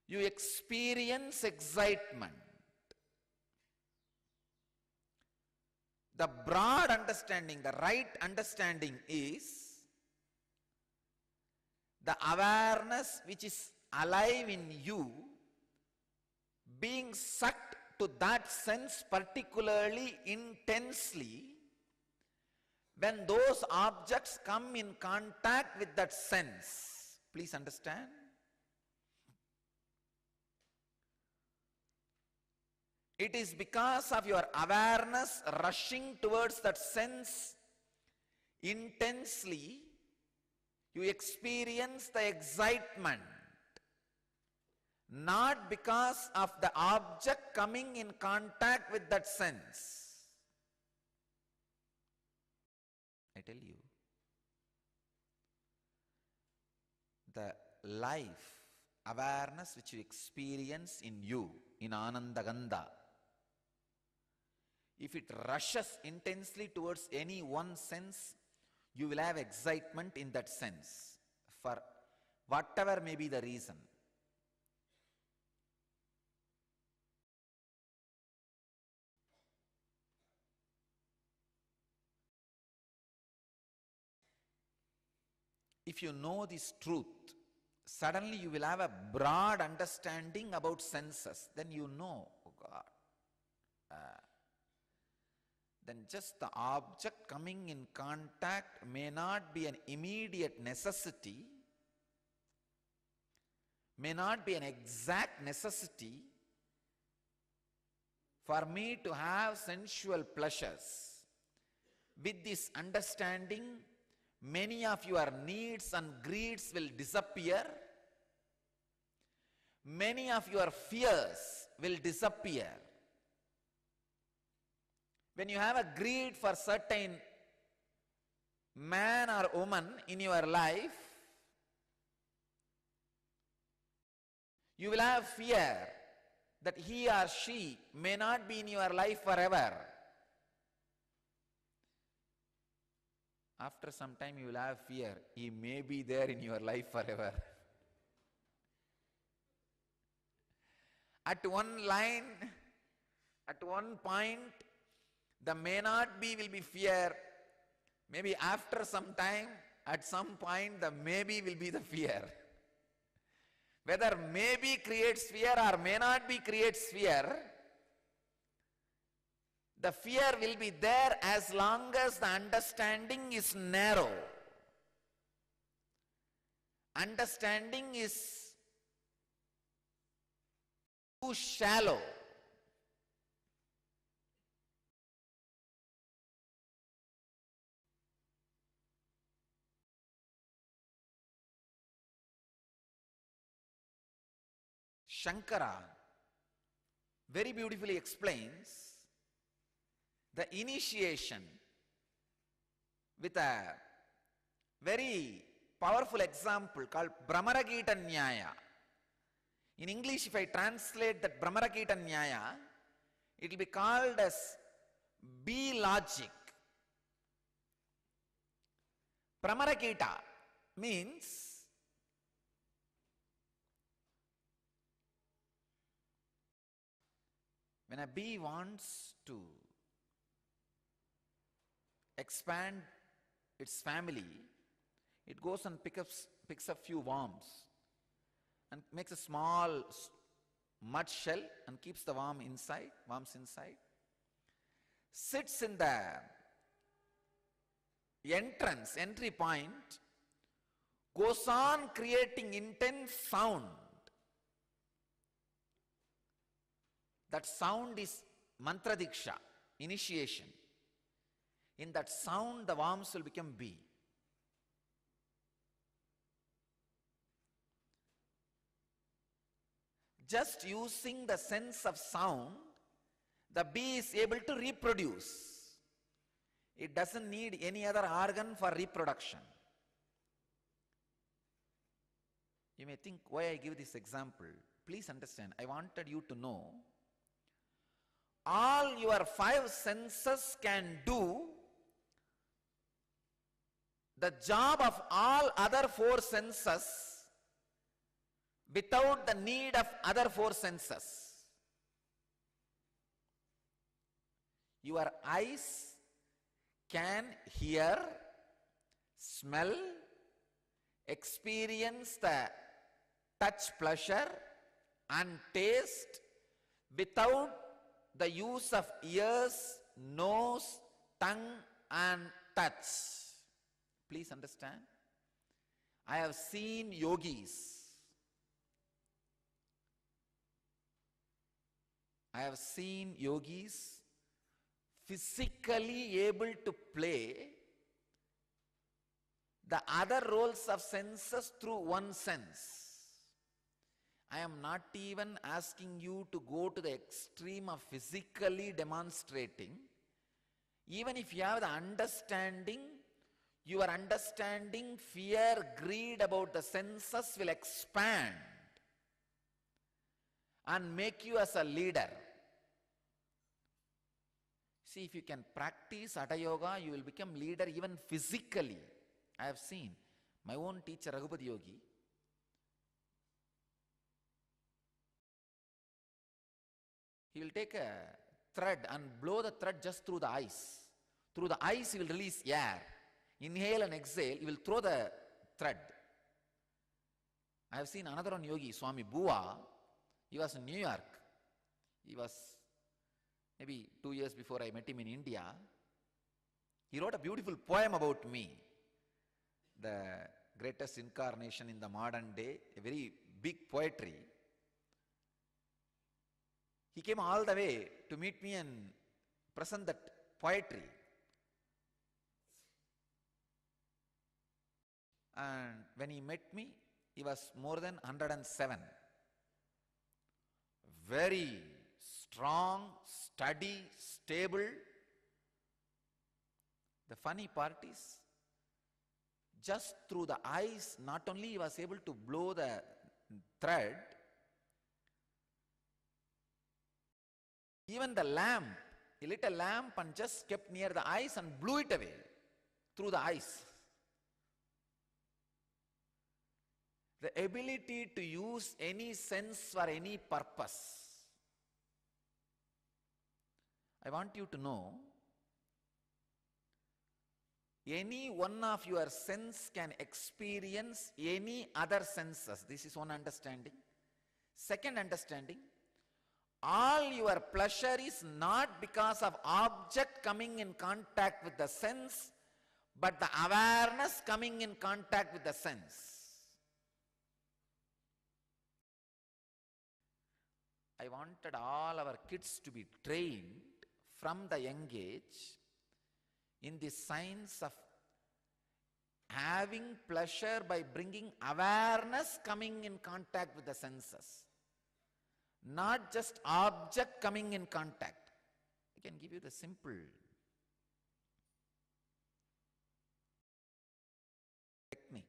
you experience excitement. The broad understanding, the right understanding is the awareness which is alive in you being sucked to that sense particularly intensely when those objects come in contact with that sense. Please understand. It is because of your awareness rushing towards that sense intensely, you experience the excitement. Not because of the object coming in contact with that sense. I tell you, the life, awareness which you experience in you, in Anandagandha, if it rushes intensely towards any one sense, you will have excitement in that sense, for whatever may be the reason. If you know this truth, suddenly you will have a broad understanding about senses. Then you know, oh God, then just the object coming in contact may not be an immediate necessity, may not be an exact necessity for me to have sensual pleasures. With this understanding, many of your needs and greeds will disappear. Many of your fears will disappear. When you have a greed for certain man or woman in your life, you will have fear that he or she may not be in your life forever. After some time you will have fear, he may be there in your life forever. At one line, at one point, the may not be will be fear. Maybe after some time, at some point, the maybe will be the fear. Whether maybe creates fear or may not be creates fear, the fear will be there as long as the understanding is narrow. Understanding is too shallow. Shankara very beautifully explains the initiation with a very powerful example called Brahmaragita Nyaya. In English, if I translate that Brahmaragita Nyaya, it will be called as B logic. Brahmaragita means when a bee wants to expand its family, it goes and picks up few worms and makes a small mud shell and keeps the worms inside, sits in the entry point, goes on creating intense sound. That sound is mantra diksha, initiation. In that sound, the worms will become bee. Just using the sense of sound, the bee is able to reproduce. It doesn't need any other organ for reproduction. You may think, why I give this example? Please understand, I wanted you to know, all your five senses can do the job of all other four senses without the need of other four senses. Your eyes can hear, smell, experience the touch pleasure and taste without the use of ears, nose, tongue and touch. Please understand. I have seen yogis. I have seen yogis physically able to play the other roles of senses through one sense. I am not even asking you to go to the extreme of physically demonstrating. Even if you have the understanding, your understanding, fear, greed about the senses will expand and make you as a leader. See, if you can practice Hatha Yoga, you will become leader even physically. I have seen my own teacher, Raghupati Yogi. He will take a thread and blow the thread just through the eyes. Through the eyes, he will release air. Inhale and exhale, he will throw the thread. I have seen another one yogi, Swami Bua. He was in New York. He was maybe 2 years before I met him in India. He wrote a beautiful poem about me, the greatest incarnation in the modern day, a very big poetry. He came all the way to meet me and present that poetry. And when he met me, he was more than 107. Very strong, steady, stable. The funny part is, just through the eyes, not only he was able to blow the thread, even the lamp, he lit a lamp and just kept near the eyes and blew it away through the eyes. The ability to use any sense for any purpose. I want you to know, any one of your sense can experience any other senses. This is one understanding. Second understanding, all your pleasure is not because of object coming in contact with the sense, but the awareness coming in contact with the sense. I wanted all our kids to be trained from the young age in the science of having pleasure by bringing awareness coming in contact with the senses, not just object coming in contact. I can give you the simple technique.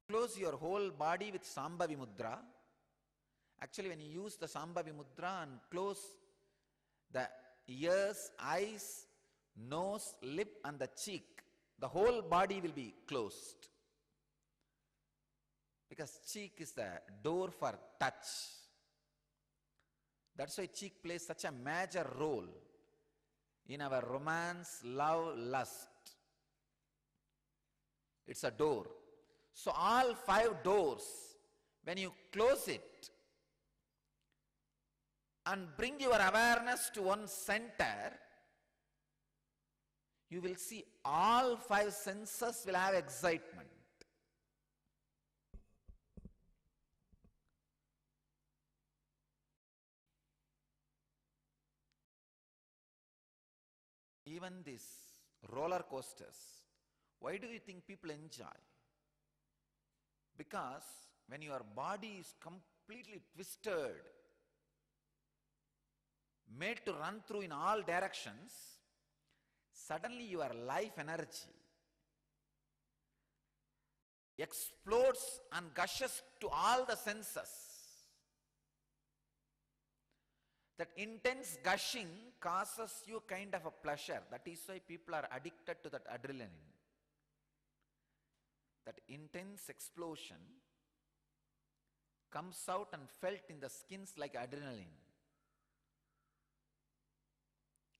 Close your whole body with Sambhavi Mudra. Actually, when you use the Sambhavi Mudra and close the ears, eyes, nose, lip and the cheek, the whole body will be closed. Because cheek is the door for touch. That's why cheek plays such a major role in our romance, love, lust. It's a door. So all 5 doors, when you close it and bring your awareness to one center, you will see all 5 senses will have excitement. Even these roller coasters, why do you think people enjoy? Because when your body is completely twisted, made to run through in all directions, suddenly your life energy explodes and gushes to all the senses. That intense gushing causes you kind of a pleasure. That is why people are addicted to that adrenaline. That intense explosion comes out and felt in the skins like adrenaline.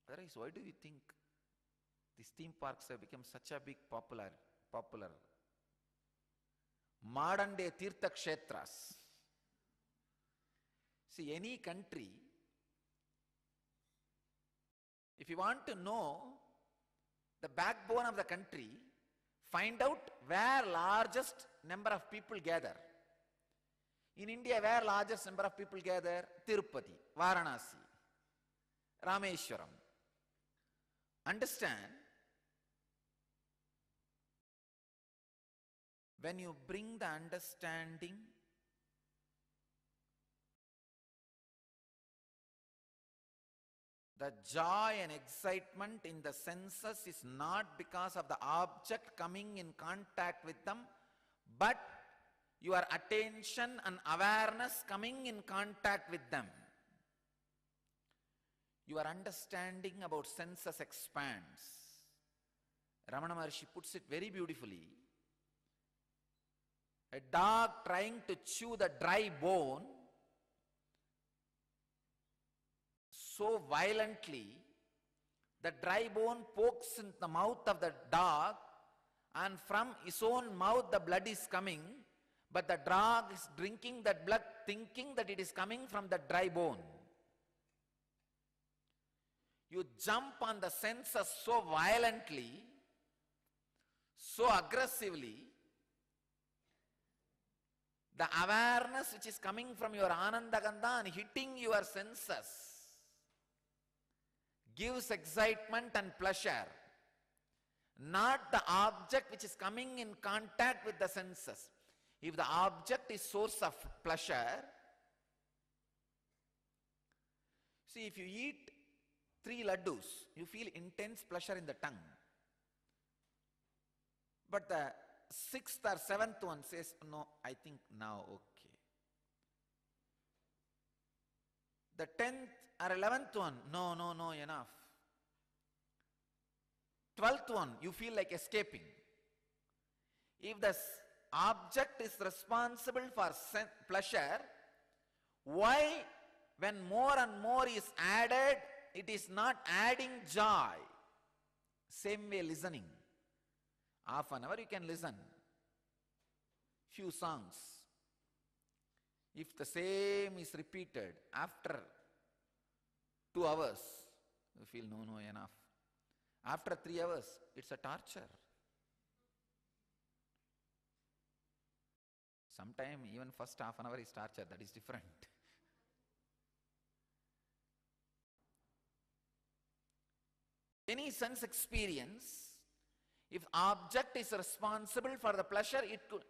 Otherwise, why do you think these theme parks have become such a big popular modern day Tirtha Kshetras? See, any country, if you want to know the backbone of the country, find out where largest number of people gather. In India, where largest number of people gather? Tirupati, Varanasi, Rameshwaram. Understand, when you bring the understanding, the joy and excitement in the senses is not because of the object coming in contact with them, but your attention and awareness coming in contact with them. Your understanding about senses expands. Ramana Maharshi puts it very beautifully. A dog trying to chew the dry bone so violently, the dry bone pokes in the mouth of the dog, and from his own mouth the blood is coming, but the dog is drinking that blood thinking that it is coming from the dry bone. You jump on the senses so violently, so aggressively, the awareness which is coming from your Anandagandha and hitting your senses gives excitement and pleasure, not the object which is coming in contact with the senses. If the object is source of pleasure, see, if you eat 3 laddus, you feel intense pleasure in the tongue. But the 6th or 7th one says, no, I think now okay. The 10th or 11th one, no, enough. 12th one, you feel like escaping. If the object is responsible for pleasure, why when more and more is added, it is not adding joy? Same way listening. Half an hour you can listen. Few songs. If the same is repeated after 2 hours, you feel no, enough. After 3 hours, it's a torture. Sometimes even first half an hour is torture, that is different. Any sense experience, if object is responsible for the pleasure, it could,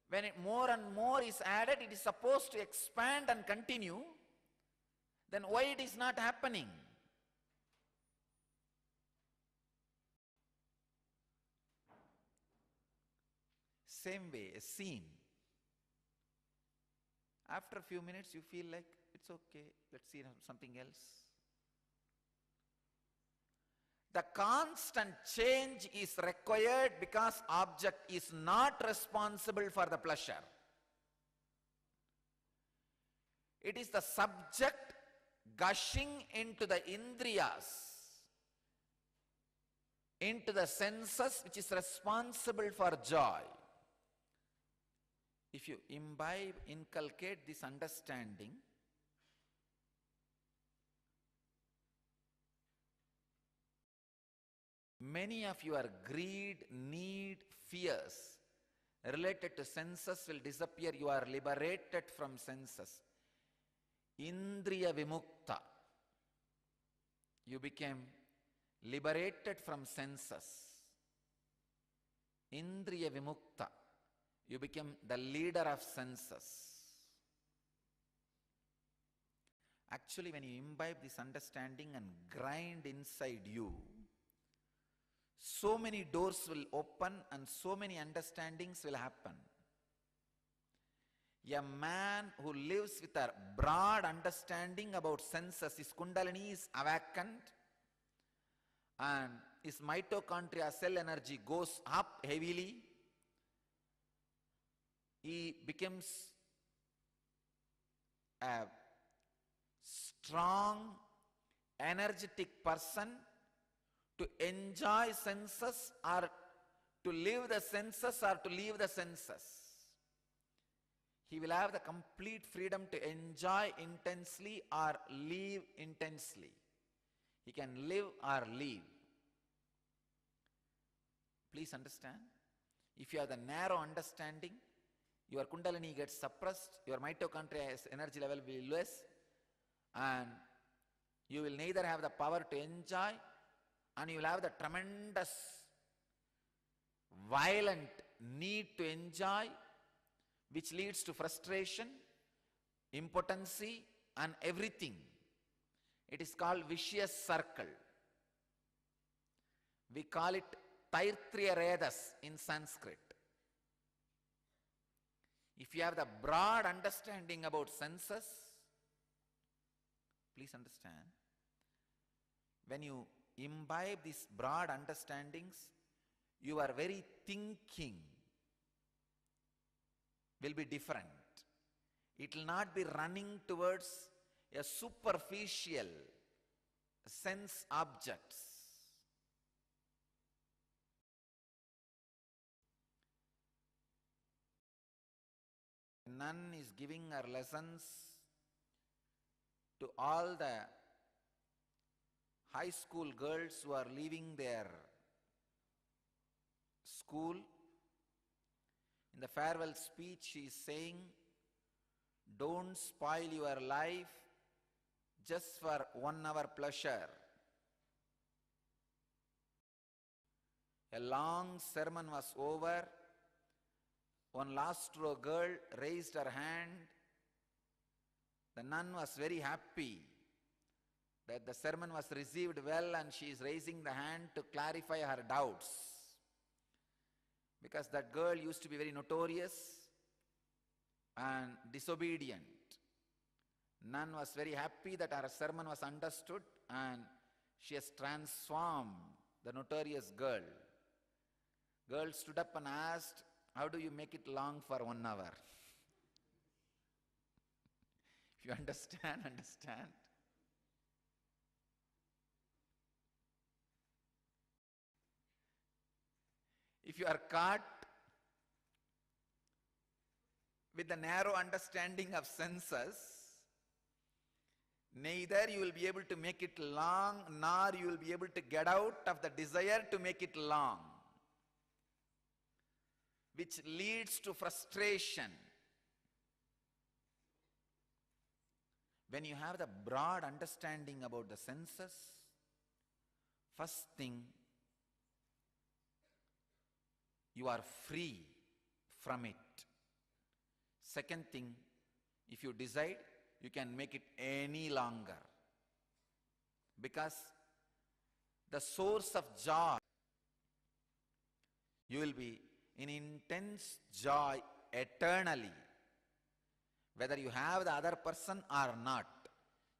when it more and more is added, it is supposed to expand and continue. Then why it is not happening? Same way, a scene. After a few minutes, you feel like it's okay, let's see something else. The constant change is required because object is not responsible for the pleasure. It is the subject gushing into the indriyas, into the senses, which is responsible for joy. If you inculcate this understanding, many of your greed, need, fears related to senses will disappear. You are liberated from senses. Indriya vimukta. You became liberated from senses. Indriya vimukta. You become the leader of senses. Actually, when you imbibe this understanding and grind inside you, so many doors will open and so many understandings will happen. A man who lives with a broad understanding about senses, his kundalini is awakened and his mitochondria cell energy goes up heavily. He becomes a strong, energetic person to enjoy senses or to live the senses or to leave the senses. He will have the complete freedom to enjoy intensely or live intensely. He can live or leave. Please understand, if you have the narrow understanding, your kundalini gets suppressed, your mitochondria's energy level will be less, and you will neither have the power to enjoy, and you will have the tremendous, violent need to enjoy, which leads to frustration, impotency, and everything. It is called vicious circle. We call it Taitriya Redas in Sanskrit. If you have the broad understanding about senses, please understand, when you imbibe these broad understandings, your very thinking will be different. It will not be running towards a superficial sense objects. A nun is giving her lessons to all the high school girls who are leaving their school. In the farewell speech, she is saying, don't spoil your life just for 1 hour pleasure. A long sermon was over. One last row girl raised her hand. The nun was very happy that the sermon was received well, and she is raising the hand to clarify her doubts. Because that girl used to be very notorious and disobedient. Nun was very happy that her sermon was understood, and she has transformed the notorious girl. Girl stood up and asked, how do you make it long for 1 hour? If you understand, understand. If you are caught with the narrow understanding of senses, neither you will be able to make it long, nor you will be able to get out of the desire to make it long, which leads to frustration. When you have the broad understanding about the senses, first thing, you are free from it. Second thing, if you decide, you can make it any longer. Because the source of joy, you will be in intense joy eternally. Whether you have the other person or not,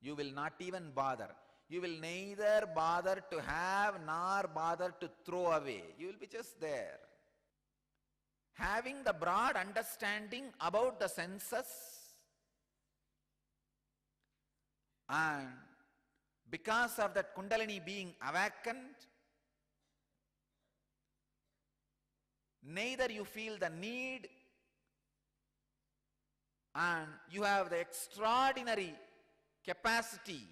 you will not even bother. You will neither bother to have nor bother to throw away. You will be just there. Having the broad understanding about the senses, and because of that Kundalini being awakened, neither you feel the need, and you have the extraordinary capacity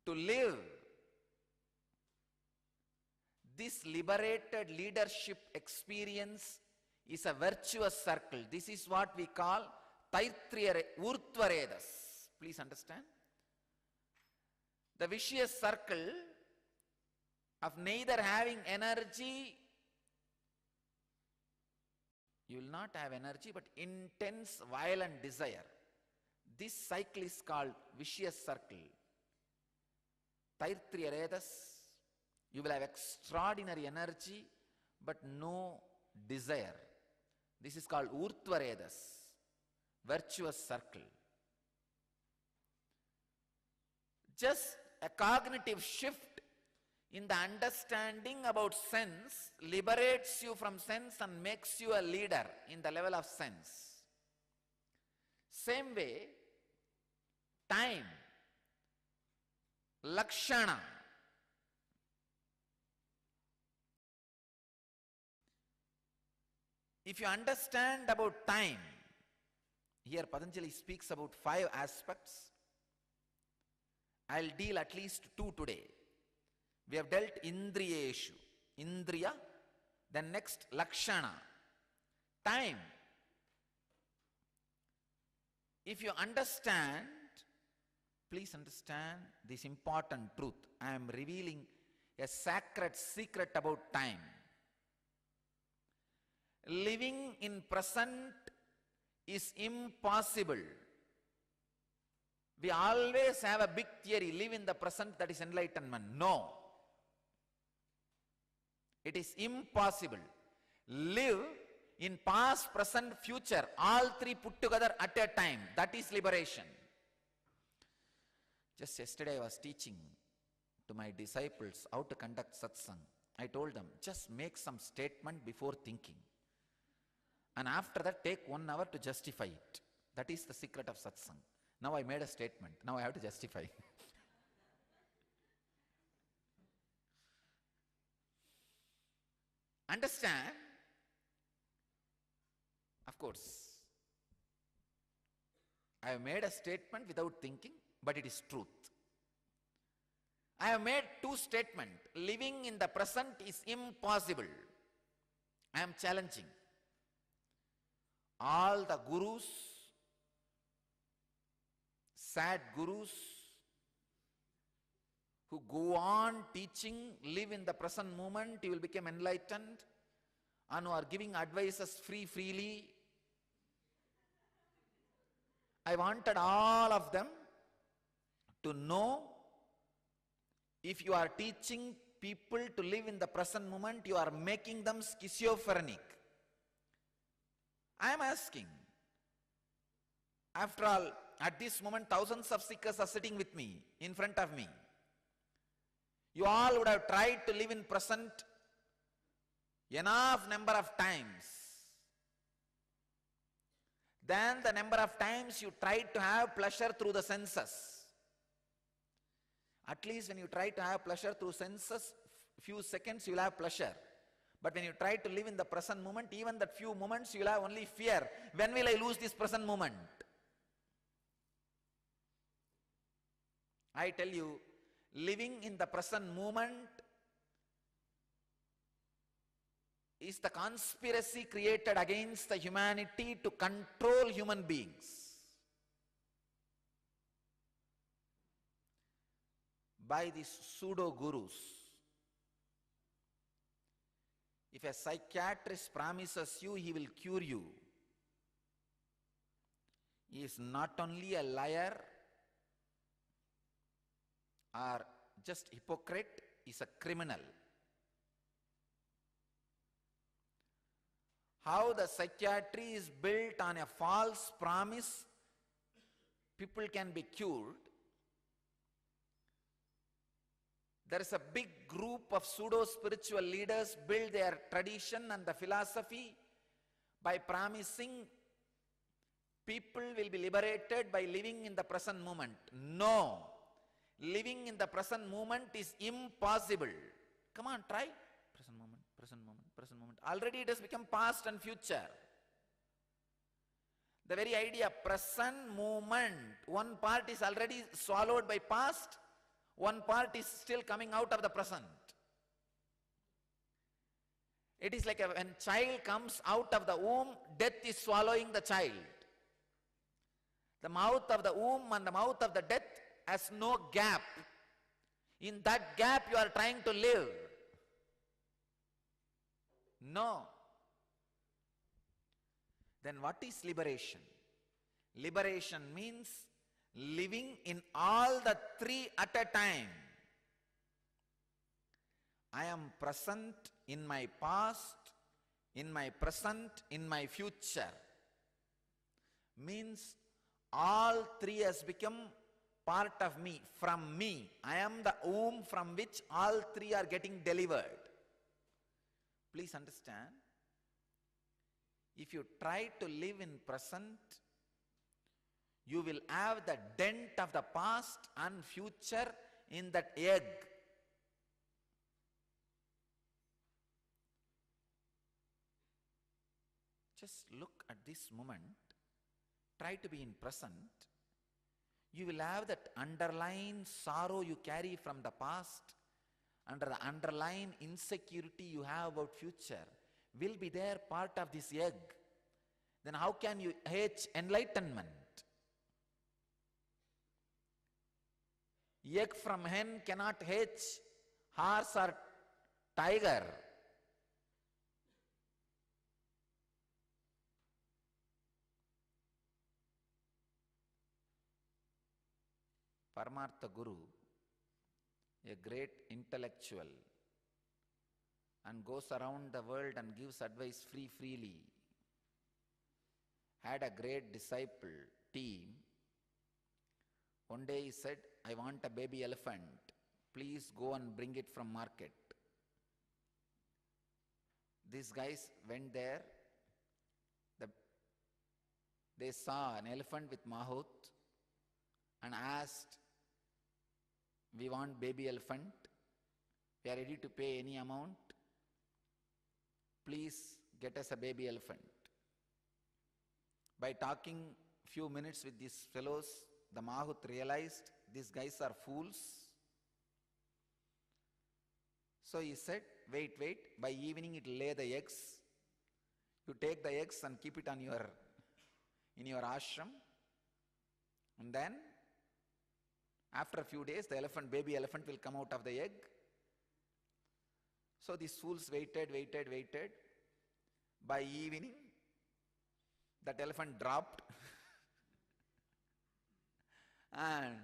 to live this liberated leadership experience is a virtuous circle. This is what we call Taitriya Urtvaredas. Please understand. The vicious circle of neither having energy, you will not have energy, but intense violent desire. This cycle is called vicious circle. Taitriya Redas, you will have extraordinary energy, but no desire. This is called Urtvaredas, virtuous circle. Just a cognitive shift in the understanding about sense liberates you from sense and makes you a leader in the level of sense. Same way, time, lakshana, if you understand about time, here Patanjali speaks about 5 aspects. I'll deal at least 2 today. We have dealt Indriyeshu, Indriya, then next Lakshana. Time, if you understand, please understand this important truth. I am revealing a sacred secret about time. Living in present is impossible. We always have a big theory, live in the present, that is enlightenment. No. It is impossible. Live in past, present, future, all three put together at a time. That is liberation. Just yesterday I was teaching to my disciples how to conduct satsang. I told them, just make some statement before thinking. And after that, take 1 hour to justify it. That is the secret of satsang. Now I made a statement. Now I have to justify. Understand? Of course, I have made a statement without thinking, but it is truth. I have made 2 statements. Living in the present is impossible. I am challenging all the gurus, sad gurus, who go on teaching, live in the present moment, you will become enlightened, and who are giving advices freely. I wanted all of them to know, if you are teaching people to live in the present moment, you are making them schizophrenic. I am asking. After all, at this moment, thousands of seekers are sitting with me, in front of me. You all would have tried to live in present enough number of times. Then the number of times you tried to have pleasure through the senses. At least when you try to have pleasure through senses, few seconds you will have pleasure. But when you try to live in the present moment, even that few moments you will have only fear. When will I lose this present moment? I tell you, living in the present moment is the conspiracy created against the humanity to control human beings by these pseudo-gurus. If a psychiatrist promises you he will cure you, he is not only a liar or just hypocrite, he is a criminal. How the psychiatry is built on a false promise, people can be cured. There is a big group of pseudo-spiritual leaders build their tradition and the philosophy by promising people will be liberated by living in the present moment. No. Living in the present moment is impossible. Come on, try. Present moment, present moment, present moment. Already it has become past and future. The very idea, present moment, one part is already swallowed by past, one part is still coming out of the present. It is like when child comes out of the womb, death is swallowing the child. The mouth of the womb and the mouth of the death has no gap. In that gap you are trying to live. No. Then what is liberation? Liberation means living in all the 3 at a time. I am present in my past, in my present, in my future. Means all 3 has become part of me, from me. I am the womb from which all 3 are getting delivered. Please understand, if you try to live in present, you will have the dent of the past and future in that egg. Just look at this moment, try to be in present. You will have that underlying sorrow you carry from the past, under the underlying insecurity you have about future, will be there part of this egg. Then how can you hate enlightenment? Egg from hen cannot hatch horse or tiger. Paramartha Guru, a great intellectual, and goes around the world and gives advice freely, had a great disciple team. One day he said, I want a baby elephant. Please go and bring it from market. These guys went there. They saw an elephant with mahout and asked, we want baby elephant. We are ready to pay any amount. Please get us a baby elephant. By talking few minutes with these fellows, the mahout realized these guys are fools. So he said, wait, by evening it will lay the eggs. You take the eggs and keep it in your ashram. And then, after a few days, the baby elephant will come out of the egg. So these fools waited. By evening, that elephant dropped. And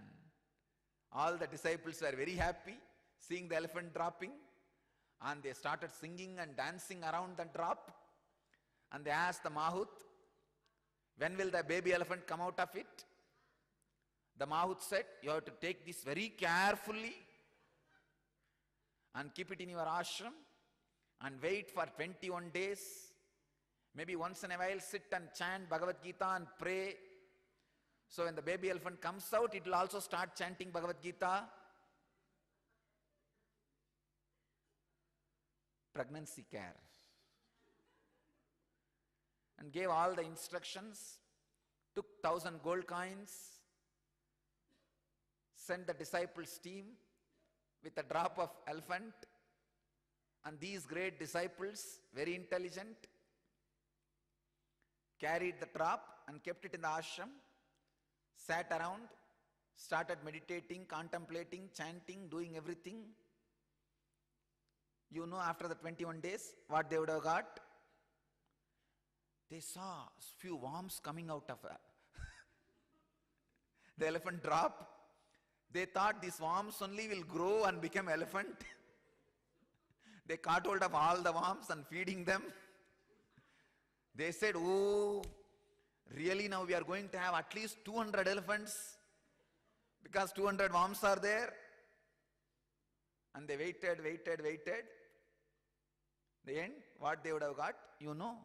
all the disciples were very happy seeing the elephant dropping. And they started singing and dancing around the drop. And they asked the mahout, when will the baby elephant come out of it? The mahout said, you have to take this very carefully and keep it in your ashram and wait for 21 days. Maybe once in a while sit and chant Bhagavad Gita and pray. So when the baby elephant comes out, it will also start chanting Bhagavad Gita. Pregnancy care. And gave all the instructions, took 1,000 gold coins, sent the disciples' team with a drop of elephant, and these great disciples, very intelligent, carried the drop and kept it in the ashram, sat around, started meditating, contemplating, chanting, doing everything. You know, after the 21 days, what they would have got? They saw a few worms coming out of the elephant drop. They thought these worms only will grow and become elephant. They caught hold of all the worms and feeding them. They said, oh, really now we are going to have at least 200 elephants because 200 worms are there. And they waited. The end, what they would have got, you know.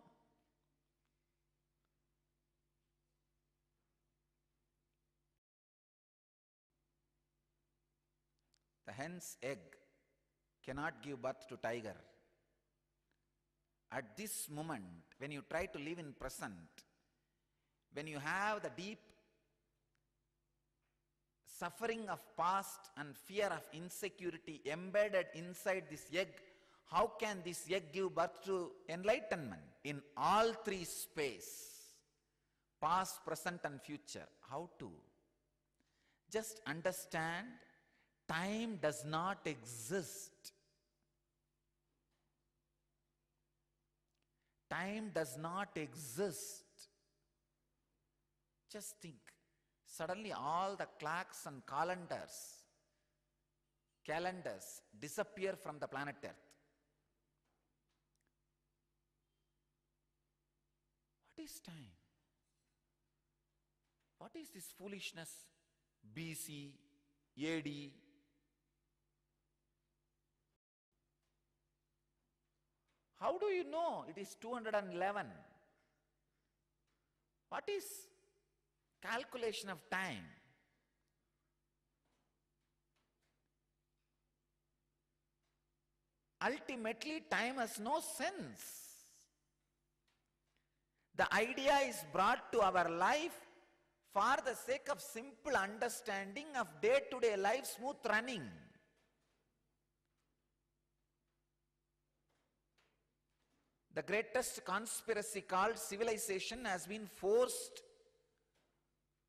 The hen's egg cannot give birth to tiger. At this moment, when you try to live in present, when you have the deep suffering of past and fear of insecurity embedded inside this egg, how can this egg give birth to enlightenment in all three space, past, present and future? How to? Just understand, time does not exist. Time does not exist. Just think, suddenly all the clocks and calendars disappear from the planet Earth. What is time? What is this foolishness? BC, AD. How do you know it is 211? What is calculation of time? Ultimately, time has no sense. The idea is brought to our life for the sake of simple understanding of day-to-day life smooth running. The greatest conspiracy called civilization has been forced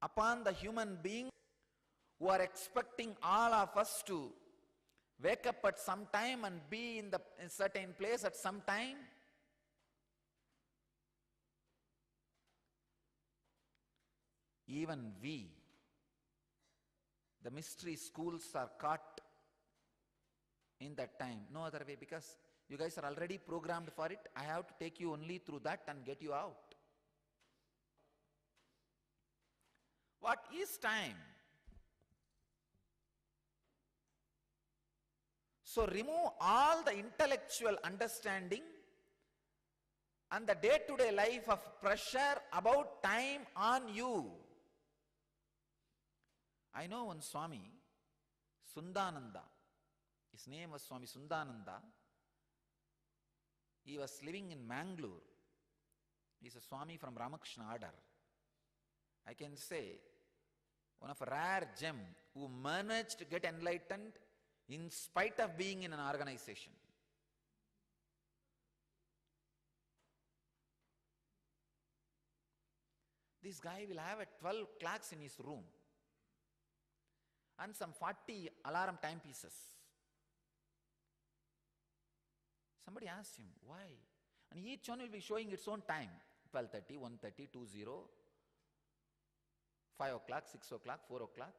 upon the human being who are expecting all of us to wake up at some time and be in a certain place at some time. Even we, the mystery schools, are caught in that time. No other way, because you guys are already programmed for it. I have to take you only through that and get you out. What is time? So remove all the intellectual understanding and the day-to-day life of pressure about time on you. I know one Swami, Sundananda. His name was Swami Sundananda. He was living in Mangalore. He is a Swami from Ramakrishna order. I can say, one of a rare gem who managed to get enlightened in spite of being in an organization. This guy will have 12 clocks in his room and some 40 alarm timepieces. Somebody asked him, why? And each one will be showing its own time. 12:30, 1:30, 2:00, 5 o'clock, 6 o'clock, 4 o'clock.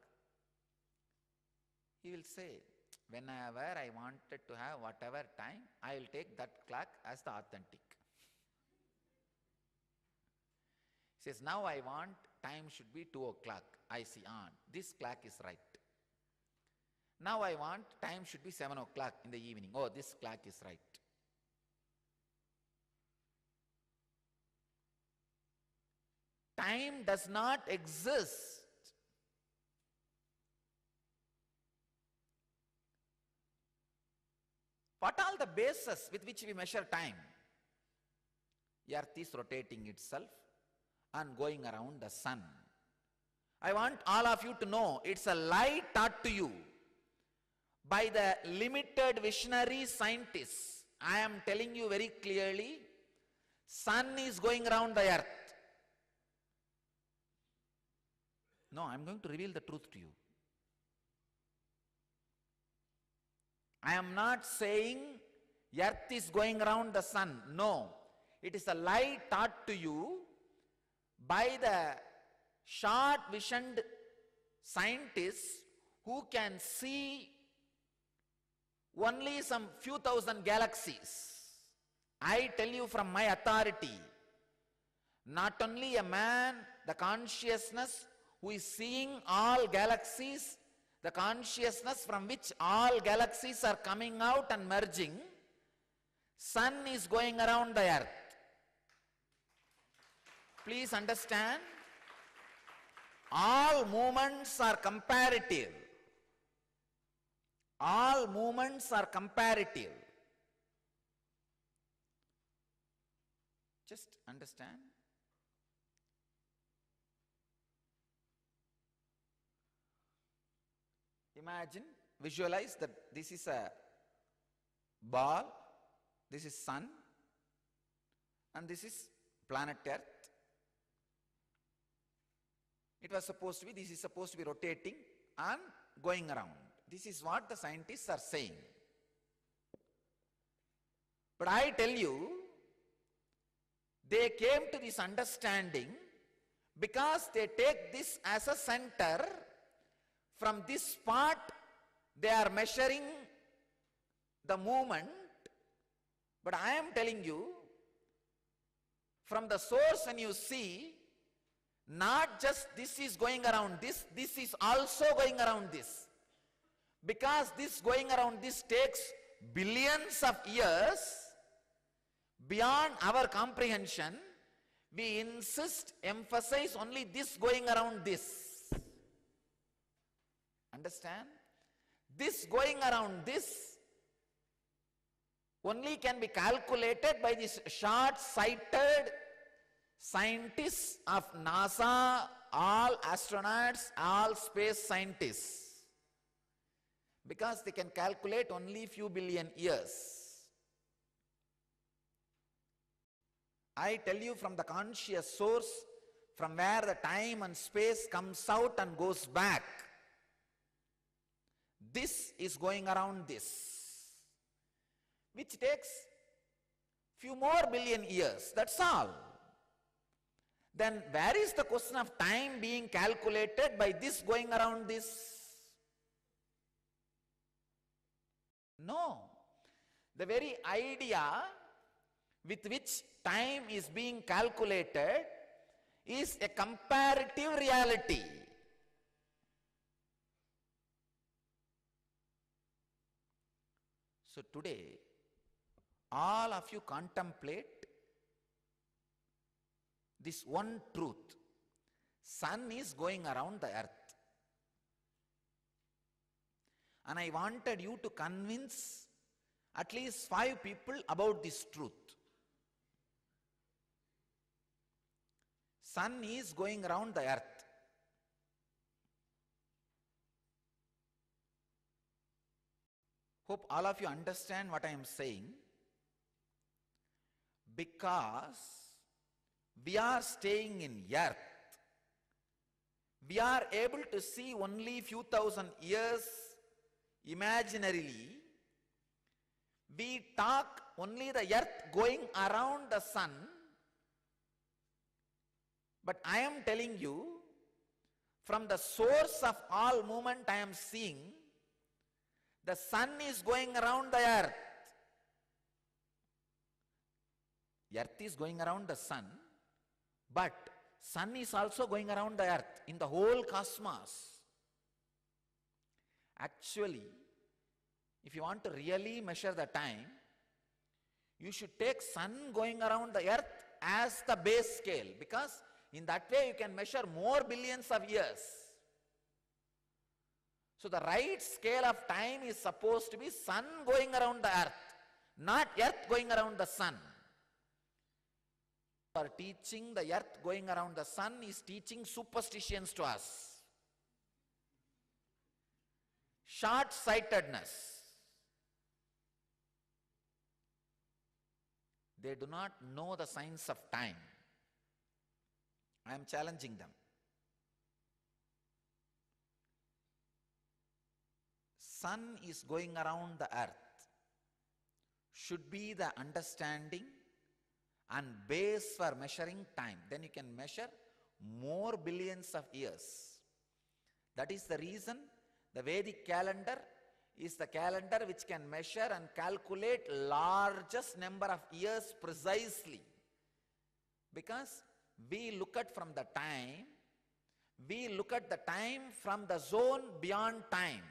He will say, whenever I wanted to have whatever time, I will take that clock as the authentic. He says, now I want time should be 2 o'clock. I see on. This clock is right. Now I want time should be 7 o'clock in the evening. Oh, this clock is right. Time does not exist. What are the bases with which we measure time? The earth is rotating itself and going around the sun. I want all of you to know it's a lie taught to you by the limited visionary scientists. I am telling you very clearly, sun is going around the earth. No, I am going to reveal the truth to you. I am not saying earth is going around the sun. No, it is a lie taught to you by the short-visioned scientists who can see only some few thousand galaxies. I tell you from my authority, not only a man, the consciousness who is seeing all galaxies, the consciousness from which all galaxies are coming out and merging, sun is going around the earth. Please understand, all movements are comparative. All movements are comparative. Just understand. Imagine, visualize that this is a ball, this is sun, and this is planet Earth. It was supposed to be, this is supposed to be rotating and going around. This is what the scientists are saying. But I tell you, they came to this understanding because they take this as a center. From this spot, they are measuring the movement. But I am telling you, from the source when you see, not just this is going around this is also going around this. Because this going around this takes billions of years beyond our comprehension, we insist, emphasize only this going around this. Understand? This going around this only can be calculated by these short-sighted scientists of NASA, all astronauts, all space scientists. Because they can calculate only few billion years. I tell you from the conscious source, from where the time and space comes out and goes back. this is going around this, which takes few more billion years, that's all. Then where is the question of time being calculated by this going around this? No. The very idea with which time is being calculated is a comparative reality. So today, all of you contemplate this one truth. Sun is going around the earth. And I wanted you to convince at least 5 people about this truth. Sun is going around the earth. Hope all of you understand what I am saying. Because we are staying in earth, we are able to see only few thousand years imaginarily. We talk only the earth going around the sun. But I am telling you, from the source of all movement I am seeing, the sun is going around the earth. Earth is going around the sun, but sun is also going around the earth in the whole cosmos. Actually, if you want to really measure the time, you should take sun going around the earth as the base scale, because in that way you can measure more billions of years. So the right scale of time is supposed to be sun going around the earth, not earth going around the sun. For teaching the earth going around the sun is teaching superstitions to us. Short-sightedness. They do not know the science of time. I am challenging them. Sun is going around the earth should be the understanding and base for measuring time. Then you can measure more billions of years. That is the reason the Vedic calendar is the calendar which can measure and calculate largest number of years precisely. Because we look at from the time, we look at the time from the zone beyond time.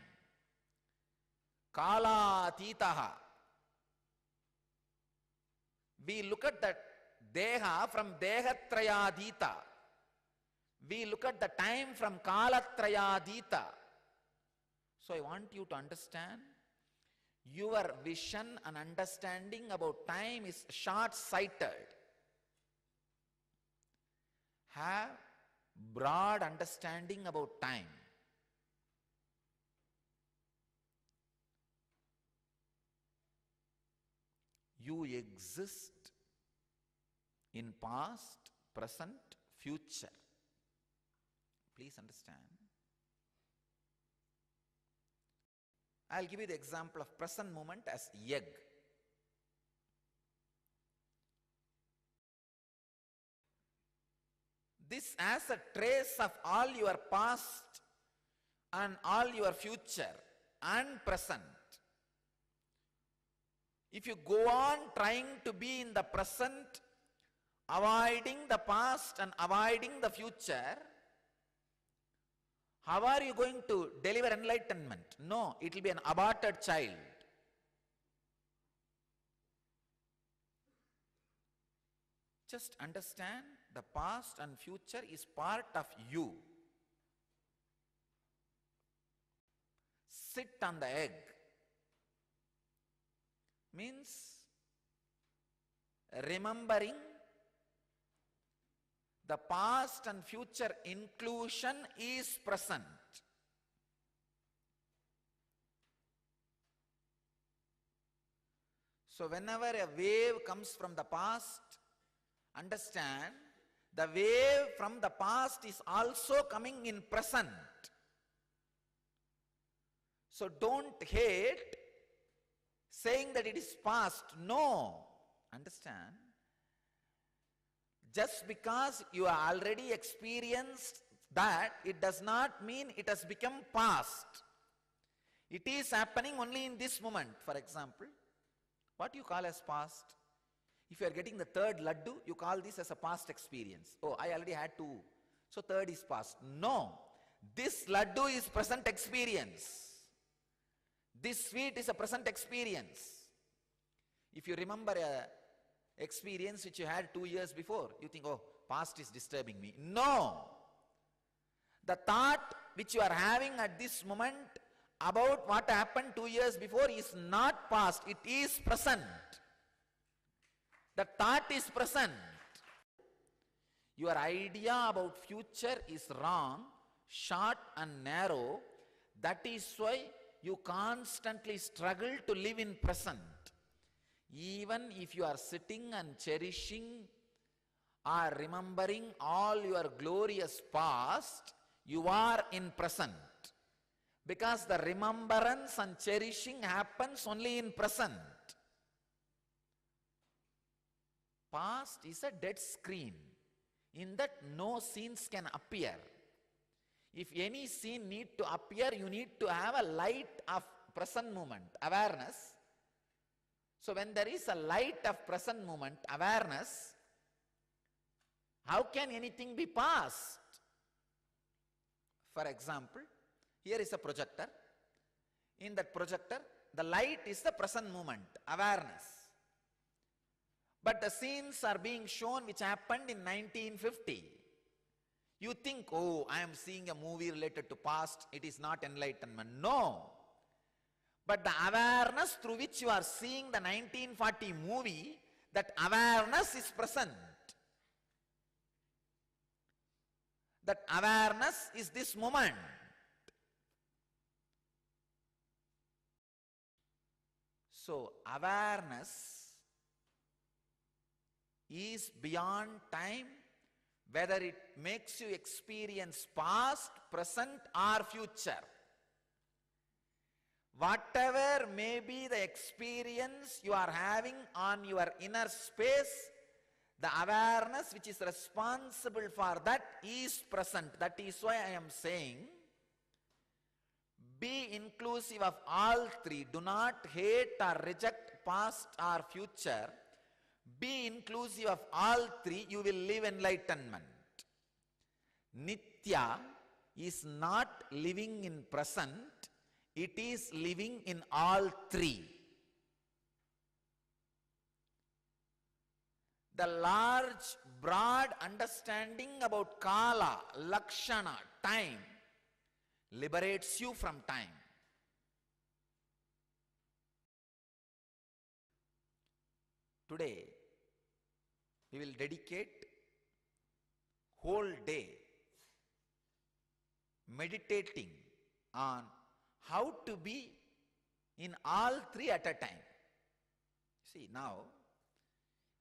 Kala atitaha. We look at the deha from dehatrayadita. We look at the time from kalatrayadita. So I want you to understand, your vision and understanding about time is short-sighted. Have broad understanding about time. You exist in past, present, future. Please understand. I'll give you the example of present moment as egg. This as a trace of all your past and all your future and present. If you go on trying to be in the present, avoiding the past and avoiding the future, how are you going to deliver enlightenment? No, it will be an aborted child. Just understand, the past and future is part of you. Sit on the egg means remembering the past and future inclusion is present. So whenever a wave comes from the past, understand the wave from the past is also coming in present. So don't hate saying that it is past. No. Understand? Just because you have already experienced that, it does not mean it has become past. It is happening only in this moment. For example, what you call as past? If you are getting the third laddu, you call this as a past experience. Oh, I already had two, so third is past. No, this laddu is present experience. This sweet is a present experience. If you remember a experience which you had 2 years before, you think, oh, past is disturbing me. No. The thought which you are having at this moment about what happened 2 years before is not past, it is present. The thought is present. Your idea about future is wrong, short and narrow. That is why you constantly struggle to live in present. Even if you are sitting and cherishing or remembering all your glorious past, you are in present. Because the remembrance and cherishing happens only in present. Past is a dead screen. In that no scenes can appear. If any scene need to appear, you need to have a light of present moment, awareness. So when there is a light of present moment, awareness, how can anything be past? For example, here is a projector. In that projector, the light is the present moment, awareness. But the scenes are being shown which happened in 1950. You think, oh, I am seeing a movie related to past, it is not enlightenment. No. But the awareness through which you are seeing the 1940 movie, that awareness is present. That awareness is this moment. So awareness is beyond time, whether it makes you experience past, present or future. Whatever may be the experience you are having on your inner space, the awareness which is responsible for that is present. That is why I am saying, be inclusive of all three. Do not hate or reject past or future. Be inclusive of all three, you will live enlightenment. Nitya is not living in present, it is living in all three. The large, broad understanding about Kala, Lakshana, time, liberates you from time. Today, we will dedicate whole day meditating on how to be in all three at a time. See, now,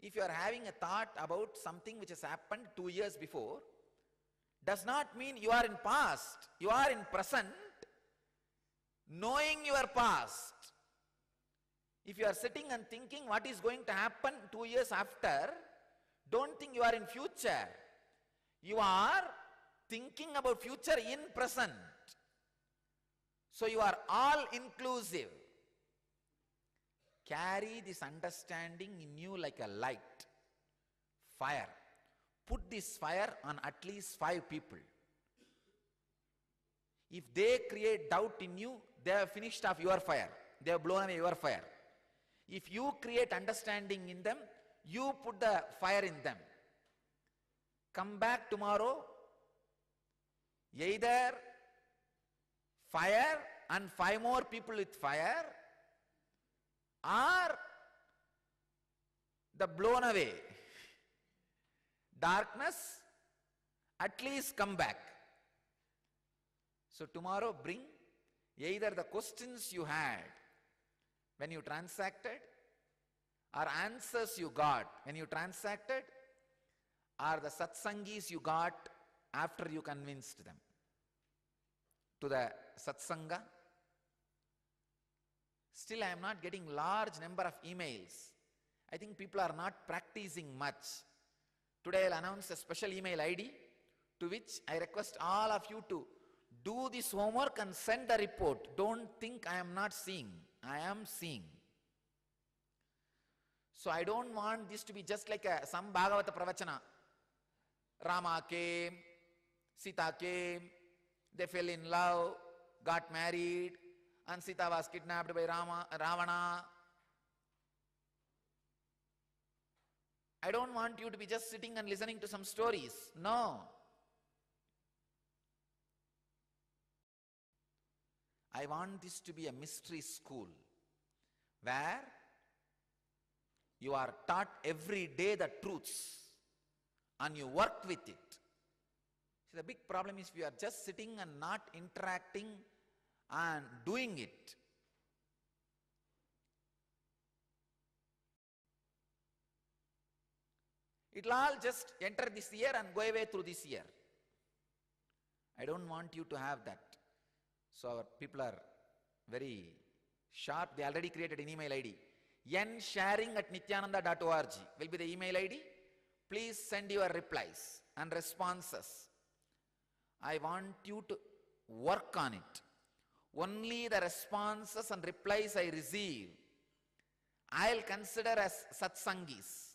if you are having a thought about something which has happened 2 years before, does not mean you are in past. You are in present, knowing your past. If you are sitting and thinking what is going to happen 2 years after, don't think you are in future. You are thinking about future in present. So you are all inclusive. Carry this understanding in you like a light, fire. Put this fire on at least 5 people. If they create doubt in you, they have finished off your fire. They have blown away your fire. If you create understanding in them, you put the fire in them. Come back tomorrow, either fire and 5 more people with fire, or the blown away darkness, at least come back. So tomorrow bring either the questions you had when you transacted, or answers you got when you transacted, or the satsangis you got after you convinced them. To the satsanga, Still I am not getting large number of emails. I think people are not practicing much. Today I'll announce a special email ID to which I request all of you to do this homework and send the report. Don't think I am not seeing. I am seeing. So I don't want this to be just like some Bhagavata Pravachana. Rama came, Sita came, they fell in love, got married, and Sita was kidnapped by Ravana. I don't want you to be just sitting and listening to some stories. No. I want this to be a mystery school where you are taught every day the truths and you work with it. See, the big problem is we are just sitting and not interacting and doing it. It will all just enter this year and go away through this year. I don't want you to have that. So our people are very sharp. They already created an email ID. nsharing@nityananda.org will be the email ID. Please send your replies and responses. I want you to work on it. Only the responses and replies I receive, I'll consider as satsangis.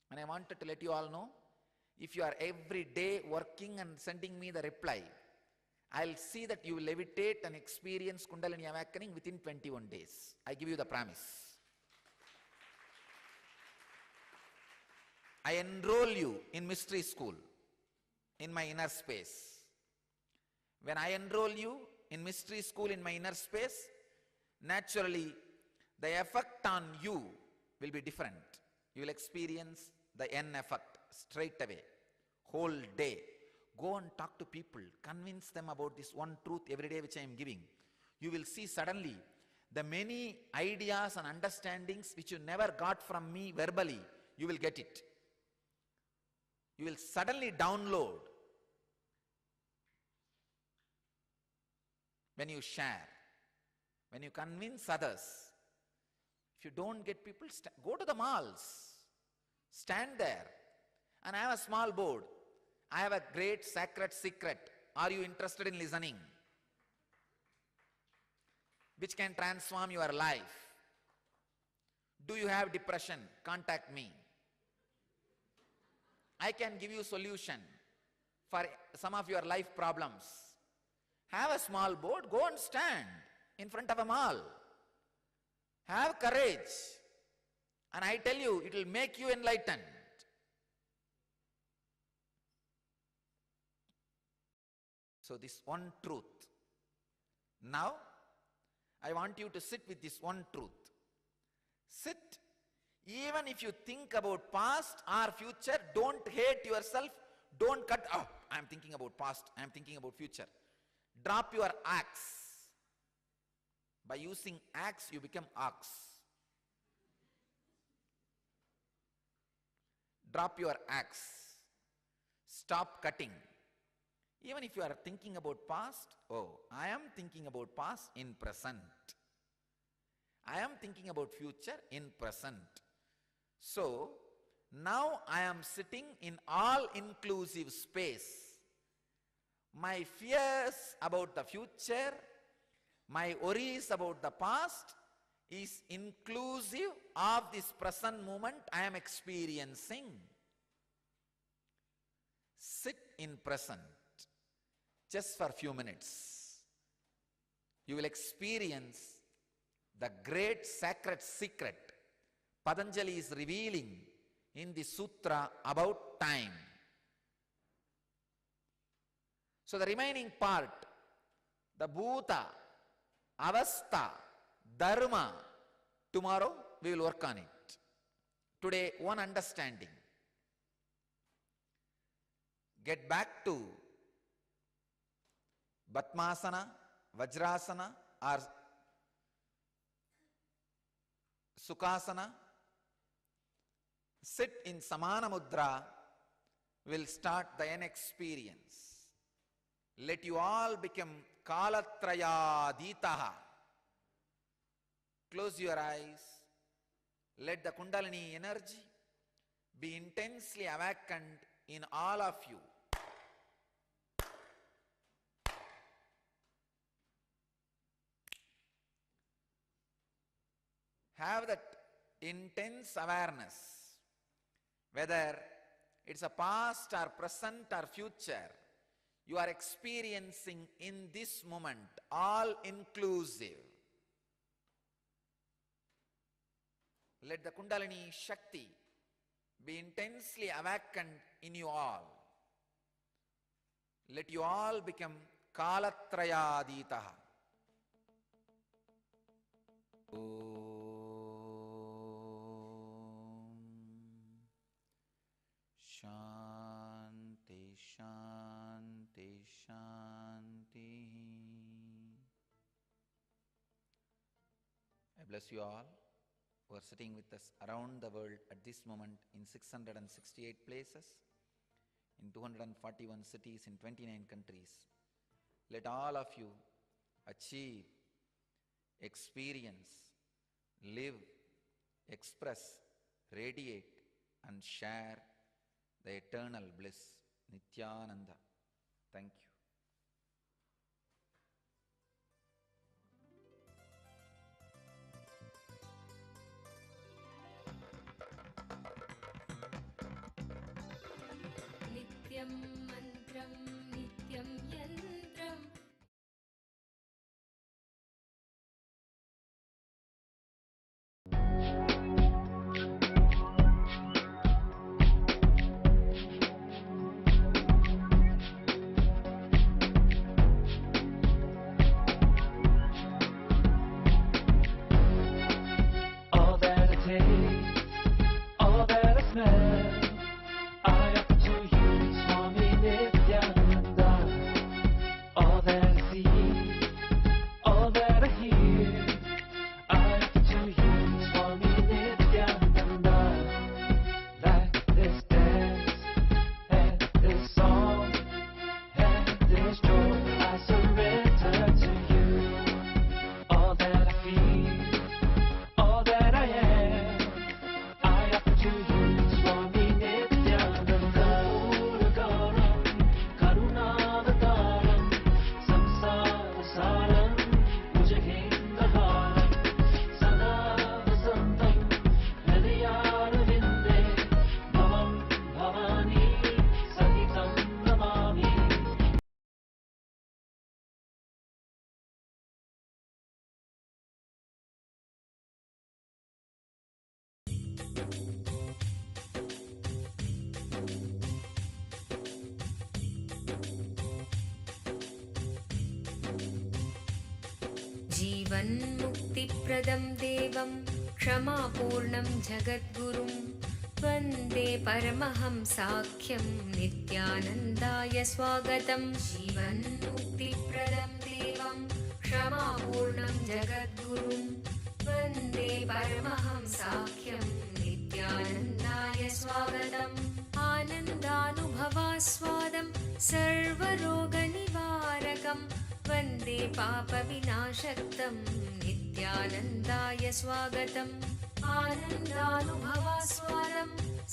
And I wanted to let you all know, if you are every day working and sending me the reply, I'll see that you will levitate and experience Kundalini awakening within 21 days. I give you the promise. I enroll you in mystery school, in my inner space. When I enroll you in mystery school in my inner space, naturally the effect on you will be different. You will experience the N effect straight away, whole day. Go and talk to people, convince them about this one truth every day which I am giving. You will see suddenly the many ideas and understandings which you never got from me verbally, you will get it. You will suddenly download when you share, when you convince others. If you don't get people, go to the malls, stand there, and I have a small board. I have a great sacred secret. Are you interested in listening? Which can transform your life. Do you have depression? Contact me. I can give you solution for some of your life problems. Have a small board, go and stand in front of a mall. Have courage. And I tell you, it will make you enlightened. So this one truth. Now, I want you to sit with this one truth. Sit. Even if you think about past or future, don't hate yourself. Don't cut, oh, I am thinking about past, I am thinking about future. Drop your axe. By using axe, you become ox. Drop your axe. Stop cutting. Even if you are thinking about past, oh, I am thinking about past in present. I am thinking about future in present. So, now I am sitting in all-inclusive space. My fears about the future, my worries about the past is inclusive of this present moment I am experiencing. Sit in present. Just for a few minutes, you will experience the great sacred secret Patanjali is revealing in the sutra about time. So the remaining part, the bhuta, avastha, dharma, tomorrow we will work on it. Today, one understanding. Get back to Batmasana, Vajrasana or Sukhasana. Sit in Samana Mudra, will start the N experience. Let you all become Kalatrayaditaha. Close your eyes. Let the Kundalini energy be intensely awakened in all of you. Have that intense awareness, whether it's a past or present or future, you are experiencing in this moment, all inclusive. Let the Kundalini Shakti be intensely awakened in you all. Let you all become Kalatrayaditaha. Shanti, Shanti, Shanti. I bless you all who are sitting with us around the world at this moment in 668 places, in 241 cities, in 29 countries. Let all of you achieve, experience, live, express, radiate, and share the eternal bliss, Nityananda. Thank you. नित्यं मन्त्रं नित्यं यन्त्रम् All that I taste, all that I smell, I offer to you, Swami Nityananda. All that I see, all that I hear, I offer to you, Swami Nityananda. Like this dance, and this song, and this joy, I surrender to you. All that I feel, all that I am, I offer to you, Swami Nityananda. Uragaram, Karunavataram, Samsara Saram, Bhujagendraharam, Sada Vasantam, Hridayarvinde, Bhavam Bhavani, Sahitam Namami. जीवन्मुक्तिप्रदं देवं क्षमापूर्णं जगद्गुरुं वन्दे परमहंसाख्यं नित्यानन्दाय स्वागतं। जीवन्मुक्तिप्रदं देवं क्षमापूर्णं जगद्गुरुं वन्दे परमहंसाख्यं नित्यानन्दाय स्वागतम्। आनन्दानुभवास्वादं सर्वरोगनिवारकं वन्दे पापविनाशक्तं नित्यानन्दाय स्वागतम्। आनन्दानुभवास्वादं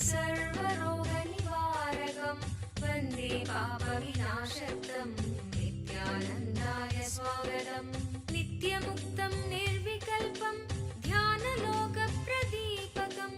सर्वरोगनिवारकं वन्दे पापविनाशक्तं नित्यानन्दाय स्वागतम्। नित्यमुक्तं निर्विकल्पं ध्यानलोकप्रदीपकं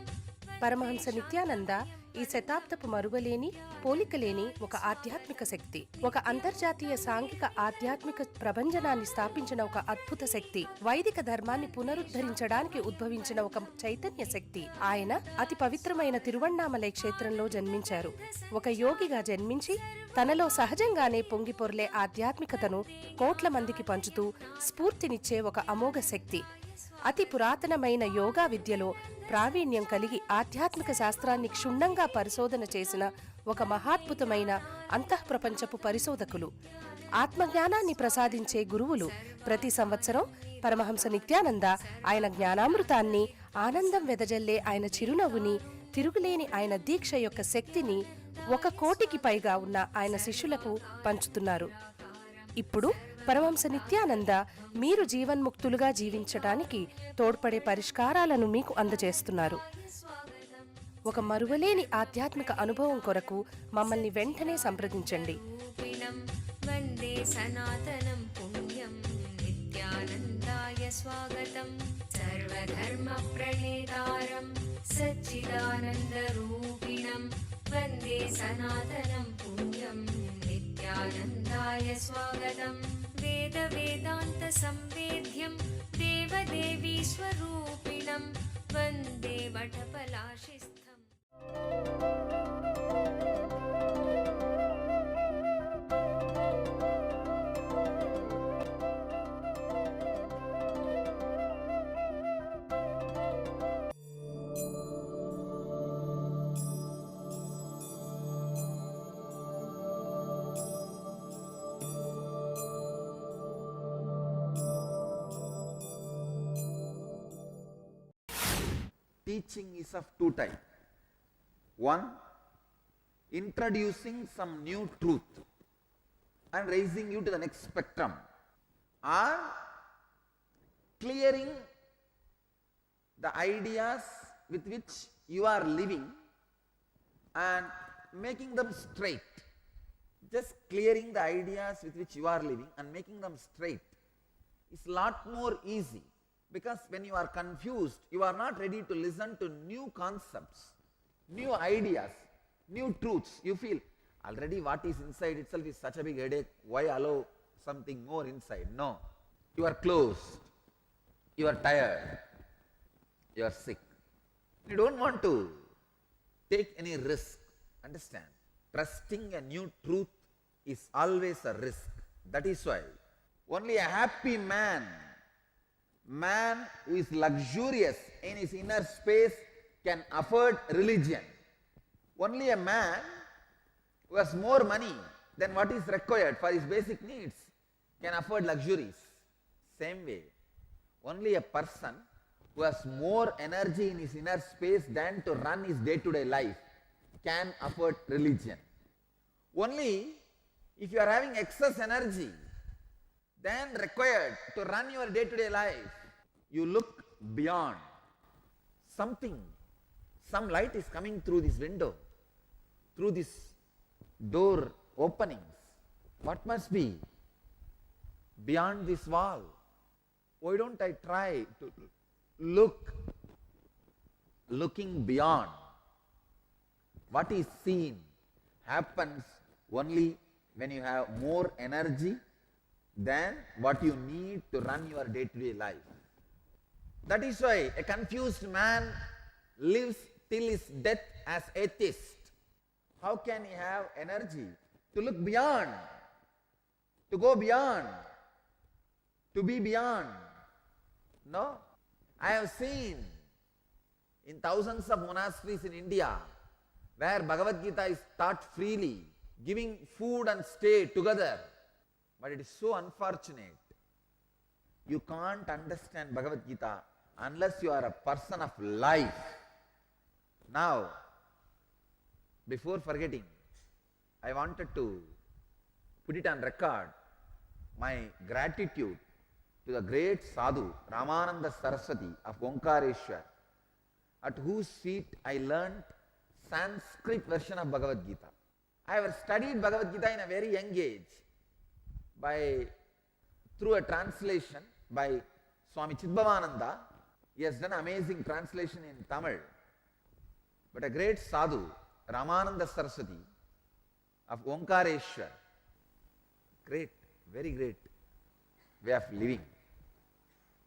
పరమహంస నిత్యానంద ఈ శతాబ్దపు మరువలేని పోలికలేని ఒక ఆధ్యాత్మిక శక్తి, ఒక అంతర్జాతీయ సాంఘిక ఆధ్యాత్మిక ప్రభంజనాన్ని స్థాపించిన ఒక అద్భుత శక్తి, వైదిక ధర్మాన్ని పునరుద్ధరించడానికి ఉద్భవించిన ఒక చైతన్య శక్తి. ఆయన అతి పవిత్రమైన తిరువణ్ణామలై క్షేత్రంలో జన్మించారు. ఒక యోగిగా జన్మించి తనలో సహజంగానే పొంగి పొర్లే ఆధ్యాత్మికతను కోట్ల మందికి పంచుతూ స్ఫూర్తినిచ్చే ఒక అమోఘ శక్తి. అతి పురాతనమైన యోగా విద్యలో ప్రావీణ్యం కలిగి ఆధ్యాత్మిక శాస్త్రాన్ని క్షుణ్ణంగా పరిశోధన చేసిన ఒక మహాద్భుతమైన అంతఃప్రపంచపు పరిశోధకులు, ఆత్మజ్ఞానాన్ని ప్రసాదించే గురువులు. ప్రతి సంవత్సరం పరమహంస నిత్యానంద ఆయన జ్ఞానామృతాన్ని, ఆనందం వెదజల్లే ఆయన చిరునవ్వుని, తిరుగులేని ఆయన దీక్ష యొక్క శక్తిని 1 కోటికి పైగా ఉన్న ఆయన శిష్యులకు పంచుతున్నారు. ఇప్పుడు పరమహంస నిత్యానంద మీరు జీవన్ముక్తులుగా జీవించడానికి తోడ్పడే పరిష్కారాలను మీకు అందజేస్తున్నారు. ఒక మరువలేని ఆధ్యాత్మిక అనుభవం కొరకు మమ్మల్ని వెంటనే సంప్రదించండి. వందే సనాతనం పుణ్యం నిత్యానందాయ స్వాగతం సర్వధర్మ ప్రణేతారం సచ్చిదానంద రూపిణం వందే సనాతనం పుణ్యం నిత్యానందాయ స్వాగతం వేద వేదాంత సంవేద్యం దేవదేవీ స్వరూపిణం వందే వటపలాశిస్థం. Teaching is of two types. One, introducing some new truth and raising you to the next spectrum, or clearing the ideas with which you are living and making them straight. Just clearing the ideas with which you are living and making them straight is lot more easy. Because when you are confused, you are not ready to listen to new concepts, new ideas, new truths. You feel already what is inside itself is such a big headache. Why allow something more inside? No. You are closed. You are tired. You are sick. You don't want to take any risk. Understand? Trusting a new truth is always a risk. That is why only a happy man who is luxurious in his inner space can afford religion. Only a man who has more money than what is required for his basic needs can afford luxuries. Same way, only a person who has more energy in his inner space than to run his day-to-day life can afford religion. Only if you are having excess energy than required to run your day-to-day life, you look beyond. Some light is coming through this window, through this door openings. What must be beyond this wall? Why don't I try to looking beyond? What is seen happens only when you have more energy than what you need to run your day-to-day life. That is why a confused man lives till his death as atheist. How can he have energy to look beyond, to go beyond, to be beyond? No. I have seen in thousands of monasteries in India where Bhagavad Gita is taught freely, giving food and stay together. But it is so unfortunate. You can't understand Bhagavad Gita unless you are a person of life. Now, before forgetting, I wanted to put it on record my gratitude to the great sadhu Ramananda Saraswati of Omkareshwar, at whose feet I learnt Sanskrit version of Bhagavad Gita. I have studied Bhagavad Gita in a very young age through a translation by Swami Chidbhavananda. He has done amazing translation in Tamil. But a great sadhu, Ramananda Saraswati of Omkareshwar, great, very great way of living.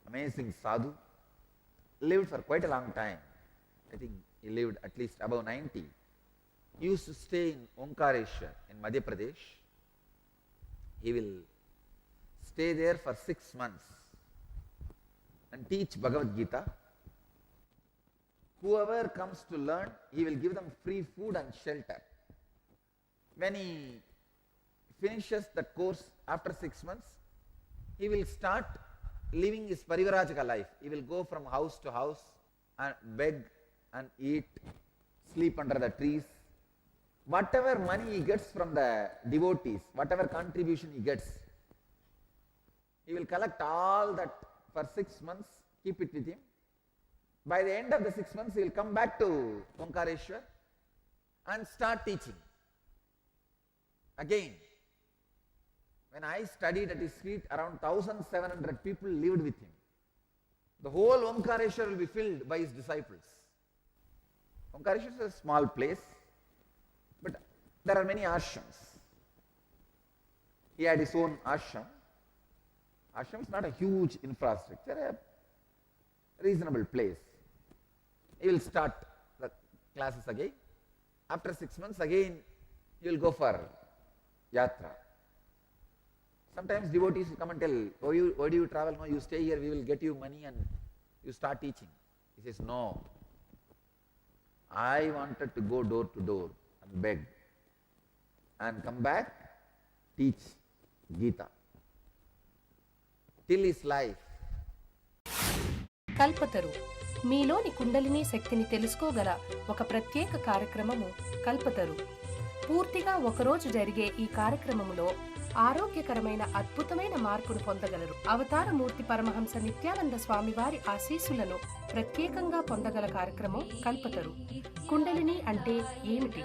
Amazing sadhu, lived for quite a long time. I think he lived at least above 90. He used to stay in Omkareshwar in Madhya Pradesh. He will stay there for 6 months and teach Bhagavad Gita. Whoever comes to learn, he will give them free food and shelter. When he finishes that course after 6 months, he will start living his Parivarajaka life. He will go from house to house and beg and eat, sleep under the trees. Whatever money he gets from the devotees, whatever contribution he gets, He will collect all that for 6 months, keep it with him. By the end of the 6 months, he will come back to Omkareshwar and start teaching. Again, when I studied at his feet, around 1,700 people lived with him. The whole Omkareshwar will be filled by his disciples. Omkareshwar is a small place, but there are many ashrams. He had his own ashram. Ashram is not a huge infrastructure, a reasonable place. He will start the classes again. After 6 months, again he will go for yatra. Sometimes devotees will come and tell, why do you travel? No, you stay here, we will get you money and you start teaching. He says, no. I wanted to go door to door and beg and come back, teach Gita. Till his life. Kalpataru మీలోని కుండలిని శక్తిని తెలుసుకోగల ఒక ప్రత్యేక కార్యక్రమము కల్పతరు. పూర్తిగా ఒకరోజు జరిగే ఈ కార్యక్రమములో ఆరోగ్యకరమైన అద్భుతమైన మార్పును పొందగలరు. అవతారమూర్తి పరమహంస నిత్యానంద స్వామి వారి ఆశీస్సులను ప్రత్యేకంగా పొందగల కార్యక్రమం కల్పతరు. కుండలిని అంటే ఏమిటి?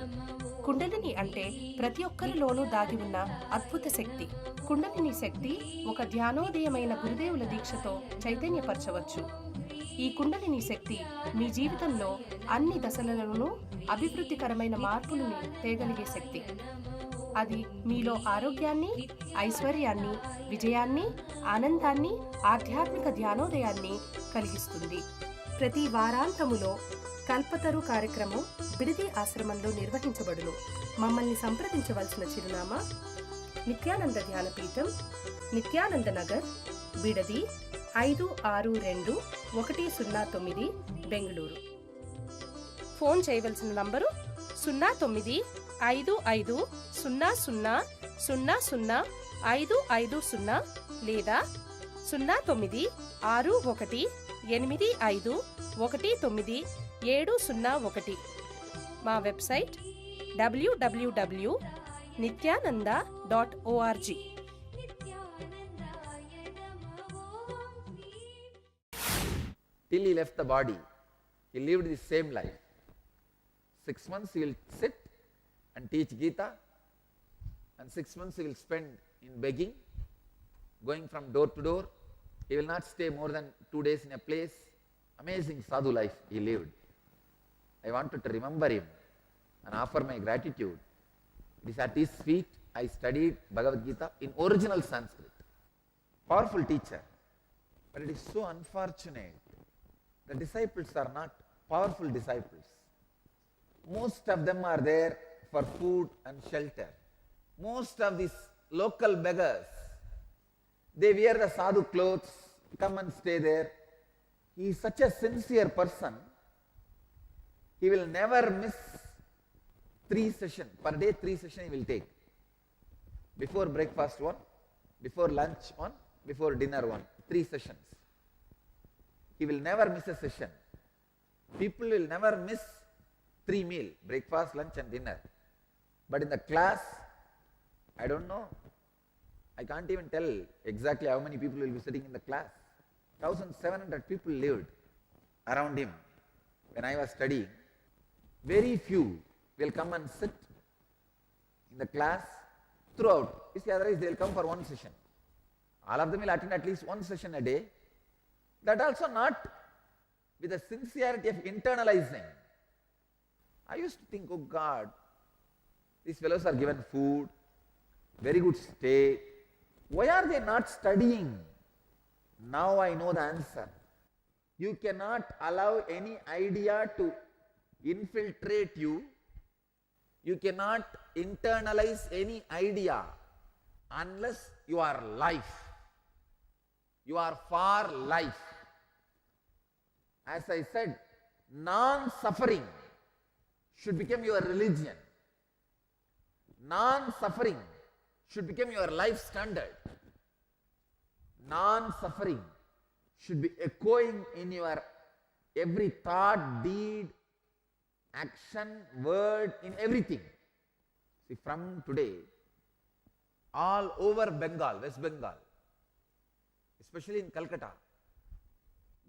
కుండలిని అంటే ప్రతి ఒక్కరిలోనూ దాగి ఉన్న అద్భుత శక్తి. కుండలిని శక్తి ఒక ధ్యానోదయమైన గురుదేవుల దీక్షతో చైతన్యపరచవచ్చు. ఈ కుండలిని శక్తి మీ జీవితంలో అన్ని దశలలోనూ అభివృద్ధికరమైన మార్పులను తేగలిగే శక్తి. అది మీలో ఆరోగ్యాన్ని, ఐశ్వర్యాన్ని, విజయాన్ని, ఆనందాన్ని, ఆధ్యాత్మిక ధ్యానోదయాన్ని కలిగిస్తుంది. ప్రతి వారాంతములో కల్పతరు కార్యక్రమం బిడిది ఆశ్రమంలో నిర్వహించబడును. మమ్మల్ని సంప్రదించవలసిన చిరునామా నిత్యానంద ధ్యానపీఠం, నిత్యానంద నగర్, బిడది 562109, బెంగళూరు. ఫోన్ చేయవలసిన నంబరు 095500000550 లేదా 096185190701. మా website www.nityananda.org. Till he left the body, he lived the same life. 6 months he will sit and teach Gita, and 6 months he will spend in begging, going from door to door. He will not stay more than 2 days in a place. Amazing sadhu life he lived. I wanted to remember him and offer my gratitude. It is at his feet I studied Bhagavad Gita in original Sanskrit. Powerful teacher. But it is so unfortunate. The disciples are not powerful disciples. Most of them are there for food and shelter. Most of these local beggars, they wear the sadhu clothes, come and stay there. He is such a sincere person. He will never miss 3 sessions. Per day 3 sessions he will take. Before breakfast 1, before lunch 1, before dinner 1. 3 sessions. He will never miss a session. People will never miss 3 meals, breakfast, lunch and dinner. But in the class, I don't know. I can't even tell exactly how many people will be sitting in the class. 1,700 people lived around him when I was studying. Very few will come and sit in the class throughout. You see, otherwise they will come for 1 session. All of them will attend at least 1 session a day. That also not with the sincerity of internalizing. I used to think, oh God, these fellows are given food, very good stay. Why are they not studying? Now I know the answer. You cannot allow any idea to infiltrate you. You cannot internalize any idea unless you are life. You are for life. As I said, non-suffering should become your religion. Non-suffering should become your life standard. Non-suffering should be echoing in your every thought, deed, action, word, in everything. See, from today, all over Bengal, West Bengal, especially in Calcutta.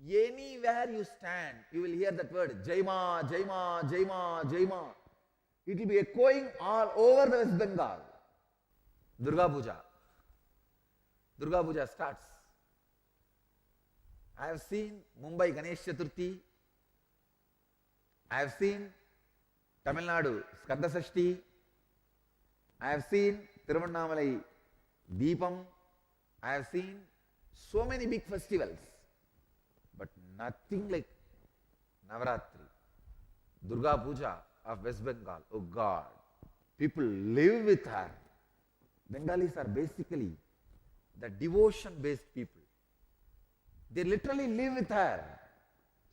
Anywhere you stand, you will hear that word, Jaima, Jaima, Jaima, Jaima. It will be echoing all over the West Bengal. Durga Puja. Durga Puja starts. I have seen Mumbai Ganesh Chaturthi. I have seen Tamil Nadu Skanda Sashti. I have seen Tiruvannamalai Deepam. I have seen so many big festivals, but nothing like Navaratri, Durga Puja of West Bengal. Oh God, people live with her. Bengalis are basically the devotion-based people. They literally live with her.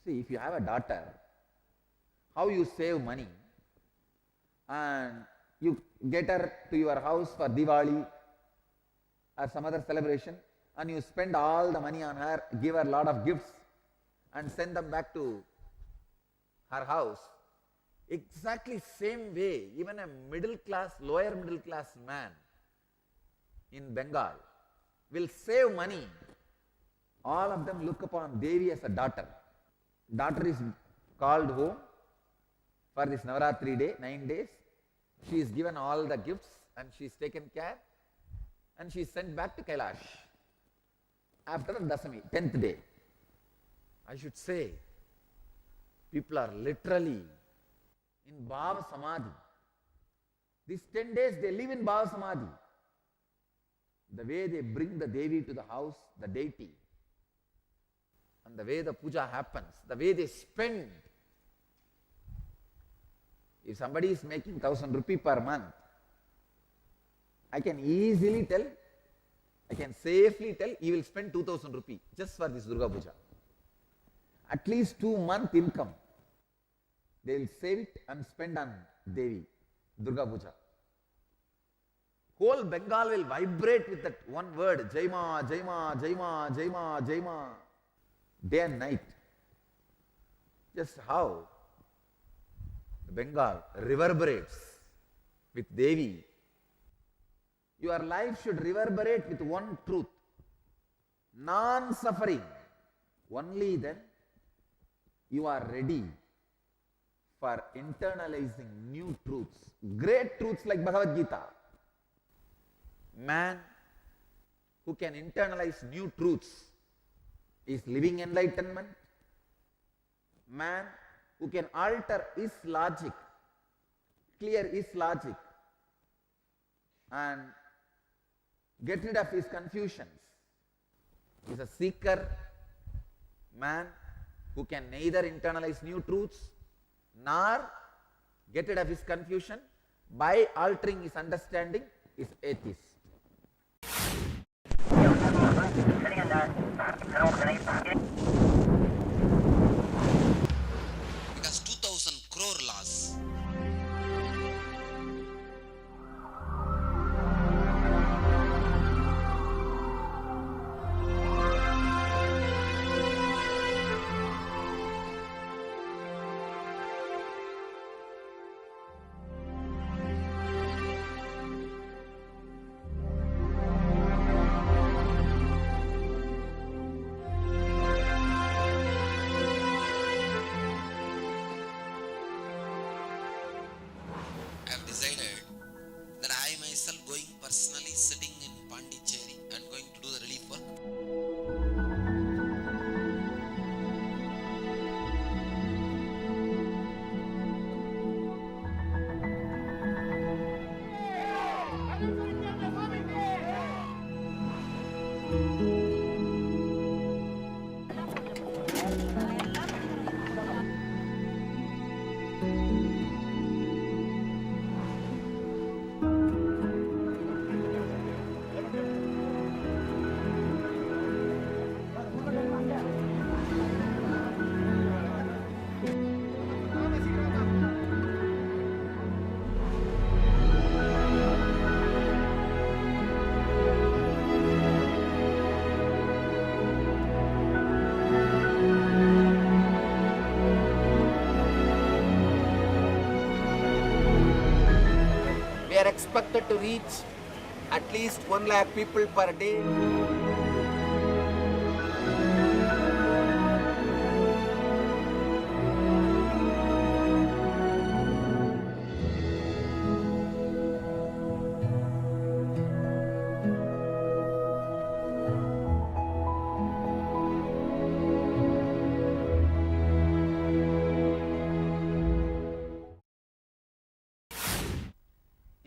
See, if you have a daughter, how you save money and you get her to your house for Diwali or some other celebration, and you spend all the money on her, give her a lot of gifts and send them back to her house. Exactly same way, even a middle class, lower middle class man in Bengal will save money. All of them look upon Devi as a daughter. Daughter is called home for this Navaratri day, 9 days. She is given all the gifts and she is taken care and she is sent back to Kailash after the Dasami, 10th day. I should say, people are literally in Bhava Samadhi. These 10 days they live in Bhava Samadhi. The way they bring the Devi to the house, the deity, and the way the puja happens, the way they spend. If somebody is making 1,000 rupees per month, I can easily tell, I can safely tell, he will spend 2,000 rupees just for this Durga Puja. At least 2 month income, they will save it and spend on Devi, Durga Puja. Whole Bengal will vibrate with that one word, Jaima, Jaima, Jaima, Jaima, Jaima, day and night. Just how Bengal reverberates with Devi. Your life should reverberate with one truth, non-suffering. Only then you are ready for internalizing new truths, great truths like Bhagavad Gita. Man who can internalize new truths is living enlightenment. Man who can alter his logic, clear his logic and get rid of his confusions is a seeker. Man who can neither internalize new truths nor get rid of his confusion by altering his understanding is atheist. Because 2,000 crore loss. I have decided that I myself going personally sitting in Pondicherry and going to do the relief work. We are expected to reach at least 1 lakh people per day.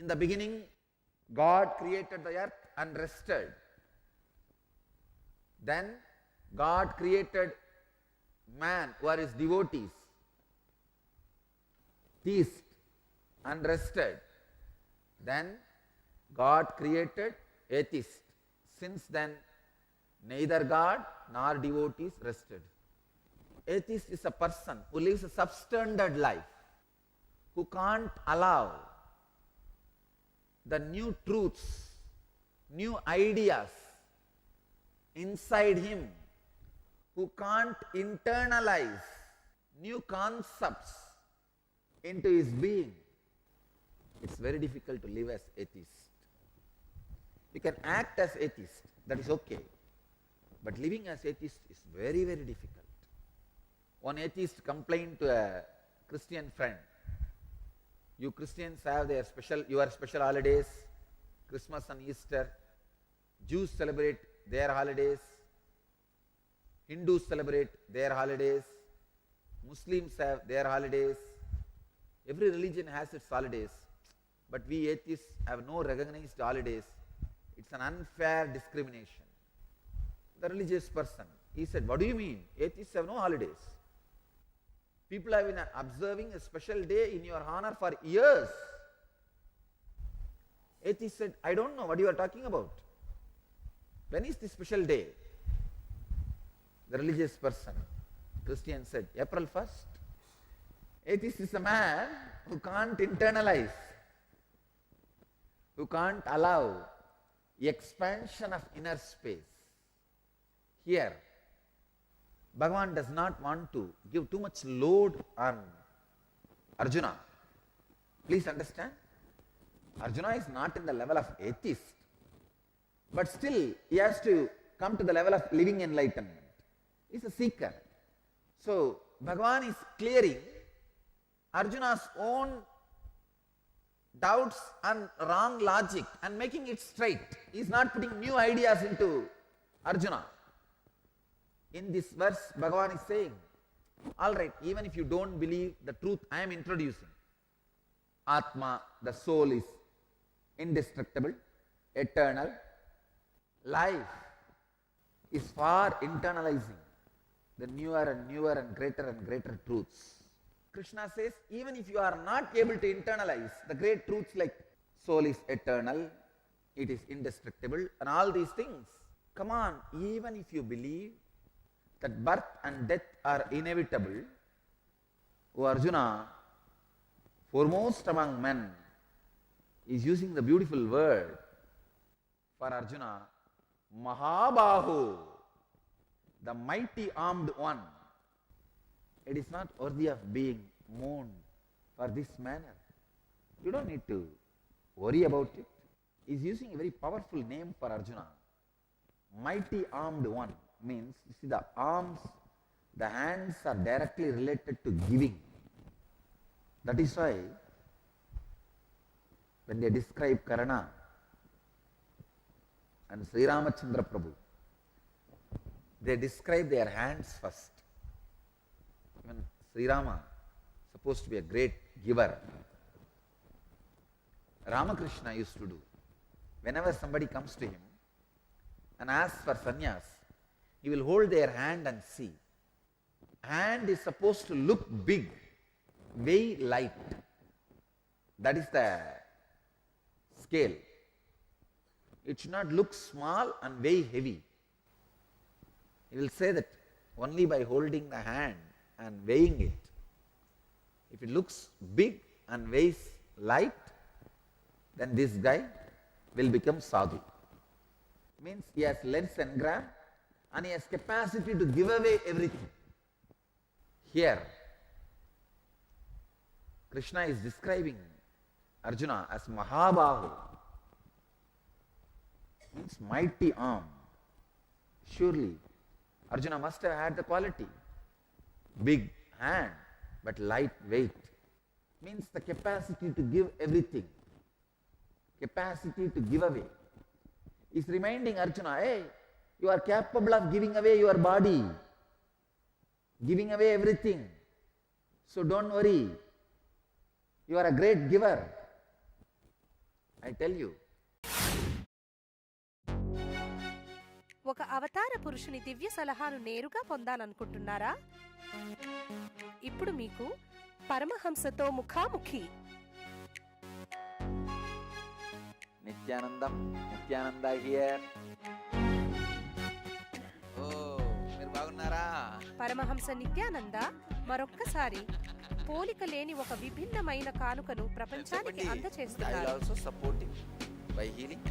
In the beginning, God created the earth and rested. Then God created man who are his devotees, theists, and rested. Then God created atheists. Since then, neither God nor devotees rested. Atheist is a person who lives a substandard life, who can't allow the new truths, new ideas inside him, who can't internalize new concepts into his being. It's very difficult to live as atheist. You can act as atheist, that is okay. But living as atheist is very, very difficult. One atheist complained to a Christian friend, you Christians have your special holidays, Christmas and Easter. Jews celebrate their holidays. Hindus celebrate their holidays. Muslims have their holidays. Every religion has its holidays. But we atheists have no recognized holidays. It's an unfair discrimination. The religious person, he said, what do you mean? Atheists have no holidays. People have been observing a special day in your honor for years. Atheist said, I don't know what you are talking about. When is the special day? The religious person, Christian, said, April 1st. Atheist is a man who can't internalize, who can't allow expansion of inner space. Here, Bhagavan does not want to give too much load on Arjuna. Please understand, Arjuna is not in the level of atheist, but still he has to come to the level of living enlightenment. He is a seeker. So Bhagavan is clearing Arjuna's own doubts and wrong logic and making it straight. He is not putting new ideas into Arjuna. In this verse, Bhagavan is saying, all right, even if you don't believe the truth I am introducing, Atma, the soul, is indestructible, eternal. Life is for internalizing the newer and greater truths. Krishna says, even if you are not able to internalize the great truths like soul is eternal, it is indestructible, and all these things, come on, even if you believe that birth and death are inevitable, O Arjuna, foremost among men, is using the beautiful word for Arjuna, Mahabahu, the mighty armed one. It is not worthy of being mourned for this manner. You don't need to worry about it. He is using a very powerful name for Arjuna. Mighty armed one means, you see, the arms, the hands are directly related to giving. That is why when they describe Karna and Sri Ramachandra Prabhu, they describe their hands first. Even Sri Rama, supposed to be a great giver, Ramakrishna used to do. Whenever somebody comes to him and asks for sannyas, he will hold their hand and see. Hand is supposed to look big, weigh light. That is the scale. It should not look small and weigh heavy. He will say that only by holding the hand and weighing it. If it looks big and weighs light, then this guy will become sadhu. Means he has lens engram and he has capacity to give away everything. Here, Krishna is describing Arjuna as Mahabahu, means mighty arm. Surely, Arjuna must have had the quality. Big hand, but light weight. Means the capacity to give everything. Capacity to give away. He's reminding Arjuna, hey, you are capable of giving away your body, giving away everything. So don't worry. You are a great giver. I tell you. ఒక అవతార పురుషుని దివ్య సలహాను నేరుగా పొందాలనుకుంటున్నారా? ఇప్పుడు మీకు పరమహంసతో ముఖాముఖి. Nityananda here. ఓ, మీరు బాగున్నారా? పరమహంస నిత్యానంద మరొక్కసారి పోలిక లేని ఒక విభిన్నమైన కానుకను ప్రపంచానికి అందచేస్తున్నారు. I also support him by healing.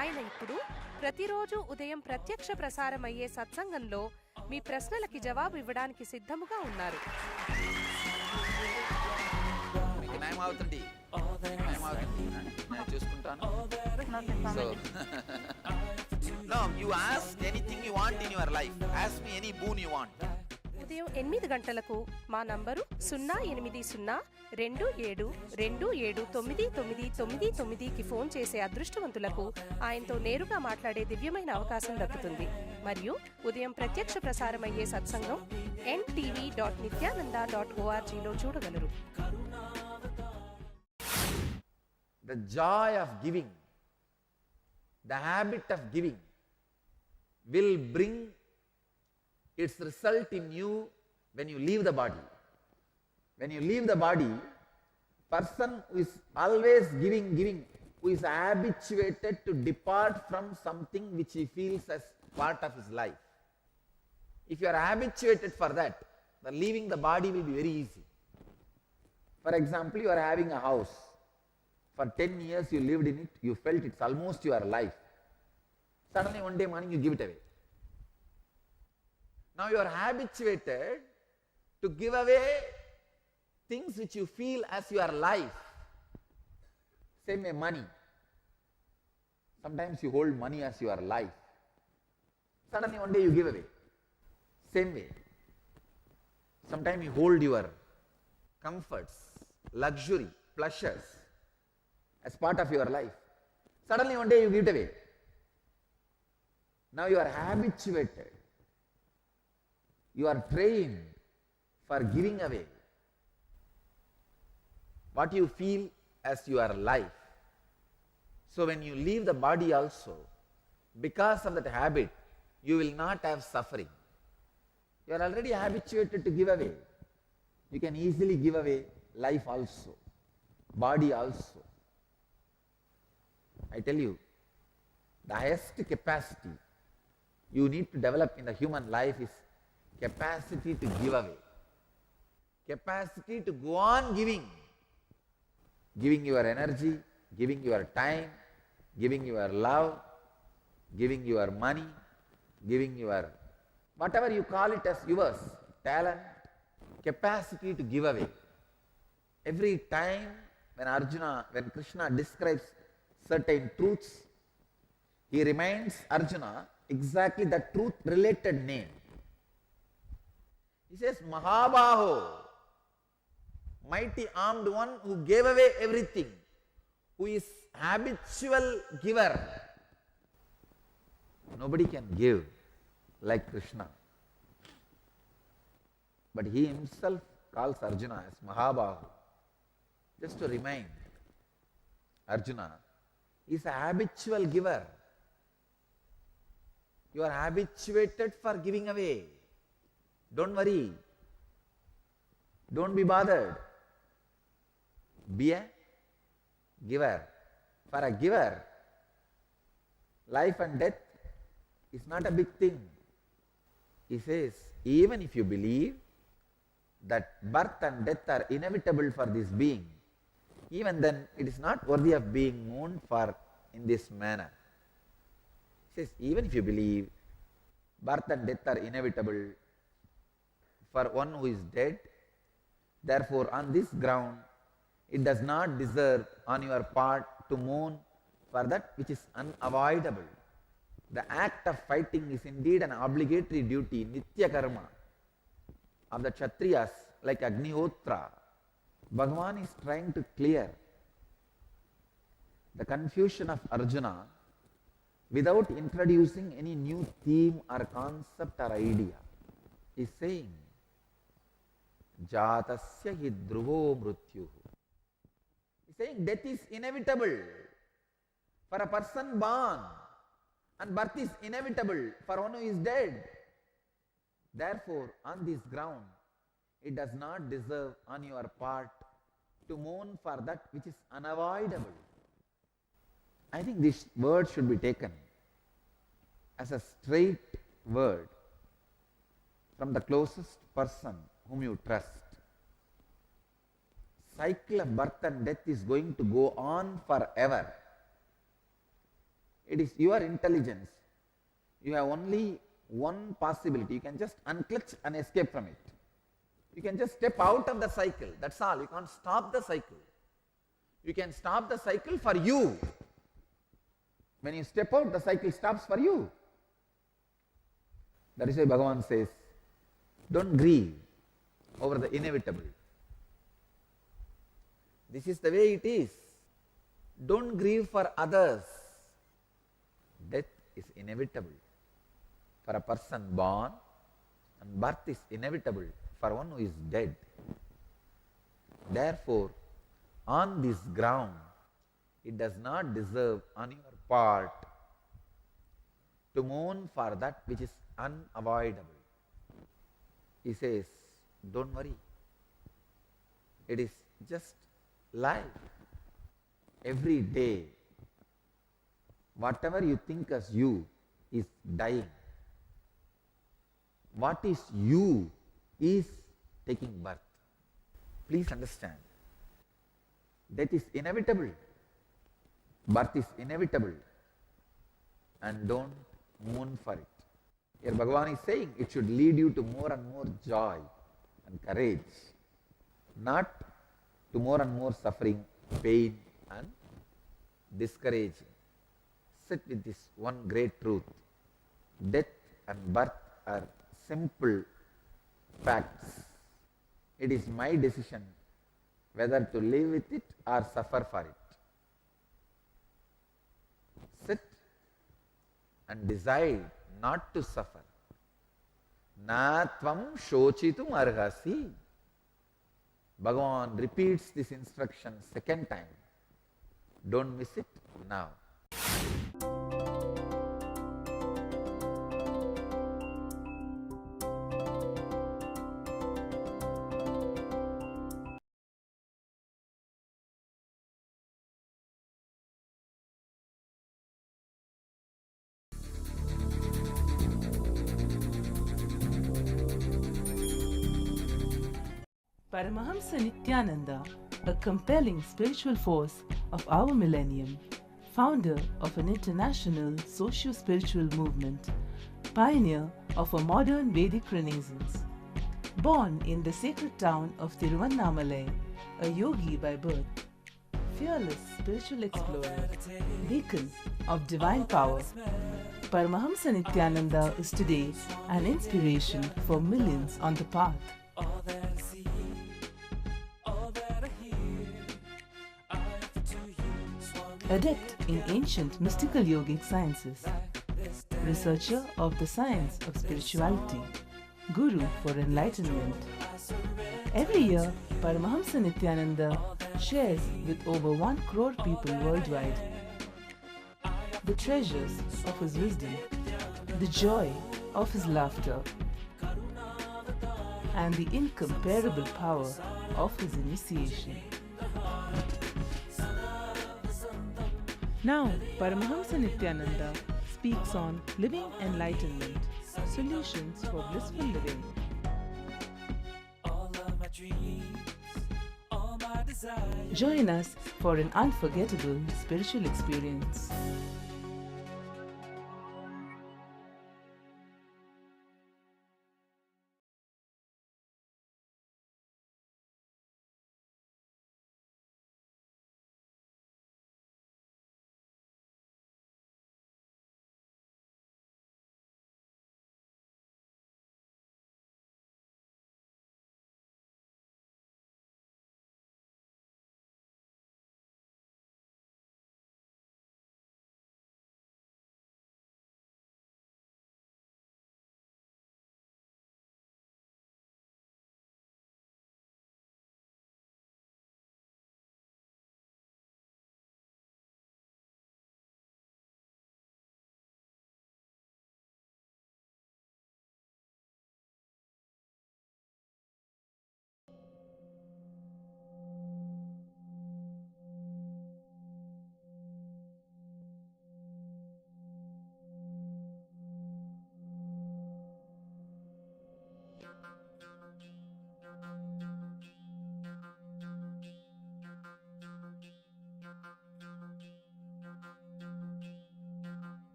ఆయన ఇప్పుడు ప్రతిరోజు ఉదయం ప్రత్యక్ష ప్రసారమయ్యే సత్సంగంలో మీ ప్రశ్నలకి జవాబు ఇవ్వడానికి సిద్ధముగా ఉన్నారు. మీకు న్యాయం అవుతుంది, నేను చూసుకుంటాను. So, no, you ask anything you want in your life. Ask me any boon you want. ఉదయం 8 గంటలకు మా నంబరు 08027279999కి ఫోన్ చేసే అదృష్టవంతులకు ఆయనతో నేరుగా మాట్లాడే దివ్యమైన అవకాశం దక్కుతుంది. మరియు ఉదయం ప్రత్యక్ష ప్రసారమయ్యే సత్సంగం ntv.nityananda.org చూడగలరు. The joy of giving, the habit of giving will bring its result in you when you leave the body. When you leave the body, person who is always giving, who is habituated to depart from something which he feels as part of his life. If you are habituated for that, then leaving the body will be very easy. For example, you are having a house. For 10 years you lived in it, you felt it's almost your life. Suddenly one day morning you give it away. Now you are habituated to give away things which you feel as your life. Same way money. Sometimes you hold money as your life. Suddenly one day you give away. Same way. Sometimes you hold your comforts, luxury, pleasures as part of your life. Suddenly one day you give it away. Now you are habituated. You are trained for giving away what you feel as your life. So when you leave the body also, because of that habit, you will not have suffering. You are already habituated to give away. You can easily give away life also, body also. I tell you, the highest capacity you need to develop in the human life is capacity to give away. Capacity to go on giving. Giving your energy, giving your time, giving your love, giving your money, giving your whatever you call it as yours, talent, capacity to give away. Every time when Krishna describes certain truths, he reminds Arjuna exactly the truth related name. He says, Mahabaho, mighty armed one who gave away everything, who is habitual giver. Nobody can give like Krishna. But he himself calls Arjuna as Mahabahu. Just to remind Arjuna, he is a habitual giver. You are habituated for giving away. Don't worry. Don't be bothered. Be a giver. For a giver, life and death is not a big thing. He says, even if you believe that birth and death are inevitable for this being, even then it is not worthy of being mourned for in this manner. He says, even if you believe birth and death are inevitable for one who is dead, therefore on this ground it does not deserve on your part to mourn for that which is unavoidable. The act of fighting is indeed an obligatory duty, nitya karma, of the Kshatriyas like Agnihotra. Bhagavan is trying to clear the confusion of Arjuna without introducing any new theme or concept or idea. He is saying, Jatasya hi dhruvo mrityu. He's saying death is inevitable for a person born, and birth is inevitable for one who is dead. Therefore, on this ground, it does not deserve on your part to mourn for that which is unavoidable. I think this word should be taken as a straight word from the closest person whom you trust. Cycle of birth and death is going to go on forever. It is your intelligence. You have only one possibility. You can just unclutch and escape from it. You can just step out of the cycle. That's all. You can't stop the cycle. You can stop the cycle for you. When you step out, the cycle stops for you. That is why Bhagavan says, don't grieve over the inevitable. This is the way it is. Don't grieve for others. Death is inevitable for a person born, and birth is inevitable for one who is dead. Therefore, on this ground, it does not deserve on your part to mourn for that which is unavoidable. He says, don't worry. It is just life. Every day, whatever you think as you is dying. What is you is taking birth. Please understand. Death is inevitable. Birth is inevitable. And don't mourn for it. Here Bhagavan is saying it should lead you to more and more joy and courage, not to more and more suffering, pain and discouraging. Sit with this one great truth. Death and birth are simple facts. It is my decision whether to live with it or suffer for it. Sit and decide not to suffer. Na tvam shochitum arhasi. Bhagavan repeats this instruction second time. Don't miss it now. Paramahamsa Nityananda, a compelling spiritual force of our millennium, founder of an international socio-spiritual movement, pioneer of a modern Vedic Renaissance. Born in the sacred town of Tiruvannamalai, a yogi by birth, fearless spiritual explorer, beacon of divine power, Paramahamsa Nityananda is today an inspiration for millions on the path. Adept in ancient mystical yogic sciences, researcher of the science of spirituality, guru for enlightenment. Every year, Paramahamsa Nityananda shares with over 1 crore people worldwide the treasures of his wisdom, the joy of his laughter, and the incomparable power of his initiation. Now, Paramahamsa Nityananda speaks on living enlightenment, solutions for blissful living. Join us for an unforgettable spiritual experience.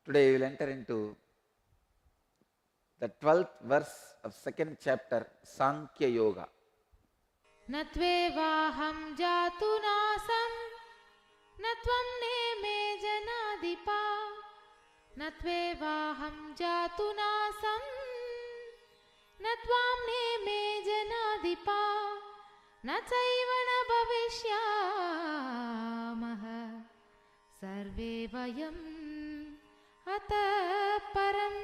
Today we will enter into the 12th verse of second chapter, Sankhya Yoga. न त्वेवाहं जातु नासं न त्वं नेमे जनाधिपा न त्वेवाहं जातु नासं न त्वां नेमे जनाधिपा न चैव न भविष्यामः सर्वे वयम् अतः परम्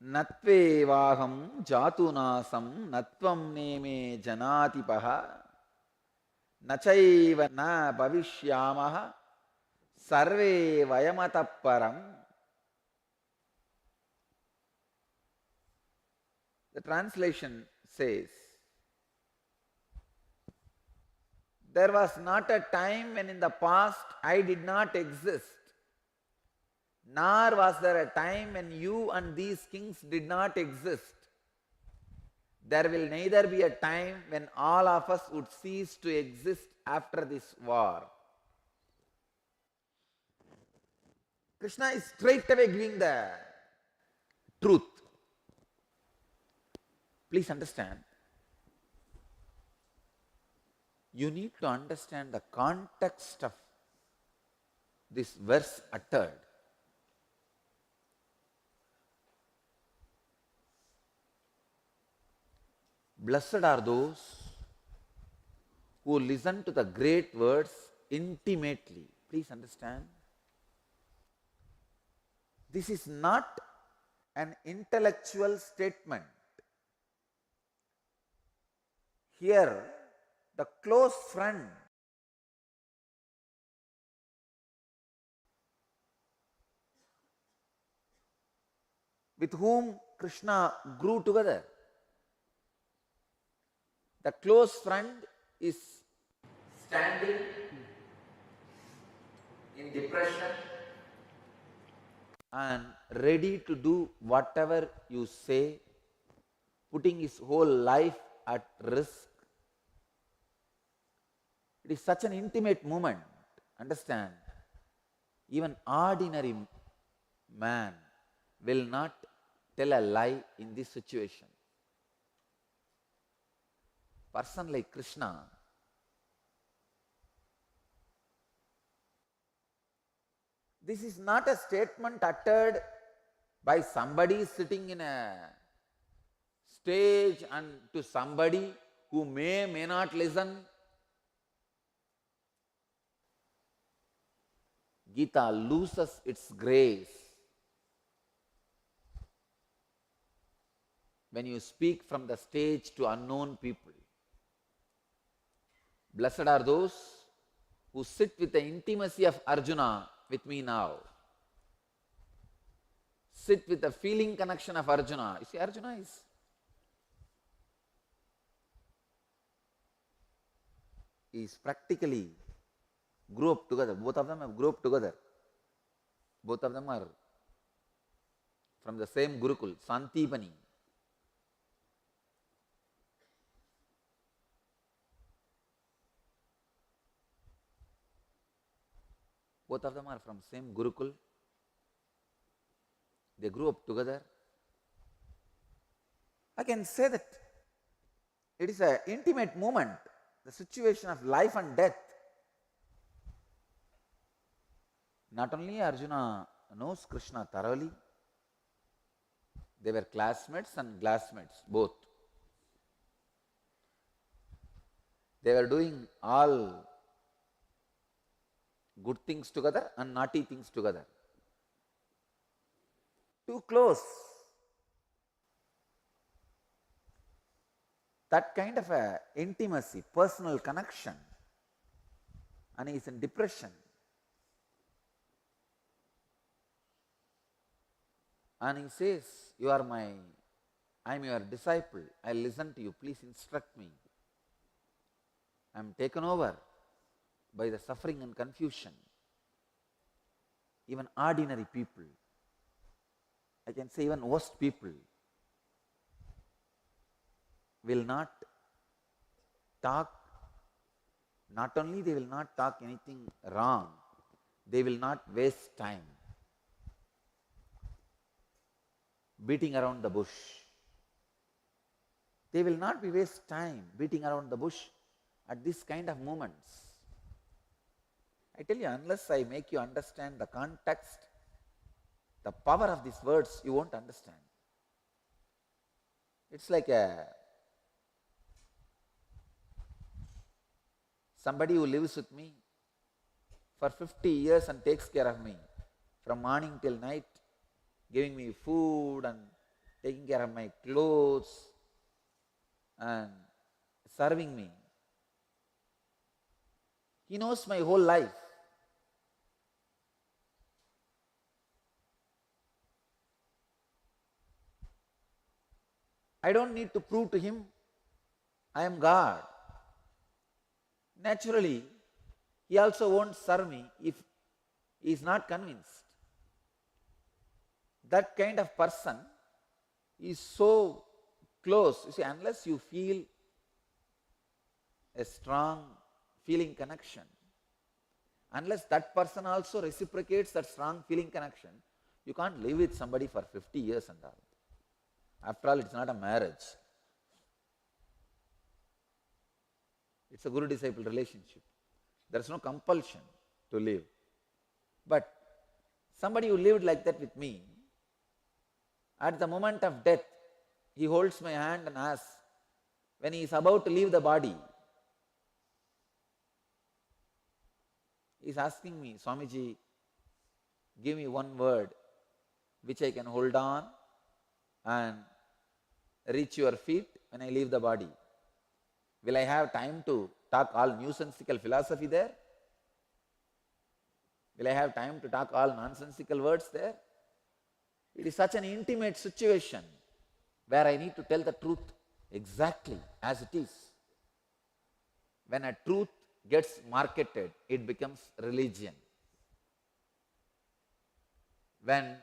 Natvevaham jatunasam natvam neme janatipaha nachaiva na bhavishyamaha sarve vayamatapparam. The translation says, there was not a time when in the past I did not exist, nor was there a time when you and these kings did not exist. There will neither be a time when all of us would cease to exist after this war. Krishna is straight away giving the truth. Please understand. You need to understand the context of this verse uttered. Blessed are those who listen to the great words intimately. Please understand. This is not an intellectual statement. Here, the close friend with whom Krishna grew together, the close friend is standing in depression and ready to do whatever you say, putting his whole life at risk. It is such an intimate moment. Understand, even ordinary man will not tell a lie in this situation. Person like Krishna, this is not a statement uttered by somebody sitting in a stage and to somebody who may not listen. Gita loses its grace when you speak from the stage to unknown people. Blessed are those who sit with the intimacy of Arjuna with me now. Sit with the feeling connection of Arjuna. You see, Arjuna is practically grew up together. Both of them have grew up together. Both of them are from the same Gurukul, Santipani. Both of them are from same Gurukul. They grew up together. I can say that it is an intimate moment, the situation of life and death. Not only Arjuna knows Krishna thoroughly, they were classmates and classmates, both. They were doing all good things together and naughty things together. Too close. That kind of a intimacy, personal connection. And he is in depression. And he says, I am your disciple. I listen to you. Please instruct me. I am taken over by the suffering and confusion. Even ordinary people, I can say even worst people, will not talk, not only they will not talk anything wrong, they will not waste time beating around the bush. They will not be waste time beating around the bush at this kind of moments. I tell you, unless I make you understand the context, the power of these words, you won't understand. It's like somebody who lives with me for 50 years and takes care of me from morning till night, giving me food and taking care of my clothes and serving me. He knows my whole life. I don't need to prove to him I am God. Naturally, he also won't serve me if he is not convinced. That kind of person is so close. You see, unless you feel a strong feeling connection, unless that person also reciprocates that strong feeling connection, you can't live with somebody for 50 years and all. After all, it's not a marriage. It's a guru-disciple relationship. There is no compulsion to live. But somebody who lived like that with me, at the moment of death, he holds my hand and asks, when he is about to leave the body, he is asking me, Swamiji, give me one word which I can hold on and reach your feet when I leave the body. Will I have time to talk all nuisansical philosophy there? Will I have time to talk all nonsensical words there? It is such an intimate situation where I need to tell the truth exactly as it is. When a truth gets marketed, it becomes religion. When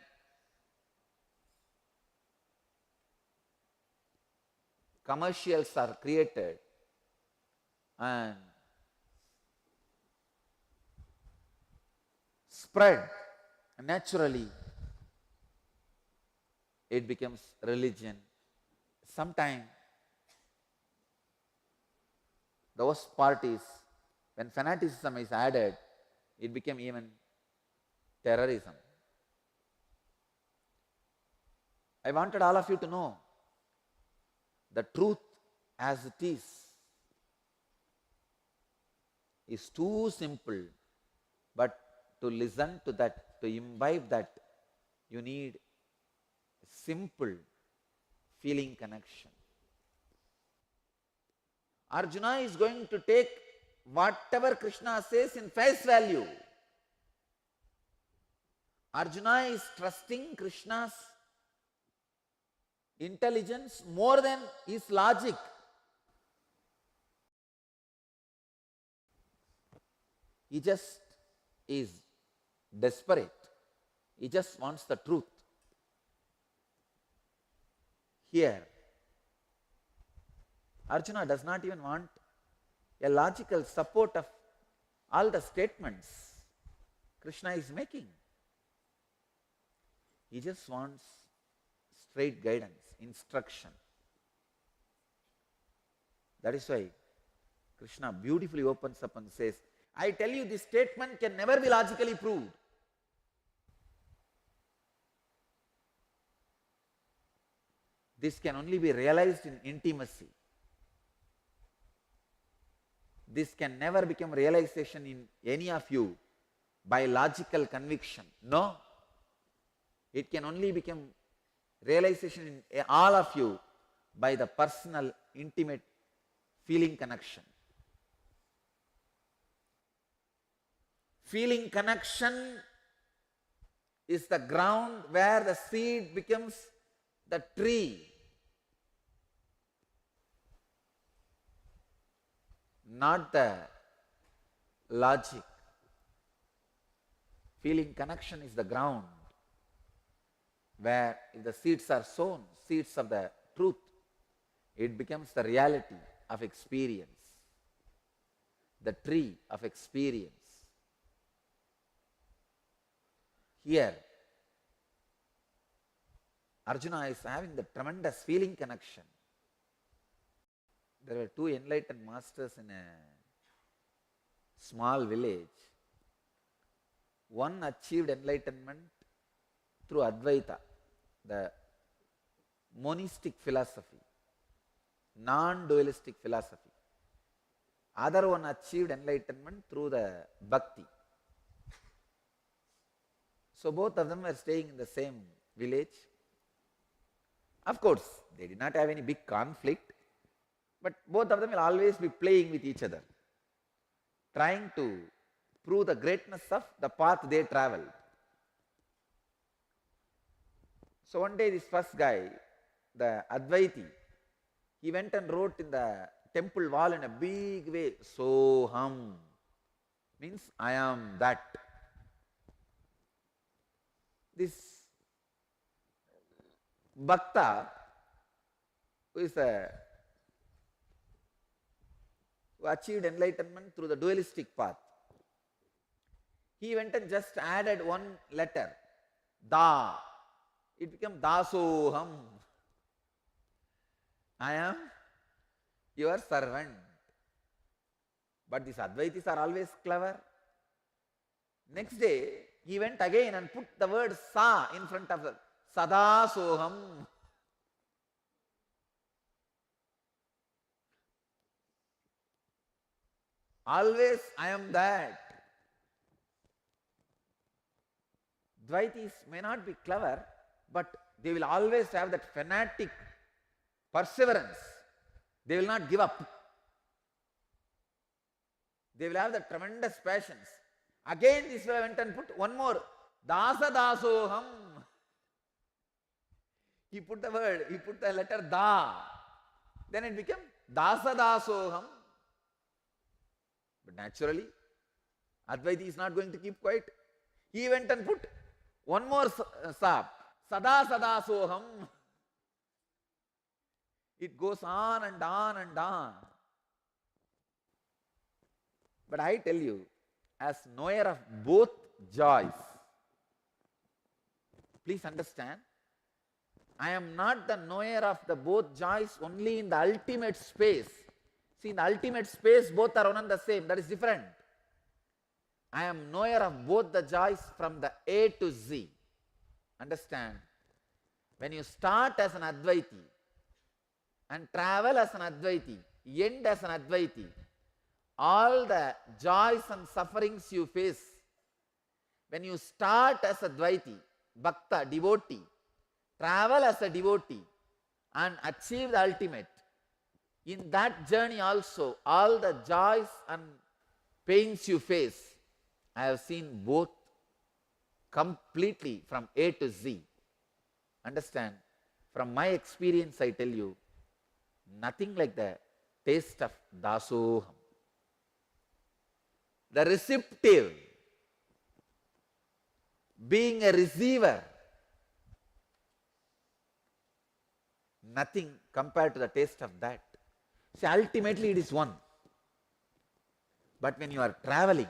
commercials are created and spread, naturally it becomes religion. Sometimes the worst part is when fanaticism is added, it became even terrorism. I wanted all of you to know the truth as it is too simple, but to listen to that, to imbibe that, you need simple feeling connection. Arjuna is going to take whatever Krishna says in face value. Arjuna is trusting Krishna's intelligence more than his logic. He just is desperate. He just wants the truth. Here, Arjuna does not even want a logical support of all the statements Krishna is making. He just wants straight guidance, instruction. That is why Krishna beautifully opens up and says, I tell you, this statement can never be logically proved. This can only be realized in intimacy. This can never become realization in any of you by logical conviction. No. It can only become realization in all of you by the personal, intimate feeling connection. Feeling connection is the ground where the seed becomes the tree. Not the logic. Feeling connection is the ground where if the seeds are sown, seeds of the truth, it becomes the reality of experience, the tree of experience. Here, Arjuna is having the tremendous feeling connection. There were two enlightened masters in a small village. One achieved enlightenment through Advaita, the monistic philosophy, non-dualistic philosophy. Other one achieved enlightenment through the bhakti. So both of them were staying in the same village. Of course, they did not have any big conflict, but both of them will always be playing with each other, trying to prove the greatness of the path they traveled. So one day this first guy, the Advaiti, he went and wrote in the temple wall in a big way, Soham, means I am that. This Bhakta, who achieved enlightenment through the dualistic path, he went and just added one letter, Da. It became Dasoham. I am your servant. But these Advaitis are always clever. Next day, he went again and put the word Sa in front of the Sadasoham. Always I am that. Dvaitis may not be clever, but they will always have that fanatic perseverance. They will not give up. They will have the tremendous passions. Again this fellow went and put one more, Dasa Dasoham. He put the letter Da. Then it became Dasa Dasoham. But naturally, Advaiti is not going to keep quiet. He went and put one more Sa, Sada Sadasoham. It goes on and on and on. But I tell you, as knower of both joys, please understand, I am not the knower of the both joys only in the ultimate space. See, in the ultimate space, both are one and the same. That is different. I am knower of both the joys from the A to Z. Understand? When you start as an Advaiti and travel as an Advaiti, end as an Advaiti, all the joys and sufferings you face, when you start as a Dvaiti, Bhakta, devotee, travel as a devotee and achieve the ultimate, in that journey also, all the joys and pains you face, I have seen both completely from A to Z. Understand? From my experience, I tell you, nothing like the taste of Dasoham. The receptive, being a receiver, nothing compared to the taste of that. See, ultimately it is one. But when you are traveling,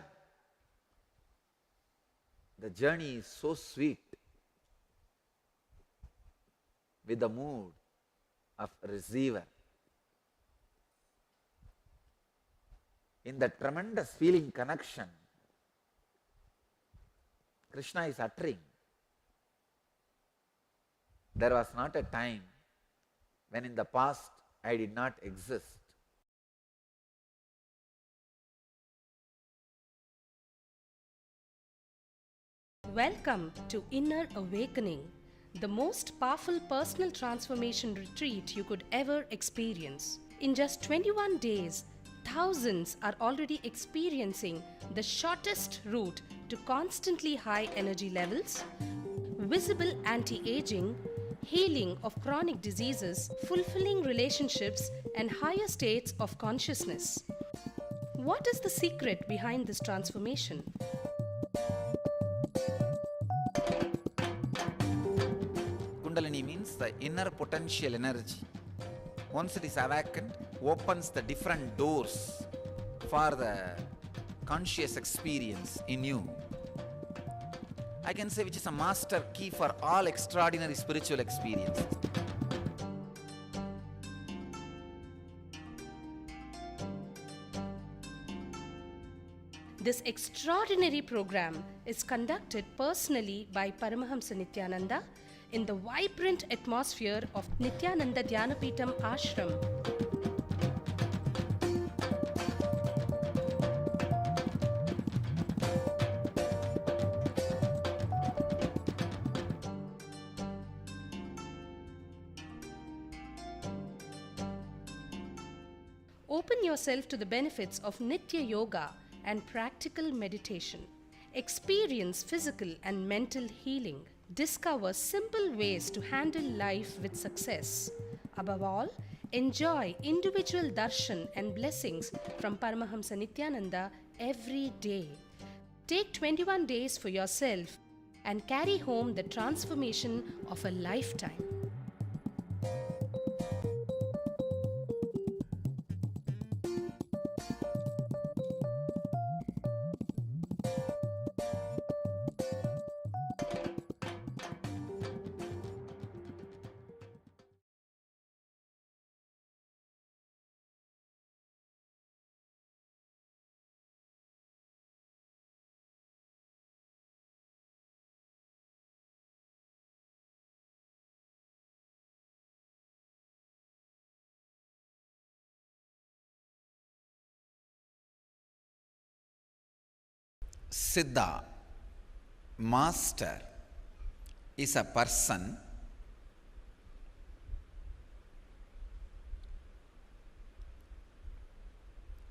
the journey is so sweet with the mood of receiver. In the tremendous feeling connection Krishna is uttering, there was not a time when in the past I did not exist. Welcome to Inner Awakening, the most powerful personal transformation retreat you could ever experience. In just 21 days, thousands are already experiencing the shortest route to constantly high energy levels, visible anti-aging, healing of chronic diseases, fulfilling relationships, and higher states of consciousness. What is the secret behind this transformation? Kundalini means the inner potential energy. Once it is awakened, opens the different doors for the conscious experience in you. I can say, which is a master key for all extraordinary spiritual experiences. This extraordinary program is conducted personally by Paramahamsa Nityananda in the vibrant atmosphere of Nityananda Dhyanapitham Ashram. Open yourself to the benefits of Nitya Yoga and practical meditation. Experience physical and mental healing. Discover simple ways to handle life with success. Above all, enjoy individual darshan and blessings from Paramahamsa Nityananda every day. Take 21 days for yourself and carry home the transformation of a lifetime. Siddha, master, is a person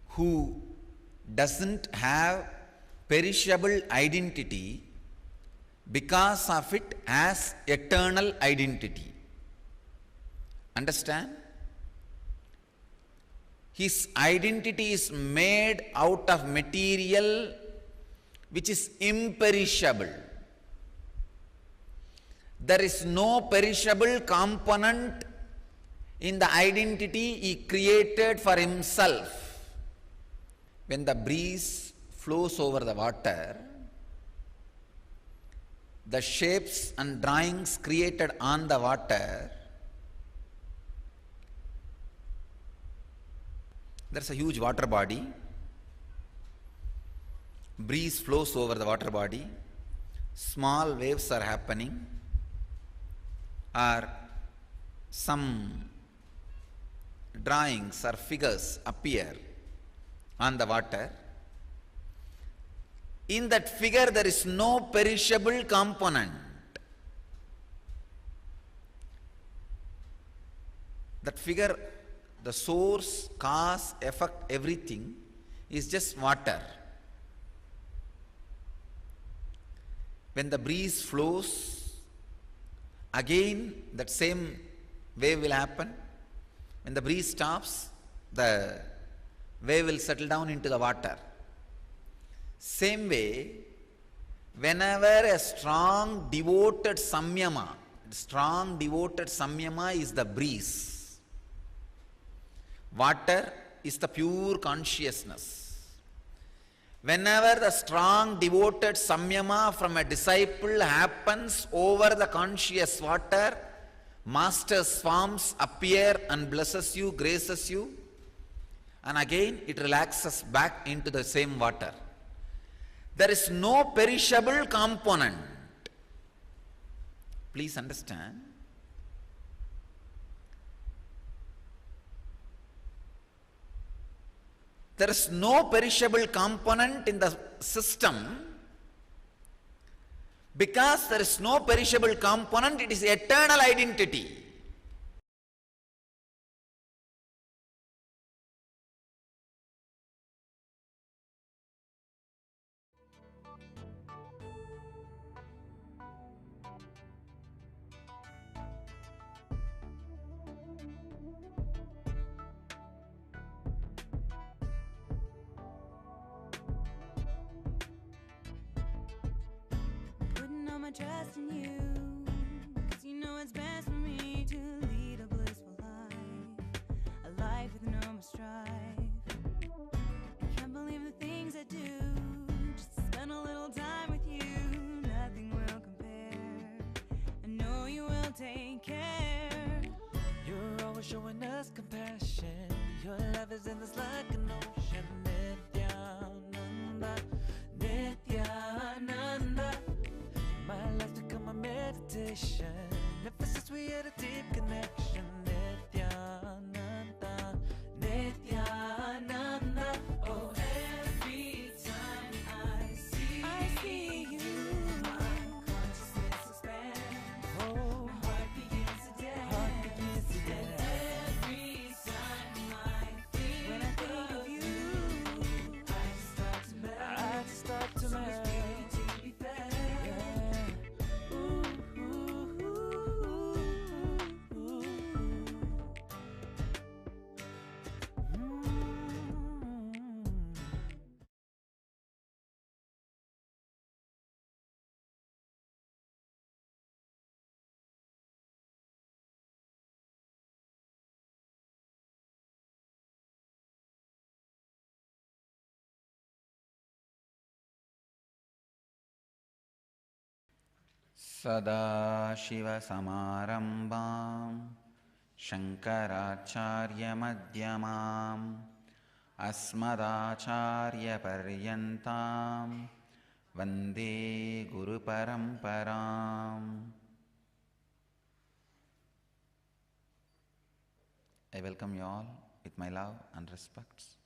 who doesn't have perishable identity because of it has eternal identity. Understand? His identity is made out of material which is imperishable. There is no perishable component in the identity he created for himself. When the breeze flows over the water, the shapes and drawings created on the water, there's a huge water body. Breeze flows over the water body, small waves are happening, or some drawings or figures appear on the water. In that figure there is no perishable component. That figure, the source, cause, effect, everything is just water. When the breeze flows, again that same wave will happen. When the breeze stops, the wave will settle down into the water. Same way, whenever a strong devoted samyama is the breeze. Water is the pure consciousness. Whenever the strong devoted samyama from a disciple happens over the conscious water, master's forms appear and blesses you, graces you, and again it relaxes back into the same water. There is no perishable component. Please understand. There is no perishable component in the system. Because there is no perishable component, it is eternal identity. Putting all my trust in you, 'cause you know it's best for me to lead a blissful life, a life with no more strife. I can't believe the things I do, just to spend a little time with you. Nothing will I'll take care. You're always showing us compassion. Your love is endless like an ocean. Nityananda, Nityananda. My life's become a meditation. Emphasis, we had a deep connection. Nityananda, Nityananda. Oh, every time I see you, my consciousness expands. Oh, my heart begins to dance. And every time when I think of you, I just start to melt. So much beauty to be felt. Yeah. Ooh, ooh, ooh, ooh, ooh. सदाशिवसमारम्भां शङ्कराचार्यमध्यमाम् अस्मदाचार्यपर्यन्तां वन्दे गुरुपरम्पराम्. I welcome you all with my love and respects.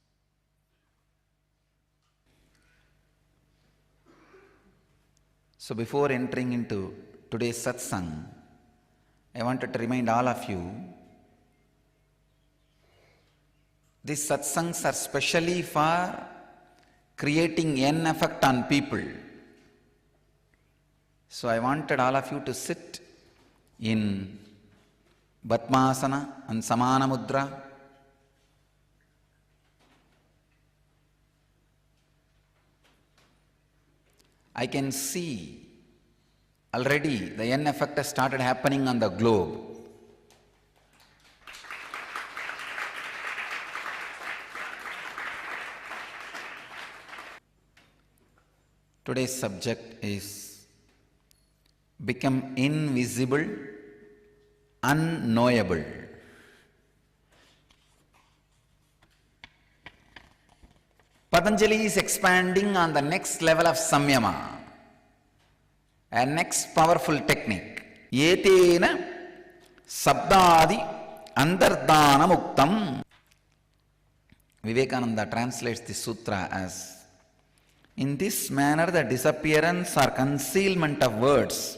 So before entering into today's satsang, I wanted to remind all of you, these satsangs are specially for creating an effect on people. So I wanted all of you to sit in Padmasana and Samana Mudra. I can see already the N effect has started happening on the globe. Today's subject is become invisible, unknowable. Patanjali is expanding on the next level of samyama, a next powerful technique. Etena sabdadi andardana muktam. Vivekananda translates this sutra as, in this manner the disappearance or concealment of words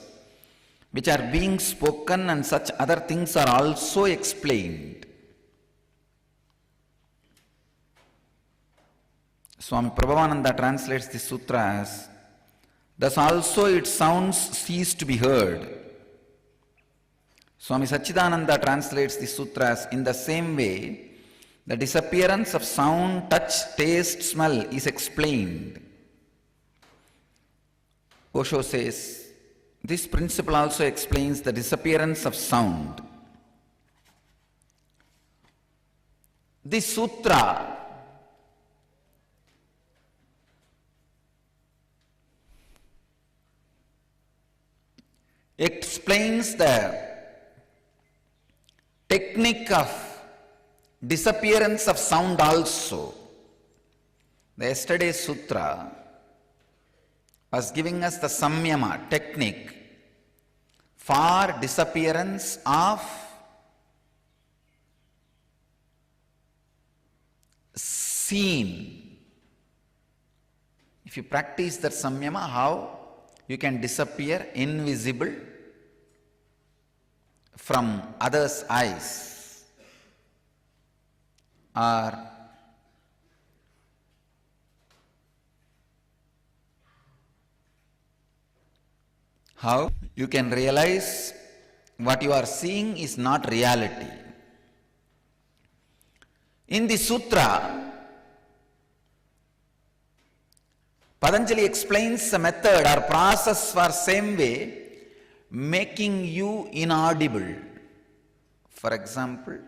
which are being spoken and such other things are also explained. Swami Prabhavananda translates this sutra as, thus also its sounds cease to be heard. Swami Sachidananda translates this sutra as, in the same way, the disappearance of sound, touch, taste, smell is explained. Osho says, this principle also explains the disappearance of sound. This sutra explains the technique of disappearance of sound also. The yesterday's sutra was giving us the samyama technique for disappearance of seen. If you practice that samyama, how you can disappear invisible from others' eyes, or how you can realize what you are seeing is not reality. In the sutra, Patanjali explains a method or process for same way making you inaudible. For example,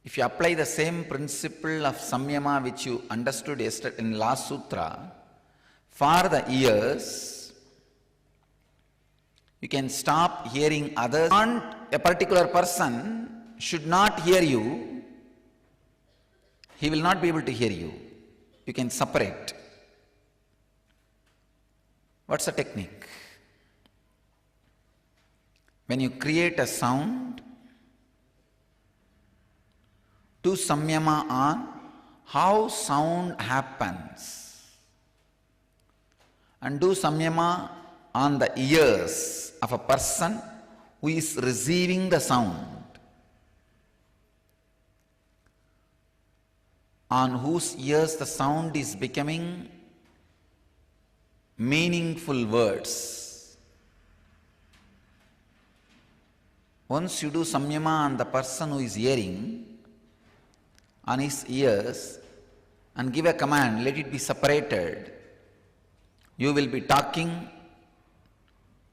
if you apply the same principle of samyama which you understood yesterday in last sutra, for the ears, You can stop hearing others. A particular person should not hear you. He will not be able to hear you. You can separate. What's the technique? When you create a sound, do samyama on how sound happens, and do samyama on the ears of a person who is receiving the sound, on whose ears the sound is becoming meaningful words. Once you do samyama on the person who is hearing, on his ears, and give a command, let it be separated, you will be talking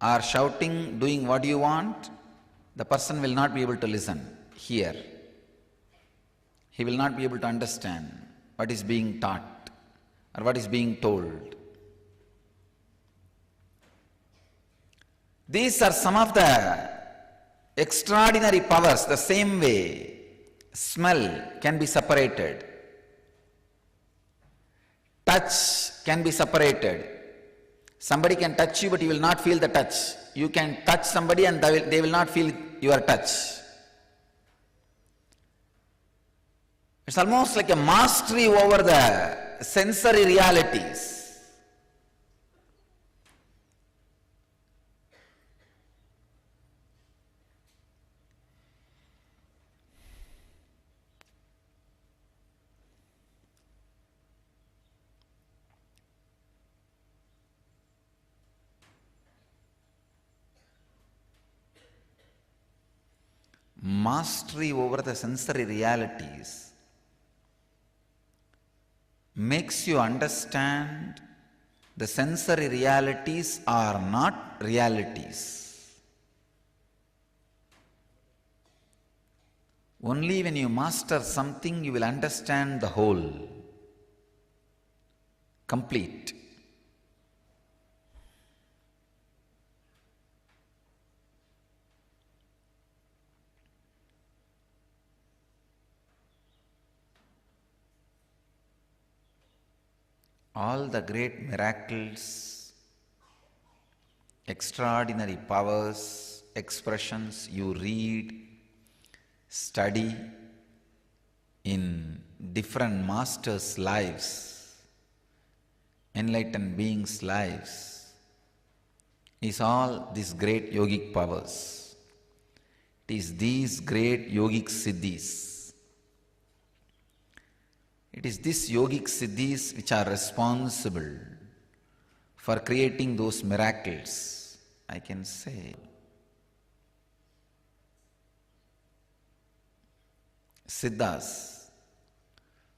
or shouting, doing what you want, the person will not be able to listen, hear. He will not be able to understand what is being taught or what is being told. These are some of the extraordinary powers. The same way smell can be separated, touch can be separated. Somebody can touch you but you will not feel the touch. You can touch somebody and they will not feel your touch. It's almost like a mastery over the sensory realities. Mastery over the sensory realities makes you understand the sensory realities are not realities. Only when you master something you will understand the whole, complete. All the great miracles, extraordinary powers, expressions you read, study in different masters' lives, enlightened beings' lives, is all these great yogic powers. It is these great yogic siddhis. It is these yogic siddhis which are responsible for creating those miracles, I can say. Siddhas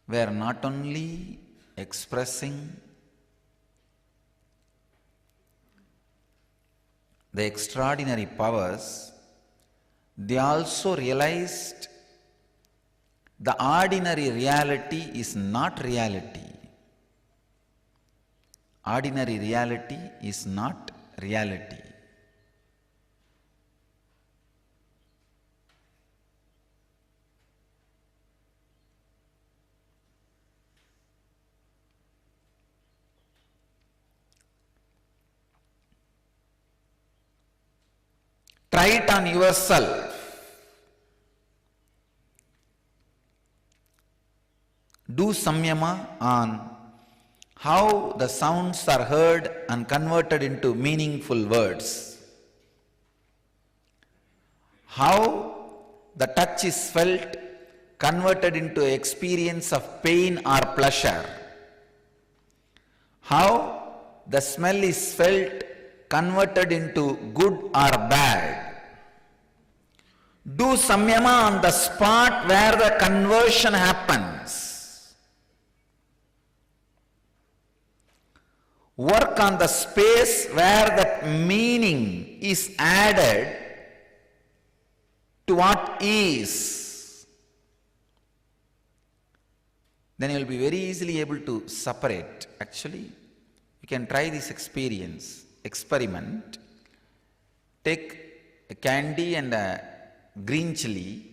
were not only expressing the extraordinary powers, they also realized the ordinary reality is not reality. Ordinary reality is not reality. Try it on yourself. Do samyama on how the sounds are heard and converted into meaningful words. How the touch is felt, converted into experience of pain or pleasure. How the smell is felt, converted into good or bad. Do samyama on the spot where the conversion happens. Work on the space where that meaning is added to what is. Then you will be very easily able to separate. Actually, you can try this experiment. take a candy and a green chili,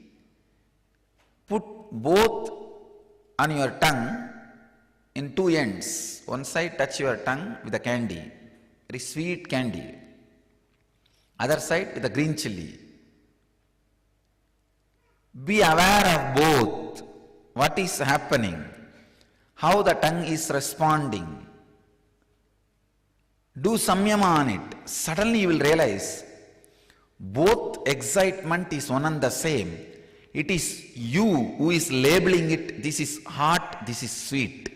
put both on your tongue in two ends. One side touch your tongue with the candy, very sweet candy. Other side with the green chili. Be aware of both. What is happening? How the tongue is responding. Do samyama on it. Suddenly you will realize both excitement is one and the same. It is you who is labeling it. This is hot, this is sweet.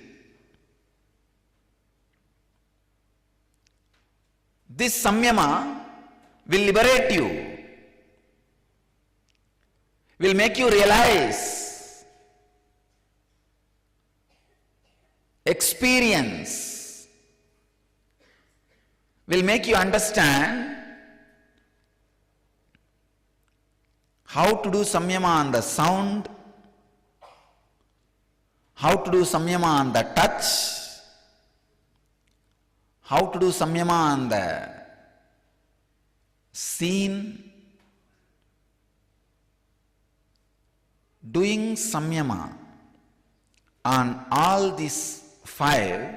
This samyama will liberate you, will make you realize, experience, will make you understand how to do samyama on the sound, how to do samyama on the touch, how to do samyama on the scene. Doing samyama on all these five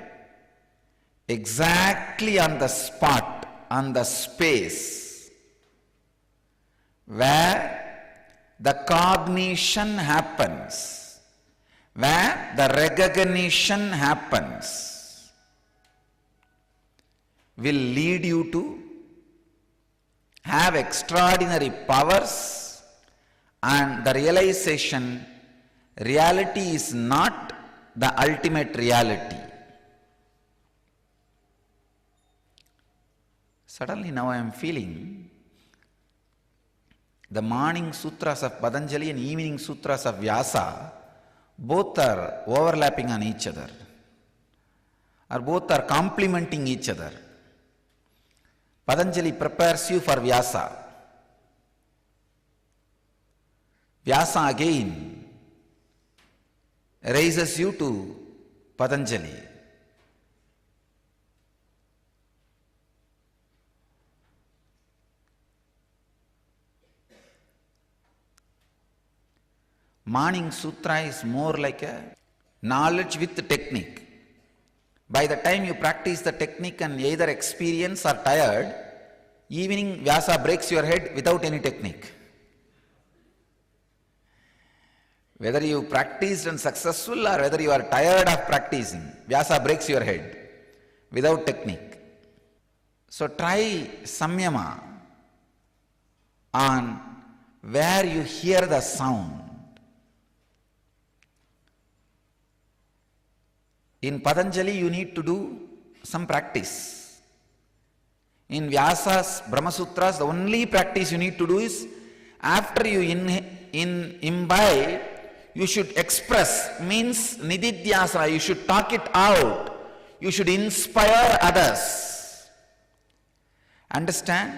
exactly on the spot, on the space where the cognition happens, where the recognition happens, will lead you to have extraordinary powers, and the realization reality is not the ultimate reality. Suddenly now I am feeling the morning sutras of Patanjali and evening sutras of Vyasa, both are overlapping on each other, or both are complementing each other. Patanjali prepares you for Vyasa. Vyasa again raises you to Patanjali. Morning Sutra is more like a knowledge with technique. By the time you practice the technique and either experience or tired, evening Vyasa breaks your head without any technique. Whether you practiced and successful or whether you are tired of practicing, Vyasa breaks your head without technique. So try samyama on where you hear the sound. In Patanjali you need to do some practice. In Vyasa's Brahma Sutras, the only practice you need to do is after you imbibe, you should express, means nididhyasana, you should talk it out, you should inspire others. Understand?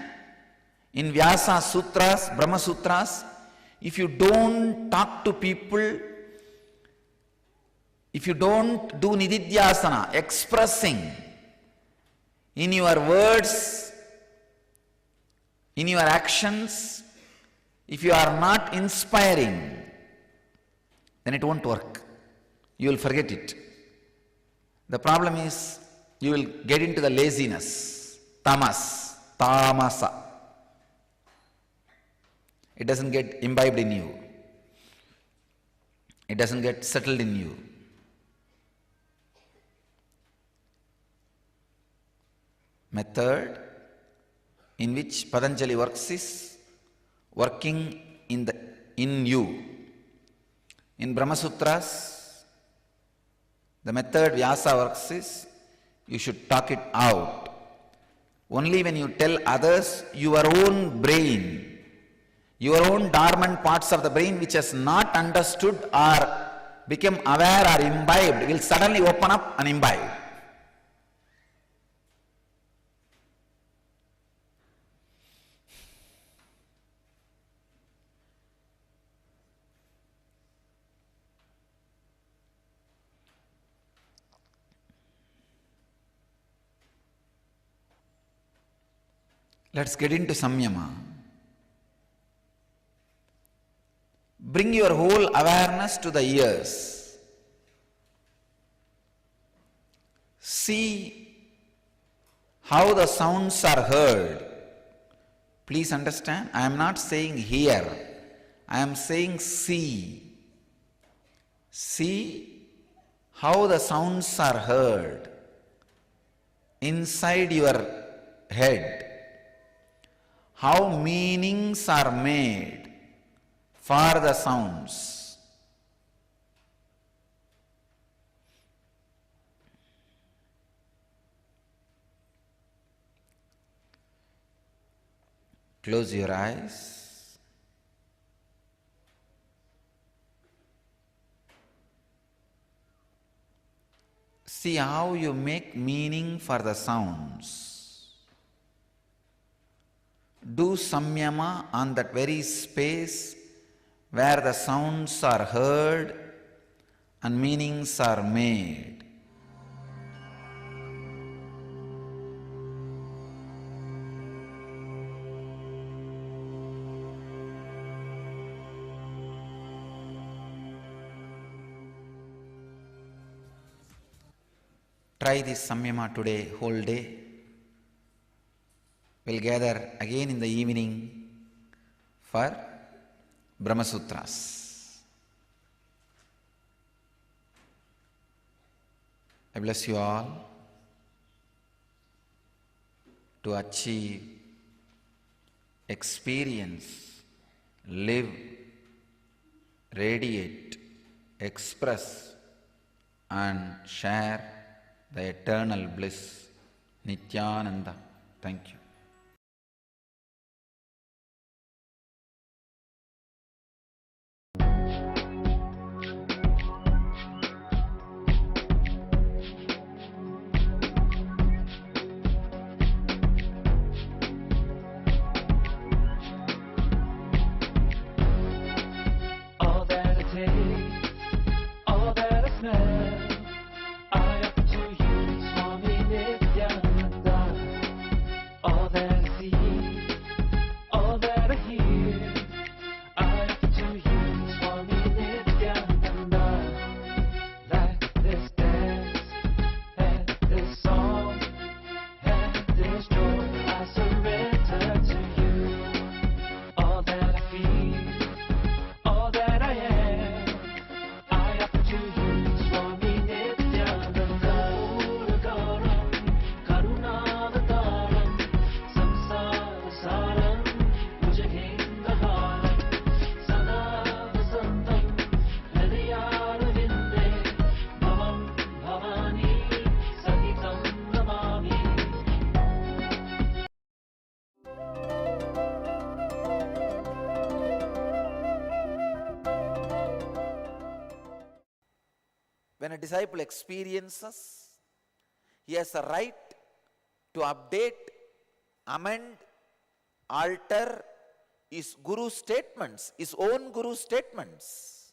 In Vyasa Sutras, Brahma Sutras, if you don't talk to people, if you don't do nididhyasana, expressing in your words, in your actions, if you are not inspiring, then it won't work. You will forget it. The problem is you will get into the laziness, tamasa. It doesn't get imbibed in you. It doesn't get settled in you. Method in which Patanjali works is working in you. In Brahma Sutras, the method Vyasa works is you should talk it out. Only when you tell others, your own brain, your own dormant parts of the brain which has not understood or become aware or imbibed will suddenly open up and imbibe. Let's get into Samyama. Bring your whole awareness to the ears. See how the sounds are heard. Please understand, I am not saying hear, I am saying see. See how the sounds are heard inside your head. How meanings are made for the sounds. Close your eyes. See how you make meaning for the sounds. Do samyama on that very space where the sounds are heard and meanings are made. Try this samyama today, whole day. We'll gather again in the evening for Brahma Sutras. I bless you all to achieve, experience, live, radiate, express and share the eternal bliss. Nityananda. Thank you. All that I taste, all that I smell, I offer to you, Swami Nityananda. All that I see, all that I hear, I offer to you, Swami Nityananda. Like this dance, and this song, and this joy, I surrender to you. All that I feel, all that I am, I offer to you, Swami Nityananda. Puragaram, Karunavataram, Samsara Saram, Bhujagengaharam, Sada Vasantam, Hridayaravinday, Bhavam Bhavani, Sahitam Namami. When a disciple experiences, he has a right to update, amend, alter his guru statements, his own guru statements.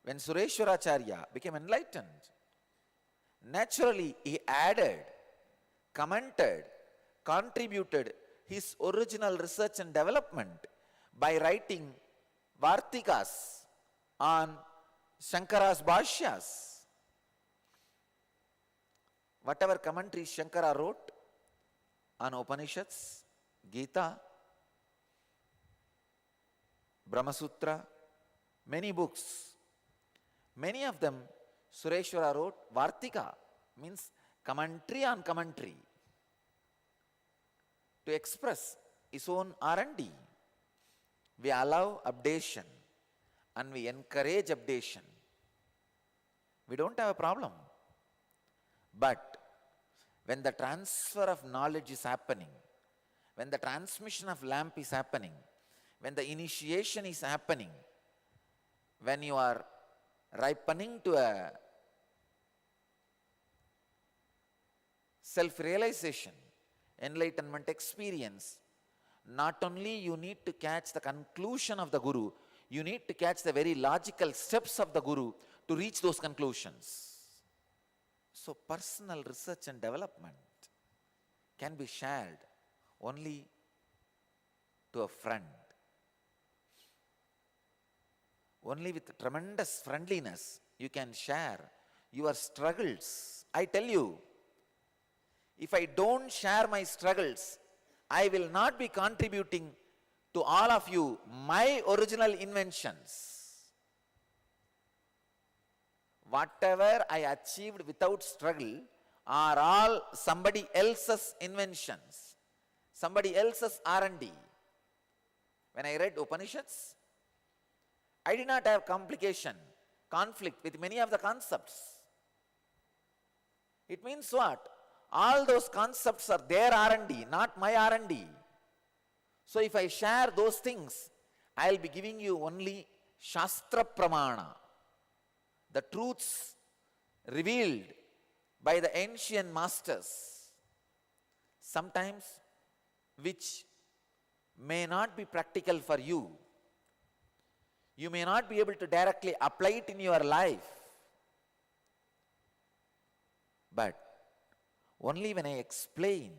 When Sureshwaracharya became enlightened, naturally he added, commented, contributed his original research and development by writing Vartikas on Shankara's Bhashyas. Whatever commentaries Shankara wrote on Upanishads, Gita, Brahma Sutra, many books, many of them Sureshwara wrote Vartika, means commentary on commentary, to express his own R&D. We allow updation and we encourage updation. We don't have a problem. But when the transfer of knowledge is happening, when the transmission of lamp is happening, when the initiation is happening, when you are ripening to a self-realization, enlightenment experience, not only you need to catch the conclusion of the Guru, you need to catch the very logical steps of the Guru to reach those conclusions. So personal research and development can be shared only to a friend. Only with tremendous friendliness you can share your struggles. I tell you, if I don't share my struggles, I will not be contributing to all of you my original inventions. Whatever I achieved without struggle are all somebody else's inventions, somebody else's R&D. When I read Upanishads, I did not have conflict with many of the concepts. It means what? All those concepts are their R&D, not my R&D. So if I share those things, I'll be giving you only Shastra Pramana, the truths revealed by the ancient masters, sometimes which may not be practical for you. You may not be able to directly apply it in your life. But only when I explain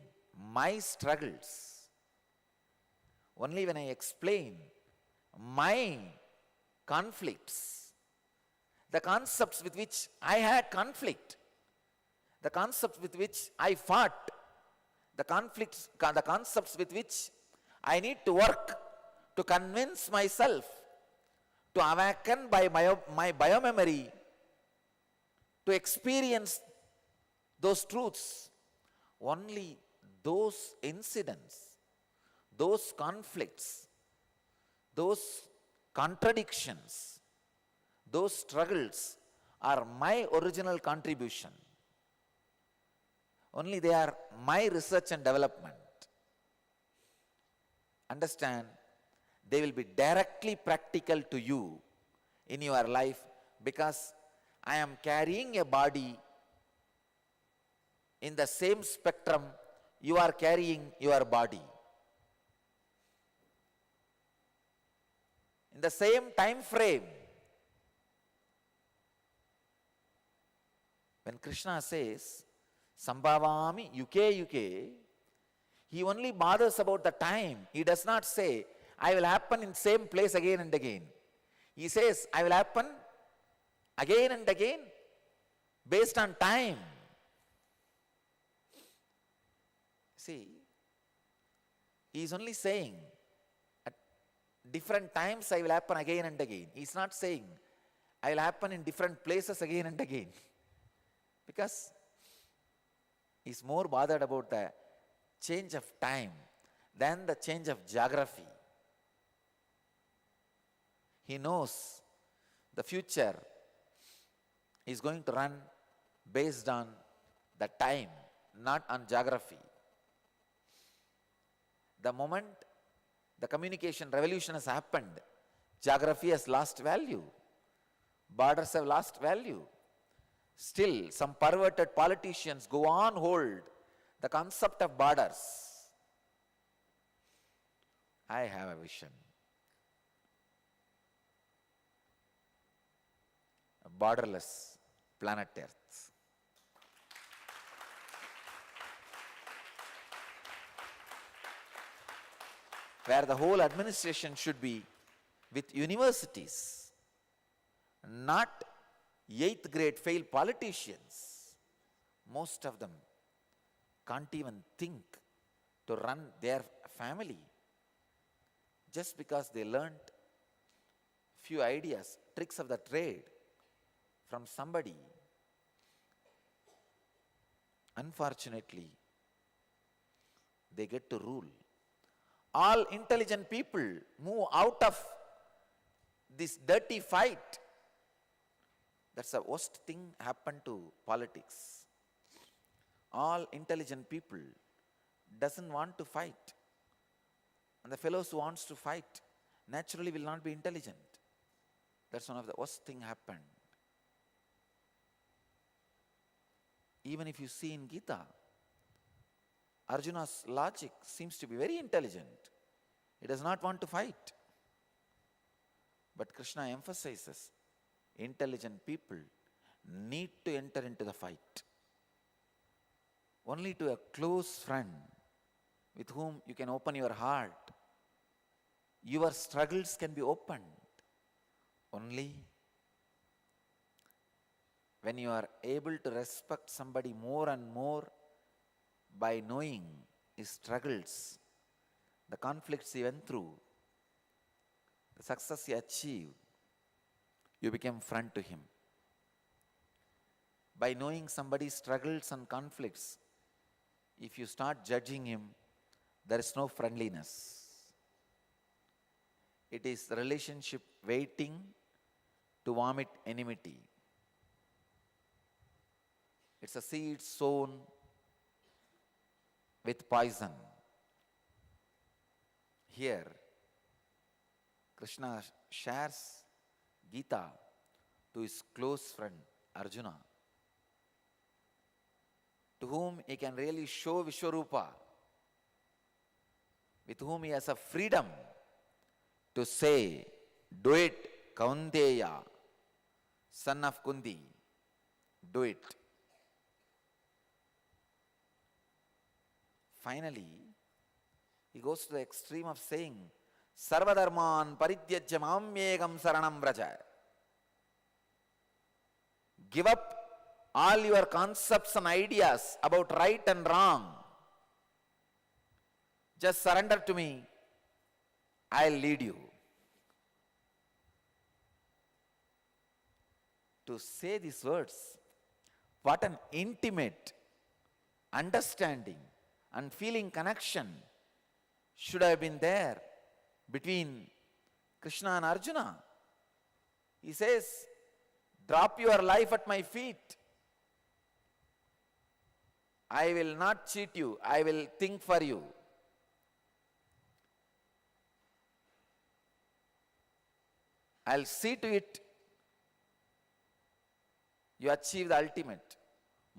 my struggles, only when I explain my conflicts, the concepts with which I had conflict, the concepts with which I fought, the concepts with which I need to work to convince myself, to awaken by my biomemory, to experience those truths. Only those incidents, those conflicts, those contradictions, those struggles are my original contribution. Only they are my research and development. Understand, they will be directly practical to you in your life because I am carrying a body in the same spectrum you are carrying your body. In the same time frame. When Krishna says, Sambhavami yuke yuke, he only bothers about the time. He does not say, I will happen in same place again and again. He says, I will happen again and again based on time. See, he is only saying, at different times I will happen again and again. He is not saying, I will happen in different places again and again. Because he is more bothered about the change of time than the change of geography. He knows the future is going to run based on the time, not on geography. The moment the communication revolution has happened, geography has lost value. Borders have lost value. Still, some perverted politicians go on hold the concept of borders. I have a vision. A borderless planet Earth. Where the whole administration should be with universities, not 8th grade failed politicians. Most of them can't even think to run their family just because they learnt few ideas, tricks of the trade from somebody. Unfortunately, they get to rule. All intelligent people move out of this dirty fight. That's the worst thing happened to politics. All intelligent people doesn't want to fight. And the fellows who wants to fight naturally will not be intelligent. That's one of the worst thing happened. Even if you see in Gita, Arjuna's logic seems to be very intelligent. He does not want to fight. But Krishna emphasizes, intelligent people need to enter into the fight. Only to a close friend with whom you can open your heart. Your struggles can be opened only when you are able to respect somebody more and more by knowing his struggles, the conflicts he went through, the success he achieved. You became friend to him. By knowing somebody's struggles and conflicts, if you start judging him, there is no friendliness. It is the relationship waiting to vomit enmity. It's a seed sown with poison. Here, Krishna shares Gita to his close friend Arjuna, to whom he can really show Vishwarupa, with whom he has a freedom to say, do it, Kaunteya, son of Kunti, do it. Finally, he goes to the extreme of saying, Sarvadharman parityajya mamyekam saranam vraja. Give up all your concepts and ideas about right and wrong. Just surrender to me. I'll lead you. To say these words, what an intimate understanding and feeling connection should have been there between Krishna and Arjuna. He says, drop your life at my feet. I will not cheat you. I will think for you. I'll see to it you achieve the ultimate.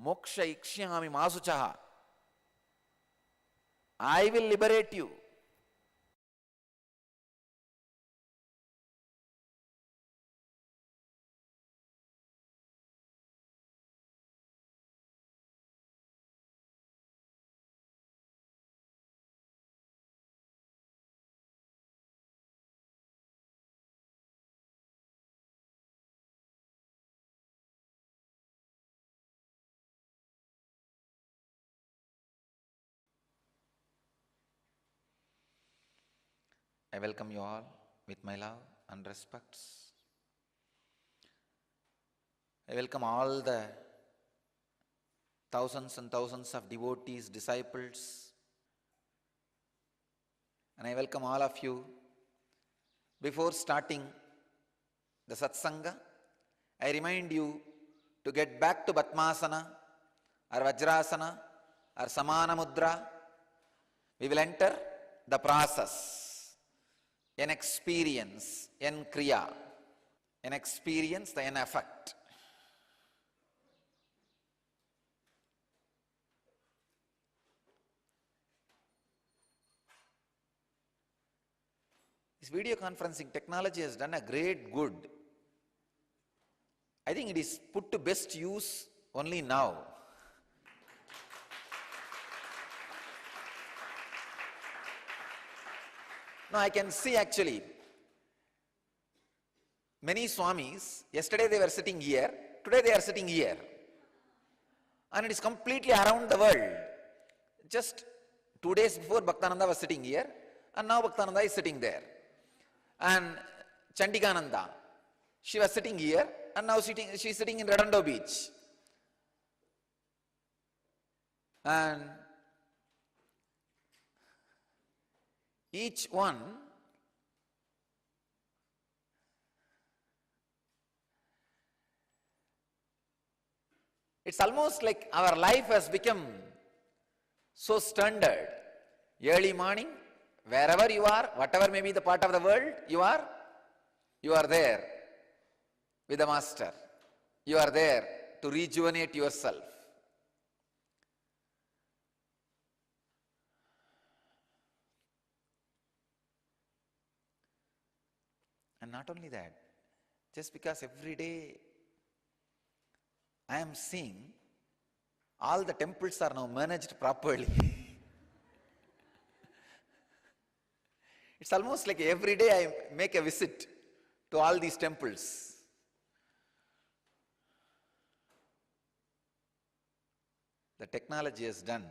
Moksha ikshyami masuchaha. I will liberate you. I welcome you all with my love and respects. I welcome all the thousands and thousands of devotees, disciples, and I welcome all of you. Before starting the satsanga, I remind you to get back to Padmasana or Vajrasana or Samana Mudra. We will enter the process. An experience, an kriya. An experience, the an effect. This video conferencing technology has done a great good. I think it is put to best use only now. No, I can see actually many Swamis, yesterday they were sitting here, today they are sitting here. And it is completely around the world. Just 2 days before Bhaktananda was sitting here, and now Bhaktananda is sitting there. And Chandikananda, she was sitting here, and now she is sitting in Redondo Beach. And each one it's almost like our life has become so standard. Early morning, wherever you are, whatever may be the part of the world you are there with the Master. You are there to rejuvenate yourself. And not only that, just because every day I am seeing all the temples are now managed properly. It's almost like every day I make a visit to all these temples. The technology has done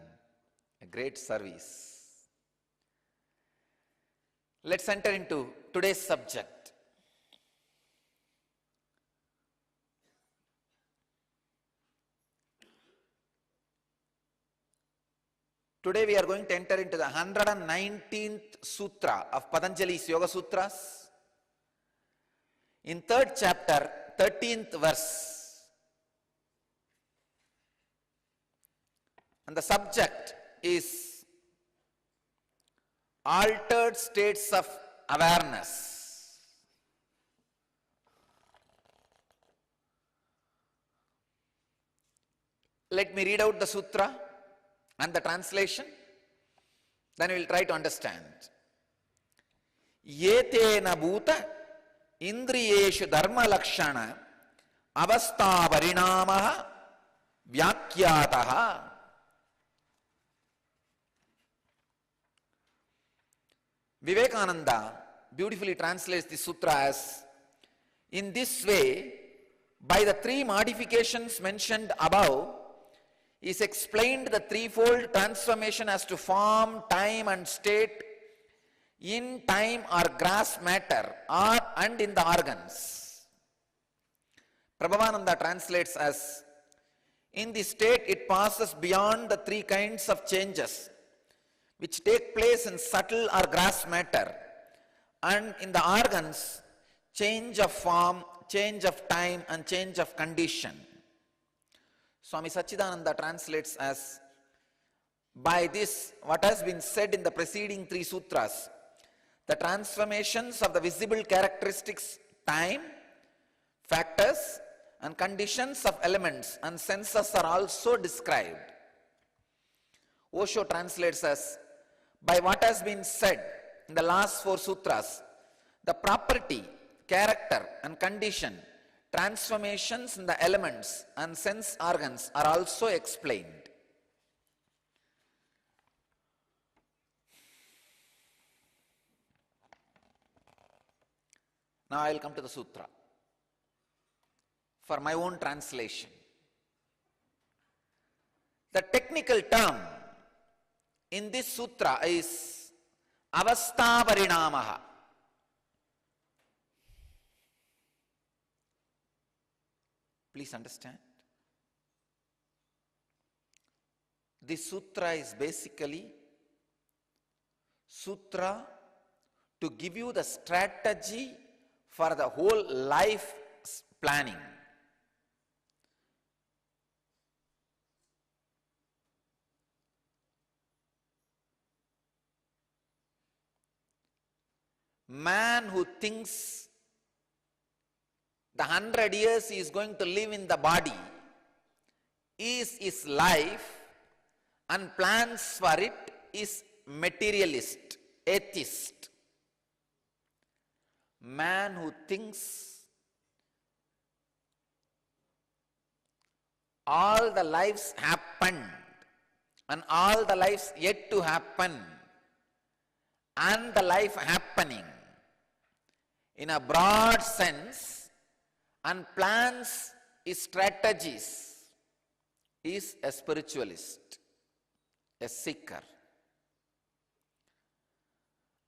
a great service. Let's enter into today's subject. Today we are going to enter into the 119th Sutra of Patanjali's Yoga Sutras. In 3rd chapter, 13th verse. And the subject is altered states of awareness. Let me read out the sutra and the translation, then we will try to understand. Yetena bhuta indriyeshu dharma lakshana avastha parinamaha vyakyataha. Vivekananda beautifully translates this sutra as, in this way, by the 3 modifications mentioned above, is explained the threefold transformation as to form, time and state in time or gross matter and in the organs. Prabhavananda translates as, in this state it passes beyond the 3 kinds of changes which take place in subtle or gross matter, and in the organs, change of form, change of time and change of condition. Swami Satchidananda translates as, by this, what has been said in the preceding 3 sutras, the transformations of the visible characteristics, time, factors and conditions of elements and senses are also described. Osho translates as, by what has been said in the last 4 sutras, the property, character and condition, transformations in the elements and sense organs are also explained. Now I will come to the sutra for my own translation. The technical term in this sutra is avastha parinamaha. Please understand. This sutra is basically sutra to give you the strategy for the whole life planning. Man who thinks the 100 years he is going to live in the body is his life and plans for it is materialist, atheist. Man who thinks all the lives happened and all the lives yet to happen and the life happening in a broad sense and plans his strategies is a spiritualist, a seeker.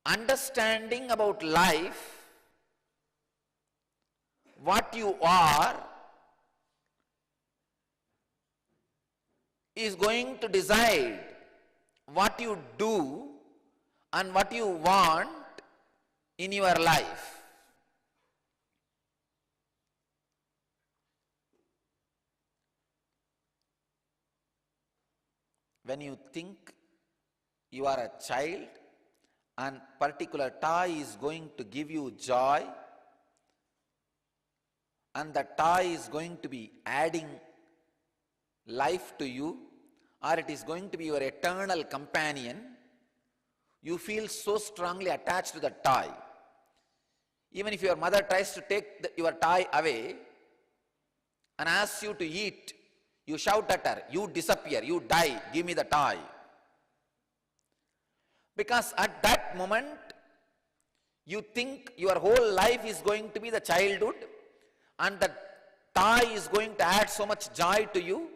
Understanding about life, what you are, is going to decide what you do and what you want in your life. When you think you are a child and particular toy is going to give you joy and the toy is going to be adding life to you, or it is going to be your eternal companion, you feel so strongly attached to the toy. Even if your mother tries to take your toy away and asks you to eat, you shout at her, you disappear, you die, give me the toy. Because at that moment, You think your whole life is going to be the childhood, and the toy is going to add so much joy to you,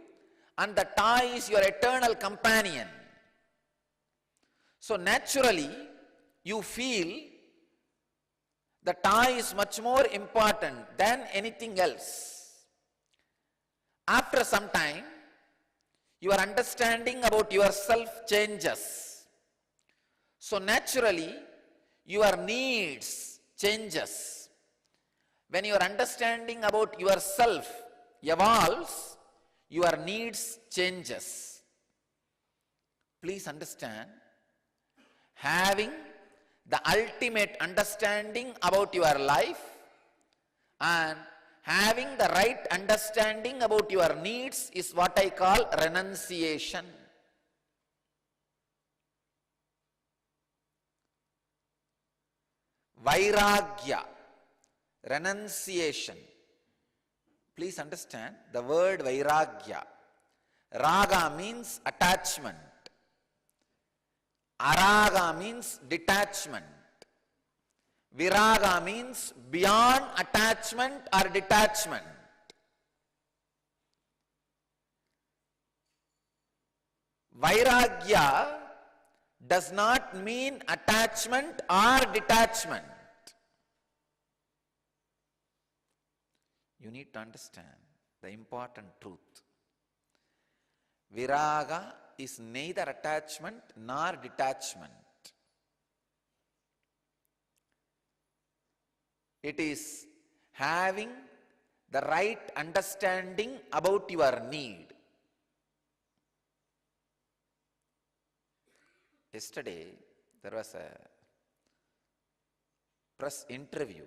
and the toy is your eternal companion. So naturally, you feel the toy is much more important than anything else. After some time, your understanding about yourself changes. So naturally, your needs changes. When your understanding about yourself evolves, your needs changes. Please understand, having the ultimate understanding about your life and having the right understanding about your needs is what I call renunciation. Vairagya, renunciation. Please understand the word vairagya. Raga means attachment. Araga means detachment. Viraga means beyond attachment or detachment. Vairagya does not mean attachment or detachment. You need to understand the important truth. Viraga is neither attachment nor detachment. It is having the right understanding about your need. Yesterday, there was a press interview.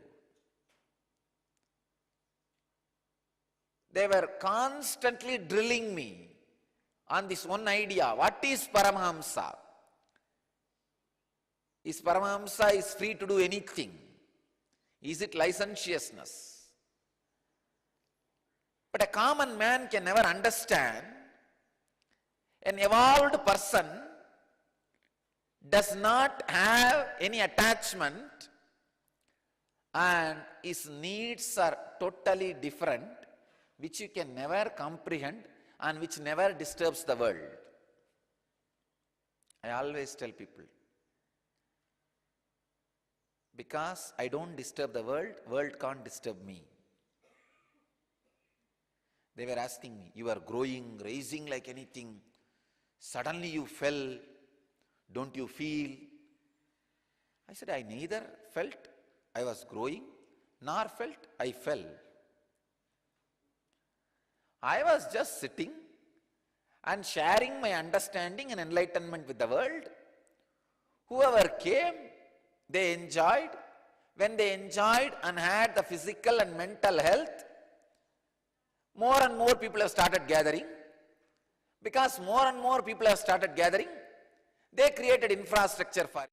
They were constantly drilling me on this one idea. What is Paramahamsa? Is Paramahamsa is free to do anything? Is it licentiousness? But a common man can never understand. An evolved person does not have any attachment and his needs are totally different, which you can never comprehend and which never disturbs the world. I always tell people, because I don't disturb the world can't disturb me. They were asking me, you are growing, raising like anything. Suddenly you fell. Don't you feel? I said, I neither felt I was growing, nor felt I fell. I was just sitting and sharing my understanding and enlightenment with the world. Whoever came, they enjoyed. When they enjoyed and had the physical and mental health, more and more people have started gathering. Because more and more people have started gathering, they created infrastructure for it.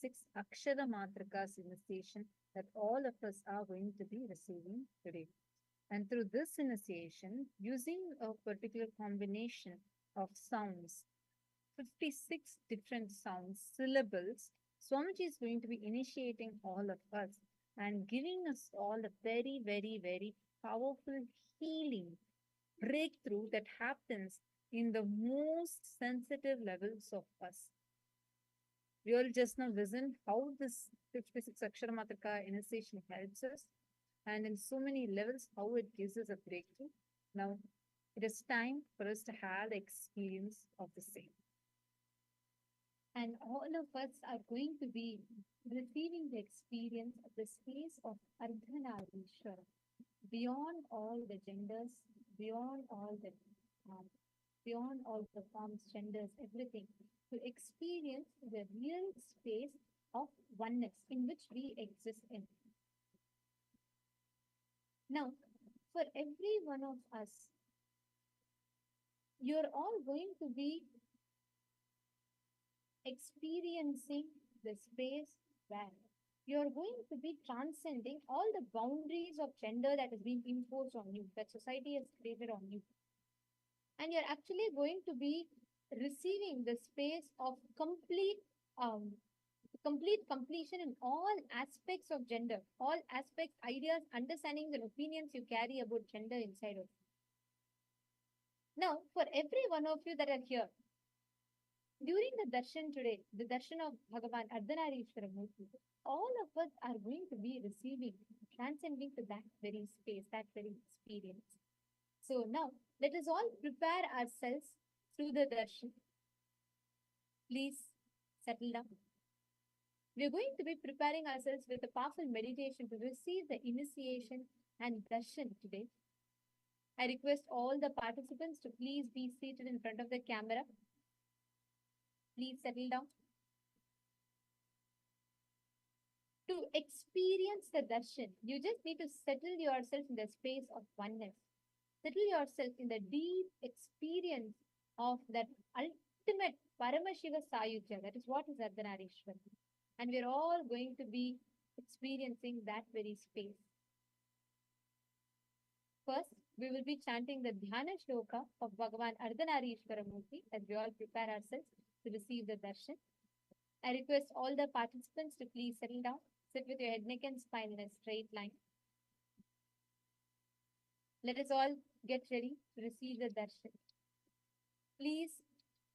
56 Akshara Matrakas initiation that all of us are going to be receiving today. And through this initiation, using a particular combination of sounds, 56 different sounds, syllables, Swamiji is going to be initiating all of us and giving us all a very, very, very powerful healing breakthrough that happens in the most sensitive levels of us. We all just now listen how this 56 Akshara Matrika initiation helps us, and in so many levels, how it gives us a breakthrough. Now, it is time for us to have the experience of the same. And all of us are going to be receiving the experience of the space of Ardhanarishwara, beyond all the genders, beyond all the um, beyond all the forms, genders, everything, to experience the real space of oneness in which we exist in. Now, for every one of us, you're all going to be experiencing the space where you're going to be transcending all the boundaries of gender that has been imposed on you, that society has created on you. And you're actually going to be receiving the space of complete completion in all aspects of gender, all aspects, ideas, understandings, and opinions you carry about gender inside of you. Now, for every one of you that are here, during the darshan today, the darshan of Bhagavan Ardhanarishwara Murti, all of us are going to be receiving, transcending to that very space, that very experience. So now, let us all prepare ourselves through the darshan. Please settle down. We are going to be preparing ourselves with a powerful meditation to receive the initiation and darshan today. I request all the participants to please be seated in front of the camera. Please settle down. To experience the darshan, you just need to settle yourself in the space of oneness. Settle yourself in the deep experience of that ultimate Paramashiva Sayujya. That is what is Ardhanarishwara. And we're all going to be experiencing that very space. First, we will be chanting the Dhyana Shloka of Bhagavan Ardhanarishwara Murti as we all prepare ourselves to receive the darshan. I request all the participants to please settle down. Sit with your head, neck, and spine in a straight line. Let us all get ready to receive the darshan. Please,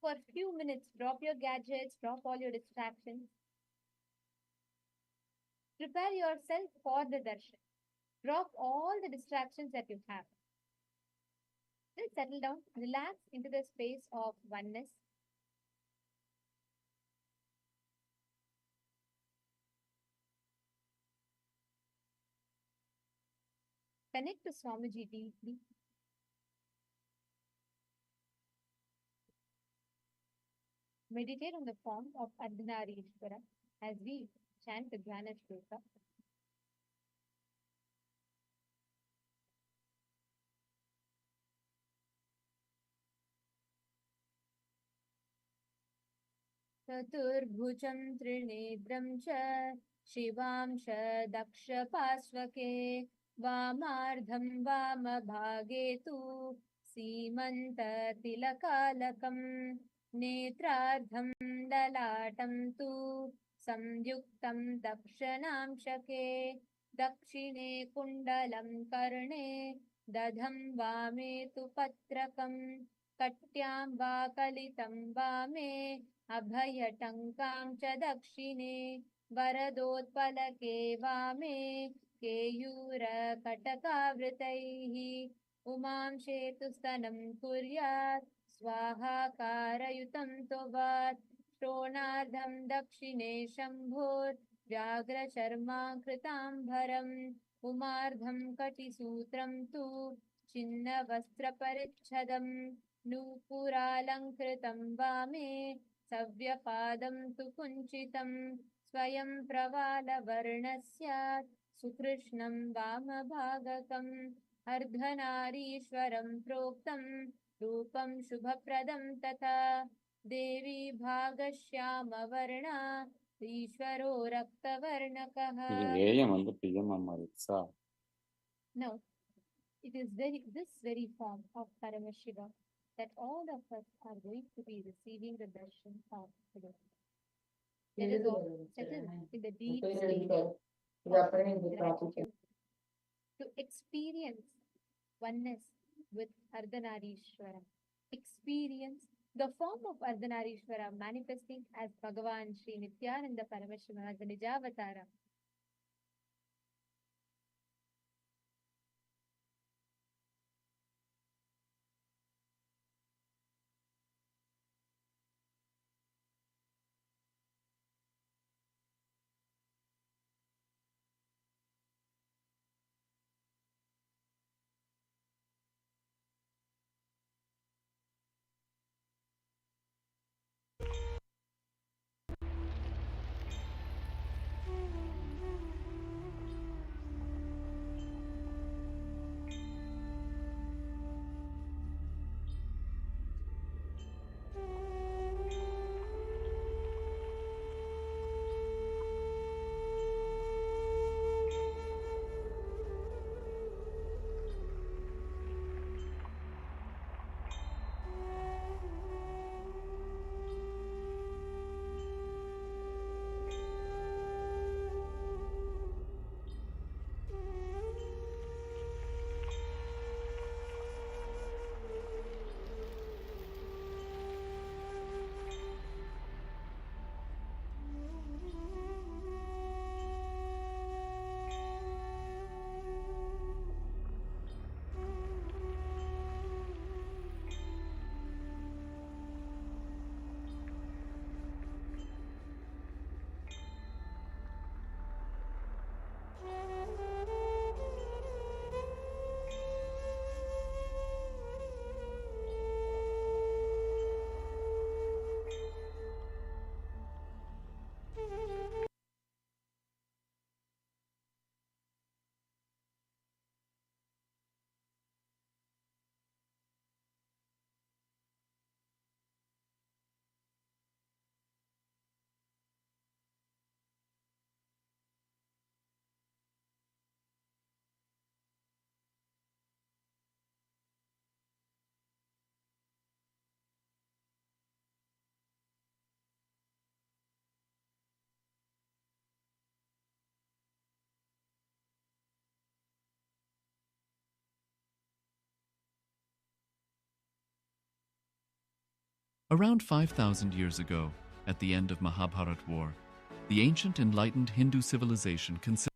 for a few minutes, drop your gadgets, drop all your distractions. Prepare yourself for the darshan. Drop all the distractions that you have. Then settle down, relax into the space of oneness. Connect to Swamiji deeply. Meditate on the form of Ardhanarishwara as we chant the Dhyana Shloka. चतुर्भुजं त्रिनेत्रं च शिवां च दक्षपार्श्वके वामार्धं वामभागे तु सीमन्ततिलकालकं नेत्रार्धं ललाटं तु संयुक्तं दक्षिणांशके दक्षिणे कुण्डलं कर्णे दधं वामे तु पत्रकं कट्यां वाकलितं वामे अभयटङ्कां च दक्षिणे वरदोत्पलके वामे केयूरकटकावृतैः उमां शेतुस्तनं कुर्यात् स्वाहाकारयुतं त्ववात् श्रोणार्धं दक्षिणे शम्भोर्व्याघ्रचर्माकृताम्बरम् उमार्धं कटिसूत्रं तु छिन्नवस्त्रपरिच्छदम् नूपुरालङ्कृतं वामे सव्यपादं तु कुञ्चितं स्वयं प्रवालवर्णस्यात् सुकृष्णं वामभागकम् अर्धनारीश्वरं प्रोक्तं रूपं शुभप्रदं तथा देवी भागश्यामवर्णा ईश्वरो रक्तवर्णकः. இது ஏஎம் வந்து PM மாறிடுச்சா? Now, it is this very form of Paramashiva that all of us are going to be receiving the darshan of today. Let us all settle in the deep state of gratitude to experience oneness with Ardhanarishwara. Experience the form of Ardhanarishwara manifesting as Bhagavan Sri Nityananda Paramashiva as the Nijavatara. Around 5,000 years ago, at the end of Mahabharat War, the ancient enlightened Hindu civilization considered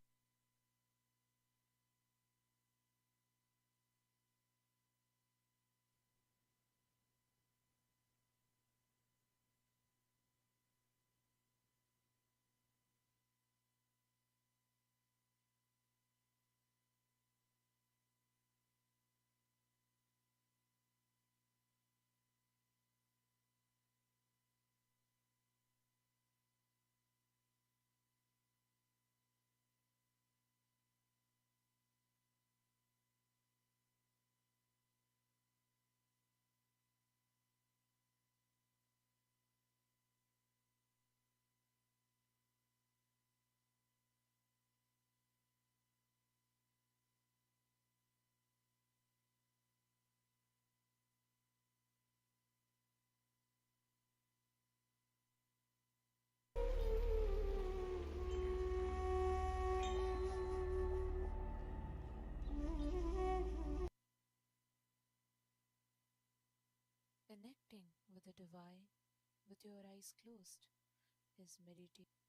Connecting with the divine with your eyes closed is meditation.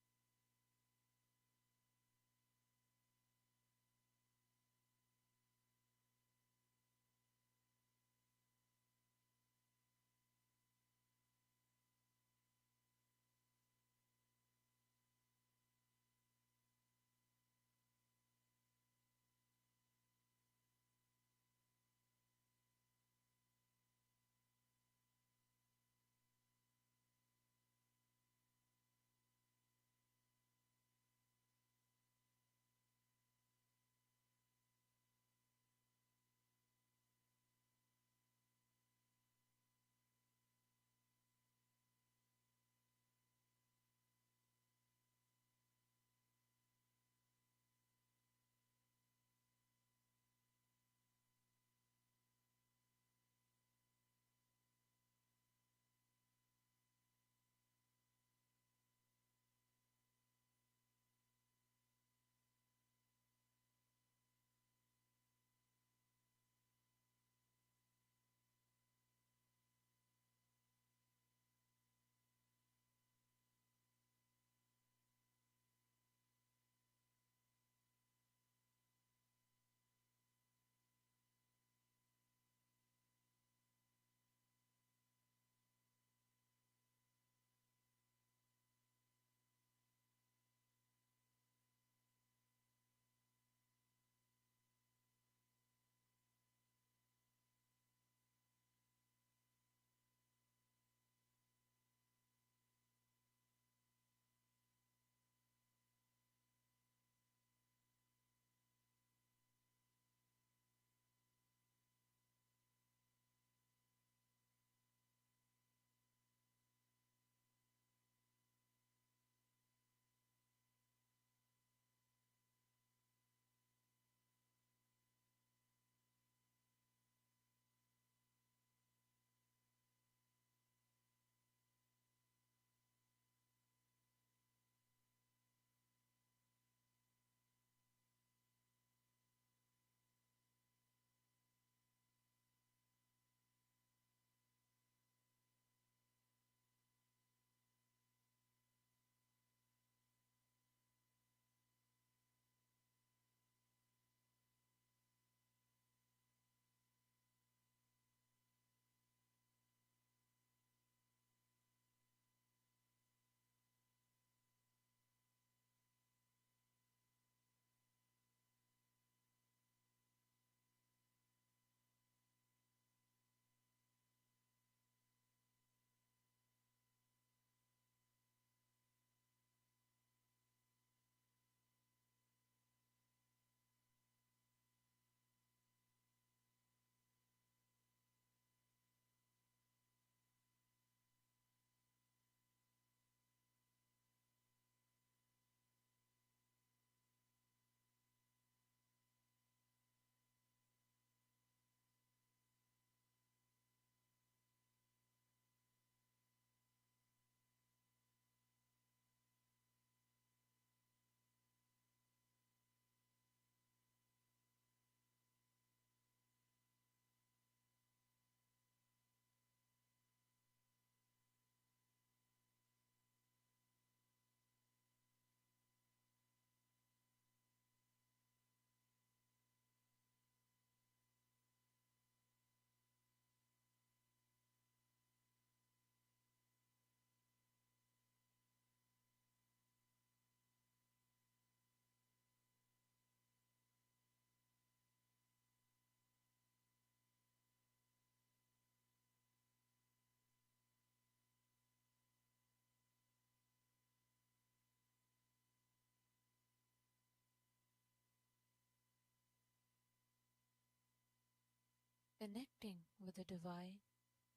Connecting with the divine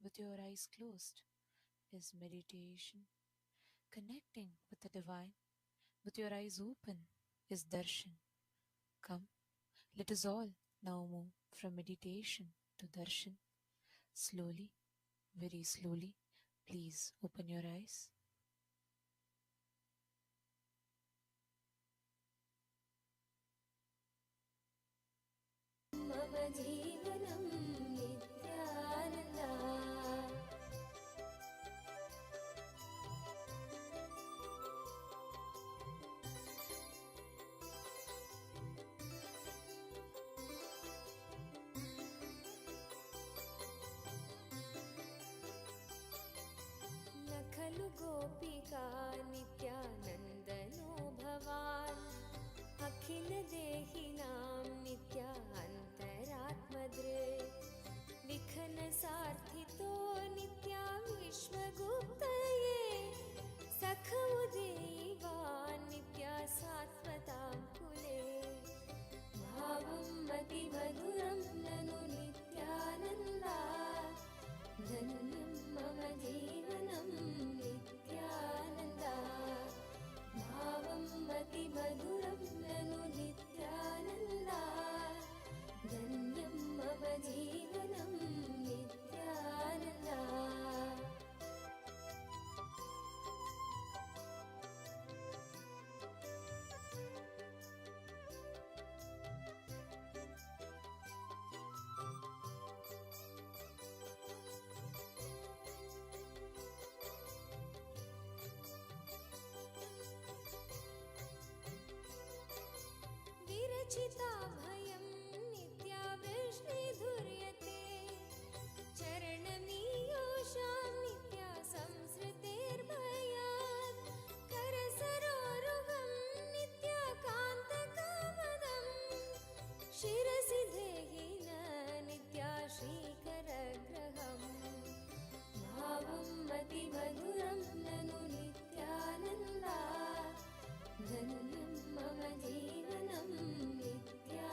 with your eyes closed is meditation. Connecting with the divine with your eyes open is darshan. Come, let us all now move from meditation to darshan. Slowly, very slowly, please open your eyes. मम जीवनं नित्यानन्दा न खलु गोपिका नित्यानन्दनो भवान् अखिलदेहिनां नित्या अन्तरात्मदृक् विखनसार्थितो नित्या विश्वगुप्तये सखमुदेवान् नित्या सात्वतां कुले भावं मतिमधुरं ननु नित्यानन्दा धन्यं मम जीवनं नित्यानन्दा भावं मतिमधुरं ननु नित्यानन्दा धन्यं मम जीवनं नित्यानन्दा विरचिता भयं नित्या वृष्णिधुर्यते चरणमीयोषां नित्या संसृतेर्भयात् करसरोरुहं नित्या कान्तकामदं शिरसि देहिन नित्या श्रीकरग्रहम् भावं मतिमधुरं ननु नित्यानन्दा धन्यं मम जीवनं नित्या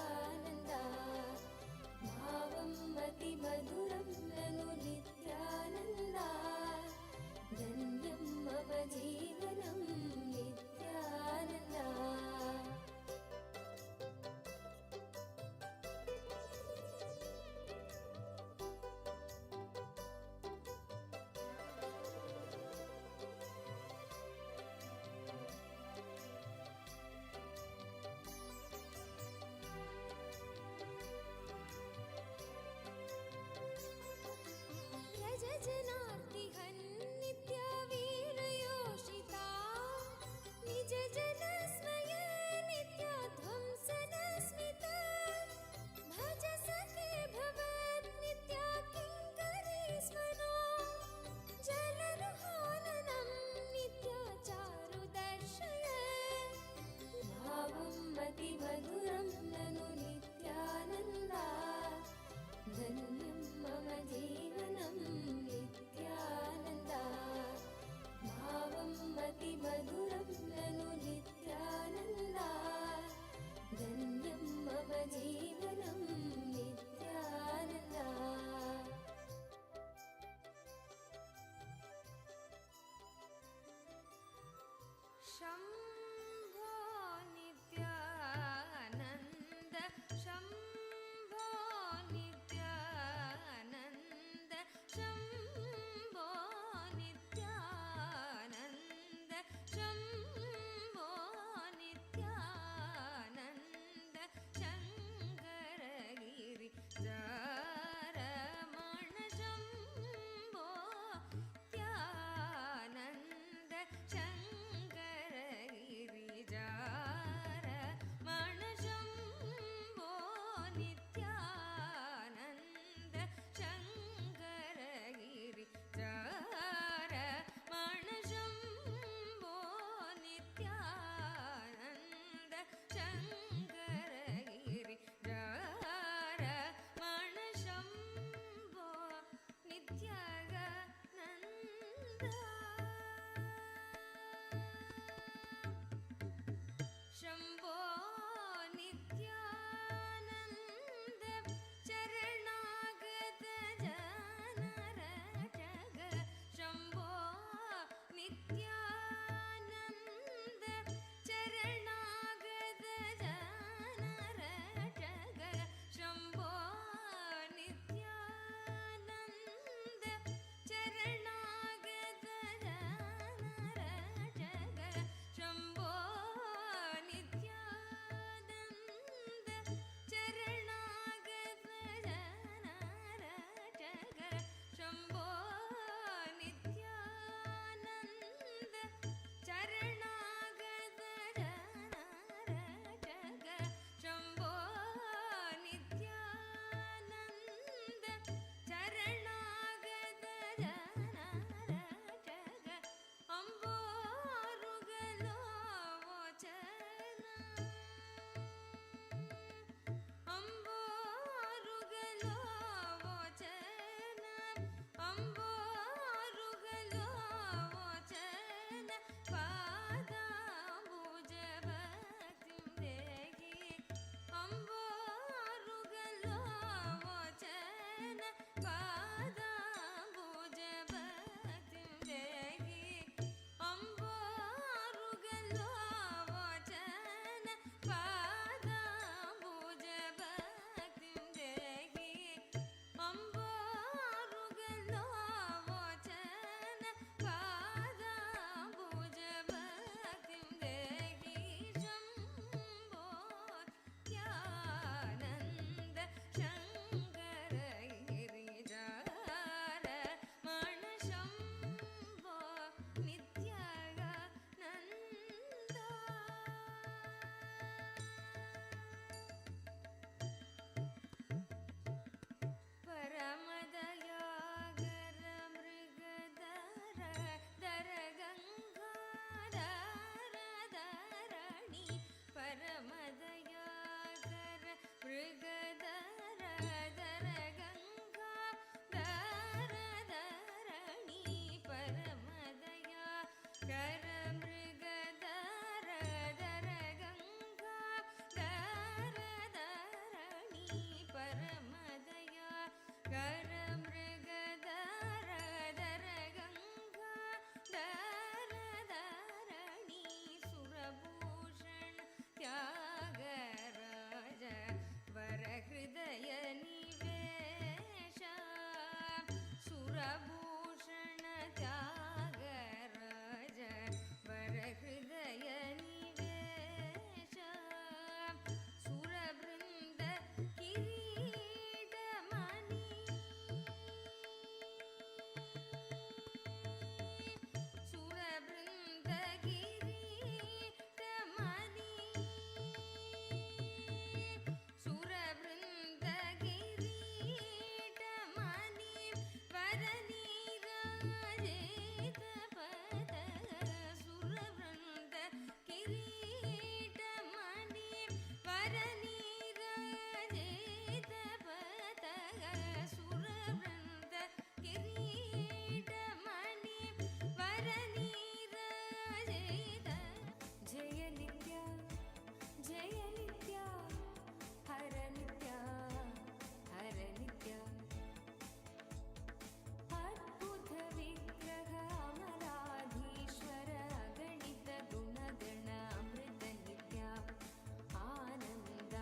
आनन्द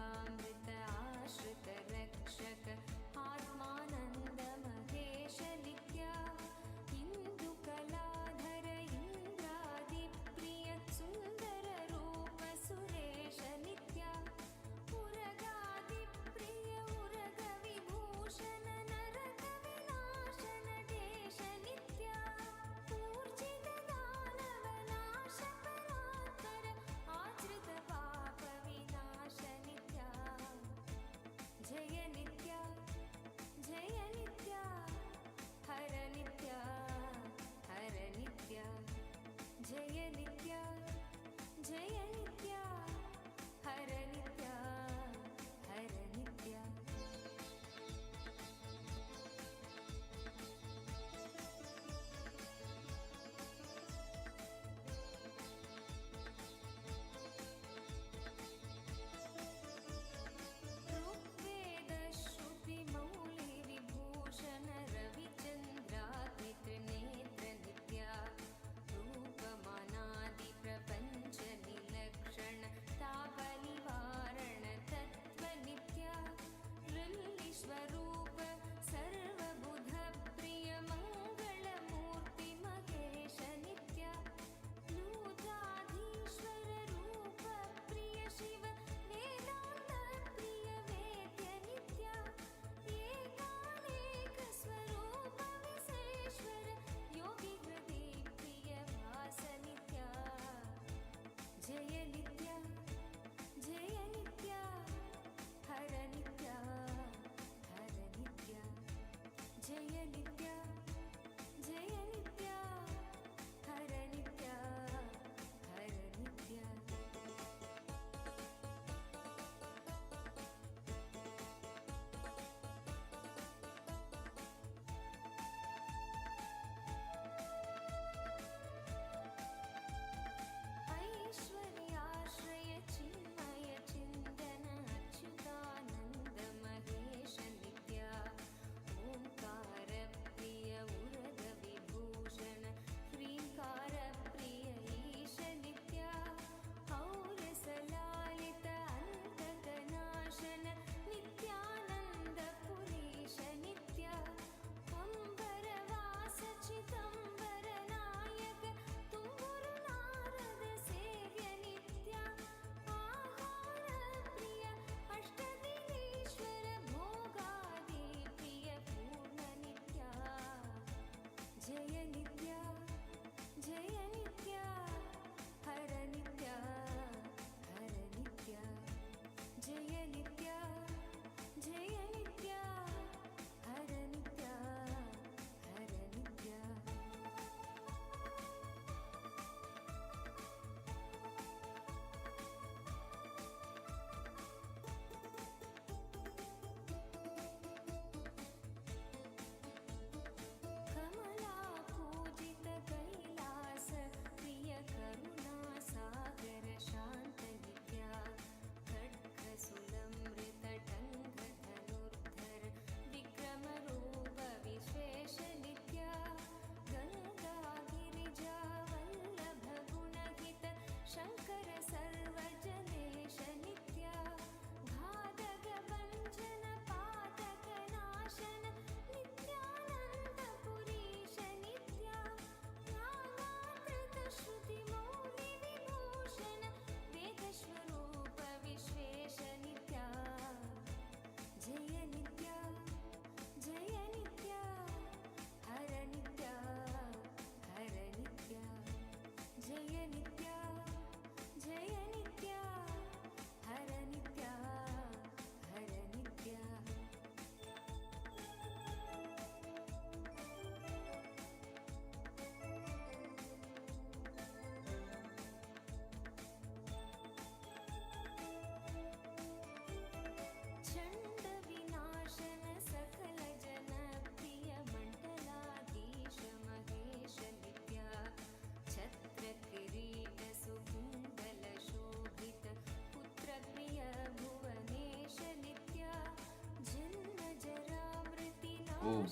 Om.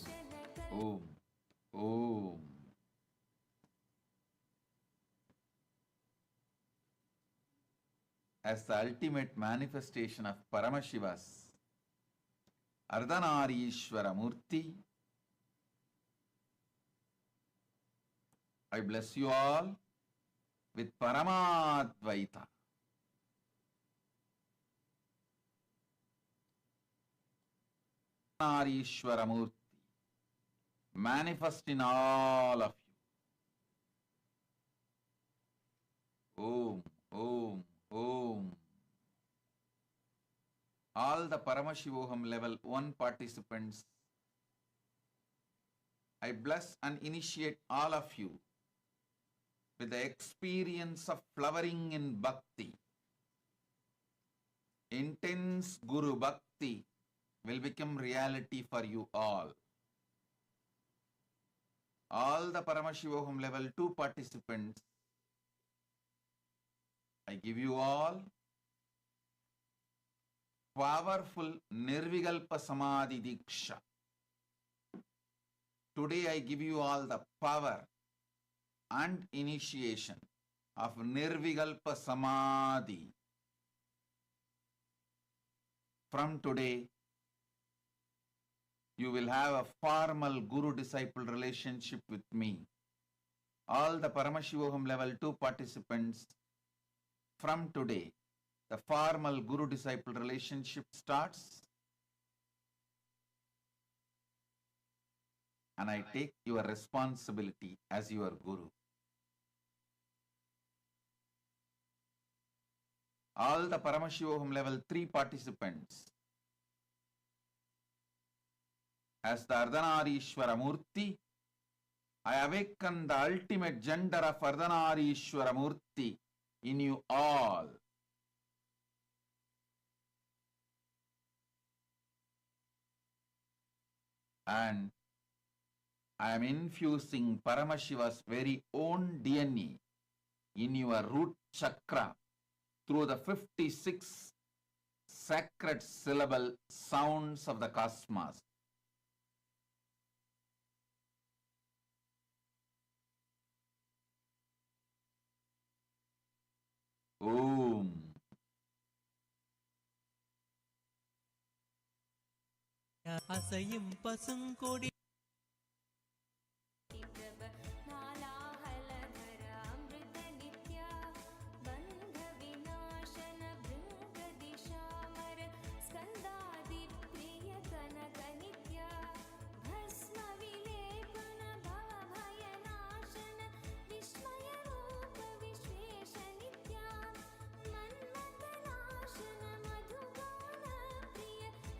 Om. Om. As the ultimate manifestation of Paramashiva's Ardhanarishwara Murti, I bless you all with Paramadvaita. Ardhanarishwara Murti, manifest in all of you. Om, Om, Om. All the Paramashivoham level 1 participants, I bless and initiate all of you with the experience of flowering in bhakti. Intense Guru Bhakti will become reality for you all. All the Paramashivoham level 2 participants, I give you all powerful Nirvikalpa Samadhi Diksha. Today I give you all the power and initiation of Nirvikalpa Samadhi. From today, you will have a formal Guru-disciple relationship with me. All the Paramashivoham level 2 participants, from today, the formal Guru-disciple relationship starts, and I take your responsibility as your Guru. All the Paramashivoham level 3 participants, as the Ardhanarishwara Murti, I awaken the ultimate gender of Ardhanarishwara Murti in you all. And I am infusing Paramashiva's very own DNA in your root chakra through the 56 sacred syllable sounds of the cosmos. Om. அசையும் பசுங்கொடி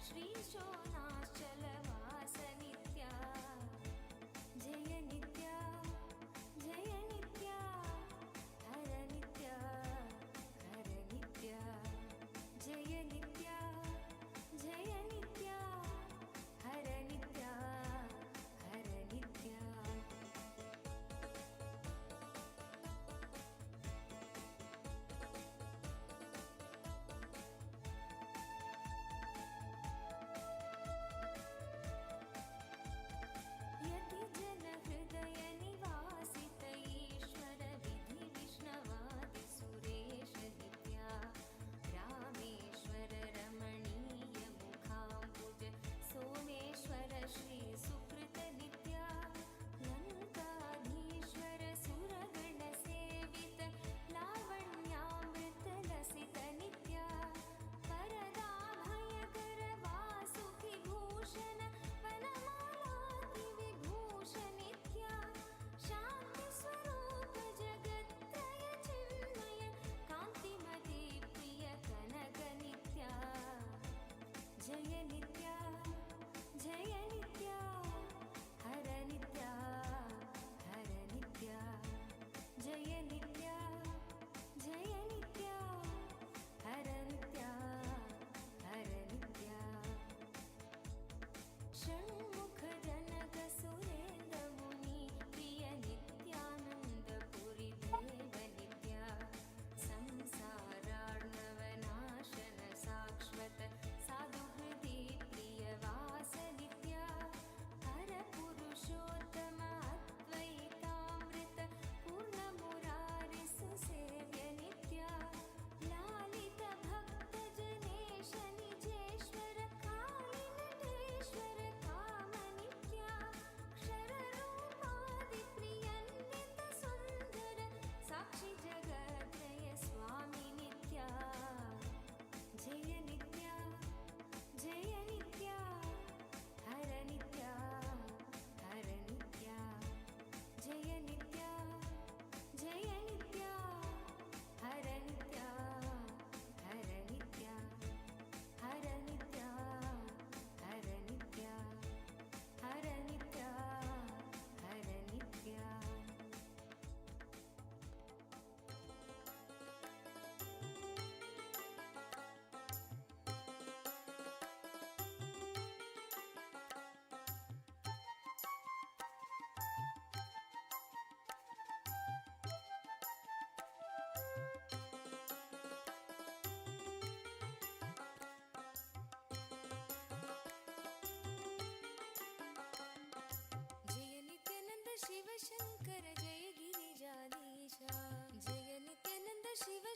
Shri Shonachal Vasa Nitya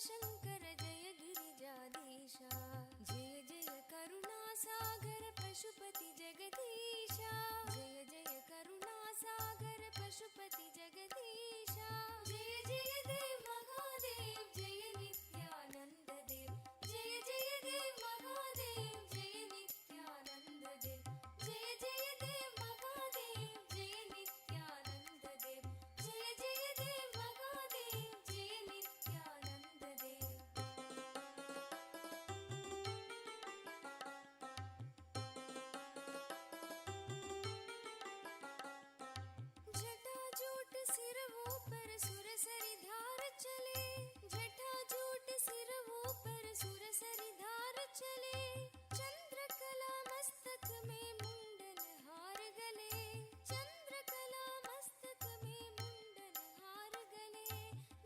Shankar जय गिरिजाधीशा जय जय करुणासागर पशुपति जगदीशा जय जय करुणासागर पशुपति जगदीशा जय जय देव महादेव जय नित्यानंद देव जय जय देव महादेव जय नित्यानंद देव जय जय देव महादेव जय नित्यानंद देव जय जय देव महादेव जय नित्यानंद देव जटाजूट सिरवों पर सुरसरी धार चले जटाजूट सिरवों पर सुरसरी धार चले चंद्रकला मस्तक में मुंडन हार गले चंद्रकला मस्तक में मुंडन हार गले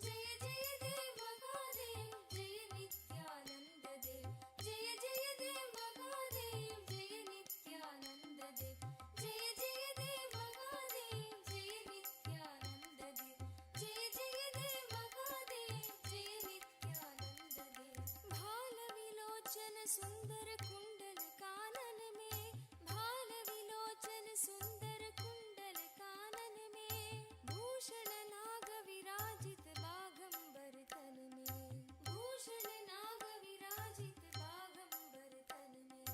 जय जय देव महादेव जय नित्यानंद देव जय जय देव महादेव जय नित्यानंद देव जय जय देव महादेव जय नित्यानंद देव जय जय देव महादेव जय नित्यानंद देव भाल विलोचन सुंदर कुंडल कानन में भाल विलोचन सुंदर कुंडल कानन में भूषण नाग विराजित बागंबर तन में भूषण नाग विराजित बागंबर तन में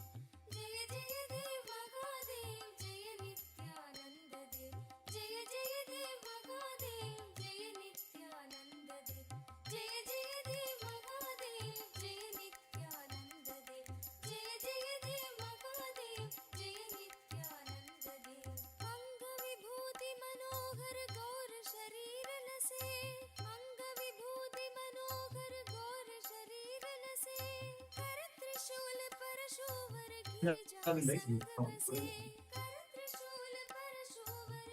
जय जय देव महादेव जय नित्यानंद देव जय जय देव महादेव जय नित्यानंद देव जय जय देव महादेव जय नित्यानंद देव जय जय देव महादेव जय नित्यानंद देव अंग विभूति मनोहर गौर शरीर लसे अंग विभूति मनोहर गौर शरीर लसे कर त्रिशूल परशुवर गिरिजा संग बसे कर त्रिशूल परशुवर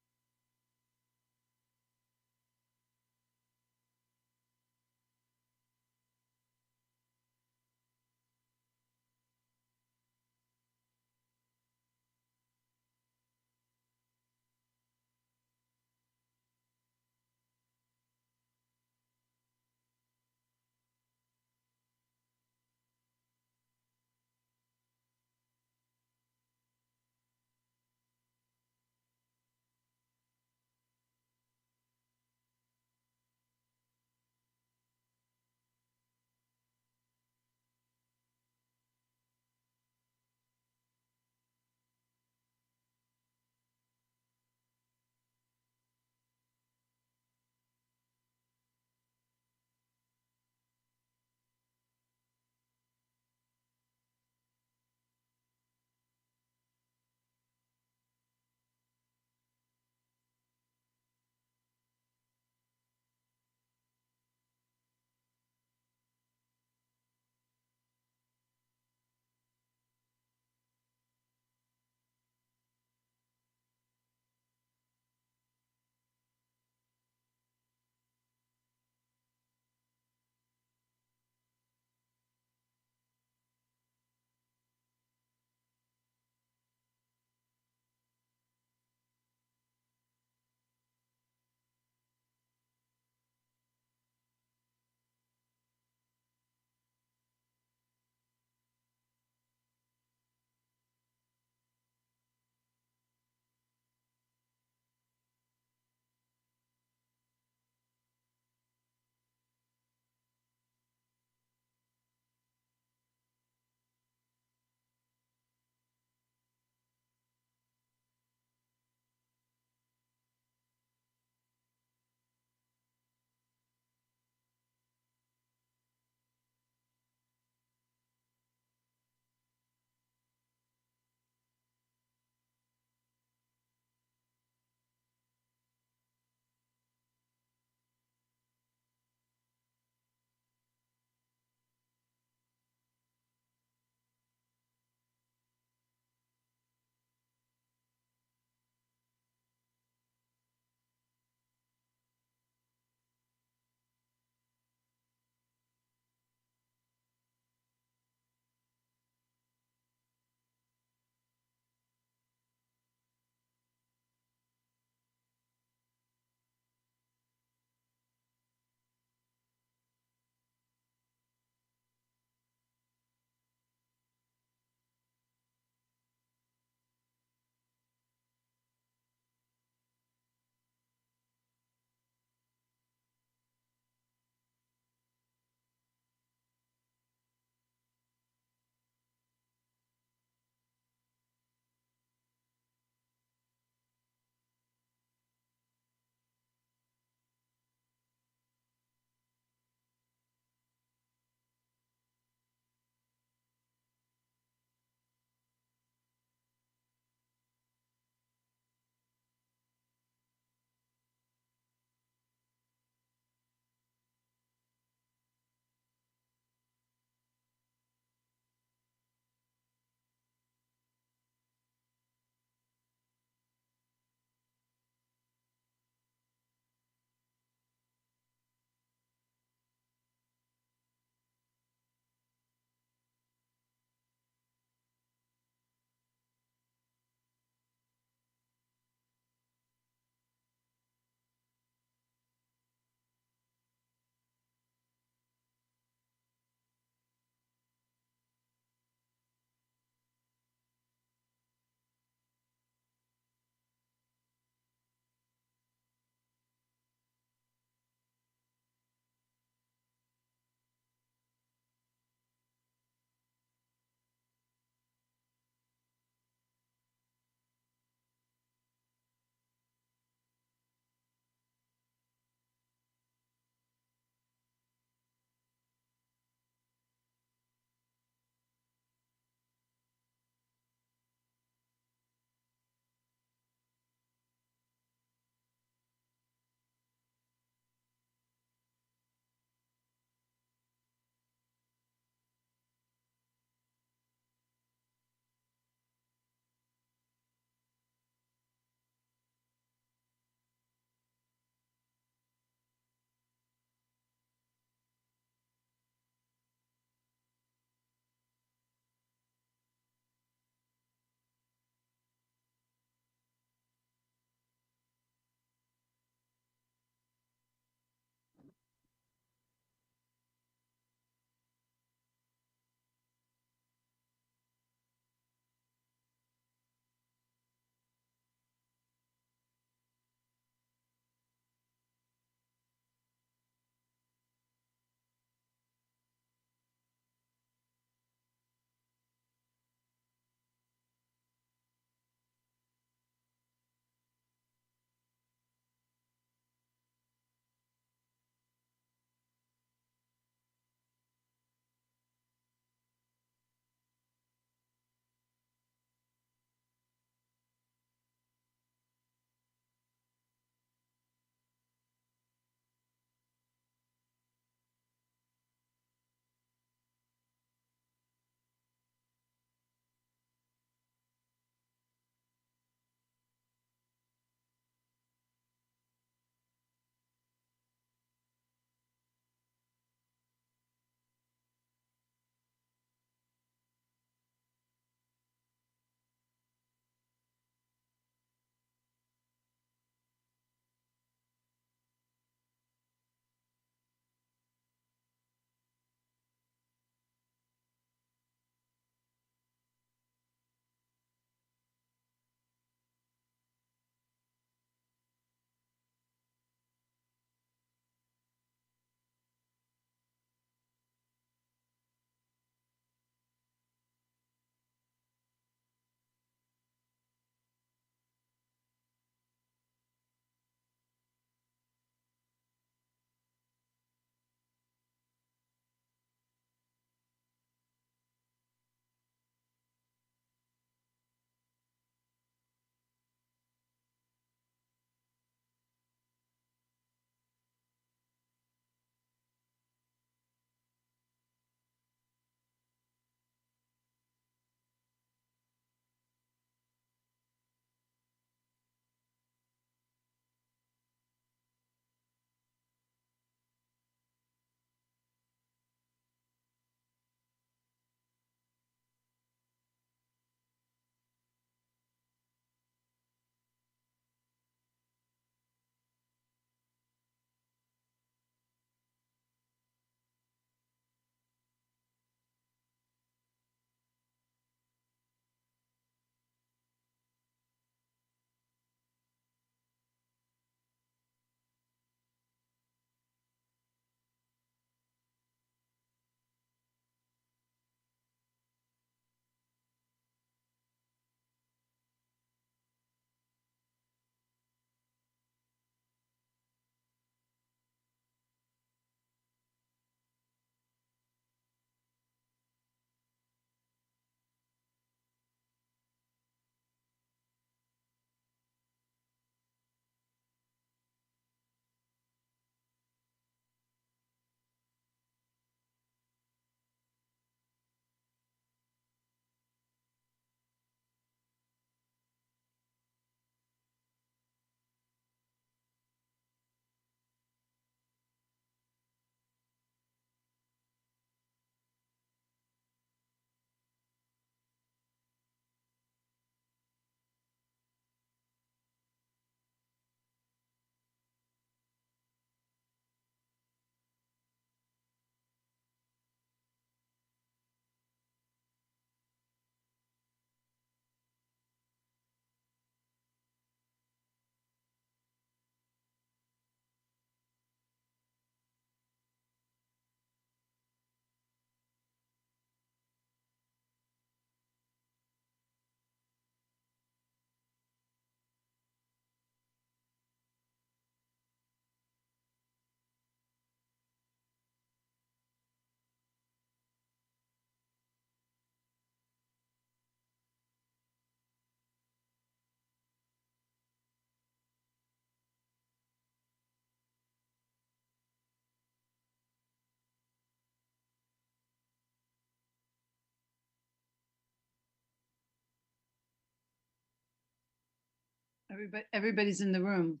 Everybody's in the room.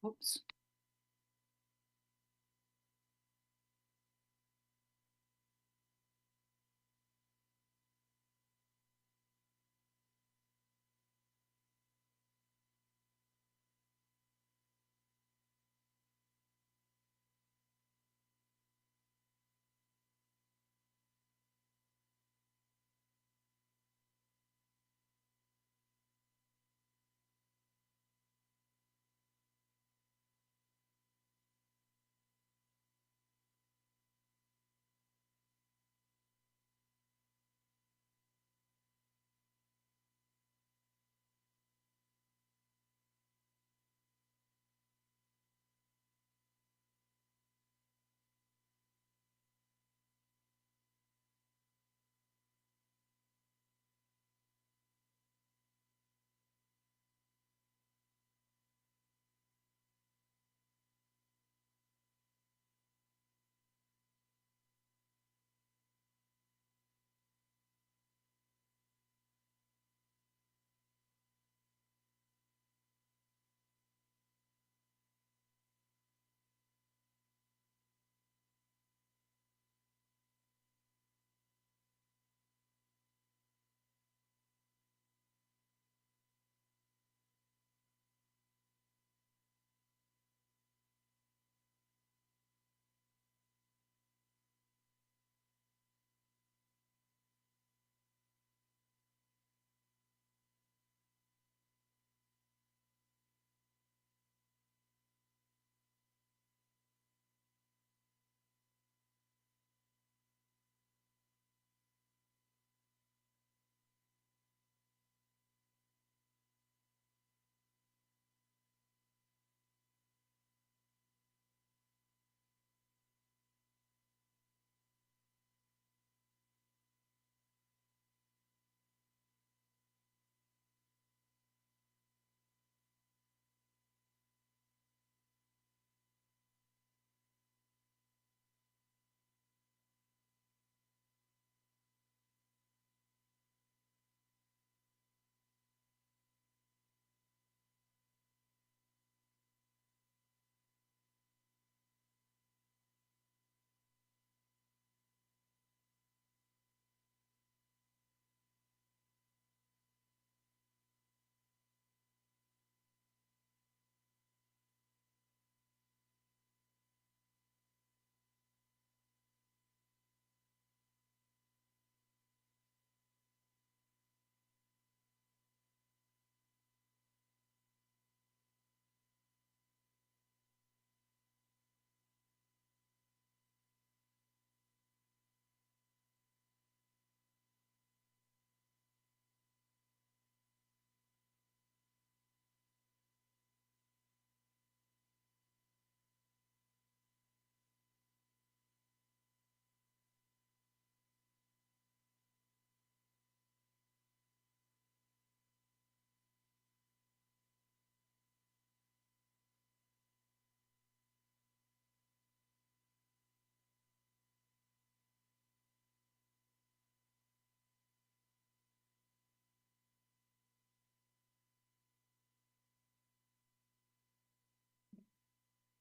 Oops.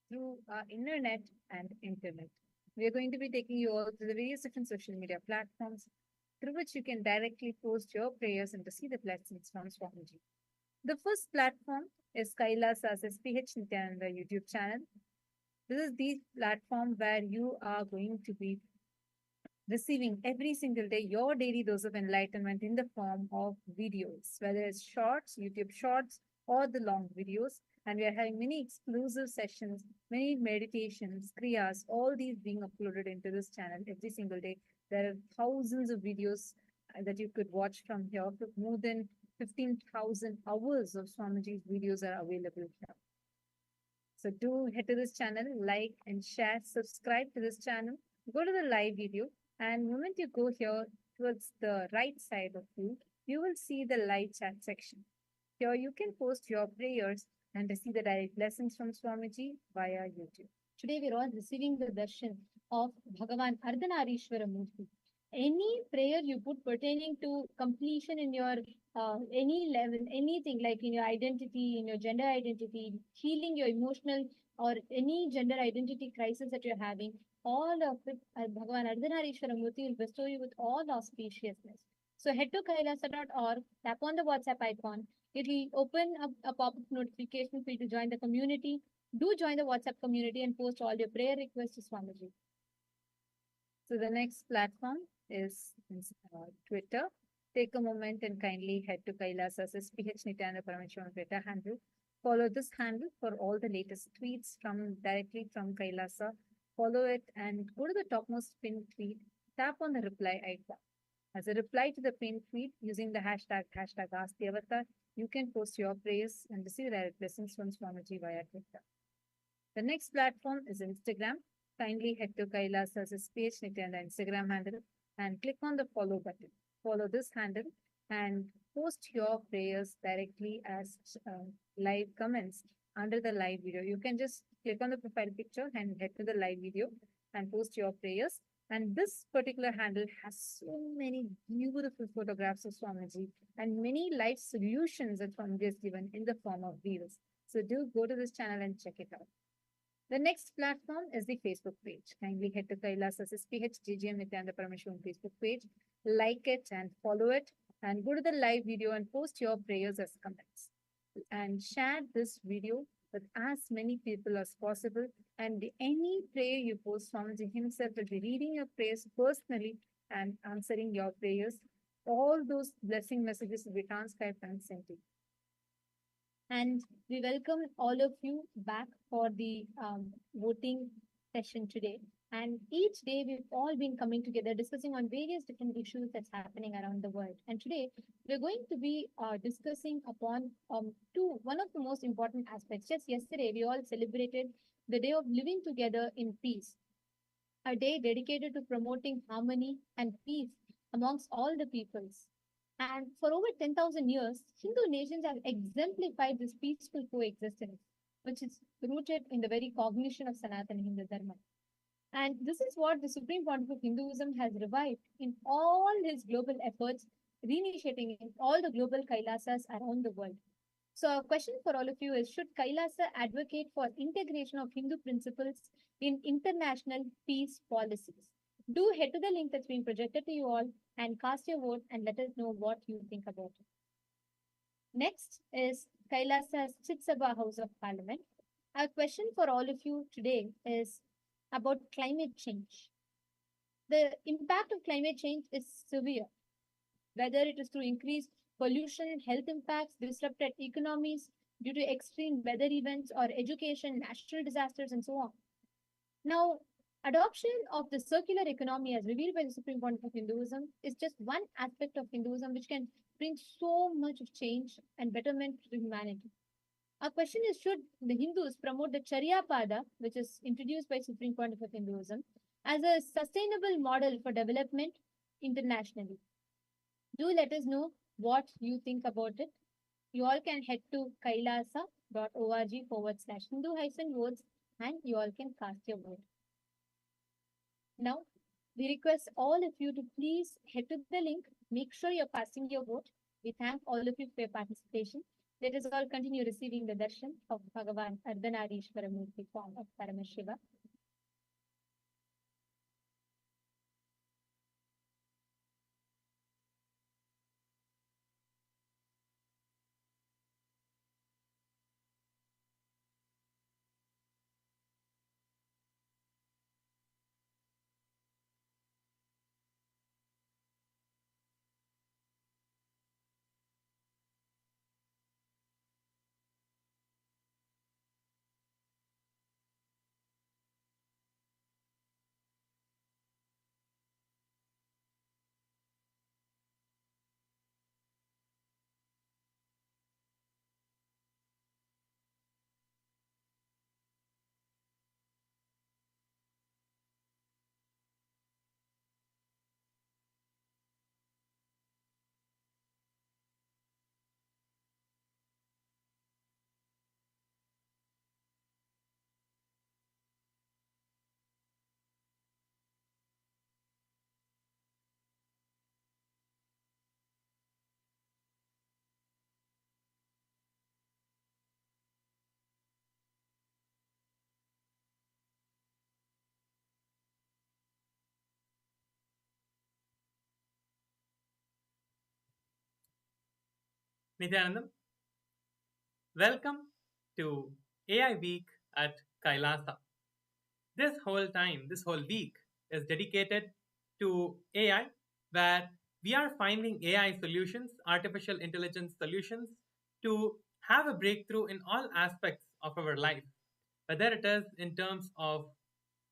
Through internet and internet. We are going to be taking you all to the various different social media platforms through which you can directly post your prayers and receive the blessings from Swamiji. The first platform is Kailasa's SPH Nityananda YouTube channel. This is the platform where you are going to be receiving every single day your daily dose of enlightenment in the form of videos, whether it's shorts, YouTube shorts, or the long videos. And we are having many exclusive sessions, many meditations, kriyas, all these being uploaded into this channel every single day. There are thousands of videos that you could watch from here. More than 15,000 hours of Swamiji's videos are available here. So do head to this channel, like and share, subscribe to this channel, go to the live video, and moment you go here towards the right side of you, you will see the live chat section. Here you can post your prayers and receive the direct blessings from Swamiji via YouTube. Today we're all receiving the darshan of Bhagavan Ardhanarishwara Murthy. any prayer you put pertaining to completion in your any level, anything like in your identity, in your gender identity, healing your emotional or any gender identity crisis that you're having, all of it, Bhagavan Ardhanarishwara Murthy will bestow you with all auspiciousness. So head to kailasa.org, tap on the WhatsApp icon. It will open up a pop-up notification for you to join the community. Do join the WhatsApp community and post all your prayer requests to Swamiji. So the next platform is Twitter. Take a moment and kindly head to Kailasa's SPH Nityananda Parameshwaran Twitter handle. Follow this handle for all the latest tweets from directly from Kailasa. Follow it and go to the topmost pinned tweet. Tap on the reply icon. As a reply to the pinned tweet using the hashtag AskTheAvatar, you can post your prayers and receive direct blessings from Swamiji via Twitter. The next platform is Instagram. Kindly head to Kailasa's page Nityananda Instagram handle and click on the follow button. Follow this handle and post your prayers directly as live comments under the live video. You can just click on the profile picture and head to the live video and post your prayers. And this particular handle has so many beautiful photographs of Swamiji and many life solutions that Swamiji has given in the form of reels. So do go to this channel and check it out. The next platform is the Facebook page. Kindly head to Kailasa's SPH GGM Nityananda Parameshwaran Facebook page, like it and follow it, and go to the live video and post your prayers as comments. And share this video with as many people as possible. And any prayer you post, Swamiji himself will be reading your prayers personally and answering your prayers. All those blessing messages will be transcribed and sent to you. And we welcome all of you back for the voting session today. And each day we've all been coming together discussing on various different issues that's happening around the world. And today we're going to be discussing upon one of the most important aspects. Just yesterday we all celebrated the day of living together in peace, a day dedicated to promoting harmony and peace amongst all the peoples. And for over 10,000 years, Hindu nations have exemplified this peaceful coexistence, which is rooted in the very cognition of Sanatana Hindu Dharma. And this is what the Supreme Pontiff of Hinduism has revived in all his global efforts, reinitiating in all the global Kailasas around the world. So, our question for all of you is: should Kailasa advocate for integration of Hindu principles in international peace policies? Do head to the link that's been projected to you all and cast your vote and let us know what you think about it. Next is Kailasa's Chitsabha House of Parliament. Our question for all of you today is about climate change. The impact of climate change is severe, whether it is through increased pollution, health impacts, disrupted economies due to extreme weather events or education, natural disasters, and so on. Now, adoption of the circular economy as revealed by the Supreme Pontiff of Hinduism is just one aspect of Hinduism which can bring so much of change and betterment to humanity. Our question is: should the Hindus promote the Charya Pada, which is introduced by Supreme Pontiff of Hinduism, as a sustainable model for development internationally? Do let us know what you think about it. You all can head to kailasa.org/Hindu-votes and you all can cast your vote. Now, we request all of you to please head to the link. Make sure you're casting your vote. We thank all of you for your participation. Let us all continue receiving the darshan of Bhagavan Ardhanarishwara Murthy form of Paramashiva. Nityanandam. Welcome to AI Week at Kailasa. This whole week is dedicated to AI, where we are finding AI solutions, artificial intelligence solutions, to have a breakthrough in all aspects of our life, whether it is in terms of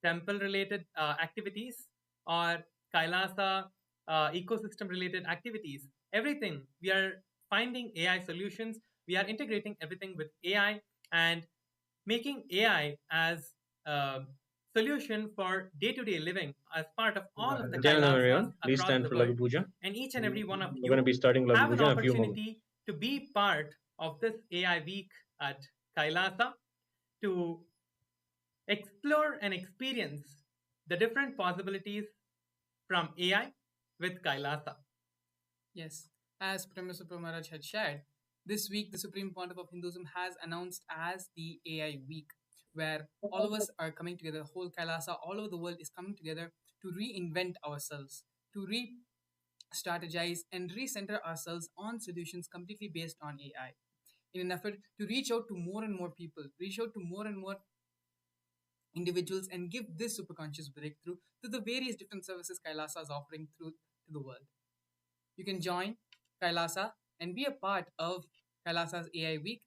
temple related activities or Kailasa ecosystem related activities. Everything we are finding AI solutions, we are integrating everything with AI and making AI as a solution for day-to-day living as part of all of the Nityanandam, Kailasas everyone, please across stand the for world. Lavi Puja. And each and every one of We're going to you be starting Lavi have an Puja in a few moments. opportunity to be part of this AI week at Kailasa to explore and experience the different possibilities from AI with Kailasa. Yes, as Prime Maharaj had shared, this week the Supreme Pontiff of Hinduism has announced as the AI Week, where all of us are coming together, the whole Kailasa all over the world is coming together to reinvent ourselves, to re-strategize and recenter ourselves on solutions completely based on AI, in an effort to reach out to more and more people, reach out to more and more individuals and give this superconscious breakthrough to the various different services Kailasa is offering through to the world. You can join Kailasa and be a part of Kailasa's AI Week.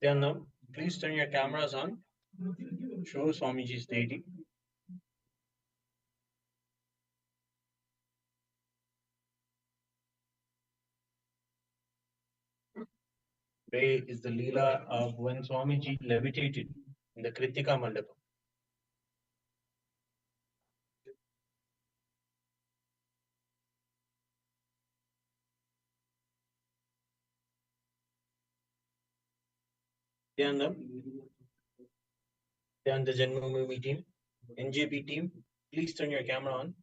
Nityanandam, please turn your cameras on. Show Swamiji's deity. Today is the Leela of when Swamiji levitated in the Kritika Mandapam. Nityanandam, and the Janmabhoomi team, NJP team, please turn your camera on.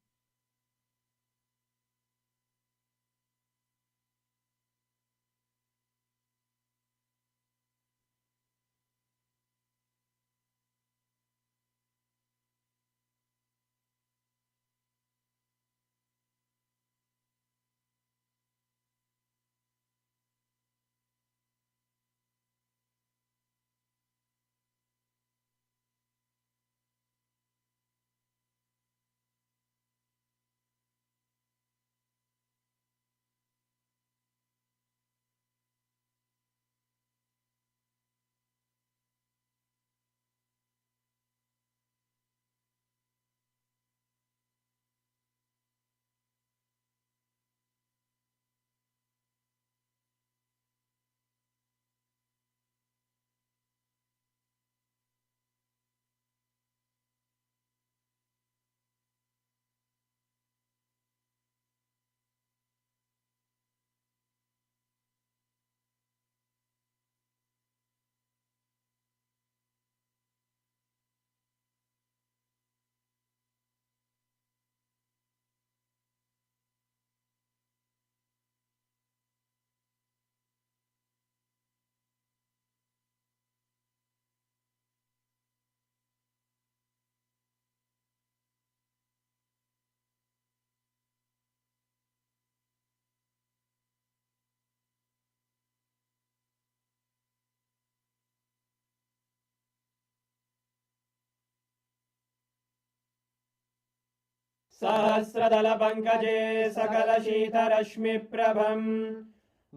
सहस्रदलपङ्कजे सकलशीतरश्मिप्रभम्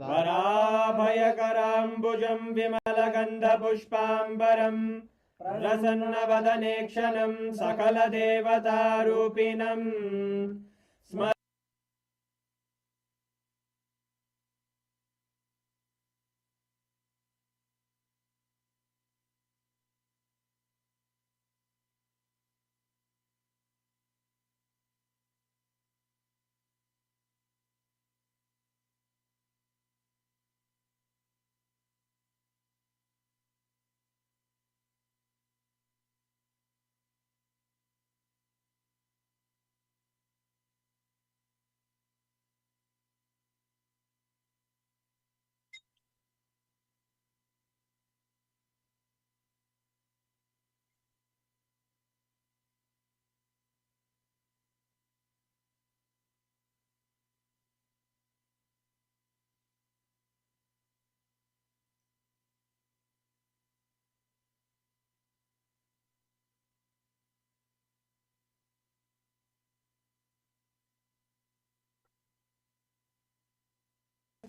वराभयकराम्बुजं विमलगन्धपुष्पाम्बरम् प्रसन्नवदने क्षणं सकलदेवतारूपिणम्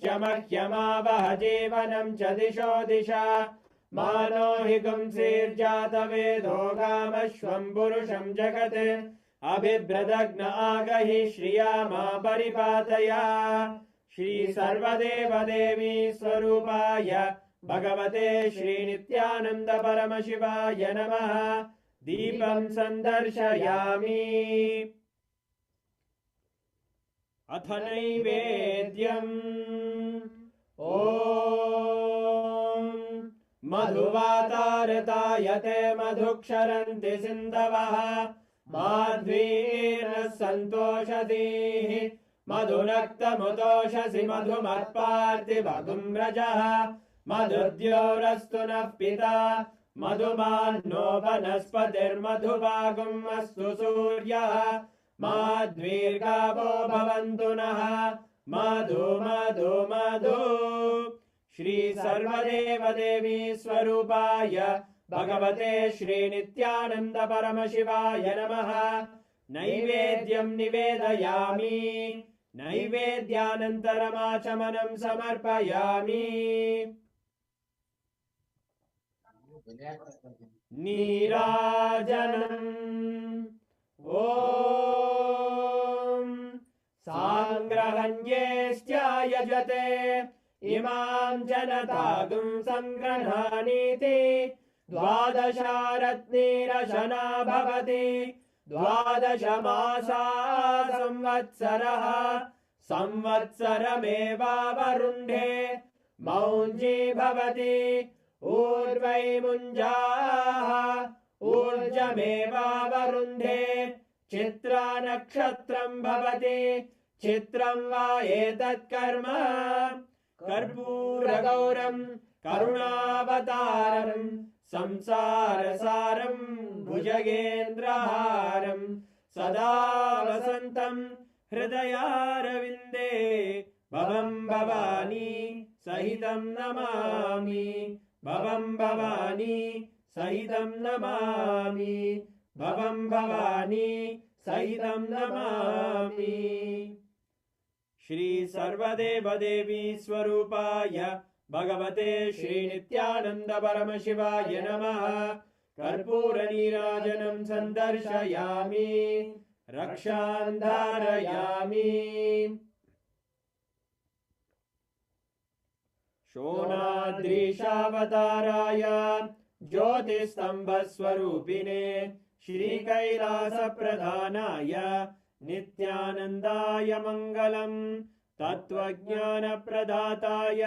च मह्यमावह जीवनं च दिशो दिशा मानो हि गुंसीर्जातवेदो गामश्वं पुरुषं जगत् अभिभ्रदग्न आगहि श्रिया मा परिपातया श्री सर्वदेवदेवी स्वरूपाय भगवते श्रीनित्यानन्द परमशिवाय नमः दीपं सन्दर्शयामि अथ नैवेद्यम् ॐ मधुवातारतायते मधुक्षरन्ति सिन्धवः माध्वीर्नः सन्तोषधीः मधुनक्तमुतोषसि मधुमत्पार्ति मधुम्रजः मधुद्योरस्तु नः पिता मधुमान्नो वनस्पतिर्मधुभागुम् अस्तु सूर्यः माध्वीर्गावो भवन्तु नः मधु मधु मधु श्री सर्वदेवदेवी स्वरूपाय भगवते श्रीनित्यानन्द परमशिवाय नमः नैवेद्यं निवेदयामि नैवेद्यानन्तरमाचमनं समर्पयामि नीराजनम् ॐ साङ्ग्रहण्येष्ट्यायजते इमां जनतागुं सङ्ग्रहाणीति द्वादशारत्नीरशना भवति द्वादश मासा संवत्सरः संवत्सरमेवावरुन्धे मौञ्जी भवति ऊर्वैमुञ्जाः ऊर्जमेवावरुन्धे चित्रा नक्षत्रं भवति चित्रं वा एतत् कर्म कर्पूरगौरं करुणावतारं संसारसारं भुजगेन्द्रहारं सदा वसन्तं हृदयारविन्दे भवं भवानी सहितं नमामि भवं भवानी सहितं नमामि भवं भवानी सहितं नमामि श्री सर्वदेवदेवी स्वरूपाय भगवते श्रीनित्यानन्द परमशिवाय नमः कर्पूरनीराजनं सन्दर्शयामि रक्षां धारयामि शोणाद्रीशावताराय ज्योतिस्तम्भस्वरूपिणे श्रीकैलासप्रधानाय नित्यानन्दाय मङ्गलम् तत्त्वज्ञानप्रदाताय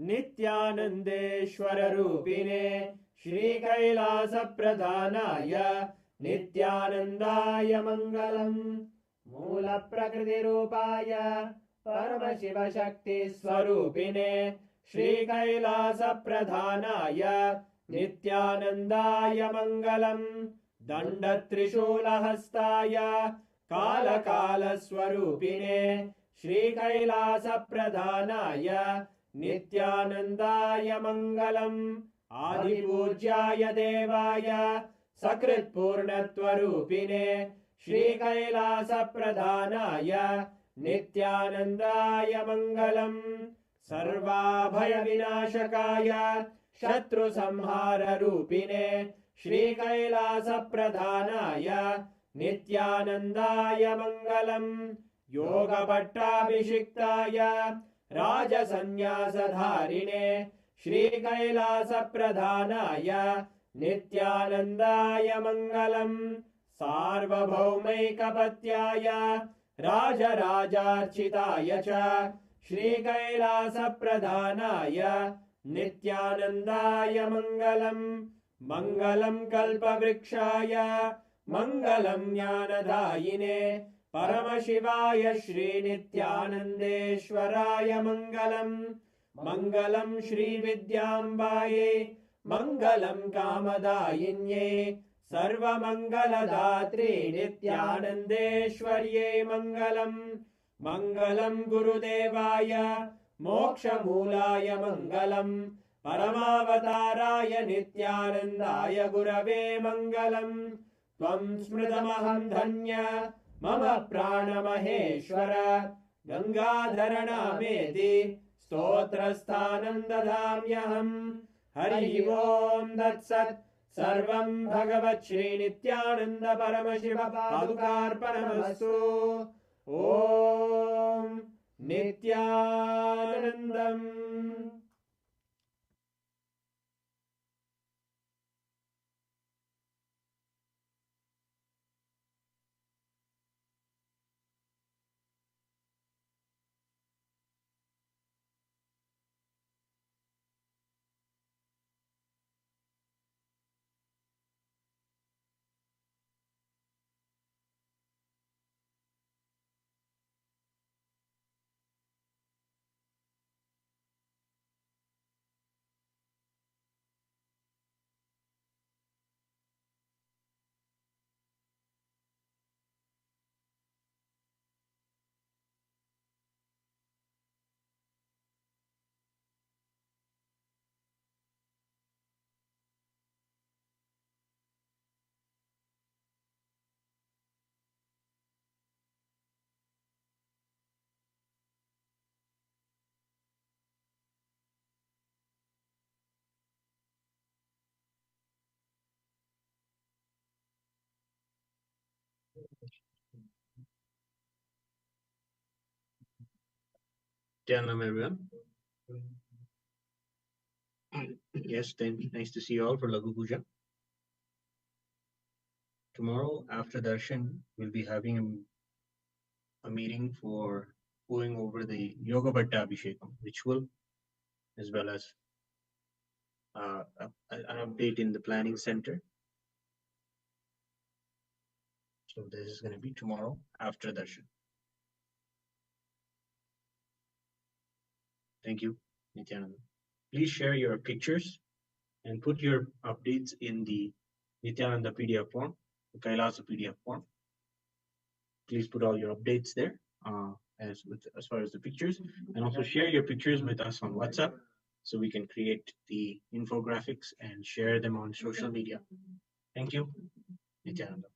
नित्यानन्देश्वररूपिणे श्रीकैलासप्रधानाय नित्यानन्दाय मङ्गलम् मूलप्रकृतिरूपाय परमशिवशक्तिस्वरूपिणे श्रीकैलासप्रधानाय नित्यानन्दाय मङ्गलम् दण्डत्रिशूलहस्ताय कालकालस्वरूपिणे श्रीकैलासप्रधानाय नित्यानन्दाय मङ्गलम् आदिपूज्याय देवाय सकृत्पूर्णत्वरूपिणे श्रीकैलासप्रधानाय नित्यानन्दाय मङ्गलम् सर्वाभयविनाशकाय शत्रुसंहाररूपिणे श्रीकैलासप्रधानाय नित्यानन्दाय मङ्गलम् योगपट्टाभिषिक्ताय राजसन्न्यासधारिणे श्रीकैलासप्रधानाय नित्यानन्दाय मङ्गलम् सार्वभौमैकपत्याय राजराजार्चिताय च श्रीकैलासप्रधानाय नित्यानन्दाय मङ्गलम् मङ्गलं कल्पवृक्षाय मङ्गलं ज्ञानदायिने परमशिवाय श्रीनित्यानन्देश्वराय मङ्गलम् मङ्गलं श्रीविद्याम्बायै मङ्गलं कामदायिन्ये सर्वमङ्गलदात्रे नित्यानन्देश्वर्यै मङ्गलम् मङ्गलं गुरुदेवाय मोक्षमूलाय मङ्गलम् परमावताराय नित्यानन्दाय गुरवे मङ्गलम् त्वं स्मृतमहं धन्य मम प्राणमहेश्वर गङ्गाधरनामेति स्तोत्रस्थानं ददाम्यहम् हरिः ओम् तत्सत् सर्वं भगवत् श्रीनित्यानन्द परमशिव पादुकार्पणमस्तु ॐ नित्यानन्दम् Hello, everyone. Yes, then nice to see you all for Lagu Puja. Tomorrow after darshan, we'll be having a meeting for going over the Yoga Bhatta Abhishekam ritual, as well as an update in the planning center. So this is going to be tomorrow after darshan. Thank you, Nityananda. Please share your pictures and put your updates in the Nityananda PDF form, the Kailasa PDF form. Please put all your updates there, as far as the pictures, and also share your pictures with us on WhatsApp so we can create the infographics and share them on social media. Thank you, Nityananda.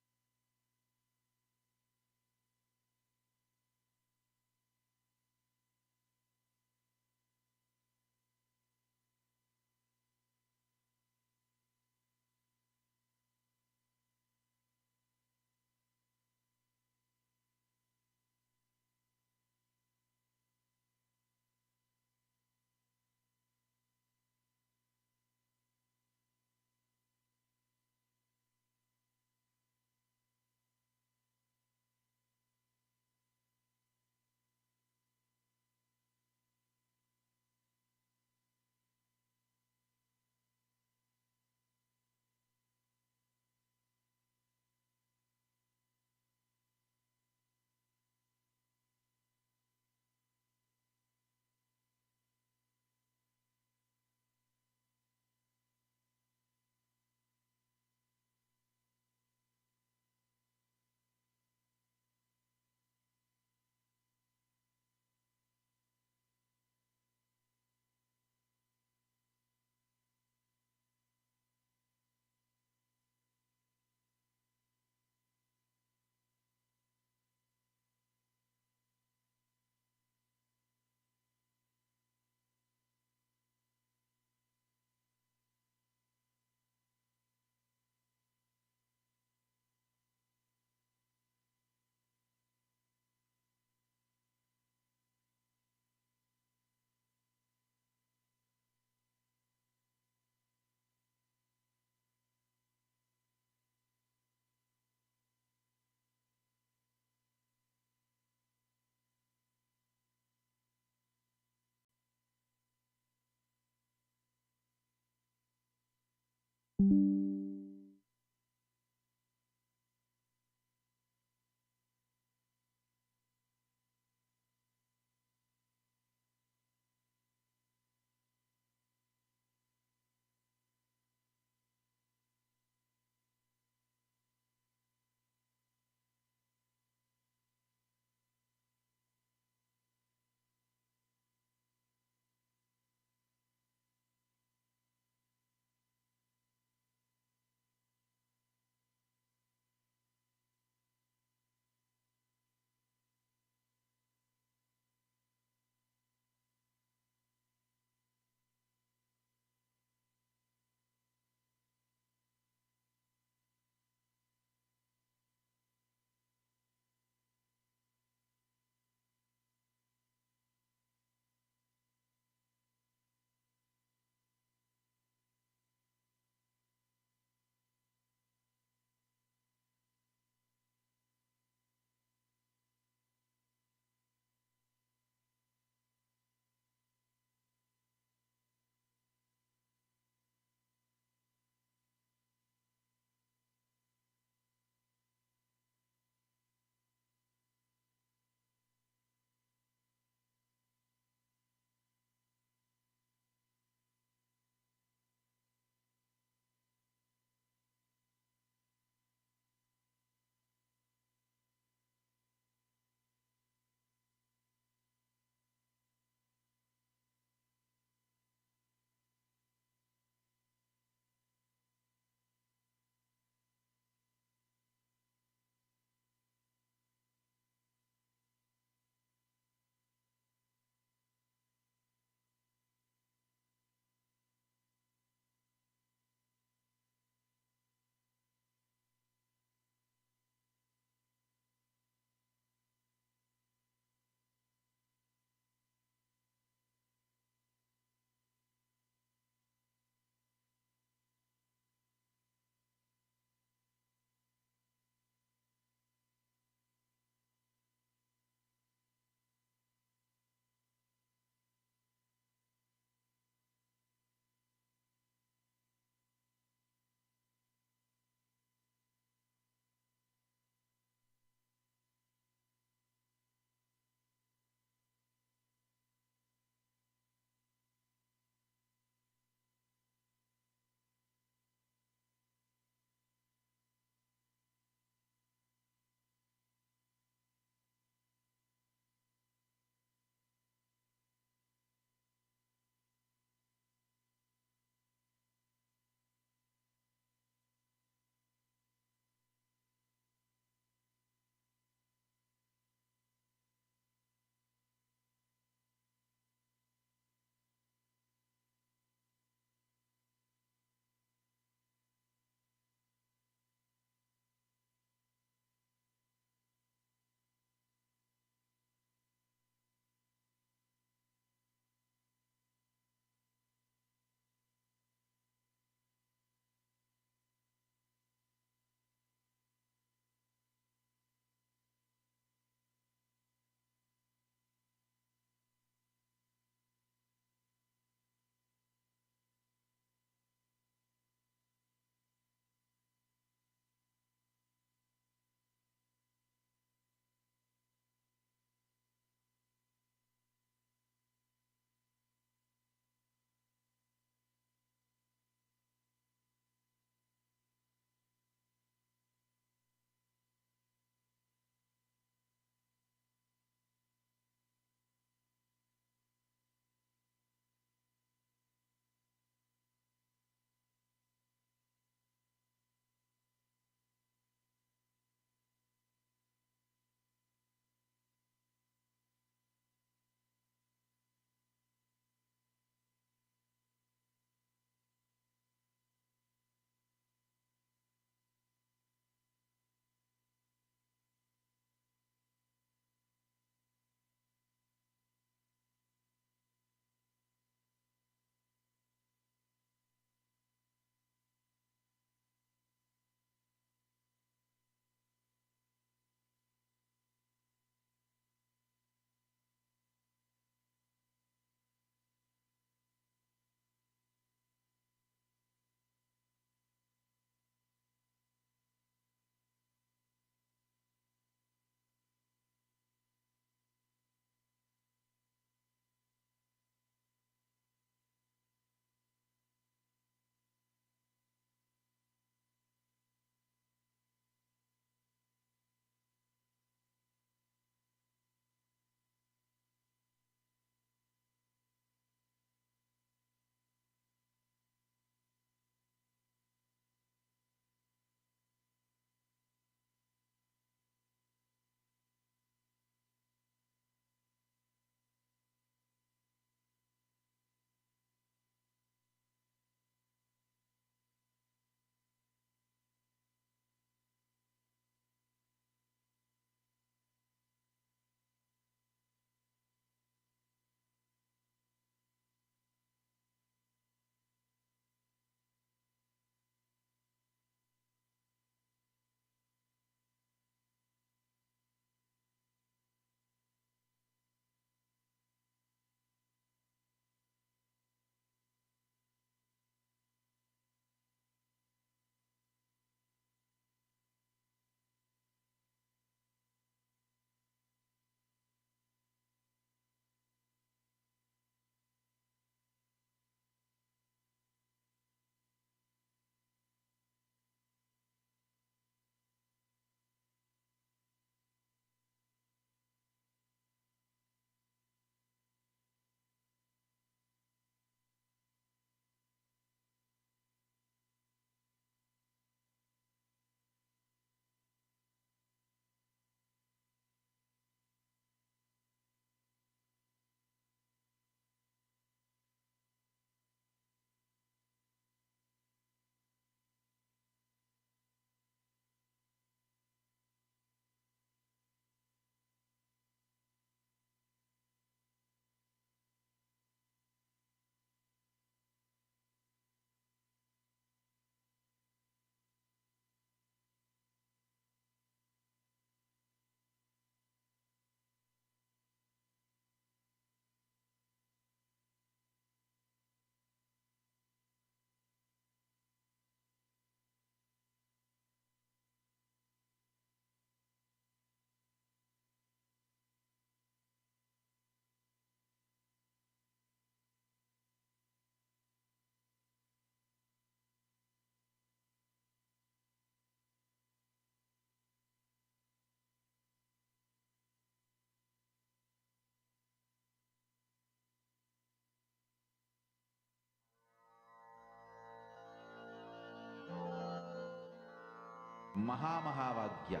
Mahamahavagya,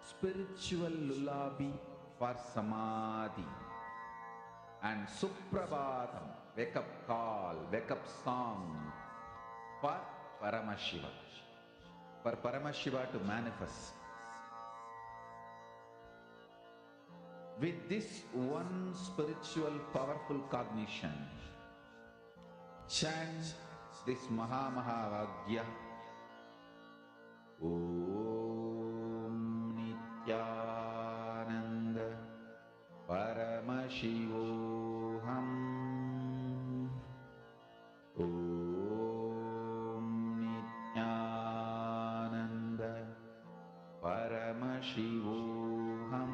spiritual lullaby for Samadhi. And Suprabhatam, wake up call, wake up song for Paramashiva. For Paramashiva to manifest. With this one spiritual powerful cognition, chant this Mahamahavagya. Om Nityananda Paramashivoham. Om Nityananda Paramashivoham.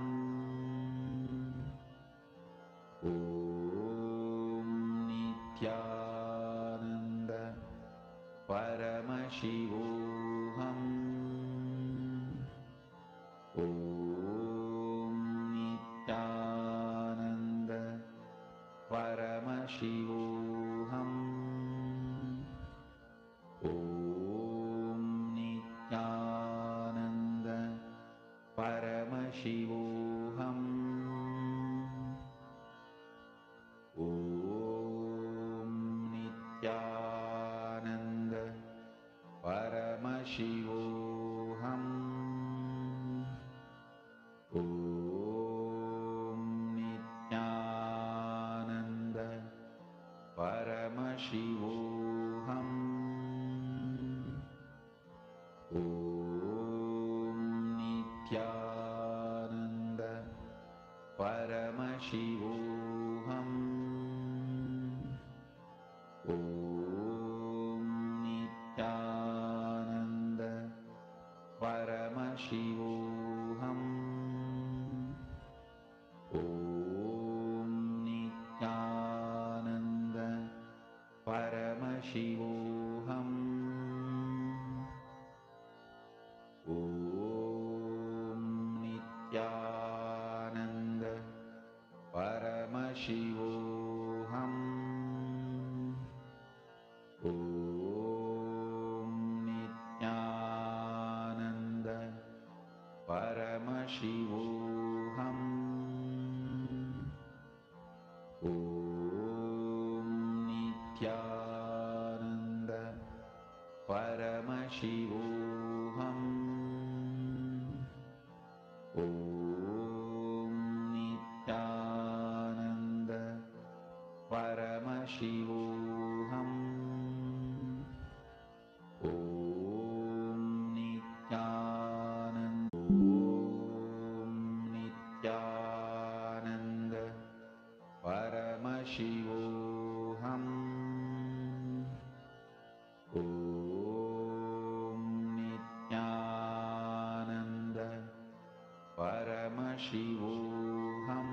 Om Nityananda Paramashivoham. Om Nityananda Paramashivoham. Om Nityananda Paramashivoham. Om Nityananda Paramashivoham. Om Nityananda Paramashivoham. Om Nityananda Paramashivoham. Om Nityananda Paramashivoham. Om Nityananda Paramashivoham. Om Nityananda Paramashivoham. Om Nityananda Paramashivoham. Om Nityananda Paramashivoham. Om Nityananda Paramashivoham. Om Nityananda. Om Nityananda Paramashivoham. Om Nityananda Paramashivoham.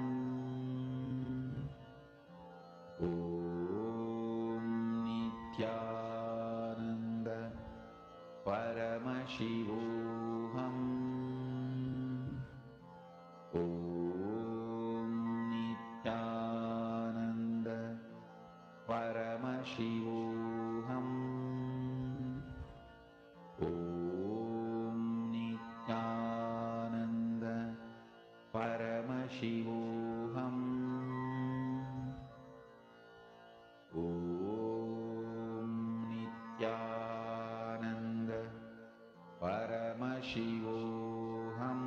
Om Nityananda Paramashivoham. Om Nityananda Paramashivoham. Om Nityananda Paramashivoham. Om Nityananda Paramashivoham.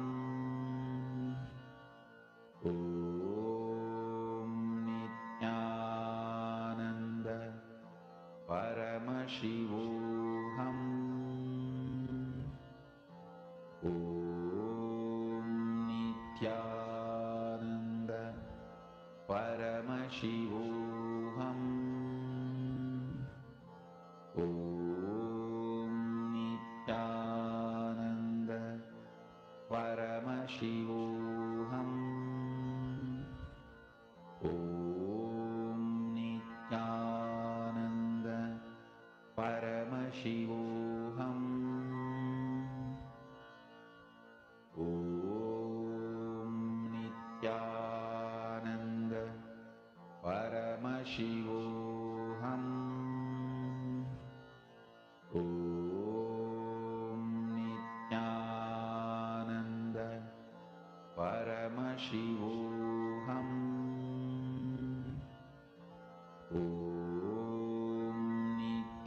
Om Nityananda Paramashivoham. Om Nityananda Paramashivoham. Om Nityananda Paramashivoham. Om Nityananda Paramashivoham. Om Nityananda Paramashivoham. Om Nityananda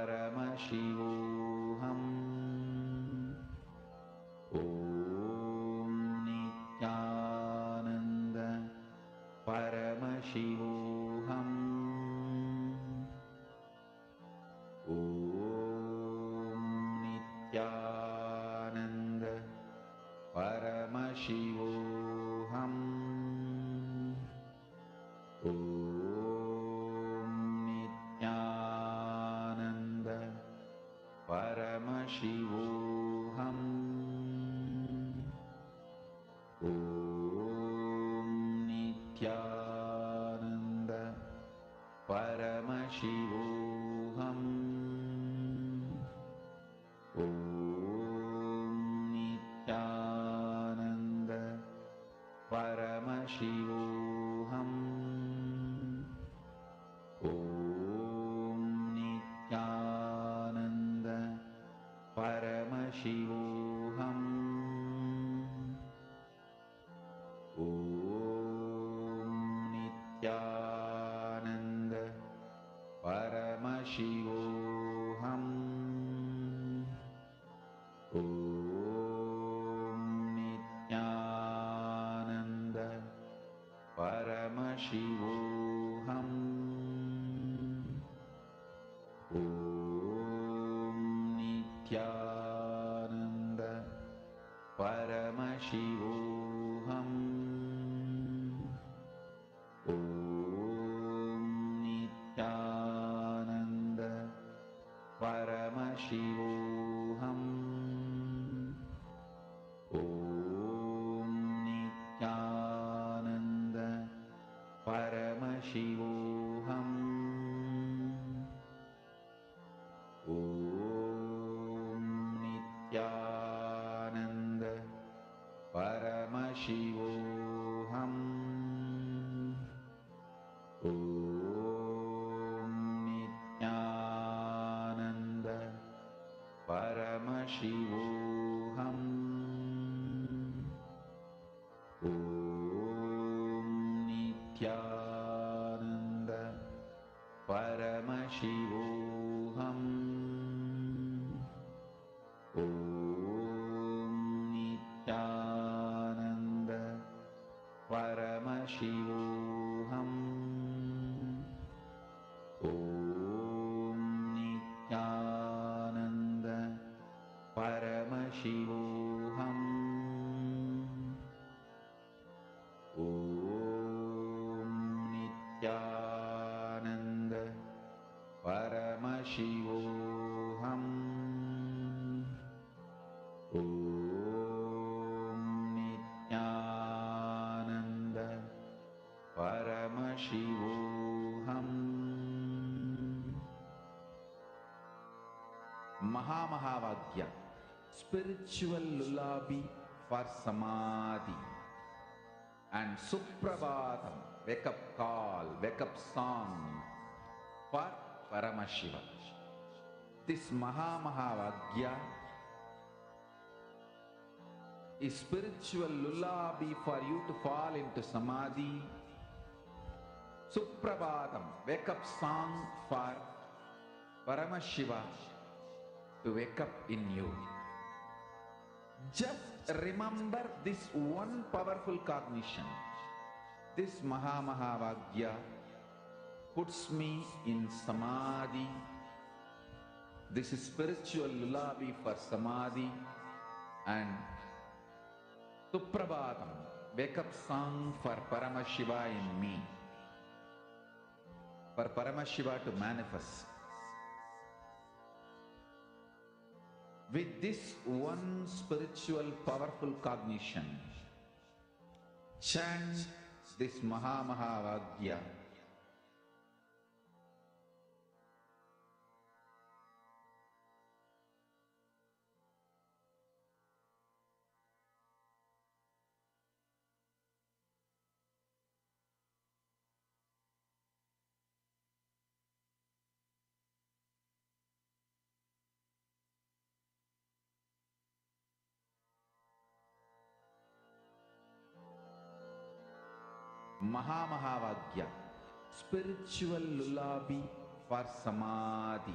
परमशिवोऽहम् ॐ नित्यानन्द परमशिवोऽहम् ॐ नित्यानन्द परमशिवोऽहम् ॐ नित्यानन्द परमशिवोऽहम् ॐ नित्यानन्द परमशिवोऽहम् ॐ नित्यानन्द परमशिवोऽहम् ॐ नित्यानन्द परमशिवोऽहम् ॐ नित्यानन्द परमशिवोऽहम् ॐ नित्यानन्द परमशिवोऽहम् ॐ नित्यानन्द परमशिवोऽहम् ॐ नित्यानन्द परमशिवोऽहम् ॐ नित्यानन्द परमशिवोऽहम् ॐ नित्यानन्द परमशिवोऽहम् ॐ नित्यानन्द परमशिवोऽहम् ॐ नित्यानन्द परमशिवोऽहम् ॐ नित्यानन्द परमशिवोऽहम् ॐ नित्यानन्द परमशिवोऽहम् ॐ नित्यानन्द परमशिवोऽहम् ॐ नित्यानन्द परमशिवोऽहम् Mahamahavaagya, spiritual lullaby for samadhi, and Suprabhatam, wake up call, wake up song for Paramashiva. This Mahamahavaagya is spiritual lullaby for you to fall into samadhi. Suprabhatam, wake up song for Paramashiva to wake up in you. Just remember this one powerful cognition. This Mahamahavaagya puts me in samadhi. This is spiritual lullaby for samadhi, and Suprabhatam, wake up song for Paramashiva in me. For Paramashiva to manifest. With this one spiritual powerful cognition, chant this Mahamahavaagya. Mahamahavaagya, spiritual lullaby for samadhi.